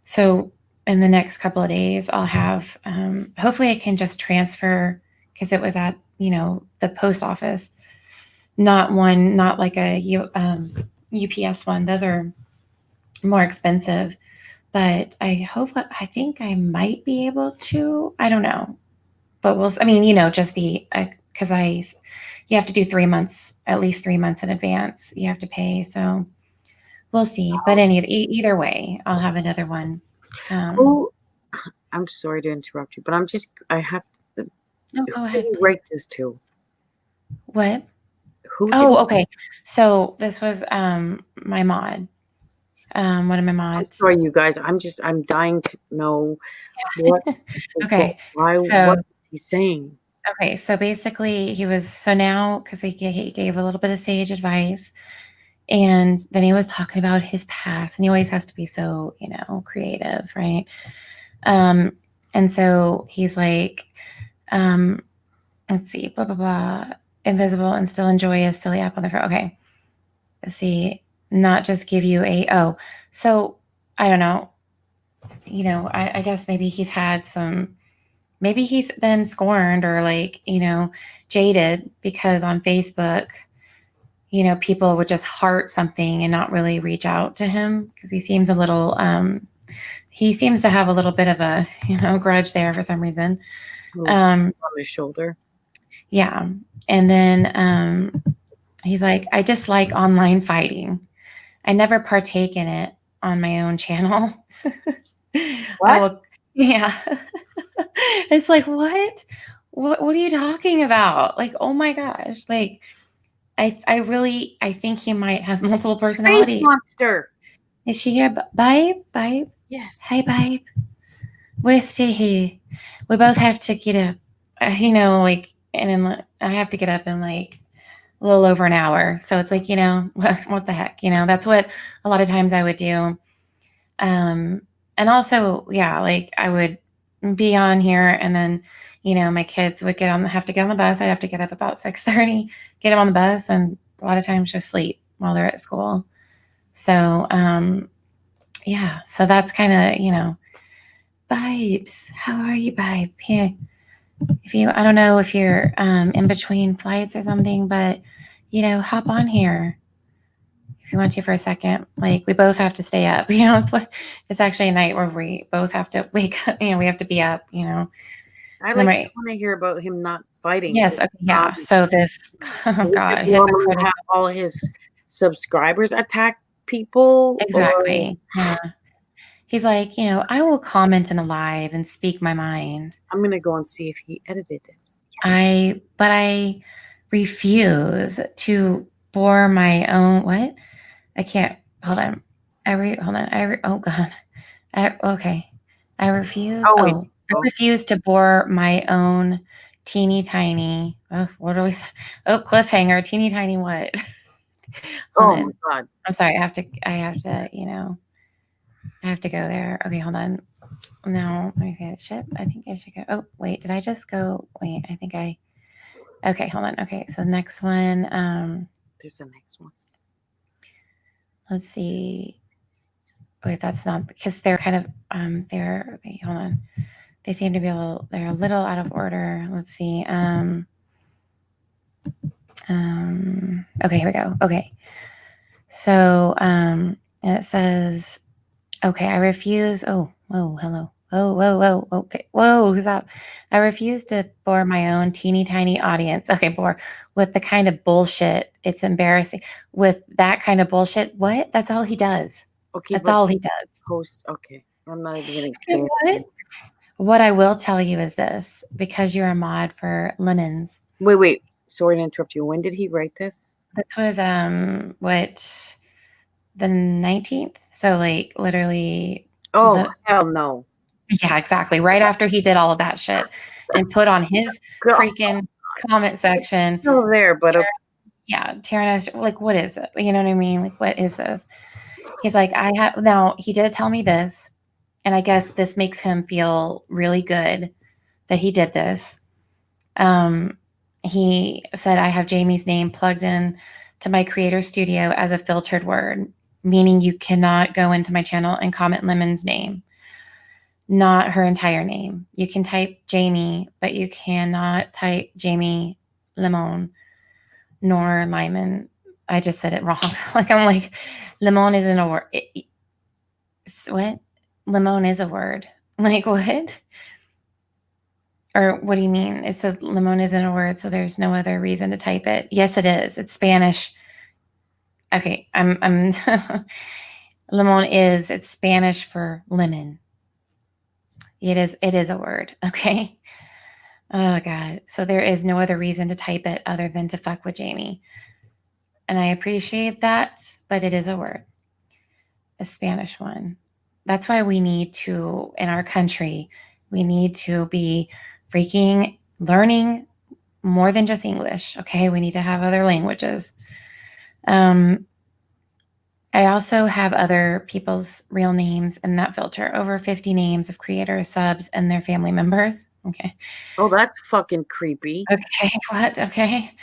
So in the next couple of days, I'll have, hopefully I can just transfer, because it was at, the post office, not like a UPS one. Those are more expensive, but I think I might be able to. I don't know, but I mean, you know, just because you have to do 3 months, at least 3 months in advance. You have to pay, so we'll see. But either way, I'll have another one.
I'm sorry to interrupt you, but I have to.
No, go ahead.
Who did you write this to?
What?
Who?
Okay. So this was my mod. One of my mods.
I'm sorry, you guys. I'm dying to know what.
Okay.
Why? What is he saying?
Okay, so basically now because he gave a little bit of sage advice, and then he was talking about his past, and he always has to be so, you know, creative, right? And so he's like, let's see, blah blah blah, invisible and still enjoy a silly app on the phone. Okay, let's see, not just give you so I don't know, you know, I guess maybe he's been scorned or like, you know, jaded because on Facebook, you know, people would just heart something and not really reach out to him because he seems to have a little bit of a, you know, grudge there for some reason.
On his shoulder.
Yeah. And then he's like, I dislike online fighting. I never partake in it on my own channel.
What?
Yeah. It's like, what are you talking about? Like, oh my gosh. Like, I think he might have multiple personalities.
Space monster.
Is she here? Babe?
Yes.
Hey, babe. We're still here. We both have to get up, you know, like, and then I have to get up in like a little over an hour. So it's like, you know, what the heck, you know, that's what a lot of times I would do. And also, yeah, like I would be on here and then, you know, my kids would have to get on the bus. I'd have to get up about 6:30, get them on the bus, and a lot of times just sleep while they're at school. So, yeah, so that's kind of, you know, Babes, how are you, babe? Here, I don't know if you're in between flights or something, but, you know, hop on here if you want to for a second. Like, we both have to stay up, you know, it's actually a night where we both have to wake up, you know, we have to be up, you know.
I want to hear about him not fighting.
Yes. Okay, yeah. So this, oh God.
Have all his subscribers attack people.
Exactly. Yeah. He's like, you know, I will comment in a live and speak my mind.
I'm going to go and see if he edited it.
But I refuse to bore my own, what? I can't, hold on. Oh God. Okay. I refuse. I refuse to bore my own teeny tiny, cliffhanger, teeny tiny what?
My God.
I'm sorry. I have to, you know, I have to go there. Okay, hold on. No, let me see that shit. I think I should go. Oh, wait, did I just go? Wait, okay, hold on. Okay, so next one.
There's the next one.
Let's see. Wait, that's not, because they're kind of, hold on. They seem to be they're a little out of order. Let's see. Okay, here we go. Okay. So, it says, okay, I refuse. Oh, whoa, hello. Whoa. Okay. Whoa, stop. I refuse to bore my own teeny tiny audience. Okay, bore with the kind of bullshit. It's embarrassing. With that kind of bullshit. What? That's all he does.
Okay.
That's all he does.
Post. Okay. I'm not even going to.
What I will tell you is this, because you're a mod for Lemons.
Wait. Sorry to interrupt you. When did he write this?
This was, the 19th? So like literally.
Oh, hell no.
Yeah, exactly. Right after he did all of that shit and put on his freaking comment section.
Still there, but
yeah, tearing us, like, what is it? You know what I mean? Like, what is this? He's like, now he did tell me this, and I guess this makes him feel really good that he did this. He said, I have Jamie's name plugged in to my creator studio as a filtered word, meaning you cannot go into my channel and comment Lemon's name, not her entire name. You can type Jamie, but you cannot type Jamie Lemon nor Lyman. I just said it wrong. I'm like, Lemon isn't a word. What? limon is a word. Like what? Or what do you mean? It said limon isn't a word, so there's no other reason to type it. Yes, it is. It's Spanish. Okay, I'm limon it's Spanish for lemon. It is a word, okay? Oh God. So there is no other reason to type it other than to fuck with Jamie. And I appreciate that, but it is a word. A Spanish one. That's why we need to, in our country, we need to be freaking learning more than just English. Okay. We need to have other languages. I also have other people's real names in that filter. Over 50 names of creators, subs, and their family members. Okay.
Oh, that's fucking creepy.
Okay. What? Okay.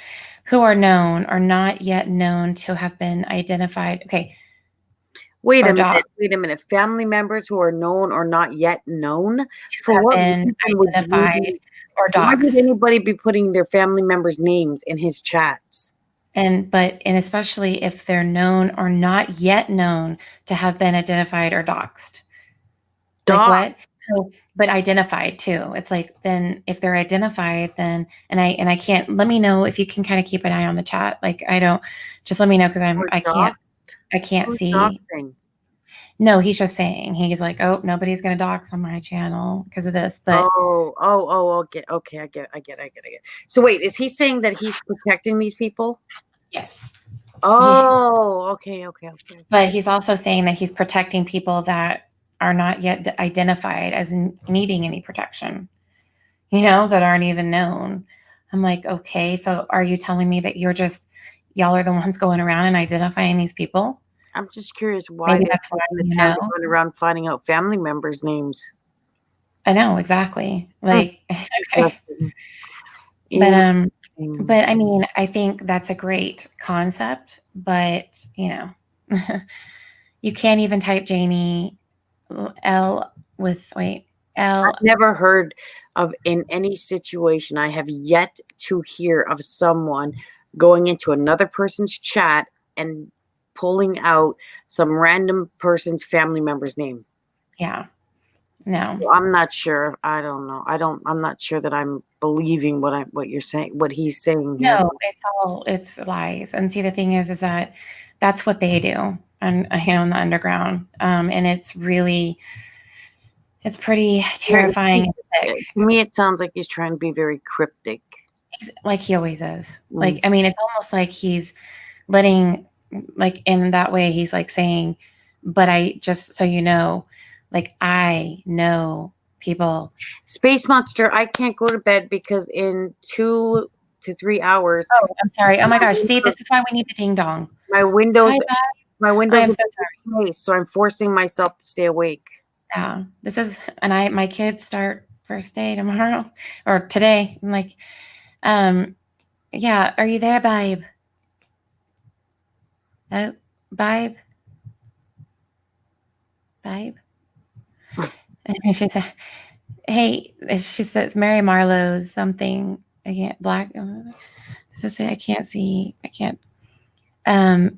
Who are known or not yet known to have been identified. Okay.
Wait a minute. Family members who are known or not yet known for what reason
identified or doxed.
Why would anybody be putting their family members' names in his chats?
And especially if they're known or not yet known to have been identified or doxed. Like what? So, but identified too. It's like, then if they're identified, then and I can't. Let me know if you can kind of keep an eye on the chat. Like just let me know because I can't see.
Doxing?
No, he's just saying, he's like, oh, nobody's gonna dox on my channel because of this. But
okay, I get it. So wait, is he saying that he's protecting these people?
Yes.
Oh, okay.
But he's also saying that he's protecting people that are not yet identified as needing any protection, that aren't even known. I'm like, okay, so are you telling me that y'all are the ones going around and identifying these people?
I'm just curious why
that's why
going around finding out family members' names.
I know, exactly. Like, okay. But I mean, I think that's a great concept, but you can't even type Jamie L with L.
I've never heard of in any situation. I have yet to hear of someone going into another person's chat and pulling out some random person's family member's name.
Yeah. No.
So I'm not sure. I don't know. I'm not sure that I'm believing what you're saying, what he's saying here.
No, it's lies. And see, the thing is that that's what they do in the underground. And it's pretty terrifying.
To me, it sounds like he's trying to be very cryptic.
Like he always is. Like, I mean, it's almost like he's letting, like, in that way, he's like saying, but I just, so you know, like, I know people.
Space Monster, I can't go to bed because in 2 to 3 hours.
Oh, I'm sorry. Oh my gosh. See, this is why we need the ding dong.
My windows.
I'm so sorry.
So I'm forcing myself to stay awake.
Yeah. My kids start first day tomorrow or today. I'm like, yeah. Are you there, babe? Oh, babe? Babe? And she said, hey, she says, Mary Marlowe's something. I can't, black. Does it say I can't see? I can't.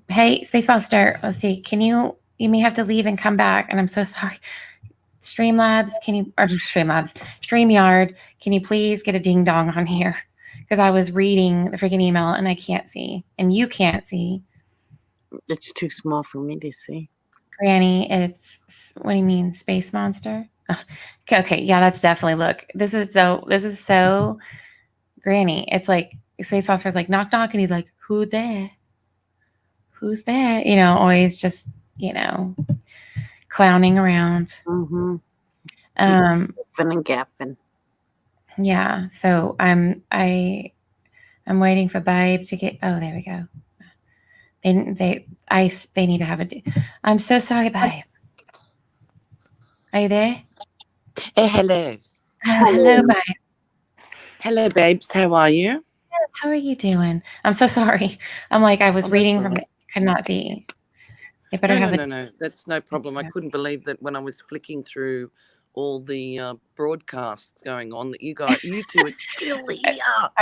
Hey, Space Monster, let's see. You may have to leave and come back. And I'm so sorry. StreamYard, can you please get a ding dong on here? Because I was reading the freaking email and I can't see. And you can't see.
It's too small for me to see.
Granny, what do you mean, Space Monster? Okay, yeah, that's definitely, look. This is so Granny. It's like Space Monster's like, knock knock, and he's like, who there? Who's there? Always just, clowning around.
Mm-hmm. And gapping.
Yeah. So I'm waiting for Babe to get. Oh, there we go. They need to have I'm so sorry, Babe. Are you there?
Hello.
Hello, Babe.
Hello, babes. How are you?
How are you doing? I'm so sorry. I'm like, I was reading from it. Could not see. They better
No. That's no problem. I couldn't believe that when I was flicking through all the broadcasts going on that you two are still here.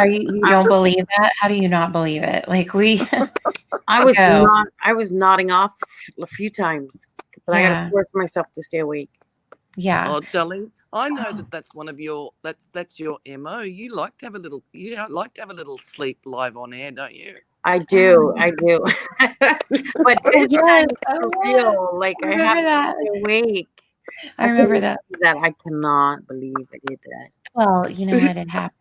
You don't believe that? How do you not believe it? Like
I was nodding off a few times, but I got to force myself to stay awake.
Yeah.
Oh, darling, I know that's one of your that's your MO. You like to have a little sleep live on air, don't you?
I do. But this
Yes.
time it's for real. Like I have to stay awake.
I remember that.
I cannot believe I did that.
Well, you know what? It happens.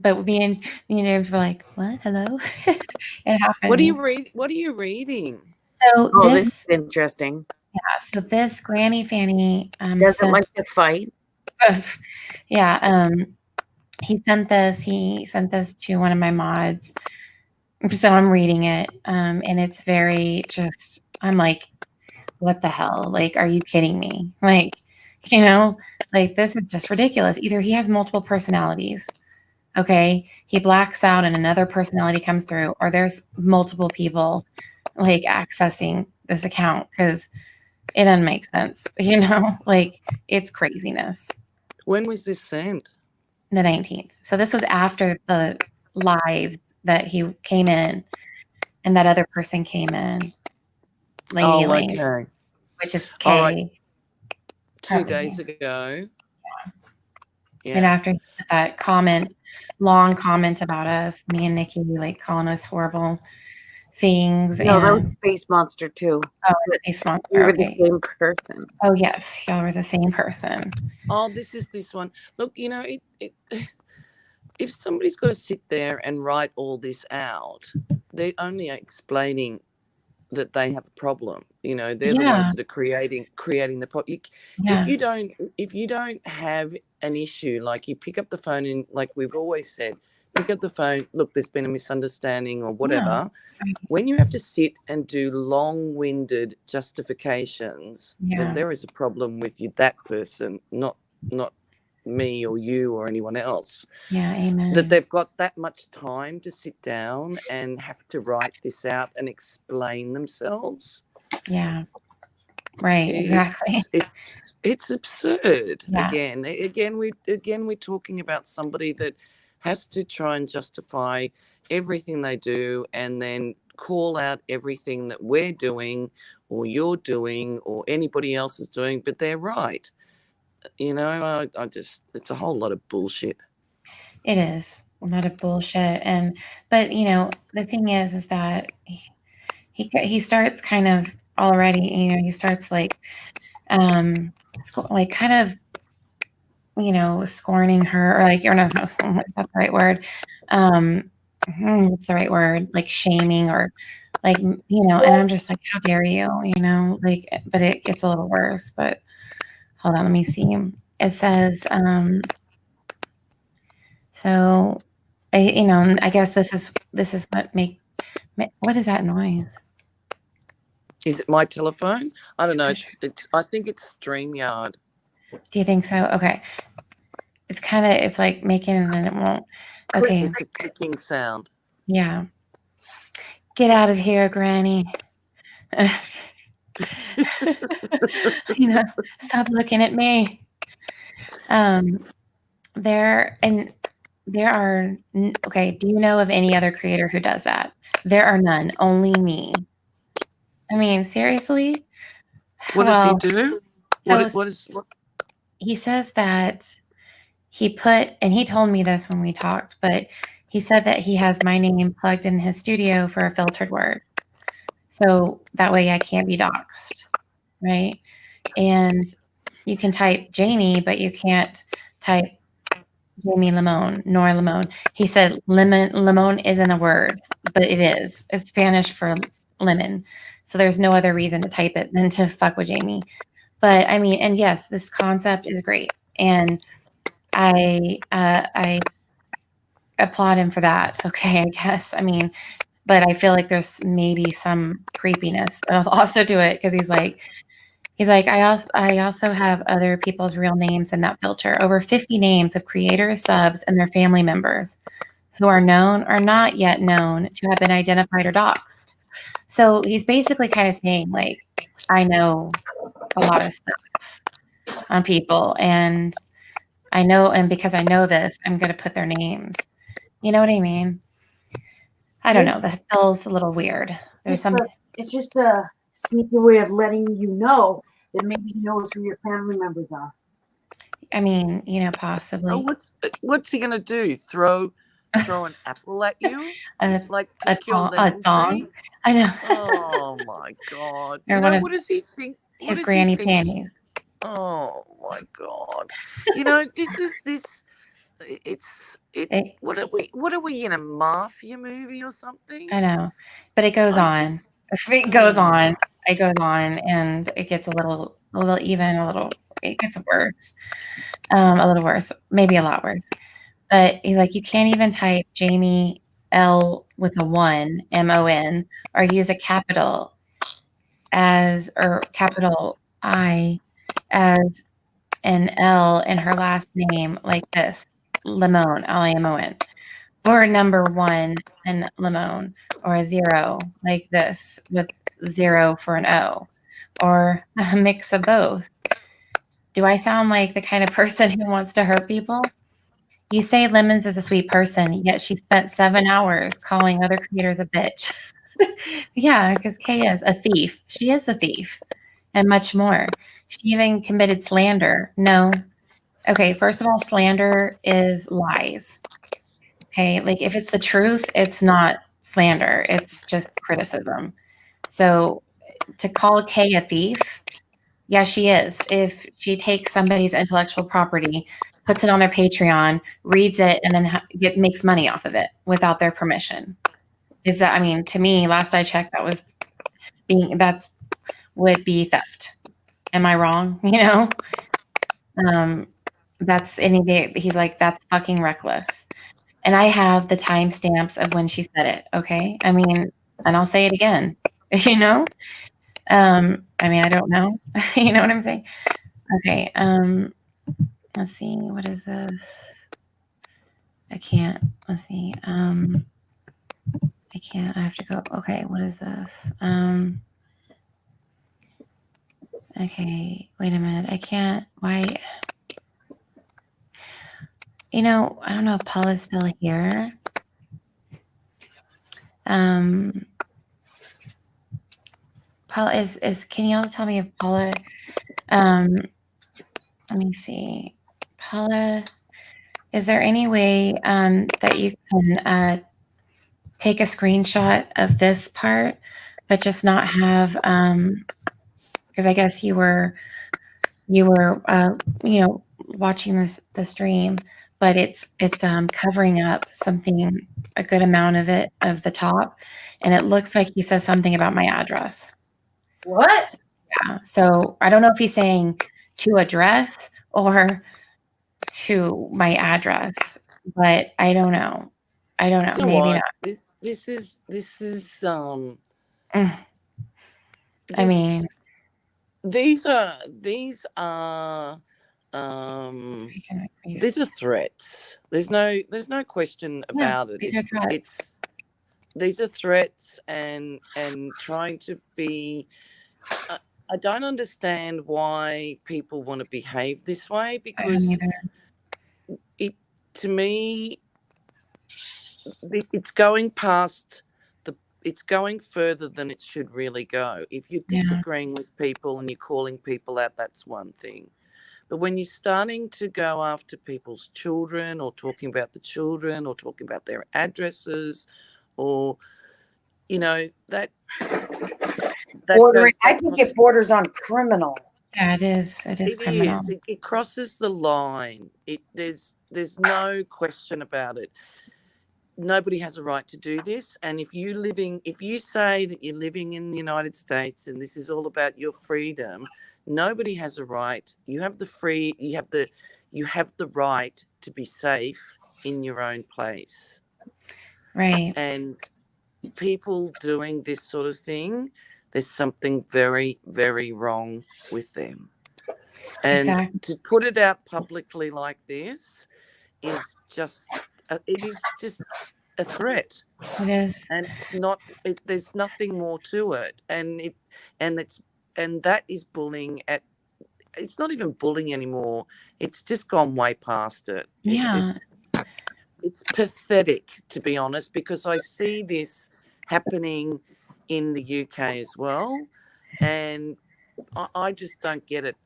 But me and James were like, "What? Hello?" It happened.
What are you reading?
So
this is interesting.
Yeah. So this Granny Fanny
doesn't like to fight.
Yeah. He sent this to one of my mods. So I'm reading it. And it's very just, I'm like, what the hell? Like, are you kidding me? Like, like this is just ridiculous. Either he has multiple personalities. Okay. He blacks out and another personality comes through, or there's multiple people like accessing this account because it doesn't make sense. Like it's craziness.
When was this sent?
The 19th. So this was after the lives that he came in and that other person came in. Lady Lane,
okay.
Which is Kay.
Right. 2 days ago.
Yeah. And after he put that long comment about us, me and Nikki, like calling us horrible things.
No, that was Space Monster too.
Oh, Space Monster.
We were the same person.
Oh yes, y'all were the same person.
Oh, this is this one. Look, if somebody's got to sit there and write all this out, they're only explaining that they have a problem. They're the ones that are creating the problem. If you don't have an issue, like you pick up the phone and, like we've always said, pick up the phone. Look, there's been a misunderstanding or whatever. Yeah. When you have to sit and do long-winded justifications, then there is a problem with that person, not me or you or anyone else.
Yeah, amen.
That they've got that much time to sit down and have to write this out and explain themselves.
Yeah. Right, exactly.
It's absurd.
Yeah.
Again, we're talking about somebody that has to try and justify everything they do and then call out everything that we're doing or you're doing or anybody else is doing, but they're right. I just, it's a whole lot of bullshit.
It is a lot of bullshit. But the thing is that he starts kind of already, he starts like kind of, scorning her, or like, or no, that's the right word. What's the right word? Like shaming or like, and I'm just like, how dare you, like, but it gets a little worse, but hold on, let me see. It says, so I guess this is what what is that noise?
Is it my telephone? I don't know. It's I think it's StreamYard.
Do you think so? Okay. It's like making it and it won't. Okay.
It's a clicking sound.
Yeah. Get out of here, Granny. Stop looking at me. There are, okay, do you know of any other creator who does that? There are none, only me. I mean, seriously?
What does he do?
He says that he told me this when we talked, but he said that he has my name plugged in his studio for a filtered word. So that way I can't be doxxed, right? And you can type Jamie, but you can't type Jamie Limon, nor Limon. He said limon isn't a word, but it is. It's Spanish for lemon. So there's no other reason to type it than to fuck with Jamie. But I mean, and yes, this concept is great. And I applaud him for that. Okay, I guess. I mean, but I feel like there's maybe some creepiness also to it, because he's like, I also have other people's real names in that filter. Over 50 names of creators, subs, and their family members who are known or not yet known to have been identified or doxxed. So he's basically kind of saying, like, I know a lot of stuff on people, and I know, and because I know this, I'm going to put their names. You know what I mean? I don't know. That feels a little weird. There's something.
It's just a sneaky way of letting you know Then maybe he knows who your family members are.
I mean, possibly.
Oh, what's he gonna do? Throw an apple at you? Like
a
kill
thong.
tree?
I know.
Oh my God!
Or
What does he think?
His Granny Fanny.
Oh my God! What are we in a mafia movie or something?
I know, but it goes on. It goes on. It goes on, and it gets a little even, it gets worse. A little worse, maybe a lot worse. But he's like, you can't even type Jamie L with a 1, MON, or use a capital capital I as an L in her last name like this, Limon, Limon, or a number 1 in Limon, or a 0 like this with 0 for an O, or a mix of both. Do I sound like the kind of person who wants to hurt people? You say Lemons is a sweet person, yet she spent 7 hours calling other creators a bitch. Yeah, because Kay is a thief. She is a thief, and much more. She even committed slander. No. Okay, first of all, slander is lies. Okay, like if it's the truth, it's not slander. It's just criticism. So to call Kay a thief, yeah, she is. If she takes somebody's intellectual property, puts it on their Patreon, reads it, and then makes money off of it without their permission. To me, last I checked, that's would be theft. Am I wrong? He's like, that's fucking reckless. And I have the timestamps of when she said it. Okay. And I'll say it again, I don't know. You know what I'm saying? Okay. Let's see. What is this? I can't. Let's see. I can't. I have to go. Okay. What is this? Okay. Wait a minute. I can't. Why? I don't know if Paula's still here. Paula can y'all tell me if Paula, let me see. Paula, is there any way that you can take a screenshot of this part, but just not have, because I guess you were watching the stream, but it's covering up something, a good amount of it, of the top, and it looks like he says something about my address.
What?
Yeah. So I don't know if he's saying to address or to my address, but I don't know. Maybe
what?
not.
This is These are threats. There's no question about it.
These are threats.
These are threats and trying to be. I don't understand why people want to behave this way, because to me, it's going it's going further than it should really go. If you're disagreeing with people and you're calling people out, that's one thing. But when you're starting to go after people's children, or talking about the children, or talking about their addresses, or that
I think it borders on criminal.
Yeah, it is. It is criminal.
It crosses the line. There's no question about it. Nobody has a right to do this. And if you say that you're living in the United States and this is all about your freedom, nobody has a right. You have the right to be safe in your own place.
Right.
And people doing this sort of thing, there's something very, very wrong with them. And to put it out publicly like this is just a threat.
It is.
And it's not. There's nothing more to it. And that is bullying at. It's not even bullying anymore. It's just gone way past it.
Yeah.
It's pathetic, to be honest, because I see this happening in the UK as well, and I just don't get it.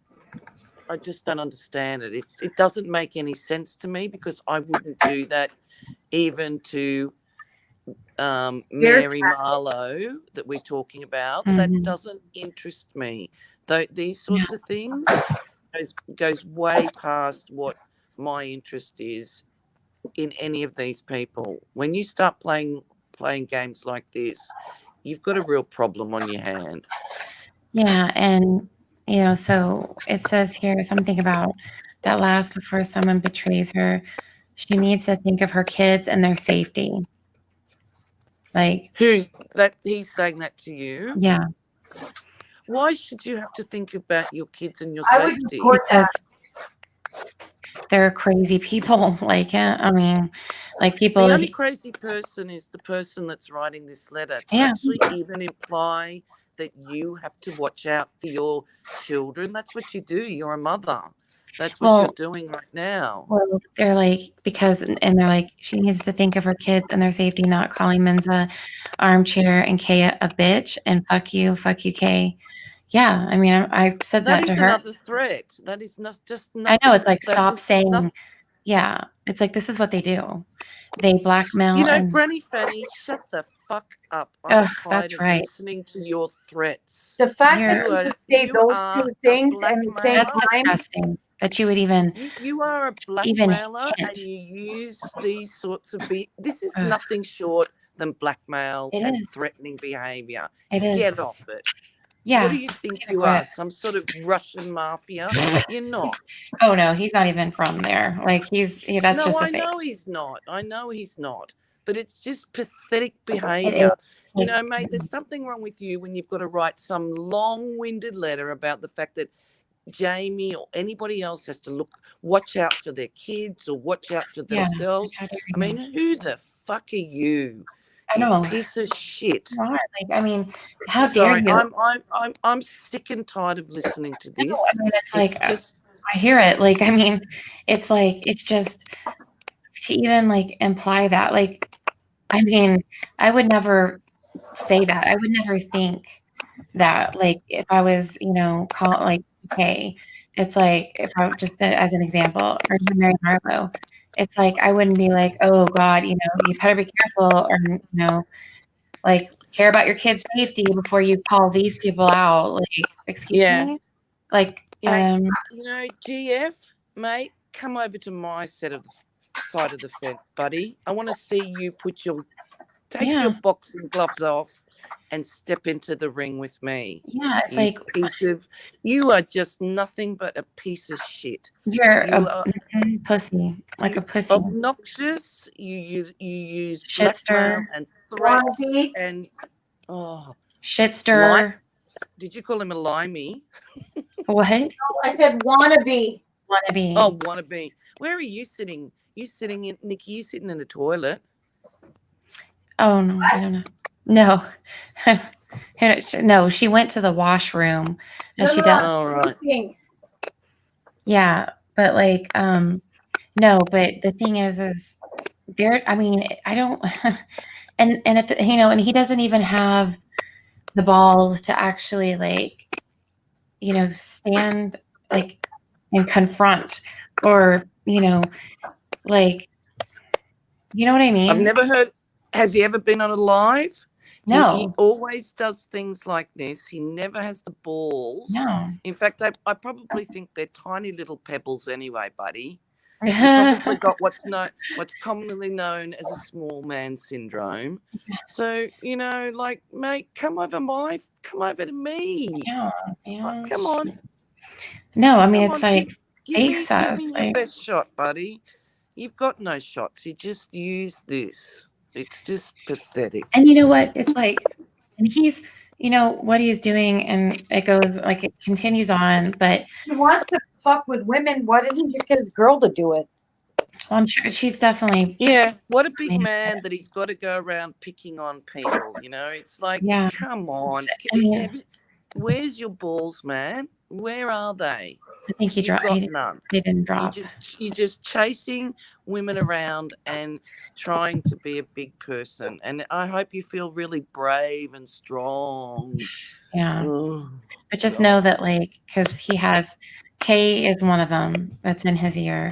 I just don't understand it. It doesn't make any sense to me, because I wouldn't do that even to Mary Marlowe that we're talking about. That doesn't interest me. Though these sorts of things goes way past what my interest is in any of these people. When you start playing games like this, you've got a real problem on your hand.
Yeah, and so it says here something about that last before someone betrays her, she needs to think of her kids and their safety. Like
he's saying that to you?
Yeah.
Why should you have to think about your kids and your safety?
Because they're crazy people. Like, I mean, like people.
The only crazy person is the person that's writing this letter. To actually even imply that you have to watch out for your children. That's what you do. You're a mother. That's what you're doing right now.
Well, they're like, they're like, she needs to think of her kids and their safety, not calling Menza armchair and Kay a bitch and fuck you, Kay. Yeah, I mean, I've said that to her.
That is another threat. That is not just nothing.
I know, it's like, stop saying, yeah, it's like, this is what they do. They blackmail.
Granny Fanny, shut the fuck up. I'm tired of listening to your threats.
The fact that you say those two things and say
that's disgusting. That you would even.
You are a blackmailer and you use these sorts of. This is nothing short than blackmail and threatening behavior.
It is.
Get off it.
Yeah.
What do you think you are? Some sort of Russian mafia? You're not.
Oh no, he's not even from there. Like that's just a fake.
I know he's not. But it's just pathetic behavior. Mate, there's something wrong with you when you've got to write some long-winded letter about the fact that Jamie or anybody else has to watch out for their kids or watch out for themselves. I mean, who the fuck are you?
I know.
You piece of shit.
Like, I mean, how dare you?
I'm sick and tired of listening to this.
I mean, it's just I hear it. Like, I mean, it's like it's just to even like imply that. Like, I mean, I would never say that. I would never think that. Like, if I was, okay, it's like if I just as an example, or Mary Marlowe. It's like I wouldn't be like, oh God, you better be careful, or like care about your kids' safety before you call these people out. Like, excuse me, like,
GF, mate, come over to my side of the fence, buddy. I want to see you take your boxing gloves off and step into the ring with me.
Yeah, it's
you are just nothing but a piece of shit.
You're a pussy, like a pussy.
Obnoxious. You use
shitster
and threats and
shitster.
Did you call him a limey?
What?
No, I said wannabe.
Wannabe.
Oh, wannabe. Where are you sitting? Nikki, you sitting in the toilet?
Oh no, I don't know. No, no, she went to the washroom. And she does.
Oh, right.
Yeah, but like, no, but the thing is there. I mean, I don't, and at the, and he doesn't even have the balls to actually like, stand like and confront, or like, you know what I mean?
I've never heard. Has he ever been on a live?
No.
He always does things like this. He never has the balls.
No.
In fact, I probably think they're tiny little pebbles anyway, buddy. You probably got what's commonly known as a small man syndrome. So, like, mate, come over to me.
Yeah.
Come on.
No, I mean, it's like
give me your best shot, buddy. You've got no shots. You just use this. It's just pathetic.
And you know what? It's like, and he's, what he's doing, and it goes like it continues on. But
he wants to fuck with women. Why doesn't he just get his girl to do it?
Well, I'm sure she's definitely.
Yeah, what a big man that he's got to go around picking on people. It's like, come on. Where's your balls, man? Where are they?
I think he dropped.
None.
They didn't drop.
You're just chasing women around and trying to be a big person. And I hope you feel really brave and strong
Yeah. But just know that, like, because he has, Kay is one of them that's in his ear.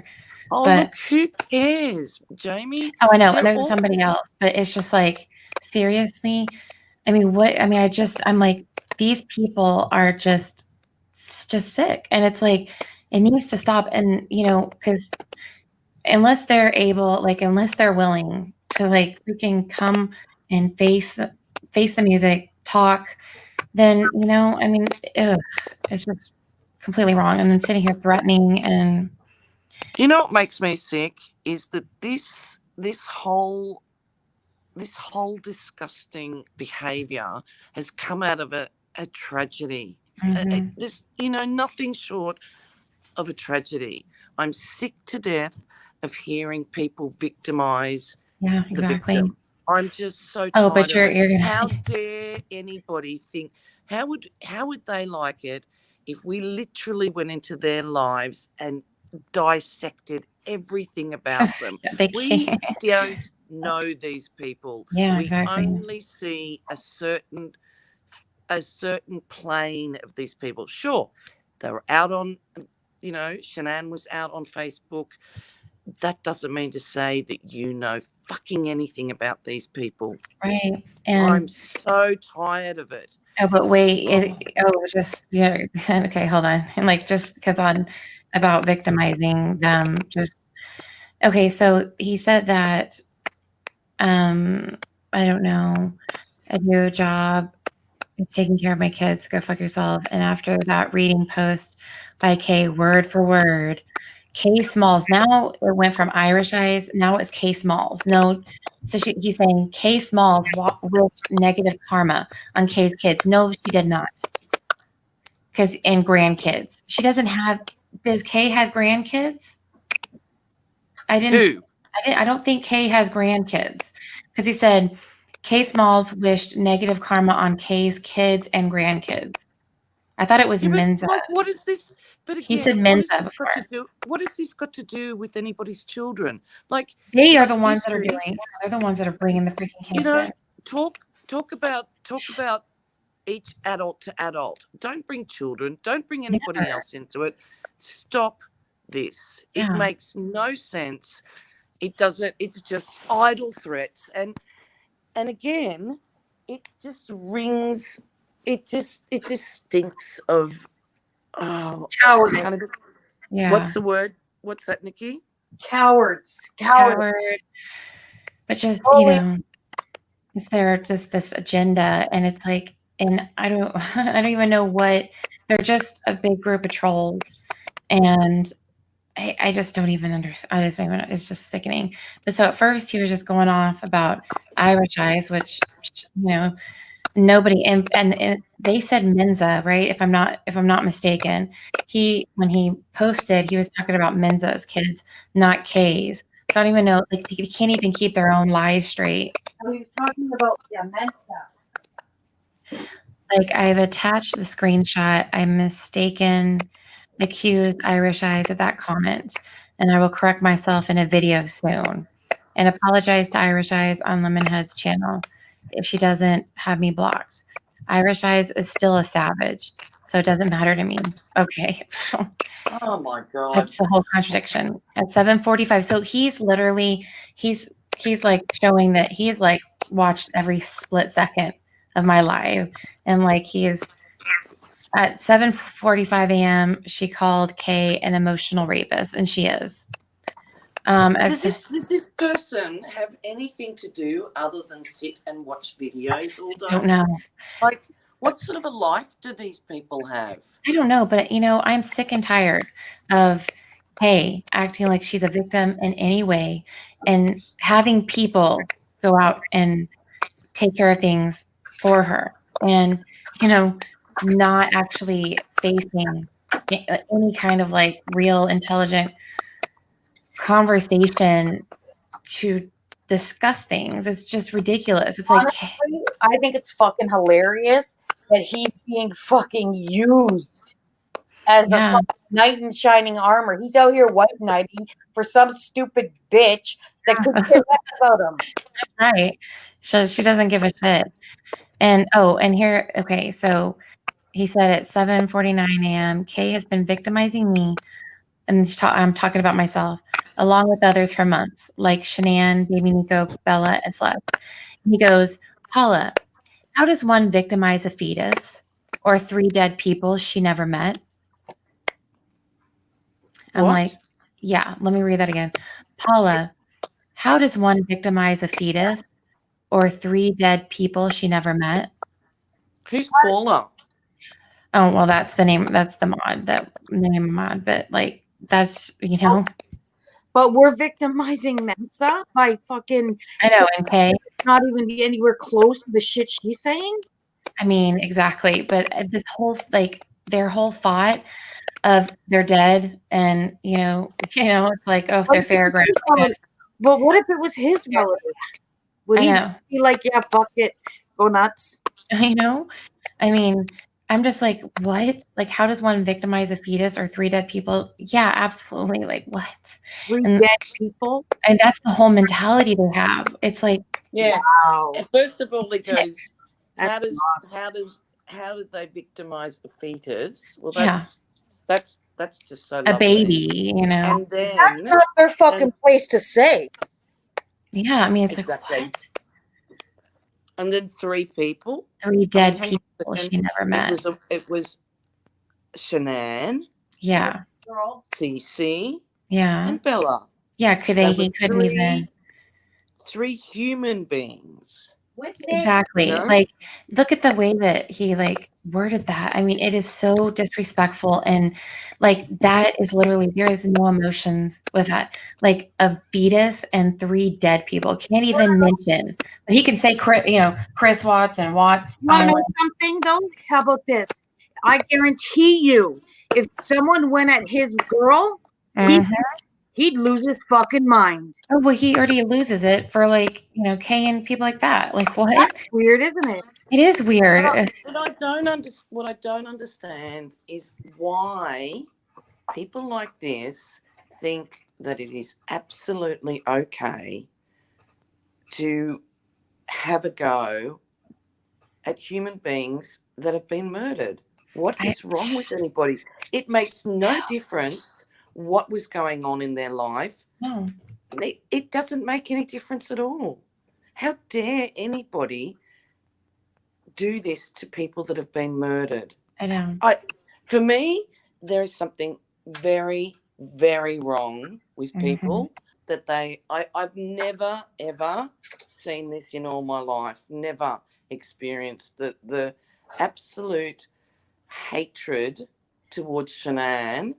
Oh,
but,
look, who cares, Jamie?
Oh, I know. And there's somebody else, but it's just like, seriously? I mean, I'm like, these people are just sick. And it's like, it needs to stop. And, because unless they're willing to like freaking come and face the music, talk, then, I mean, it's just completely wrong. And then sitting here threatening and.
You know what makes me sick is that this whole disgusting behavior has come out of a tragedy. There's, nothing short of a tragedy. I'm sick to death of hearing people victimize
the victim.
I'm just so tired
but you're gonna...
How dare anybody think? How would they like it if we literally went into their lives and dissected everything about them? We don't know these people. We only see a certain plane of these people. Sure, they were out on, Shanann was out on Facebook. That doesn't mean to say that you know fucking anything about these people.
Right. And
I'm so tired of it.
Oh, but wait, okay, hold on. And like, just because about victimizing them, okay, so he said that, I don't know, I do a job, it's taking care of my kids, go fuck yourself. And after that reading post by Kay, word for word, K Smalls, now it went from Irish Eyes, now it's K Smalls. No, so he's saying K Smalls wished negative karma on Kay's kids. No, she did not. And grandkids. She doesn't have, does Kay have grandkids? I don't think Kay has grandkids. Because he said K Smalls wished negative karma on Kay's kids and grandkids. I thought it was Menza.
Like, what is this? But again,
he said Menza before.
What has this got to do with anybody's children? Like,
they are the ones that are doing. They're the ones that are bringing the freaking kids in.
Talk about each adult to adult. Don't bring children. Don't bring anybody else into it. Stop this. It makes no sense. It doesn't. It's just idle threats. And again, it just rings. It just stinks of. Oh,
coward.
What's the word? What's that, Nikki?
Cowards.
Coward. But just, is there just this agenda? And it's like, and I don't even know what, they're just a big group of trolls. And I just don't even understand. It's just sickening. But so at first he was just going off about Irish Eyes, which, nobody, and they said Menza, right? If I'm not mistaken, when he posted, he was talking about Menza's kids, not Kay's. So I don't even know, like, they can't even keep their own lies straight.
Are you talking about Menza?
Like, I've attached the screenshot. I'm mistaken, accused Irish Eyes of that comment, and I will correct myself in a video soon and apologize to Irish Eyes on Limonhead's channel if she doesn't have me blocked. Irish Eyes is still a savage, so it doesn't matter to me. Okay.
Oh my God.
That's the whole contradiction. At 7:45. So he's literally, he's like showing that he's like watched every split second of my live. And like he's at 7:45 a.m. she called Kay an emotional rapist, and she is.
Does this person have anything to do other than sit and watch videos all day?
I don't know.
Like, what sort of a life do these people have?
I don't know, but I'm sick and tired of Kay acting like she's a victim in any way and having people go out and take care of things for her and, not actually facing any kind of like real intelligent conversation to discuss things. It's just ridiculous. It's like,
honestly, I think it's fucking hilarious that he's being fucking used as the fucking knight in shining armor. He's out here white knighting for some stupid bitch that could care less about him.
That's right. She doesn't give a shit. And here, okay, so he said at 7:49 a.m., Kay has been victimizing me, and I'm talking about myself, along with others for months, like Shanann, Baby Nico, Bella, and Celeste. He goes, Paula, how does one victimize a fetus or 3 dead people she never met? I'm like, yeah, let me read that again. Paula, how does one victimize a fetus or 3 dead people she never met?
Who's Paula?
Oh, well, that's the name. That's the mod. That name mod. But like, that's
But we're victimizing Mensa by fucking.
I know, and Kay
not even anywhere close to the shit she's saying.
I mean, exactly. But this whole their whole thought of they're dead, and it's like, oh, if they're fairground.
But what if it was his relative? Would he be like, yeah, fuck it, go nuts?
I know. I mean, I'm just like, what? Like, how does one victimize a fetus or 3 dead people? Yeah, absolutely. Like, what?
3 dead people?
And that's the whole mentality they have. It's like,
yeah.
Wow.
First of all, it goes, how did they victimize the fetus? Well, that's just so lovely.
A baby,
And then
that's not their fucking place to say.
Yeah, I mean, it's
exactly.
like, what?
And then 3 people,
3 dead people she never met.
It was Shanann.
Yeah.
Cece.
Yeah.
And Bella.
Yeah, he couldn't even.
3 human beings.
Exactly. Like, look at the way that he worded that. I mean, it is so disrespectful, and that is literally, there is no emotions with that. Like, a fetus and 3 dead people can't even mention. But he can say, Chris Watts and Watts.
You want to know something though? How about this? I guarantee you, if someone went at his girl, he'd lose his fucking mind.
Oh, well, he already loses it for Kay and people like that. Like, what?
That's weird, isn't it?
It is weird.
What I don't understand is why people like this think that it is absolutely okay to have a go at human beings that have been murdered. What is wrong with anybody? It makes no difference what was going on in their life.
No.
It doesn't make any difference at all. How dare anybody do this to people that have been murdered?
I know.
For me, there is something very, very wrong with people that I've never, ever seen this in all my life. Never experienced the absolute hatred towards Shanann.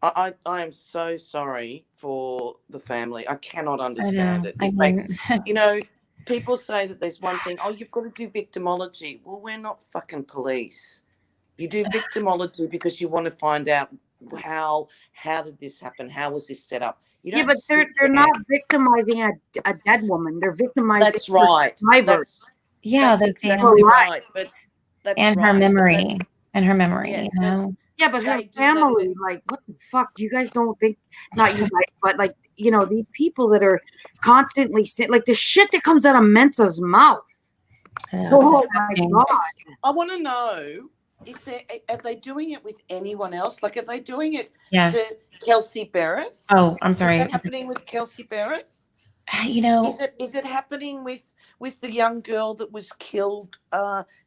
I am so sorry for the family. I cannot understand it. It makes, people say that there's one thing, you've got to do victimology. Well, we're not fucking police. You do victimology because you want to find out how did this happen? How was this set up?
But they're not victimizing a dead woman. They're victimizing.
That's right.
Survivors.
That's exactly right. But
her memory. And her memory,
Yeah, but her family, what the fuck? You guys don't think, not you guys, but these people that are constantly the shit that comes out of Mensa's mouth. Oh my God.
I want to know, are they doing it with anyone else? Are they doing it to Kelsey Bereth?
Oh, I'm sorry.
Is that happening with Kelsey Bereth? Is it happening with the young girl that was killed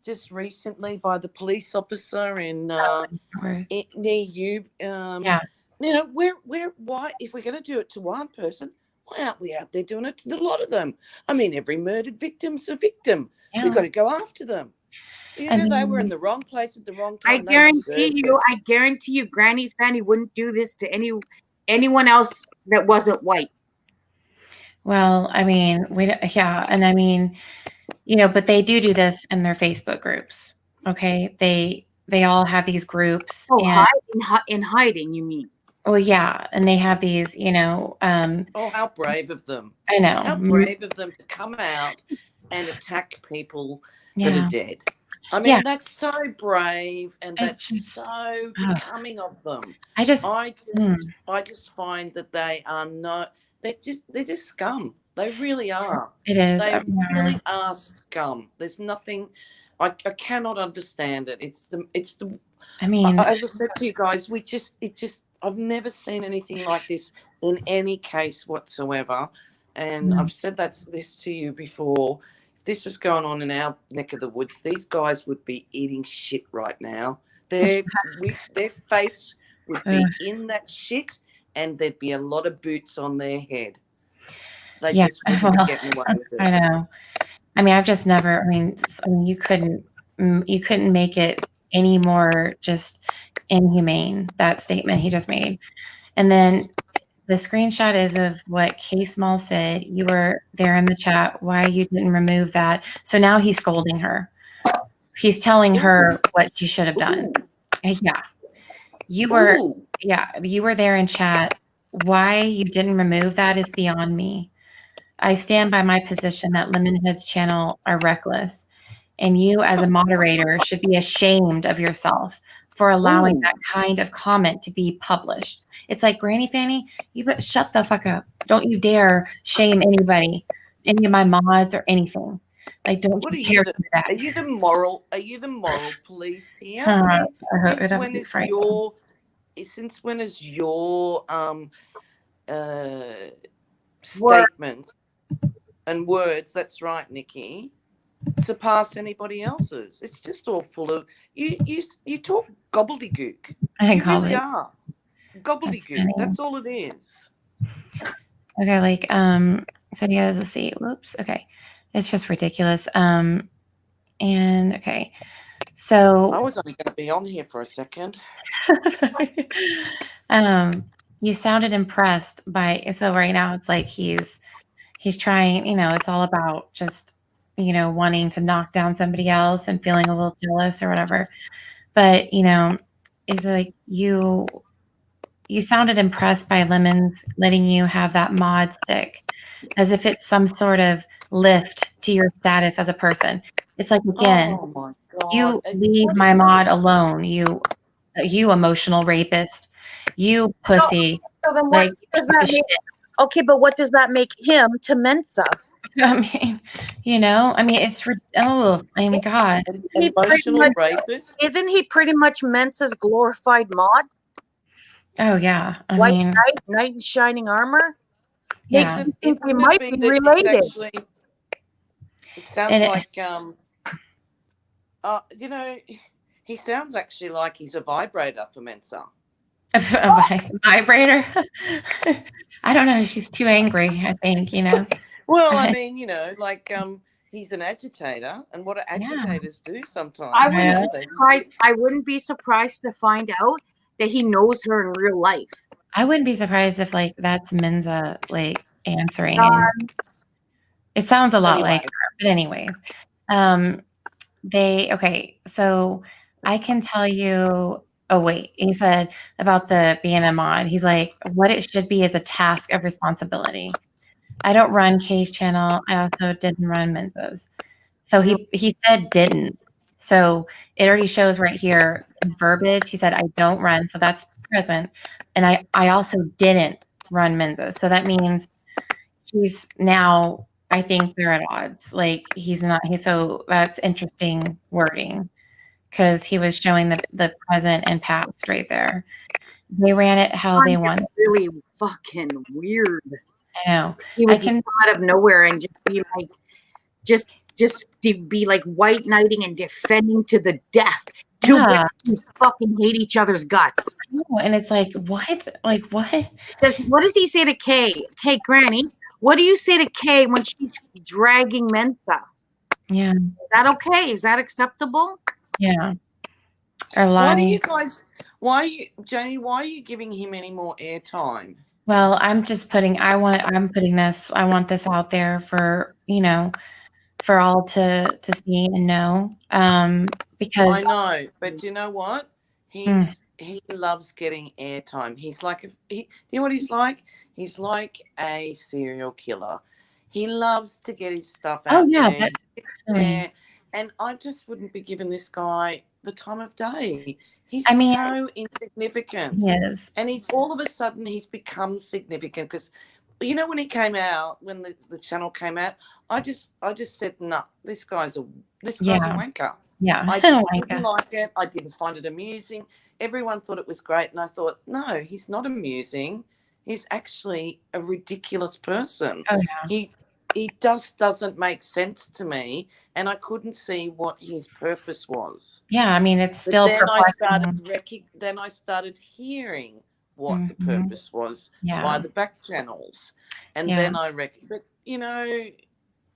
just recently by the police officer near you? Why, if we're going to do it to one person, why aren't we out there doing it to a lot of them? I mean, every murdered victim's a victim. Yeah. We've got to go after them. They were in the wrong place at the wrong time.
I guarantee you, Granny Fanny wouldn't do this to anyone else that wasn't white.
Well, I mean, and I mean, but they do this in their Facebook groups. Okay, they all have these groups.
Oh, in hiding, you mean?
Oh yeah, and they have these,
oh, how brave of them!
I know,
how brave of them to come out and attack people that are dead. I mean, that's so brave, and that's
just,
so becoming of them.
I just
find that they are not. They're just scum. They really are.
It is.
They really are scum. There's nothing. I cannot understand it. It's the.
I mean,
as I said to you guys, I've never seen anything like this in any case whatsoever, and I've said this to you before. If this was going on in our neck of the woods, these guys would be eating shit right now. Their face would be in that shit, and there'd be a lot of boots on their head. They just wouldn't be getting away with it.
I know. I mean, I've just never. I mean, you couldn't make it any more just inhumane, that statement he just made. And then the screenshot is of what K Small said. You were there in the chat. Why you didn't remove that? So now he's scolding her. He's telling her what she should have done. Yeah. You were there in chat. Why you didn't remove that is beyond me. I stand by my position that Limonheads channel are reckless. And you as a moderator should be ashamed of yourself for allowing that kind of comment to be published. It's like, Granny Fanny, you better shut the fuck up. Don't you dare shame anybody, any of my mods or anything. Like, don't you dare do that.
Are you the moral police here? Since when is your statements and words, that's right, Nikki, surpass anybody else's? It's just all full of you talk gobbledygook. You really are gobbledygook. That's all it is.
Okay, like so yeah, let's see. Whoops. Okay. It's just ridiculous. And okay. So
I was only gonna be on here for a second.
Sorry. You sounded impressed by, so right now it's like he's trying, it's all about just wanting to knock down somebody else and feeling a little jealous or whatever. But, it's like you sounded impressed by Lemons letting you have that mod stick as if it's some sort of lift to your status as a person. It's like, again,
oh my God.
You leave my mod alone. You emotional rapist. You pussy.
So then what does that make? Okay, but what does that make him to Mensa?
I mean, it's oh my God.
Emotional rapist.
Isn't he pretty much Mensa's glorified mod?
Oh yeah,
White knight in shining armor.
Yeah.
Makes him think they might be related.
It sounds like he sounds actually like he's a vibrator for Mensa.
A vibrator? I don't know. She's too angry, I think,
Well, I mean, he's an agitator, and what do agitators do sometimes?
I wouldn't be surprised to find out that he knows her in real life.
I wouldn't be surprised if that's Mensa answering. It sounds a lot like her, but anyways. So I can tell you. Oh wait, he said about the being a mod. He's like, what it should be is a task of responsibility. I don't run Kay's channel. I also didn't run Mensa's. So he said didn't. So it already shows right here his verbiage. He said I don't run, so that's present. And I also didn't run Mensa's. So that means he's now, I think they're at odds. Like he's not. So that's interesting wording. Because he was showing the present and past right there. They ran it how they wanted.
Really fucking weird.
I know.
He would come out of nowhere and just be like, just to be like white knighting and defending to the death. Two guys who fucking hate each other's guts.
And it's like, what? Like what?
What does he say to Kay? Hey, Granny, what do you say to Kay when she's dragging Mensa?
Yeah.
Is that okay? Is that acceptable?
Yeah.
Janie, why are you giving him any more airtime?
Well, I'm just putting I want this out there for, for all to see and know. Because
I know, but you know what? He loves getting airtime. He's like you know what he's like? He's like a serial killer. He loves to get his stuff out there. And I just wouldn't be giving this guy the time of day. He's so insignificant.
Yes.
And he's all of a sudden he's become significant because, you know, when he came out, when the channel came out, I just said, no, this guy's a wanker.
Yeah.
I just didn't like it. I didn't find it amusing. Everyone thought it was great. And I thought, no, he's not amusing. He's actually a ridiculous person.
Oh, yeah.
He doesn't make sense to me, and I couldn't see what his purpose was.
Yeah, I mean, it's still
perplexing. Then I started hearing what the purpose was by the back channels, and then I reckon. But you know,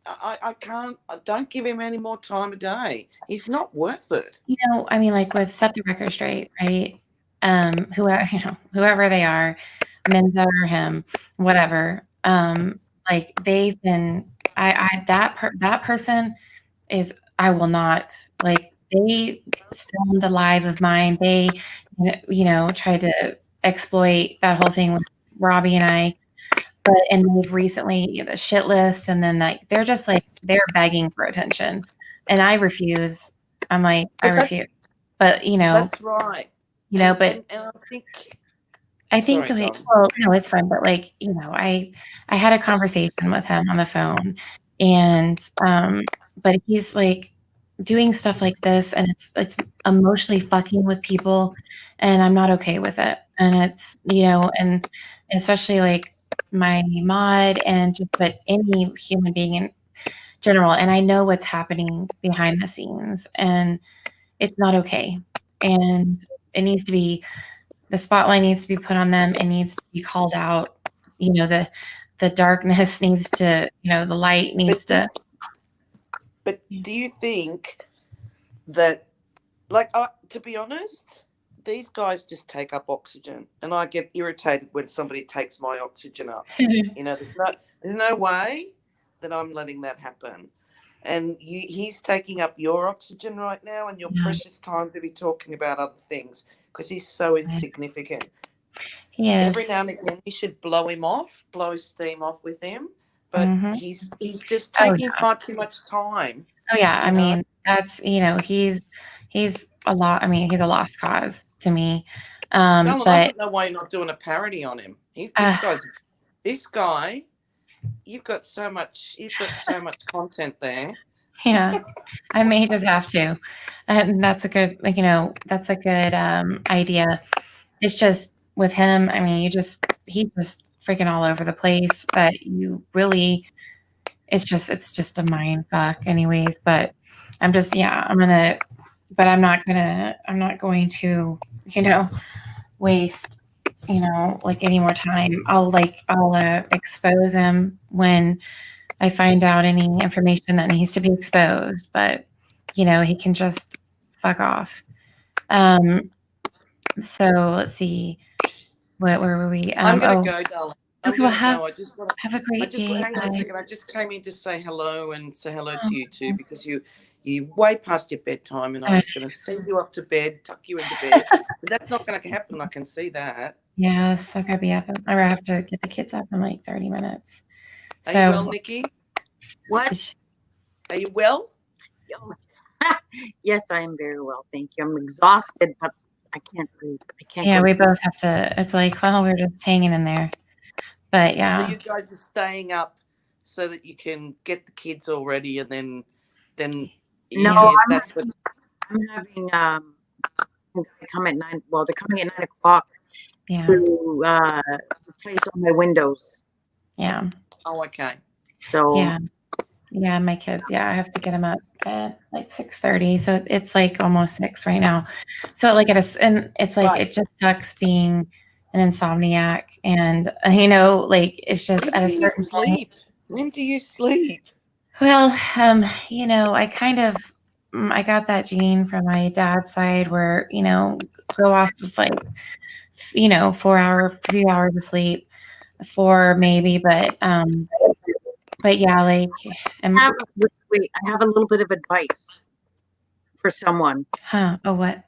I can't. I don't give him any more time a day. He's not worth it.
You know, I mean, like with Set the Record Straight, right? Whoever they are, Menzo or him, whatever. Like they've been, that person is, I will not, like they filmed a live of mine. They, you know, tried to exploit that whole thing with Robbie and I, and they've recently the shit list. And then like, they're just like, they're begging for attention and I refuse. I'm like, I refuse, but you know,
that's right.
You know, but
and
I think like, well, no, it's fun, but like, you know, I had a conversation with him on the phone and, but he's like doing stuff like this and it's emotionally fucking with people and I'm not okay with it. And it's, you know, and especially like my mod and just, but any human being in general. And I know what's happening behind the scenes and it's not okay. And it needs to be, the spotlight needs to be put on them. It needs to be called out. You know, the darkness needs to, you know, the light needs to.
But do you think that, like, to be honest, these guys just take up oxygen, and I get irritated when somebody takes my oxygen up. You know, there's no way that I'm letting that happen. And he's taking up your oxygen right now and your precious time to be talking about other things because he's so insignificant.
Yes.
Every now and again, you should blow him off, blow his steam off with him. But he's just taking far too much time.
Oh, yeah. I mean, that's, you know, he's a lot. I mean, he's a lost cause to me. But
I don't know why you're not doing a parody on him. This guy. You've got so much content there.
Yeah, I may just have to. And that's a good, like, you know, that's a good idea. It's just with him, I mean, he's just freaking all over the place that you really, it's just a mind fuck anyways. But I'm just, I'm not going to, you know, waste, you know, like any more time. I'll expose him when I find out any information that needs to be exposed, but you know, he can just fuck off. So let's see, where were we?
I'm gonna go, darling.
Have a great day.
Hang on a second. I just came in to say hello and say hello to you too because you way past your bedtime and I was going to send you off to bed, tuck you into bed, but that's not going to happen. I can see that.
Yes, I gotta be up. I have to get the kids up in like 30 minutes.
Are you well, Nikki?
What?
Are you well?
Yes, I am very well. Thank you. I'm exhausted, but I can't sleep.
Yeah, we both have to. It's like, well, we're just hanging in there. But yeah.
So you guys are staying up so that you can get the kids all ready and then.
No, I'm having come at 9. Well, they're coming at 9 o'clock to replace all my windows.
Yeah.
Oh, okay.
So
yeah, my kids. Yeah, I have to get them up at like 6:30. So it's like almost 6 right now. So like and it's like it just sucks being an insomniac, and you know, like it's just at a certain point.
When do you sleep?
Well, you know, I got that gene from my dad's side where, you know, go off of like, you know, few hours of sleep, 4 maybe, but yeah, like.
I have a little bit of advice for someone.
Huh? Oh, what?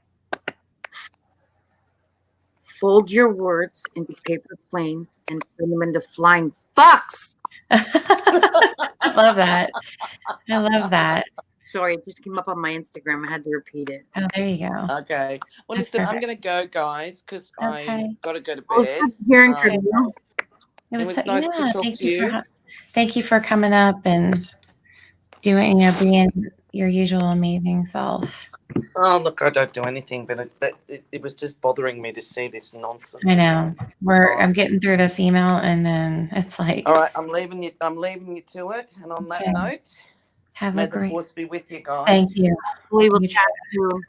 Fold your words into paper planes and turn them into flying fucks.
I love that. I love that.
Sorry, it just came up on my Instagram. I had to repeat it.
Oh, there you go.
Okay. Well,
That's
listen, I'm
perfect.
going to go, guys, because
Okay.
I got to go to
It was
bed.
good hearing from you.
It was,
nice to talk
thank
to
you.
you.
Thank you for coming up and doing, being your usual amazing self.
Oh, look, I don't do anything, but it was just bothering me to see this nonsense.
I know. I'm getting through this email, and then it's like.
All right, I'm leaving you to it. And on that note,
have
may
a
the
great.
force be with you guys.
Thank you.
We will chat too.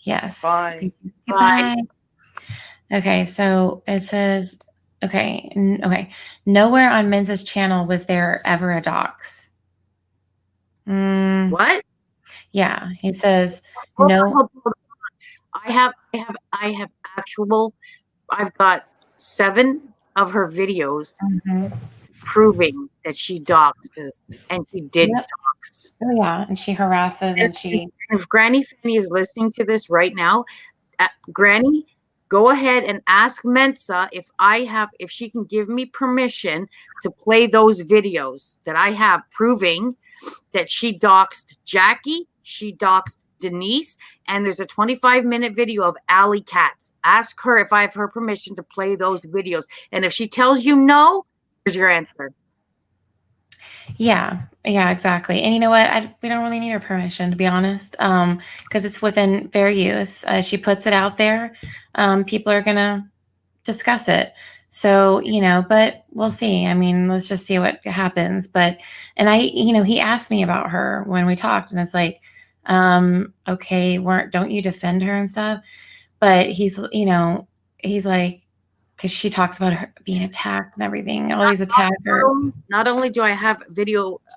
Yes.
Bye.
Goodbye. Okay, so it says, okay. Nowhere on Men's channel was there ever a dox.
What?
Yeah, he says no.
I have actual. I've got 7 of her videos proving that she doxes, and she did dox.
Oh yeah, and she harasses, and she.
If Granny Fanny is listening to this right now, Granny, go ahead and ask Mensa if she can give me permission to play those videos that I have proving that she doxed Jackie, she doxed Denise, and there's a 25-minute video of Alley Cats. Ask her if I have her permission to play those videos. And if she tells you no, here's your answer.
Yeah, exactly. And you know what? We don't really need her permission, to be honest, because it's within fair use. She puts it out there. People are going to discuss it. So, but we'll see. I mean, let's just see what happens. And he asked me about her when we talked, and it's like, okay, don't you defend her and stuff? But he's like, because she talks about her being attacked and everything, all these attackers.
Not only do I have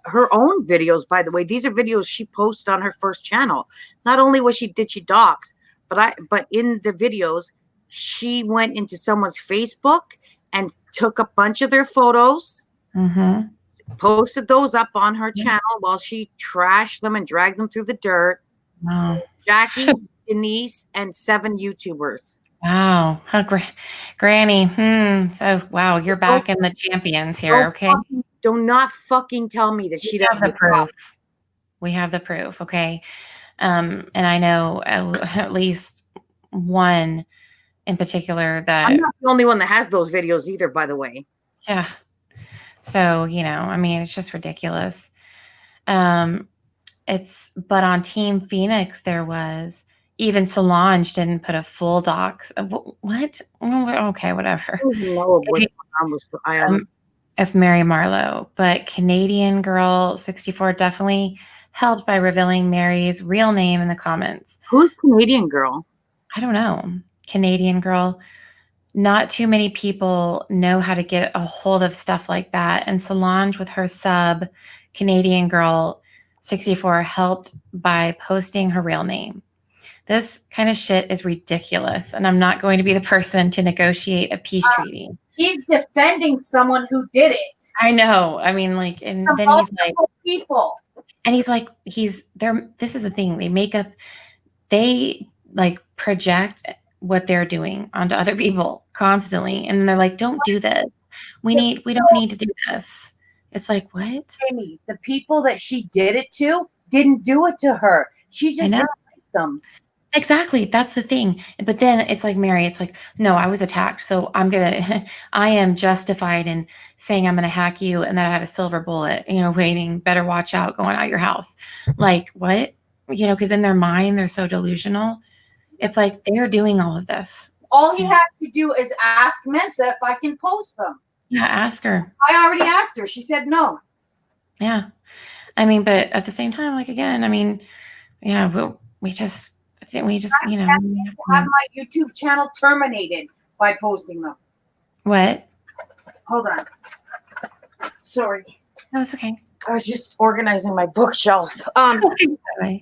her own videos, by the way, these are videos she posted on her first channel. Not only did she dox, but in the videos, she went into someone's Facebook and took a bunch of their photos, posted those up on her channel while she trashed them and dragged them through the dirt.
Wow.
Jackie, Denise, and 7 YouTubers.
Wow. Granny. So, wow, you're back in the champions here, okay?
Do not fucking tell me that she doesn't
have the proof. We have the proof, okay? And I know at least one in particular that...
I'm not the only one that has those videos either, by the way.
Yeah. So, it's just ridiculous. But on Team Phoenix, there was... Even Solange didn't put a full dox. What? Okay, whatever. If Mary Marlowe, but Canadian Girl 64 definitely helped by revealing Mary's real name in the comments.
Who's Canadian Girl?
I don't know. Canadian Girl. Not too many people know how to get a hold of stuff like that. And Solange with her sub, Canadian Girl 64, helped by posting her real name. This kind of shit is ridiculous, and I'm not going to be the person to negotiate a peace treaty.
He's defending someone who did it.
I know. I mean, and then he's like,
people.
And he's like, this is the thing. They project what they're doing onto other people constantly, and they're like, don't do this. We don't need to do this. It's like, what?
Amy, the people that she did it to didn't do it to her. She just didn't like them.
Exactly. That's the thing. But then it's like, Mary, it's like, no, I was attacked. So I am justified in saying I'm going to hack you and that I have a silver bullet, waiting, better watch out, going out your house. Like, what? Because in their mind, they're so delusional. It's like, they're doing all of this.
All you have to do is ask Mensa if I can post them.
Yeah, ask her.
I already asked her. She said no.
Yeah. But at the same time, we just have
my YouTube channel terminated by posting them.
What?
Hold on. Sorry.
No, it's okay.
I was just organizing my bookshelf. I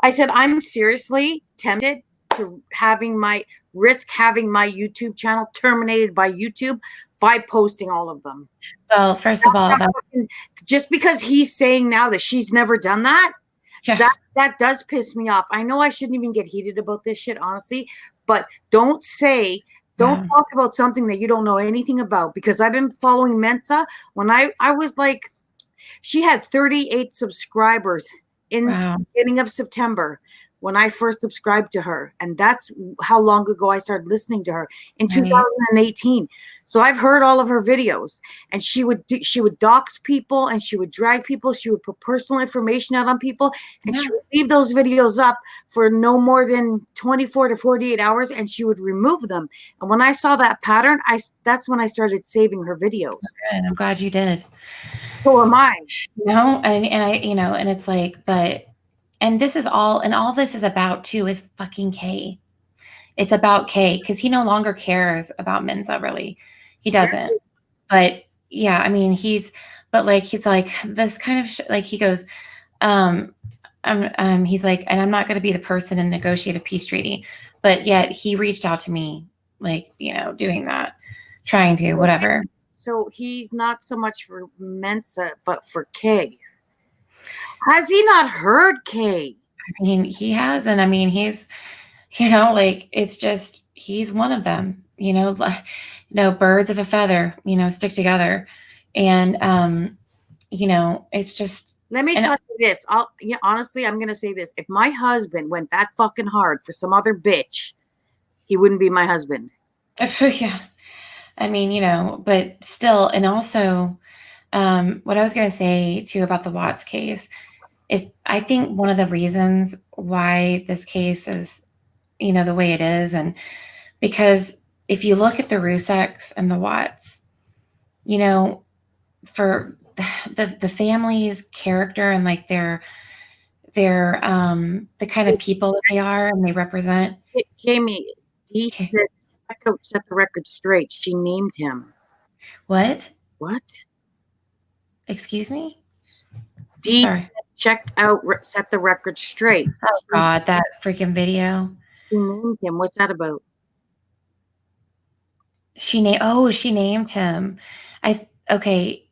said I'm seriously tempted to having my YouTube channel terminated by YouTube by posting all of them.
Well, first of all,
just because he's saying now that she's never done that, that does piss me off. I know I shouldn't even get heated about this shit, honestly, but don't talk about something that you don't know anything about, because I've been following Mensa when I was like, she had 38 subscribers in the beginning of September when I first subscribed to her. And that's how long ago I started listening to her, in 2018. So I've heard all of her videos, and she would dox people, and she would drag people. She would put personal information out on people, and she would leave those videos up for no more than 24 to 48 hours, and she would remove them. And when I saw that pattern, that's when I started saving her videos.
Good. I'm glad you did.
So am I.
And I, and it's like, and this is all, and all this is about too is fucking Kay. It's about Kay, because he no longer cares about Mensa, really. He doesn't. But yeah, I mean, he's like this kind of like, he goes, he's like, and I'm not going to be the person to negotiate a peace treaty, but yet he reached out to me, like, doing that, trying to, whatever.
So he's not so much for Mensa, but for Kay. Has he not heard Kay?
I mean, he has, and I mean, he's, like, it's just, he's one of them, birds of a feather, stick together. And, it's just.
Let me tell you this. Honestly, I'm going to say this. If my husband went that fucking hard for some other bitch, he wouldn't be my husband.
Yeah. I mean, but still, and also, what I was going to say too about the Watts case is, I think one of the reasons why this case is, the way it is, and because if you look at the Ruseks and the Watts, for the family's character and like their the kind of people that they are and they represent.
Jamie, he said, set the record straight. She named him.
What?
Excuse me?
Sorry.
Checked out, set the record straight.
Oh God, that freaking video.
She named him. What's that about?
She named him. Okay.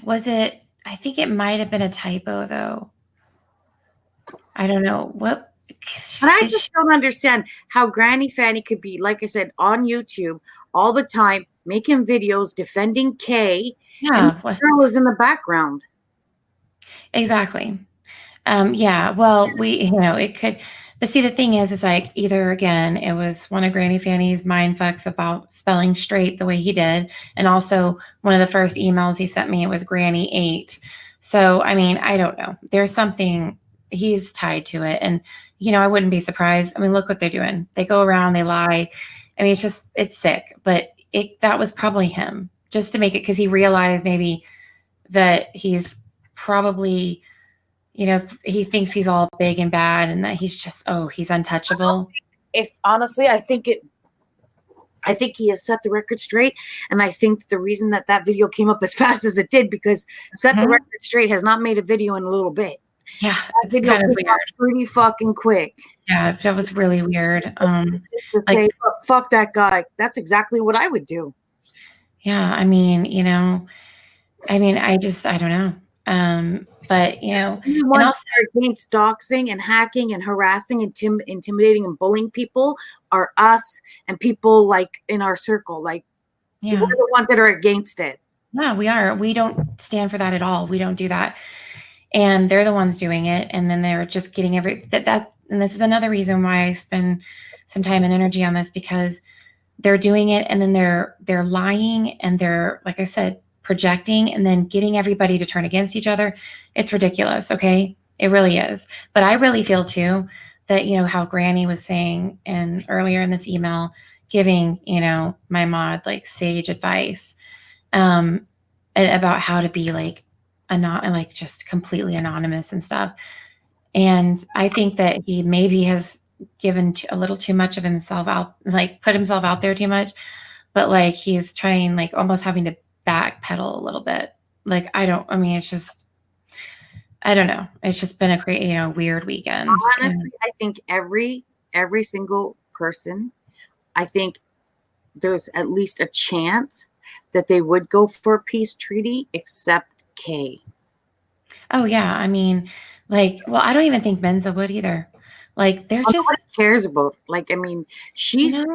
Was it? I think it might have been a typo though. I don't know. What?
But I just don't understand how Granny Fanny could be, like I said, on YouTube all the time, making videos defending Kay.
Yeah.
And the girl is in the background.
Exactly. Yeah. Well, it could, but see, the thing is like, either again, it was one of Granny Fanny's mind fucks about spelling straight the way he did. And also one of the first emails he sent me, it was Granny 8. So, I mean, I don't know. There's something, he's tied to it. And, I wouldn't be surprised. I mean, look what they're doing. They go around, they lie. I mean, it's sick, but that was probably him, just to make it, because he realized maybe that he's probably, he thinks he's all big and bad and that he's just, he's untouchable.
If honestly, I think he has set the record straight. And I think the reason that video came up as fast as it did, because Set the Record Straight has not made a video in a little bit.
Yeah.
That video
kind of
came up pretty fucking quick.
Yeah. That was really weird.
Say, fuck that guy. That's exactly what I would do.
Yeah. I mean, I don't know. But and
also against doxing and hacking and harassing and intimidating and bullying people are us and people like in our circle. Like, we're the ones that are against it.
Yeah, we are. We don't stand for that at all. We don't do that. And they're the ones doing it. And then they're just getting and this is another reason why I spend some time and energy on this, because they're doing it and then they're lying and they're, like I said, projecting and then getting everybody to turn against each other. It's ridiculous. Okay. It really is. But I really feel too that, how Granny was saying earlier in this email, giving, my mod like sage advice, about how to be like, just completely anonymous and stuff. And I think that he maybe has given a little too much of himself out, like put himself out there too much, but like he's trying, like almost having to backpedal a little bit. Like, it's just, I don't know. It's just been a weird weekend.
Honestly, I think every single person, I think there's at least a chance that they would go for a peace treaty, except Kay.
Oh yeah. I mean, like, well, I don't even think Mensa would either. Like, they're just
cares about, like, I mean, she's,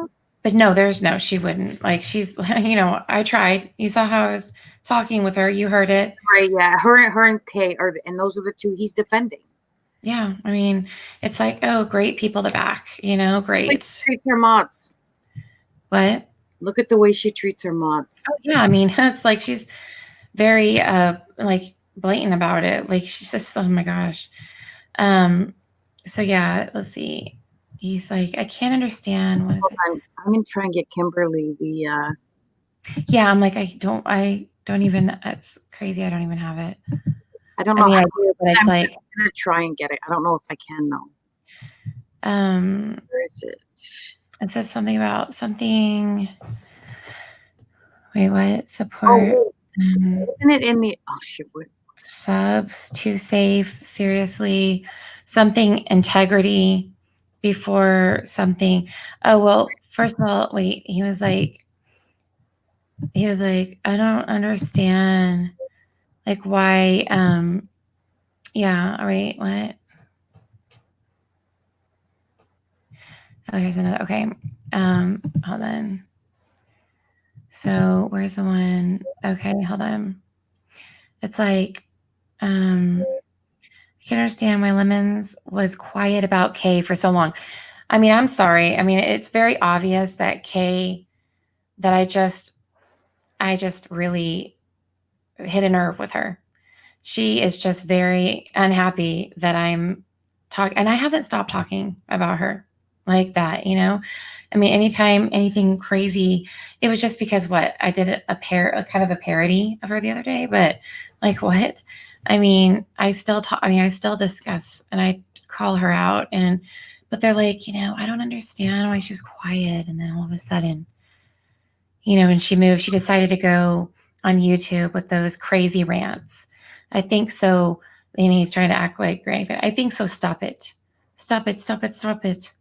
but no, she wouldn't. Like, she's, I tried. You saw how I was talking with her. You heard it.
Right. Yeah. Her and Kay and those are the two he's defending.
Yeah. I mean, it's like, oh, great people to back, you know, great.
Like treat her mods.
What?
Look at the way she treats her mods.
Oh, yeah. I mean, it's like she's very like blatant about it. Like she's just, oh my gosh. So yeah, let's see. He's like, I can't understand. What is it?
I'm gonna try and get Kimberly the
Yeah, I'm like, I don't even, it's crazy. I don't even have it.
I don't know.
I mean, I do, but it's like,
I'm gonna try and get it. I don't know if I can though. Where is it?
It says something about something. Wait, what? Support.
Oh, isn't it in the shit?
Subs, too safe, seriously, something integrity before something. Oh, well, first of all, wait, he was like, I don't understand, like, why, yeah, all right, what? Oh, here's another, okay, hold on. So, where's the one? Okay, hold on. It's like, I can understand why Lemons was quiet about Kay for so long. I mean, I'm sorry. I mean, it's very obvious that Kay, that I just really hit a nerve with her. She is just very unhappy that I'm talking, and I haven't stopped talking about her like that, you know? I mean, anytime anything crazy, it was just because what? I did a kind of a parody of her the other day, but like what? I mean, I still discuss and I call her out, but they're like, you know, I don't understand why she was quiet. And then all of a sudden, you know, when she decided to go on YouTube with those crazy rants. I think so. And he's trying to act like Granny Fanny. I think so. Stop it. Stop it. Stop it. Stop it.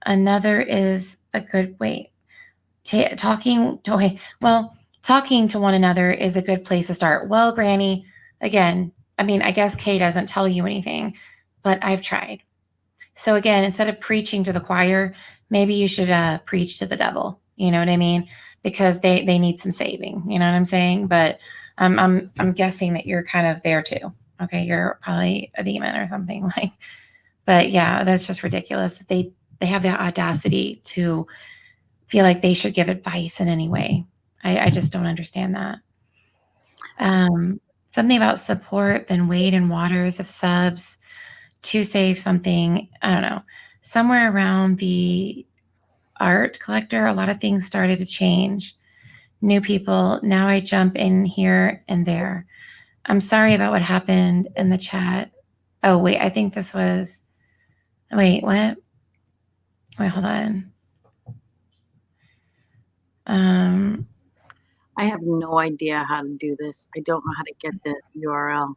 Another is a good wait. Talking to one another is a good place to start. Well, Granny, again, I mean, I guess Kay doesn't tell you anything, but I've tried. So again, instead of preaching to the choir, maybe you should preach to the devil. You know what I mean? Because they need some saving. You know what I'm saying? But I'm guessing that you're kind of there too. Okay, you're probably a demon or something like. But yeah, that's just ridiculous. They have the audacity to feel like they should give advice in any way. I just don't understand that. Something about support, then weight and waters of subs, too safe, something, I don't know. Somewhere around the art collector, a lot of things started to change. New people. Now I jump in here and there. I'm sorry about what happened in the chat. Oh, wait, I think this was, wait, what? Wait, hold on.
I have no idea how to do this. I don't know how to get the URL.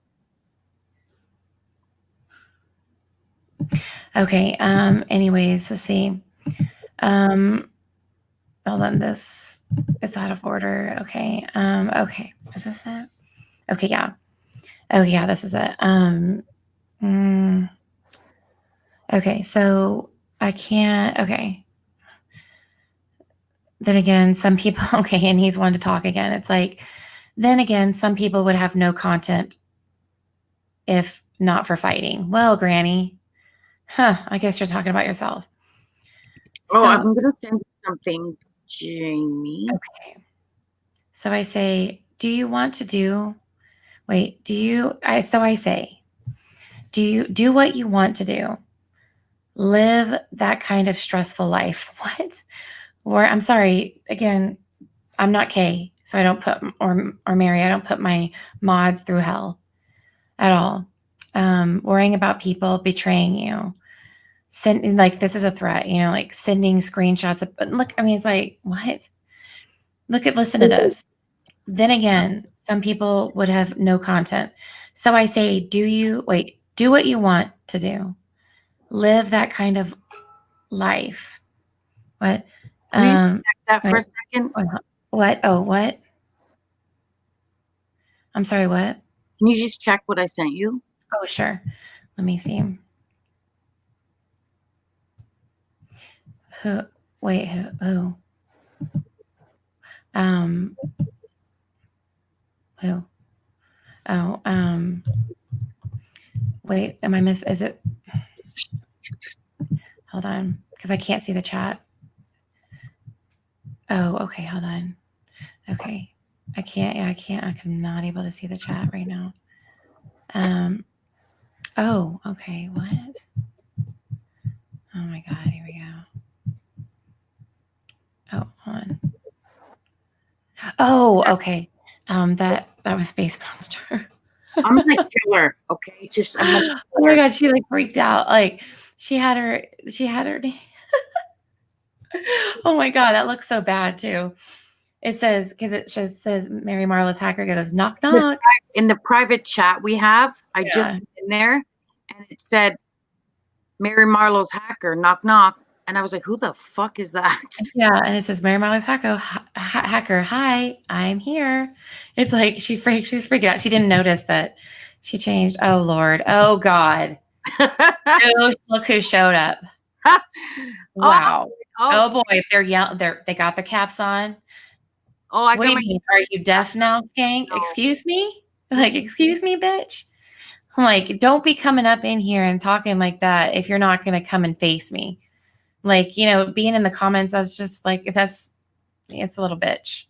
Okay. Anyways, let's see. Hold on. This it's out of order. Okay. Okay. Is this it? Okay. Yeah. Oh yeah. This is it. Okay. So I can't. Okay. Then again, some people. Okay, and he's one to talk again. It's like, then again, some people would have no content if not for fighting. Well, Granny. I guess you're talking about yourself.
Oh, I'm going to send you something, Jamie.
Okay. So I say, do you want to do, wait, do you, I say, do you do what you want to do? Live that kind of stressful life. What? Or I'm sorry, again, I'm not Kay, so I don't put, or Mary, I don't put my mods through hell at all. Worrying about people betraying you. Sending, like, this is a threat, you know, like sending screenshots of, but look, I mean, it's like, what? Listen to this. Then again, some people would have no content. So I say, do what you want to do. Live that kind of life. What?
Can you check that for a second?
What? Oh, what? I'm sorry, what?
Can you just check what I sent you?
Oh, sure. Let me see. Who? Wait, who? Who? Oh, Wait, am I is it? Hold on, because I can't see the chat. Oh, okay, hold on. Okay. I can't. I'm not able to see the chat right now. Oh, okay. What? Oh my God, here we go. Oh, hold on. Oh, okay. That was Space Monster.
I'm the killer. Okay,
oh my God, she like freaked out. Like she had her. Oh my God, that looks so bad too. It says, because it just says Mary Marla's hacker goes knock knock.
In the private chat we have, I just went in there and it said Mary Marlowe's hacker, knock knock. And I was like, who the fuck is that?
Yeah, and it says Mary Marla's hacker, hi, I'm here. It's like she was freaking out. She didn't notice that she changed. Oh Lord. Oh God. Look who showed up. Wow. Oh boy, they're yelling. They got the caps on.
Oh,
what do you mean? Are you deaf now, skank? No. Excuse me? Like, excuse me, bitch? I'm like, don't be coming up in here and talking like that if you're not going to come and face me. Like, being in the comments, that's just like, it's a little bitch.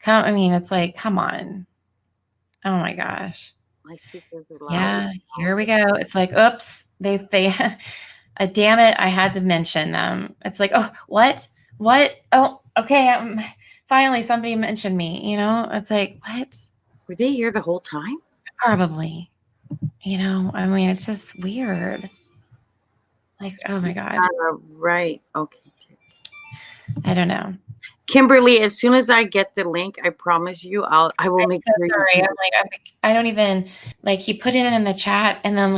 It's like, come on. Oh my gosh.
My speakers are loud.
Yeah, here we go. It's like, oops, they damn it, I had to mention them. It's like, oh, what? Oh, okay. Finally, somebody mentioned me, It's like, what?
Were they here the whole time?
Probably. It's just weird. Like, oh my God.
Right. Okay.
I don't know.
Kimberly, as soon as I get the link, I promise you, I will make
sure. Sorry. I don't even he put it in the chat and then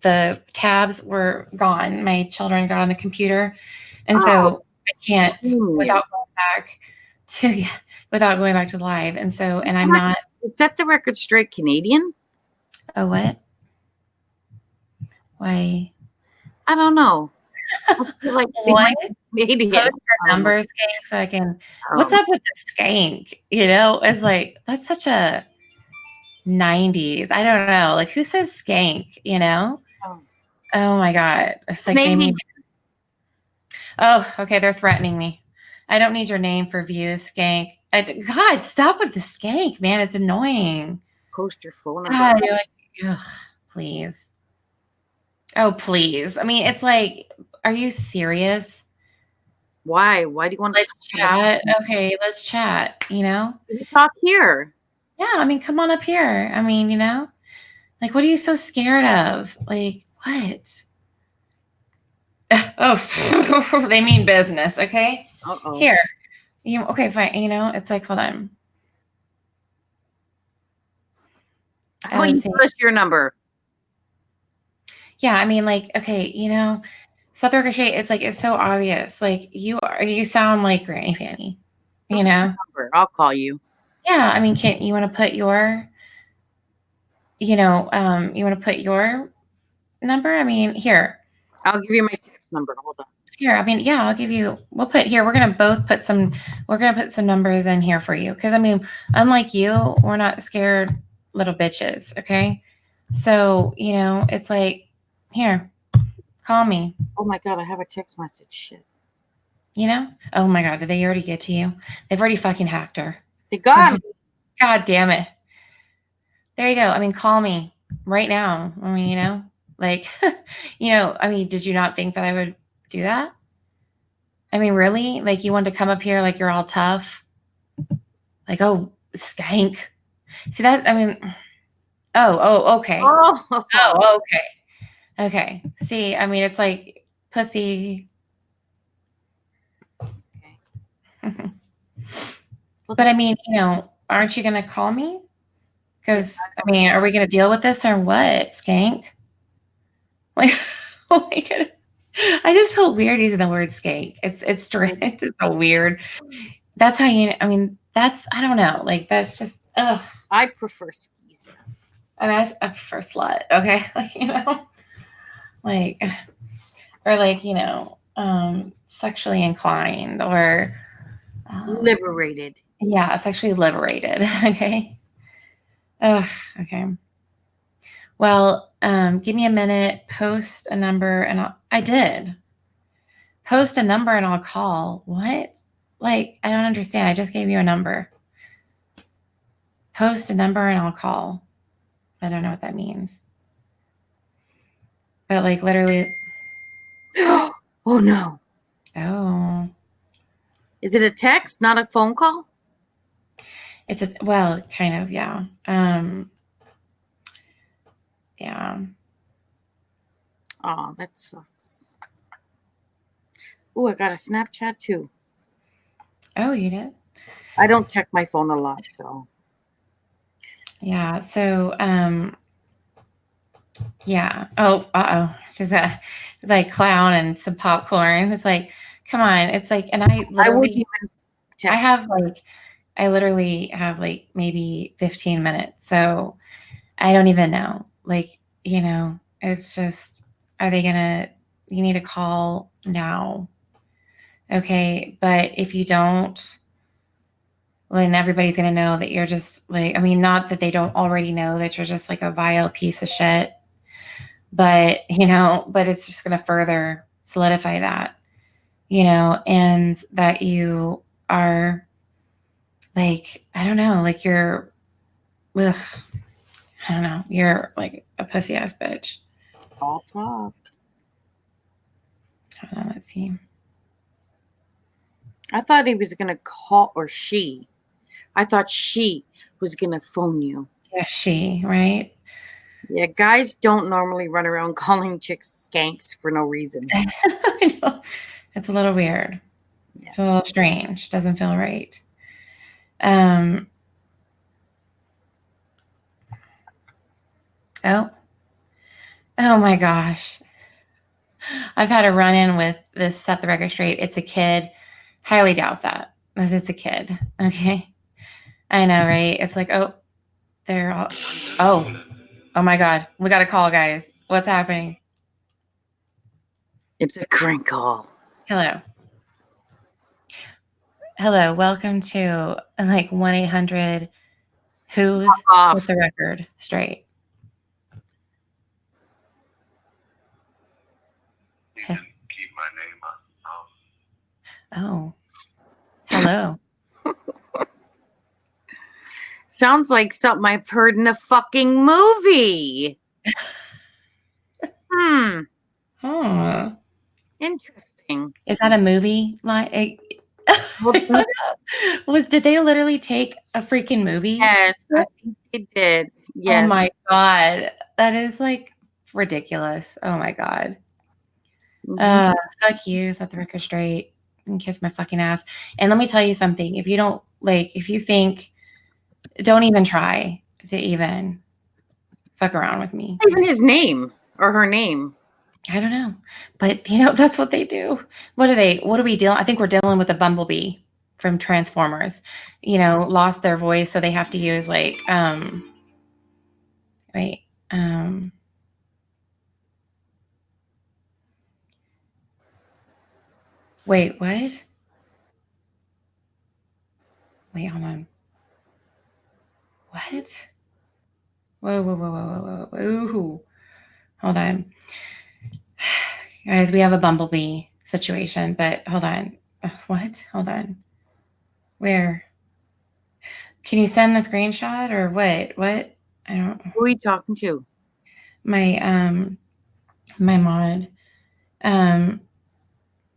the tabs were gone. My children got on the computer. And so I can't without going back to live. And so, and I'm not.
Set the record straight, Canadian.
Oh, what? Why?
I don't know. I feel like
what? Canadian. Post your numbers, skank, so I can. What's up with the skank? It's like that's such a 90s. I don't know. Like, who says skank? Oh my God. It's like they mean. Oh, okay. They're threatening me. I don't need your name for views, skank. God, stop with the skank, man. It's annoying.
Post your phone number.
God, you're like, ugh, please. Oh, please. It's like, are you serious?
Why? Why do you want
to chat? Okay, let's chat,
We talk here.
Yeah, come on up here. Like, what are you so scared of? Like, what? Oh, they mean business, okay?
Uh-oh.
Here. Okay, fine. It's like, hold on.
How you tell us your number?
Yeah, okay, South Ricochet, it's like, it's so obvious. Like, you sound like Granny Fanny,
I'll call you.
Yeah, can you want to put your, you want to put your number? Here.
I'll give you my text number. Hold on.
Here, yeah, I'll give you, we're going to put some numbers in here for you. Because, unlike you, we're not scared little bitches, okay? So, it's like, here, call me.
Oh my God, I have a text message. Shit.
Oh my God, did they already get to you? They've already fucking hacked her.
They got me.
God damn it. There you go. Call me right now. Did you not think that I would do that? Really? Like, you wanted to come up here like you're all tough? Like, oh, skank. See that? Oh, okay. Oh, okay. Okay. See, it's like pussy. Okay. But aren't you going to call me? Because, are we going to deal with this or what, skank? Like, oh my God. I just feel weird using the word skank. It's strange. It's just so weird. That's how I don't know. Like, that's just, ugh.
I prefer skis.
I prefer slut. Okay. Sexually inclined or
liberated.
Yeah. Sexually liberated. Okay. Ugh. Okay. Well, give me a minute, post a number, and I did. Post a number and I'll call. What? Like, I don't understand. I just gave you a number. Post a number and I'll call. I don't know what that means. But like literally.
Oh no.
Oh.
Is it a text, not a phone call?
It's well, kind of, yeah. Yeah.
Oh, that sucks. Oh, I got a Snapchat too.
Oh, you did?
I don't check my phone a lot, so.
Yeah. So, yeah. Oh, she's got like clown and some popcorn. It's like, come on. It's like, and I literally, I literally have like maybe 15 minutes. So I don't even know. Like, you know, it's just, you need to call now. Okay. But if you don't, then everybody's going to know that you're just like, I mean, not that they don't already know that you're just like a vile piece of shit, but, you know, but it's just going to further solidify that, you know, and that you are like, I don't know, like you're, ugh, I don't know, you're like a pussy ass bitch.
All talk.
Hold on, let's see.
I thought he was going to call, or she. I thought she was going to phone you.
Yeah, she, right?
Yeah, guys don't normally run around calling chicks skanks for no reason.
I know. It's a little weird. Yeah. It's a little strange. Doesn't feel right. Oh. Oh my gosh. I've had a run-in with this, set the record straight. It's a kid. Highly doubt that. It's a kid. Okay. I know, right? It's like, oh, they're all, oh my God. We got a call, guys. What's happening?
It's a crank call.
Hello. Welcome to like 1-800 who's set the record straight.
You can keep my name up.
Oh, hello.
Sounds like something I've heard in a fucking movie.
Huh.
Interesting.
Is that a movie? Like, did they literally take a freaking movie?
Yes, I think they did. Yes.
Oh my God. That is like ridiculous. Oh my God. Fuck you, set the record straight and kiss my fucking ass. And let me tell you something. If you don't like, if you think, don't even try to even fuck around with me.
Even his name or her name.
I don't know. But you know, that's what they do. What are we dealing? I think we're dealing with a bumblebee from Transformers, you know, lost their voice. So they have to use like, wait, wait, what? Wait, hold on. What? Whoa. Hold on. Guys, we have a bumblebee situation, but hold on. What? Hold on. Where? Can you send the screenshot or what? What? I don't.
Who are you talking to?
My my mod.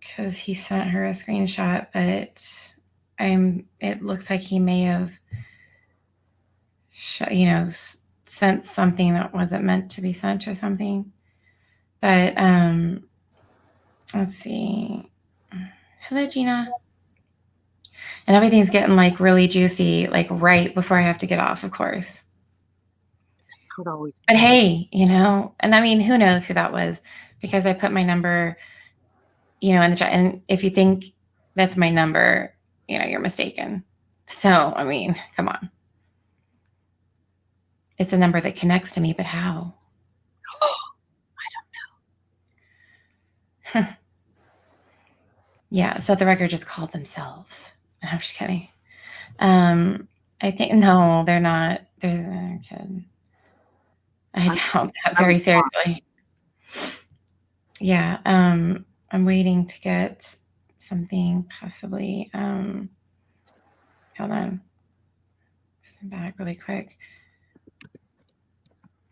Because he sent her a screenshot, but it looks like he may have sent something that wasn't meant to be sent or something. But let's see. Hello, Gina. And everything's getting like really juicy, like right before I have to get off, of course. But hey, you know, and I mean, who knows who that was, because I put my number, you know, in the chat. And if you think that's my number, you know, you're mistaken. So, I mean, come on. It's a number that connects to me, but how? I don't know. Yeah, so the record just called themselves. I'm just kidding. I think, no, they're not. They're a kid. I doubt that very seriously. Yeah. I'm waiting to get something possibly. Hold on. Just back really quick.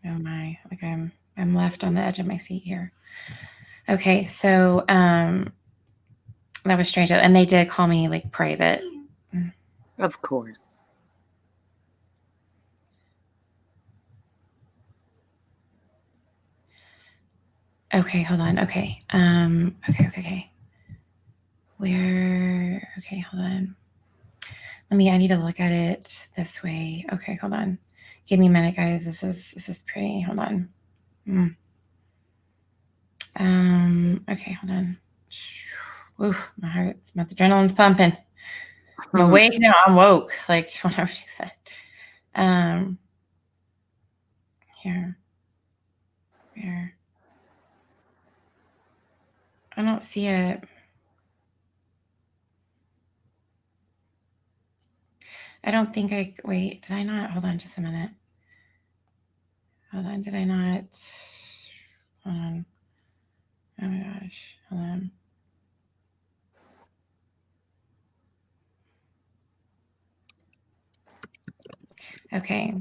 Oh my, like I'm left on the edge of my seat here. Okay, so that was strange. And they did call me like private.
Of course.
Okay, hold on. Okay. Okay. Okay, hold on. I need to look at it this way. Okay, hold on. Give me a minute, guys. This is pretty. Hold on. Okay, hold on. Ooh, my heart's, my adrenaline's pumping. I'm awake now. I'm woke. Like whatever she said. Here. I don't see it. I don't think wait, did I not? Hold on just a minute. Hold on, did I not? Hold on. Oh my gosh, hold on. Okay.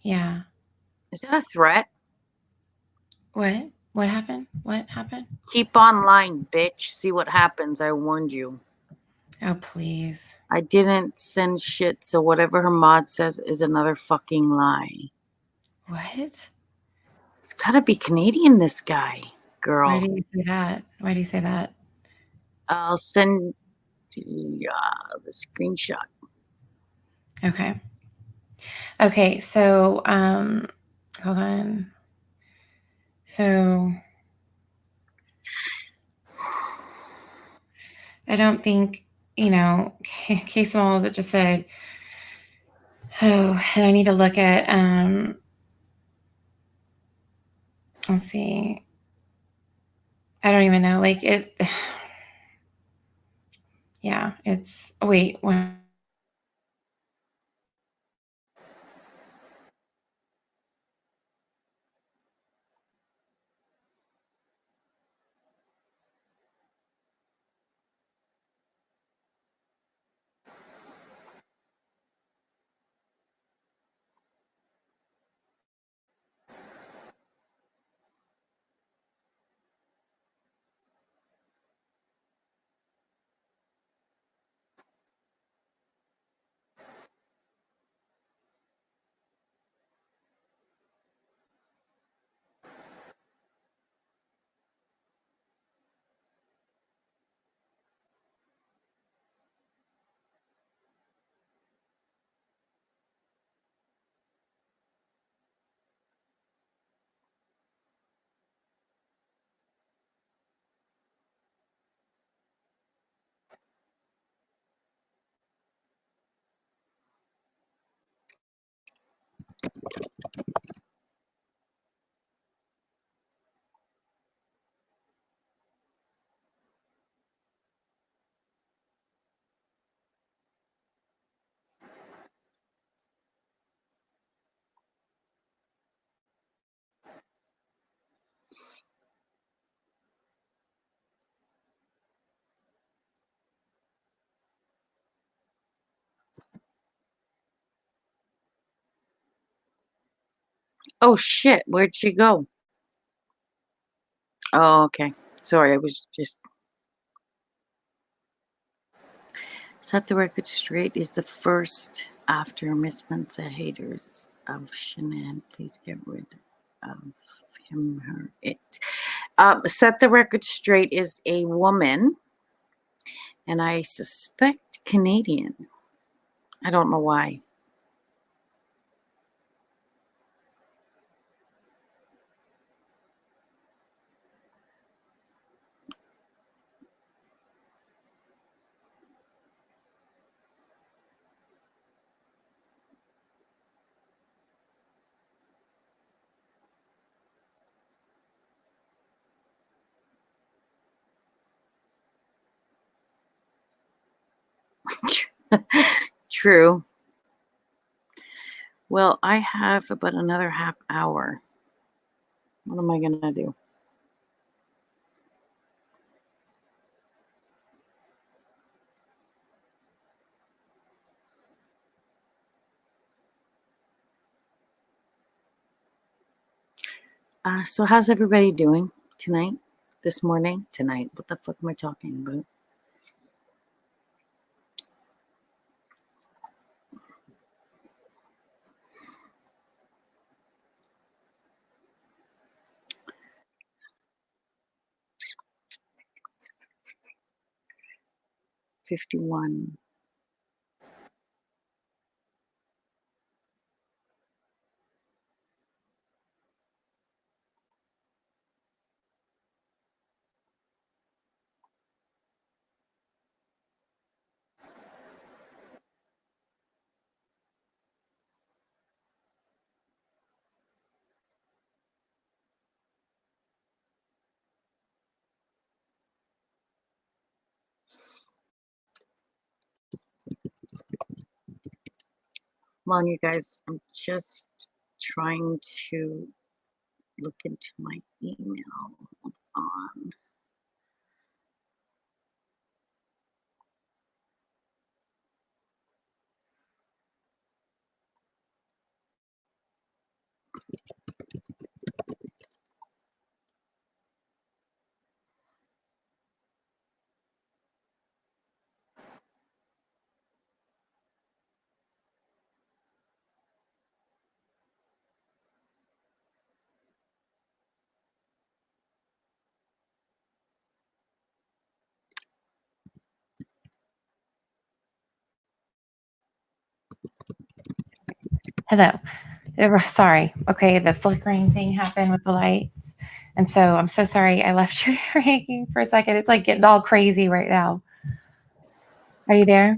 Yeah.
Is that a threat?
What? What happened? What happened?
Keep online, bitch. See what happens. I warned you.
Oh, please.
I didn't send shit, so whatever her mod says is another fucking lie.
What?
It's gotta be Canadian, this guy, girl.
Why do you say that? Why do you say that?
I'll send the screenshot.
Okay. Okay, so hold on. So I don't think, case malls, it just said, oh, and I need to look at let's see. I don't even know. Like it yeah, it's wait, when
Oh shit, where'd she go? Oh, okay. Sorry, I was just set the record straight is the first after Miss Mensa haters of Shanann. Please get rid of him, her, it. Set the record straight is a woman, and I suspect Canadian. I don't know why. True. Well, I have about another half hour. What am I going to do? So how's everybody doing tonight, this morning, tonight? What the fuck am I talking about? $51. Come on, you guys. I'm just trying to look into my email. Hold on.
Hello. Sorry. Okay, the flickering thing happened with the lights. And so I'm so sorry I left you hanging for a second. It's like getting all crazy right now. Are you there?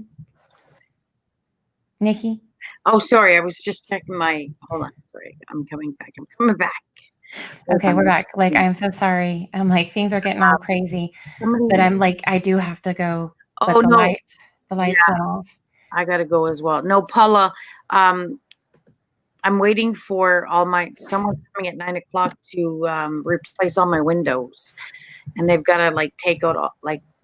Nikki?
Oh, sorry. I was just checking my. Hold on. Sorry. I'm coming back.
Okay, we're back. Like, I'm so sorry. I'm like, things are getting all crazy. But I'm like, I do have to go. But
Oh,
the
no.
lights went off.
I got to go as well. No, Paula, I'm waiting for someone coming at 9 o'clock to replace all my windows. And they've got to like take out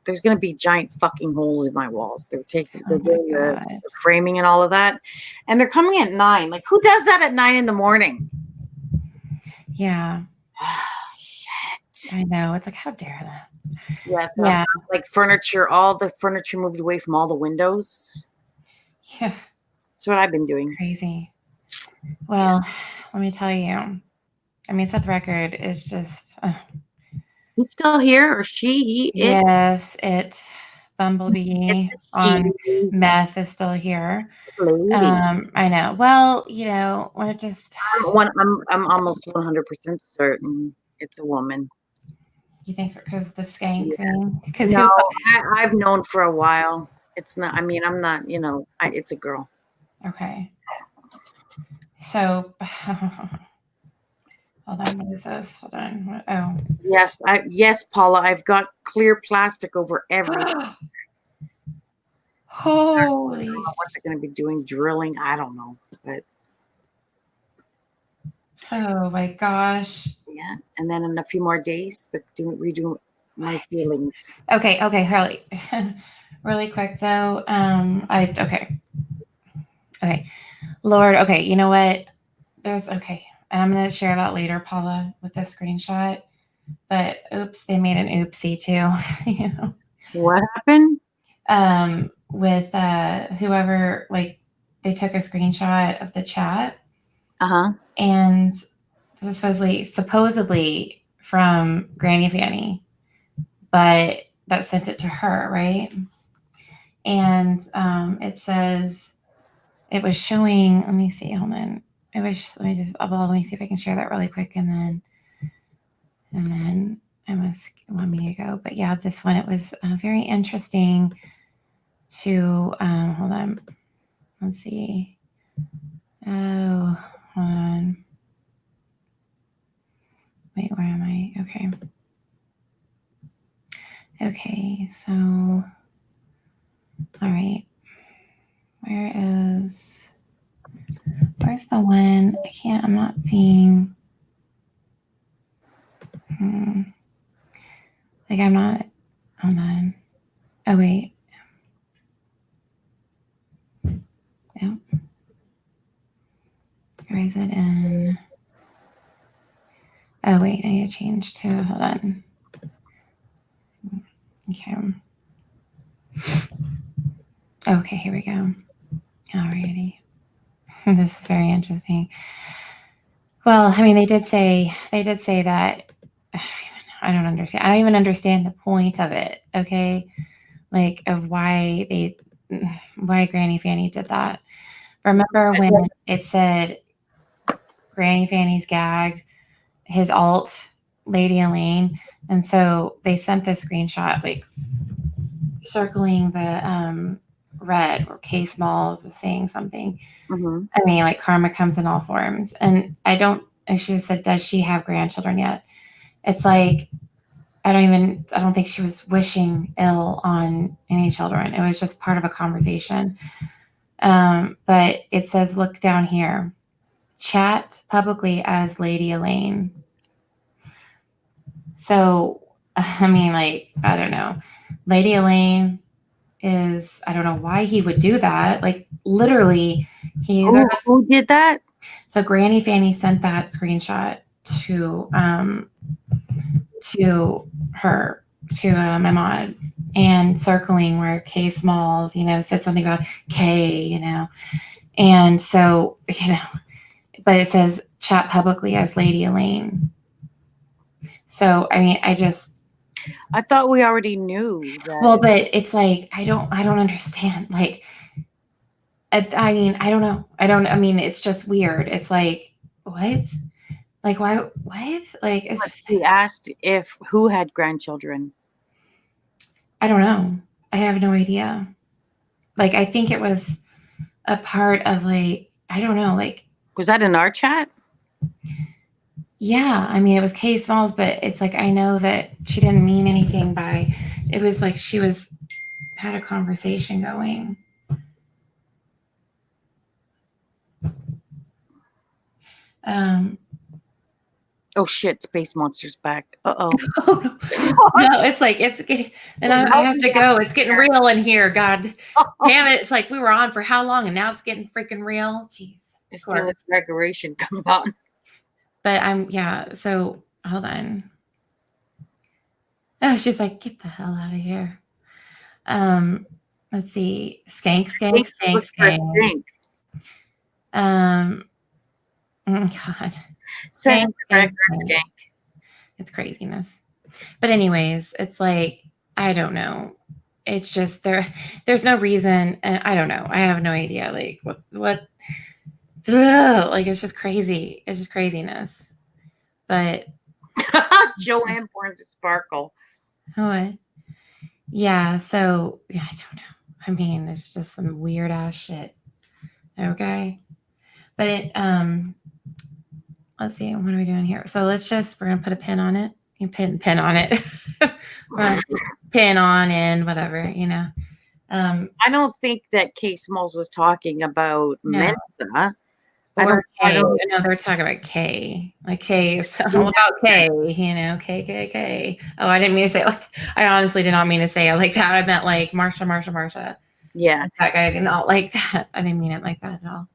there's going to be giant fucking holes in my walls. They're doing the framing and all of that. And they're coming at 9. Like, who does that at 9 in the morning?
Yeah.
Shit.
I know. It's like, how dare that?
Yeah. So
Yeah.
Like all the furniture moved away from all the windows.
Yeah.
That's what I've been doing.
Crazy. Well, let me tell you. I mean, Seth Record is just.
He's still here, or she?
Yes, Bumblebee on meth is still here. I know. Well, we're just.
I'm almost 100% certain it's a woman.
You think so? Because the skank thing?
No, I've known for a while. It's not. I mean, I'm not. It's a girl.
Okay. So. Hold on, what is this? Hold on. Oh.
Yes, Paula, I've got clear plastic over everything.
Holy.
I don't know what they're going to be doing, drilling. I don't know, but.
Oh my gosh.
Yeah, and then in a few more days, they're redoing my ceilings.
Okay, Harley. Really quick though. Okay. Lord, okay, you know what? And I'm gonna share that later, Paula, with the screenshot. But oops, they made an oopsie too.
What happened?
With whoever, like, they took a screenshot of the chat. And this is supposedly from Granny Fanny, but that sent it to her, right? And it says it was showing. Let me see. Hold on. Let me see if I can share that really quick, and then I must want me to go. But yeah, this one, it was very interesting to hold on. Let's see. Oh, hold on. Wait, where am I? Okay, so all right. where's the one? I'm not seeing. Like I'm not, hold on. Oh, wait. Nope. Where is it in? Oh, wait, I need to change to, hold on. Okay. Okay, here we go. Alrighty. This is very interesting. Well, I mean, they did say that, I don't understand. I don't even understand the point of it, okay? Like, of why Granny Fanny did that. Remember when it said Granny Fanny's gagged, his alt, Lady Elaine, and so they sent this screenshot, like, circling the red where Kay Smalls was saying something.
Mm-hmm.
I mean, like, karma comes in all forms. And she just said, does she have grandchildren yet? It's like, I don't think she was wishing ill on any children. It was just part of a conversation. But it says, look down here, chat publicly as Lady Elaine. So, I mean, like, I don't know. Lady Elaine is, I don't know why he would do that. Like, literally,
who did that?
So Granny Fanny sent that screenshot to her, to my mod, and circling where Kay Smalls, said something about Kay, and so, but it says chat publicly as Lady Elaine. So, I mean,
I thought we already knew that.
Well, but it's like, I don't understand. Like, I mean, I don't know. I mean, it's just weird. It's like, what? Like, why? What? Like, it's just.
He asked who had grandchildren.
I don't know. I have no idea. Like, I think it was a part of, like, I don't know. Like,
was that in our chat?
Yeah. I mean, it was Kay Smalls, but it's like, I know that she didn't mean anything by, it was like she had a conversation going.
Oh shit, Space Monster's back. Uh-oh.
No, it's like, it's getting, and I have to go. It's getting real in here. God damn it. It's like, we were on for how long, and now it's getting freaking real. Jeez.
I feel like decoration come on.
But so hold on. Oh, she's like, get the hell out of here. Let's see. Skank. God. Skank. It's craziness. But anyways, it's like, I don't know. It's just there's no reason, and I don't know. I have no idea. Like what like, it's just crazy. It's just craziness. But
Joanne born to sparkle.
What? Yeah, so I don't know. I mean, there's just some weird ass shit. Okay. But let's see, what are we doing here? So we're gonna put a pin on it. You pin on it. Pin on in, whatever,
I don't think that Kay Smalls was talking about Mensa.
Or Kay. No, they're talking about Kay. Like, Kay is all about Kay, K. Oh, I didn't mean to say it like, I honestly did not mean to say it like that. I meant like Marsha.
Yeah.
That guy did not like that. I didn't mean it like that at all.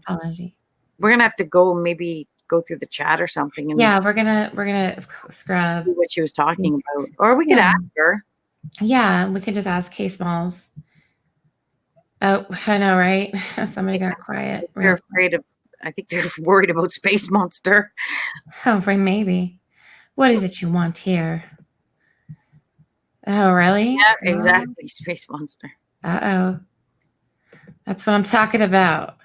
Apology.
We're gonna have to maybe go through the chat or something. And
we're gonna scrub
what she was talking about, or we could ask her.
Yeah, we could just ask Kay Smalls. Oh, I know, right? Somebody got quiet.
They're afraid of. I think they're worried about Space Monster.
Oh, right, maybe. What is it you want here? Oh, really?
Yeah, exactly. Space Monster.
Uh-oh. That's what I'm talking about.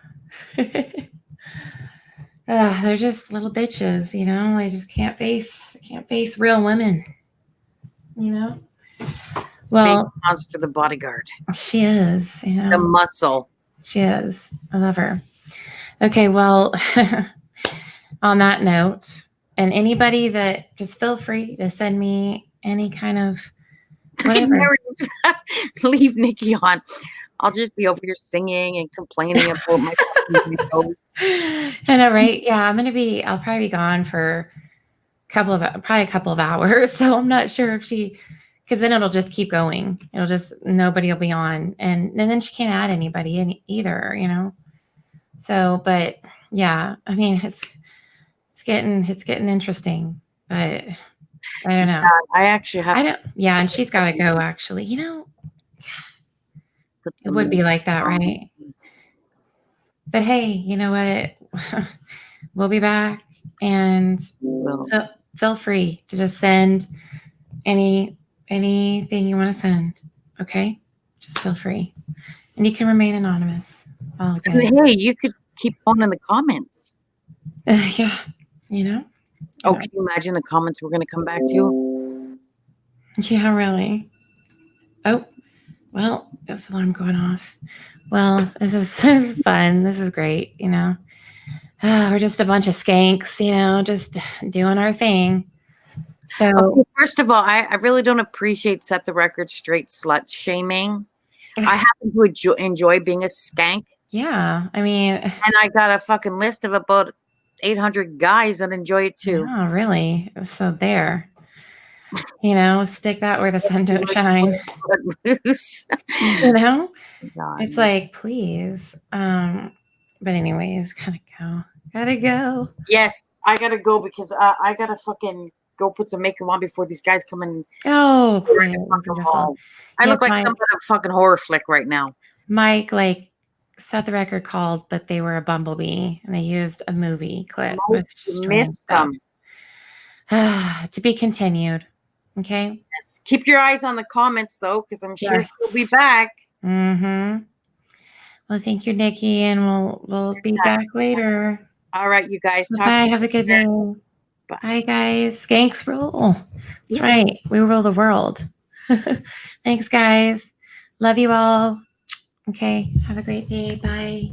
They're just little bitches, They just can't face real women, Well,
Space Monster, the bodyguard.
She is,
the muscle.
She is. I love her. Okay, well, on that note, and anybody that just feel free to send me any kind of whatever.
Leave Nikki on. I'll just be over here singing and complaining about my videos.
I know, right? Yeah, I'll probably be gone for probably a couple of hours. So I'm not sure if because then it'll just keep going. Nobody will be on. And then she can't add anybody either, So, but yeah, I mean, it's getting interesting, but I don't know.
I actually have.
Yeah, and she's got to go. Actually, it would be like that, right? But hey, you know what? We'll be back, and feel free to just send anything you want to send. Okay, just feel free, and you can remain anonymous. All good.
Hey, you could keep on in the comments.
Yeah,
Oh, can you imagine the comments we're going to come back to?
Yeah, really. Oh, well, this alarm going off. Well, this is fun. This is great. We're just a bunch of skanks, just doing our thing. So,
okay, first of all, I really don't appreciate set the record straight slut shaming. I happen to enjoy being a skank.
Yeah, I mean,
and I got a fucking list of about 800 guys that enjoy it too.
Oh, really? So there. Stick that where the sun don't shine. It's like, please. But anyways, gotta go.
Yes, I gotta go because I gotta fucking go put some makeup on before these guys come in.
Oh, great.
I look like some kind of fucking horror flick right now.
Mike, set the record called, but they were a bumblebee and they used a movie clip.
Missed them.
To be continued. Okay.
Yes. Keep your eyes on the comments though, because I'm sure she'll be back.
Mm-hmm. Well, thank you, Nikki, and we'll be back later.
All right, you guys.
Bye. Have a good day. Bye, guys. Skanks rule. That's right. We rule the world. Thanks, guys. Love you all. Okay. Have a great day. Bye.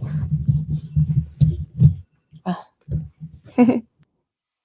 Oh.